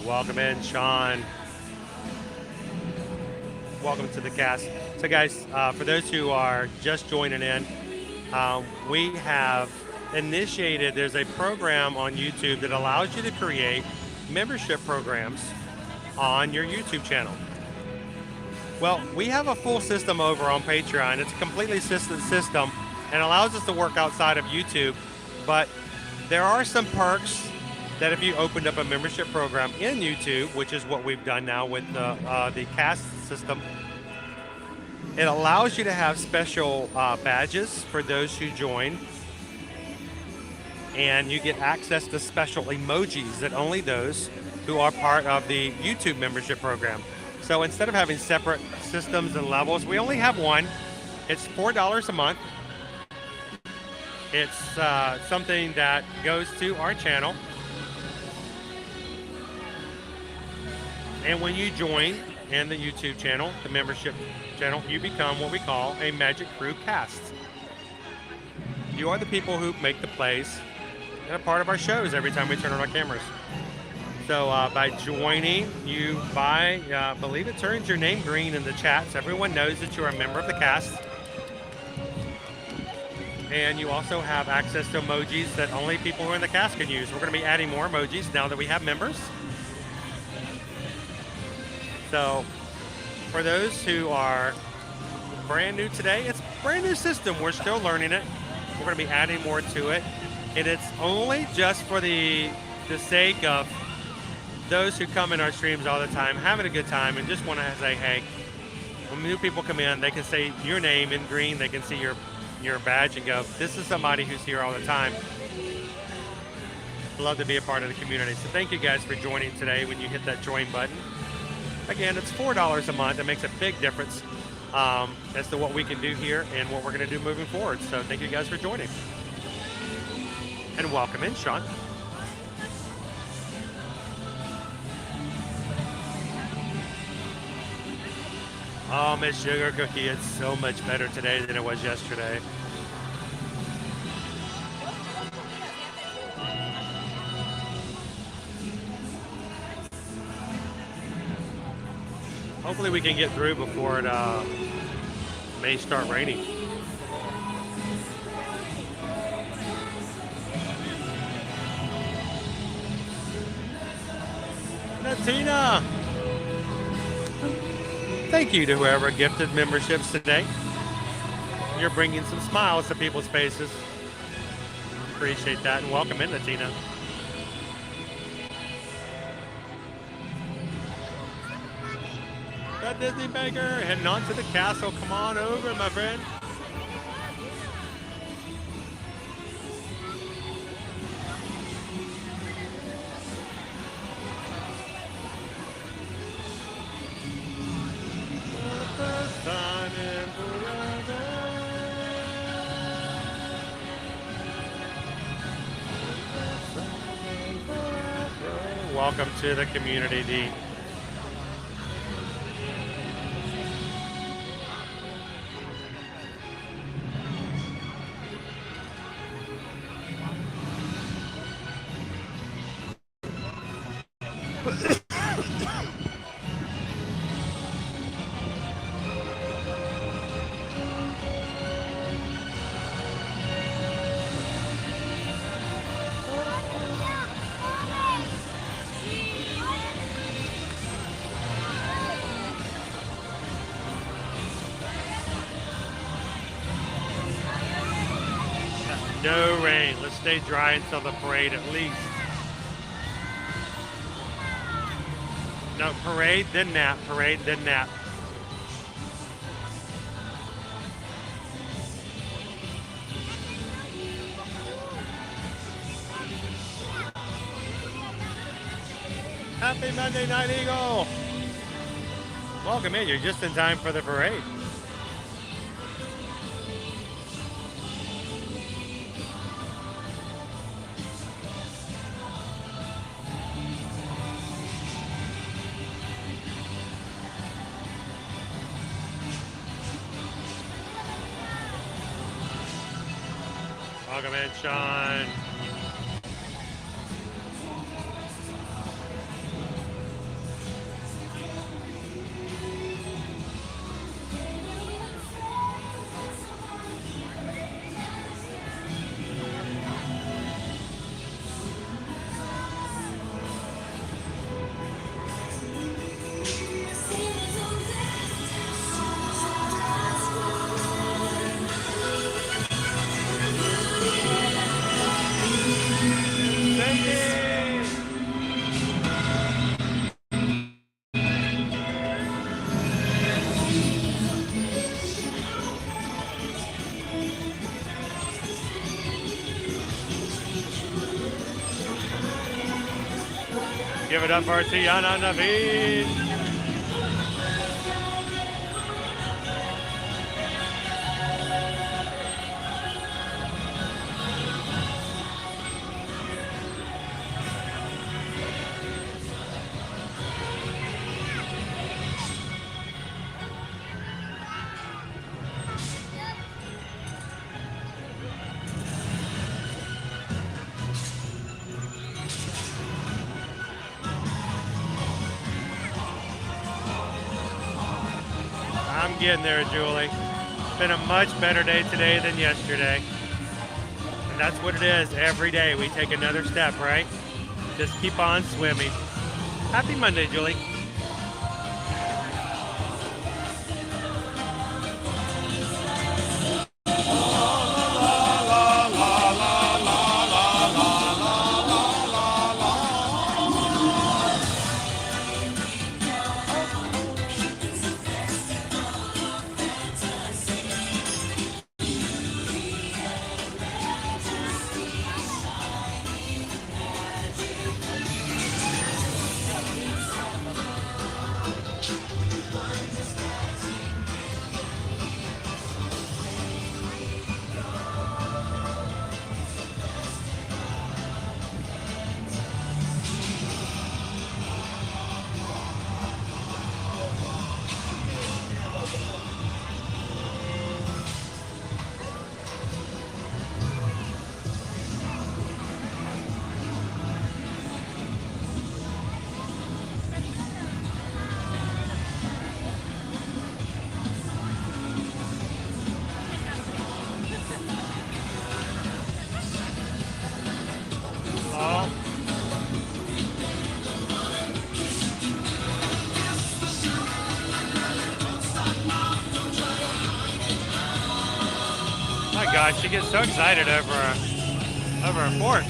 Welcome in, Sean. Welcome to the cast. So guys, for those who are just joining in, we have initiated, there's a program on YouTube that allows you to create membership programs on your YouTube channel. Well, we have a full system over on Patreon. It's a completely system and allows us to work outside of YouTube, but there are some perks that if you opened up a membership program in YouTube, which is what we've done now with the cast system, it allows you to have special badges for those who join, and you get access to special emojis that only those who are part of the YouTube membership program. So instead of having separate systems and levels, we only have one. It's $4 a month. It's something that goes to our channel. And when you join in the YouTube channel, the membership channel, you become what we call a Magic Crew cast. You are the people who make the plays and are part of our shows every time we turn on our cameras. So by joining, you believe it turns your name green in the chat, so everyone knows that you're a member of the cast. And you also have access to emojis that only people who are in the cast can use. We're going to be adding more emojis now that we have members. So for those who are brand new today, it's a brand new system. We're still learning it. We're going to be adding more to it. And it's only just for the sake of those who come in our streams all the time, having a good time, and just want to say, hey, when new people come in, they can say your name in green. They can see your badge and go, this is somebody who's here all the time. Love to be a part of the community. So thank you guys for joining today when you hit that join button. Again, it's $4 a month. It makes a big difference as to what we can do here and what we're going to do moving forward. So thank you guys for joining. And welcome in, Sean. Oh, Miss Sugar Cookie, it's so much better today than it was yesterday. Hopefully we can get through before it may start raining. Natina! Thank you to whoever gifted memberships today. You're bringing some smiles to people's faces. Appreciate that, and welcome in, Natina. up, Disney Baker? Heading on to the castle. Come on over, my friend. Welcome to the community, D. No rain. Let's stay dry until the parade at least. No, parade, then nap. Parade, then nap. Happy Monday Night Eagle. Welcome in. You're just in time for the parade. Welcome in, Sean. Give it up for Tiana Naveed. I'm getting there, Julie. It's been a much better day today than yesterday. And that's what it is. Every day we take another step, right? Just keep on swimming. Happy Monday, Julie. Gosh, she gets so excited over a fork.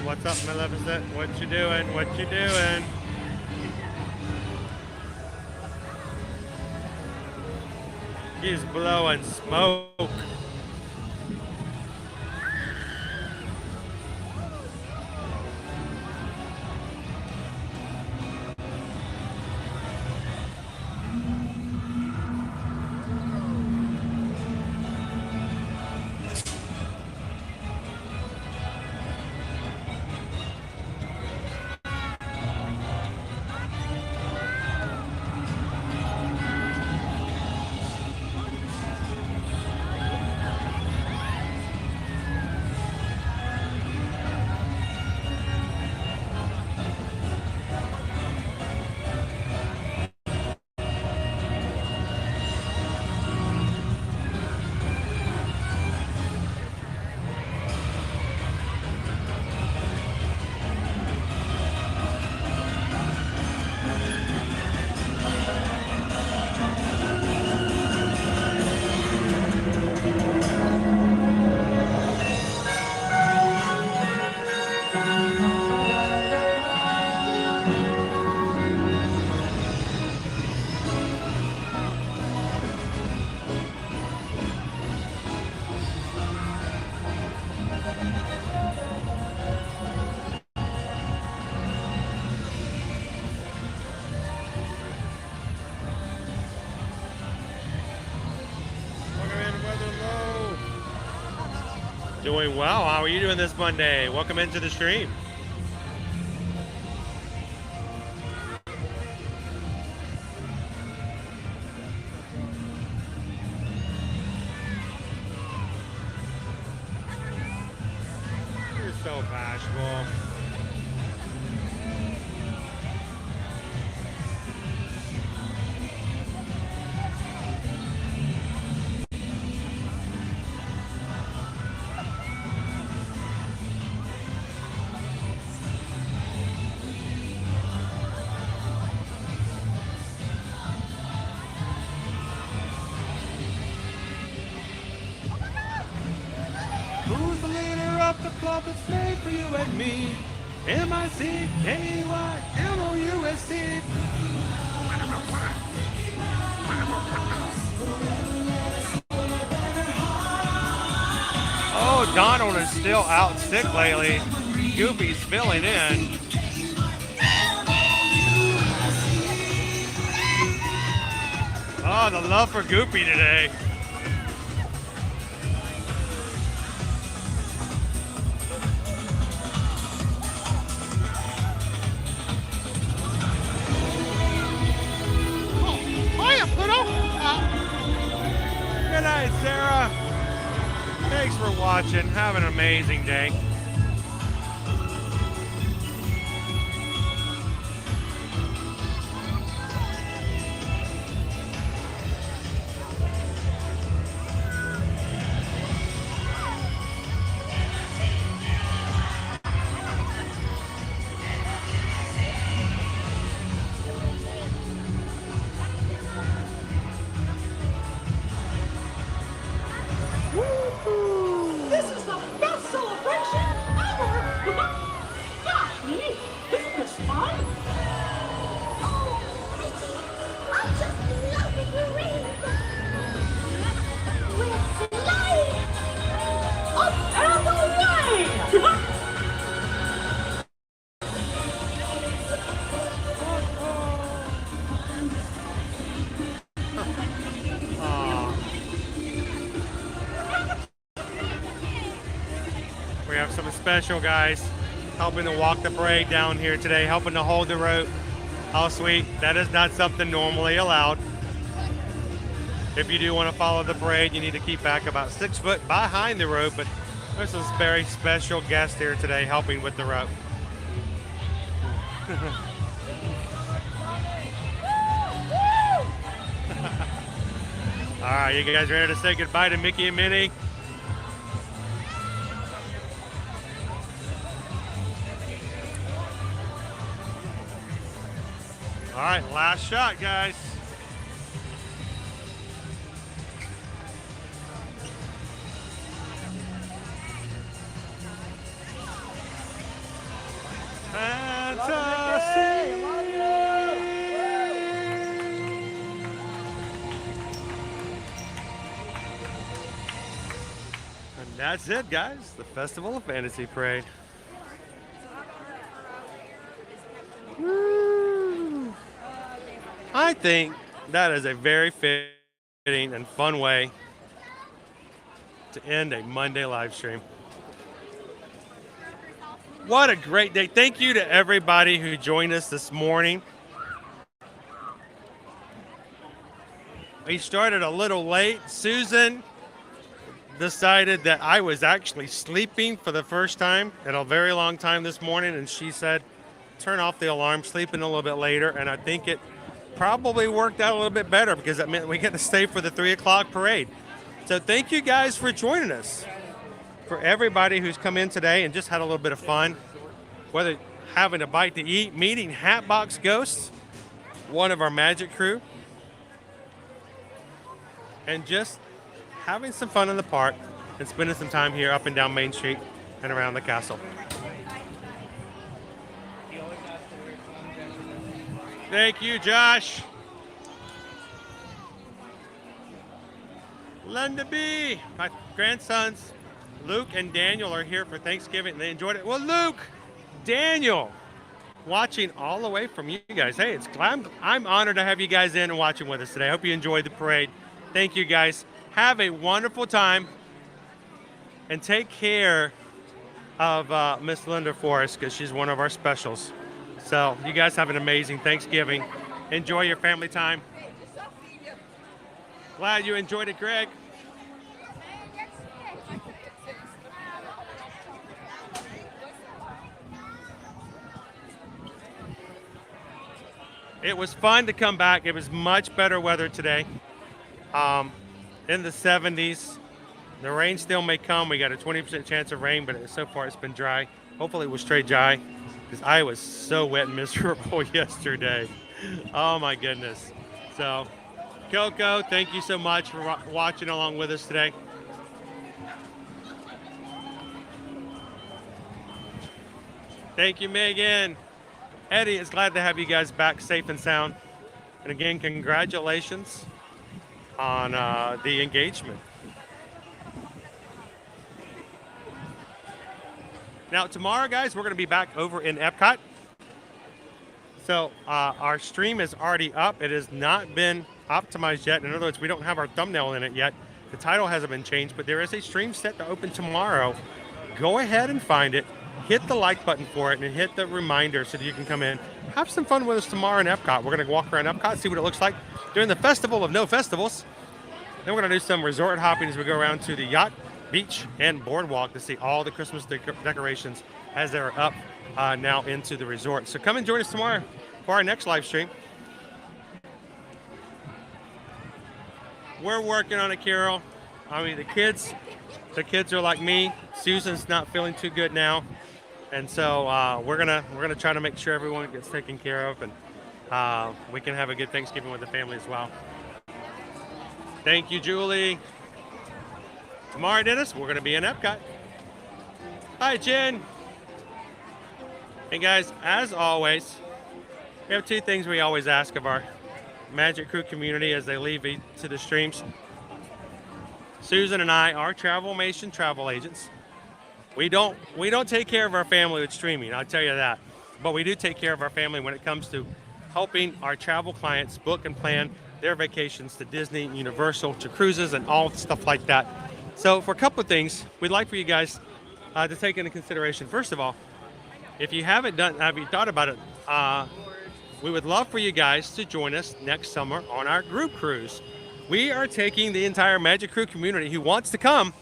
What's up, Maleficent? What you doing? What you doing? He's blowing smoke. Doing well. How are you doing this Monday? Welcome into the stream. You're so bashful. Who's the leader of the club that's made for you and me? M-I-C-K-Y-M-O-U-S-C. Oh, Donald is still out sick lately. Goofy's filling in. Oh, the love for Goofy today. Hiya, Pluto. Good night, Sarah. Thanks for watching. Have an amazing day. This is the best celebration ever! Gosh, me, isn't this fun? Oh, I'm just loving the rainbow. We're flying Up and away! We have some special guys helping to walk the parade down here today, helping to hold the rope. How sweet. That is not something normally allowed. If you do want to follow the parade, you need to keep back about 6 foot behind the rope, but there's a very special guest here today helping with the rope. All right, you guys ready to say goodbye to Mickey and Minnie? All right, last shot, guys. And that's it, guys. The Festival of Fantasy Parade. Woo. I think that is a very fitting and fun way to end a Monday live stream. What a great day. Thank you to everybody who joined us this morning. We started a little late. Susan decided that I was actually sleeping for the first time in a very long time this morning, and she said, turn off the alarm, sleep in a little bit later, and I think it probably worked out a little bit better because it meant we get to stay for the 3 o'clock parade. So thank you guys for joining us. For everybody who's come in today and just had a little bit of fun, whether having a bite to eat, meeting Hatbox Ghosts, one of our magic crew, and just having some fun in the park and spending some time here up and down Main Street and around the castle. Thank you, Josh. Linda B. My grandsons, Luke and Daniel, are here for Thanksgiving, and they enjoyed it. Well, Luke, Daniel, watching all the way from you guys. Hey, I'm honored to have you guys in and watching with us today. I hope you enjoyed the parade. Thank you, guys. Have a wonderful time, and take care of Miss Linda for us because she's one of our specials. So you guys have an amazing Thanksgiving. Enjoy your family time. Glad you enjoyed it, Greg. It was fun to come back. It was much better weather today. In the 70s. The rain still may come. We got a 20% chance of rain, but so far it's been dry. Hopefully it will stay dry because I was so wet and miserable yesterday. Oh my goodness. So, Coco, thank you so much for watching along with us today. Thank you, Megan. Eddie is glad to have you guys back safe and sound. And again, congratulations on the engagement. Now, tomorrow, guys, we're going to be back over in Epcot. So our stream is already up. It has not been optimized yet. In other words, we don't have our thumbnail in it yet. The title hasn't been changed, but there is a stream set to open tomorrow. Go ahead and find it. Hit the like button for it and hit the reminder so that you can come in. Have some fun with us tomorrow in Epcot. We're going to walk around Epcot, see what it looks like during the Festival of No Festivals. Then we're going to do some resort hopping as we go around to the yacht, beach, and boardwalk to see all the Christmas decorations as they're up now into the resort. So come and join us tomorrow for our next live stream. We're working on it, Carol. I mean, the kids are like me. Susan's not feeling too good now. And so we're gonna try to make sure everyone gets taken care of, and we can have a good Thanksgiving with the family as well. Thank you, Julie. Tomorrow, Dennis, we're gonna be in Epcot. Hi, Jen. And guys, as always, we have two things we always ask of our Magic Crew community as they leave to the streams. Susan and I are Travelmation travel agents. We don't take care of our family with streaming, I'll tell you that. But we do take care of our family when it comes to helping our travel clients book and plan their vacations to Disney, Universal, to cruises, and all stuff like that. So for a couple of things, we'd like for you guys to take into consideration. First of all, if you haven't thought about it, we would love for you guys to join us next summer on our group cruise. We are taking the entire Magic Crew community who wants to come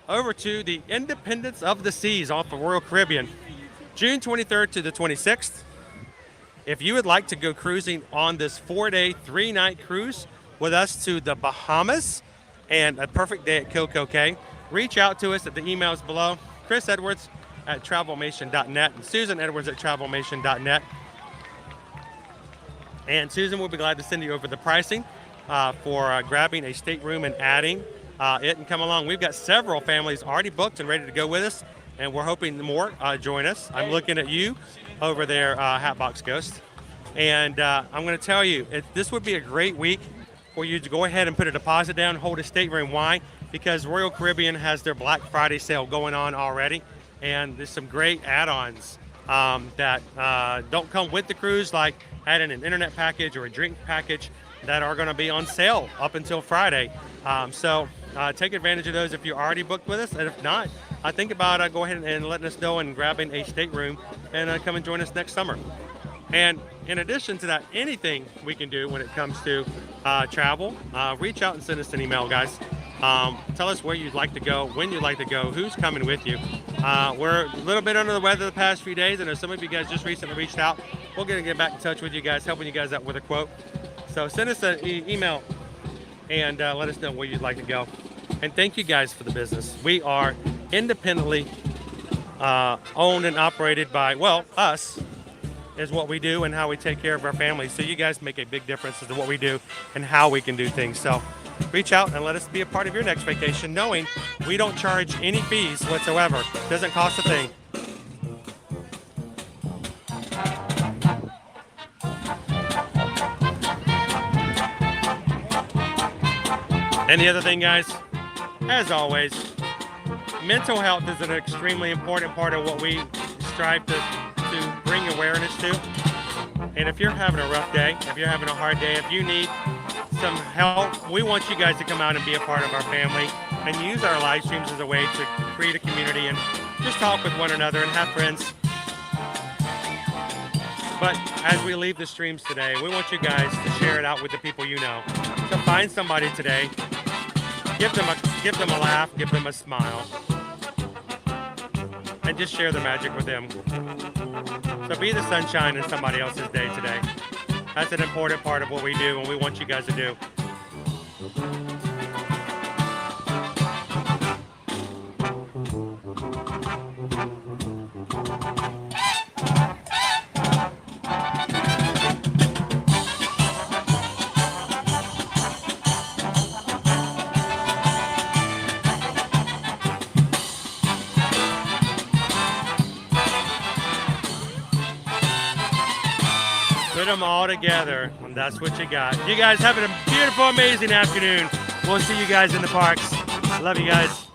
over to the Independence of the Seas off the Royal Caribbean, June 23rd to the 26th. If you would like to go cruising on this 4-day, 3-night cruise with us to the Bahamas and a perfect day at Coco Cay, reach out to us at the emails below. Chris Edwards at Travelmation.net and Susan Edwards at Travelmation.net. And Susan will be glad to send you over the pricing for grabbing a stateroom and adding it and come along. We've got several families already booked and ready to go with us. and we're hoping more join us. I'm looking at you over there, Hatbox Ghost. And I'm going to tell you, this would be a great week for you to go ahead and put a deposit down, hold a stateroom. Why? Because Royal Caribbean has their Black Friday sale going on already, and there's some great add-ons that don't come with the cruise, like adding an internet package or a drink package, that are going to be on sale up until Friday. So take advantage of those if you're already booked with us, and if not, I think about go ahead and letting us know and grabbing a stateroom and come and join us next summer. And in addition to that, anything we can do when it comes to travel, reach out and send us an email, guys. Tell us where you'd like to go, when you'd like to go, who's coming with you. We're a little bit under the weather the past few days. I know some of you guys just recently reached out. We're going to get back in touch with you guys, helping you guys out with a quote. So send us an email and let us know where you'd like to go. And thank you guys for the business. We are independently owned and operated by, well, us is what we do and how we take care of our families. So you guys make a big difference as to what we do and how we can do things. So reach out and let us be a part of your next vacation, knowing we don't charge any fees whatsoever. Doesn't cost a thing. And the other thing, guys, as always, mental health is an extremely important part of what we strive to bring awareness to. And if you're having a rough day, if you're having a hard day, if you need some help, we want you guys to come out and be a part of our family and use our live streams as a way to create a community and just talk with one another and have friends. But as we leave the streams today, we want you guys to share it out with the people you know. So find somebody today, give them a laugh, give them a smile, and just share the magic with them. So be the sunshine in somebody else's day today. That's an important part of what we do and we want you guys to do. Put them all together, and that's what you got. You guys having a beautiful, amazing afternoon. We'll see you guys in the parks. Love you guys.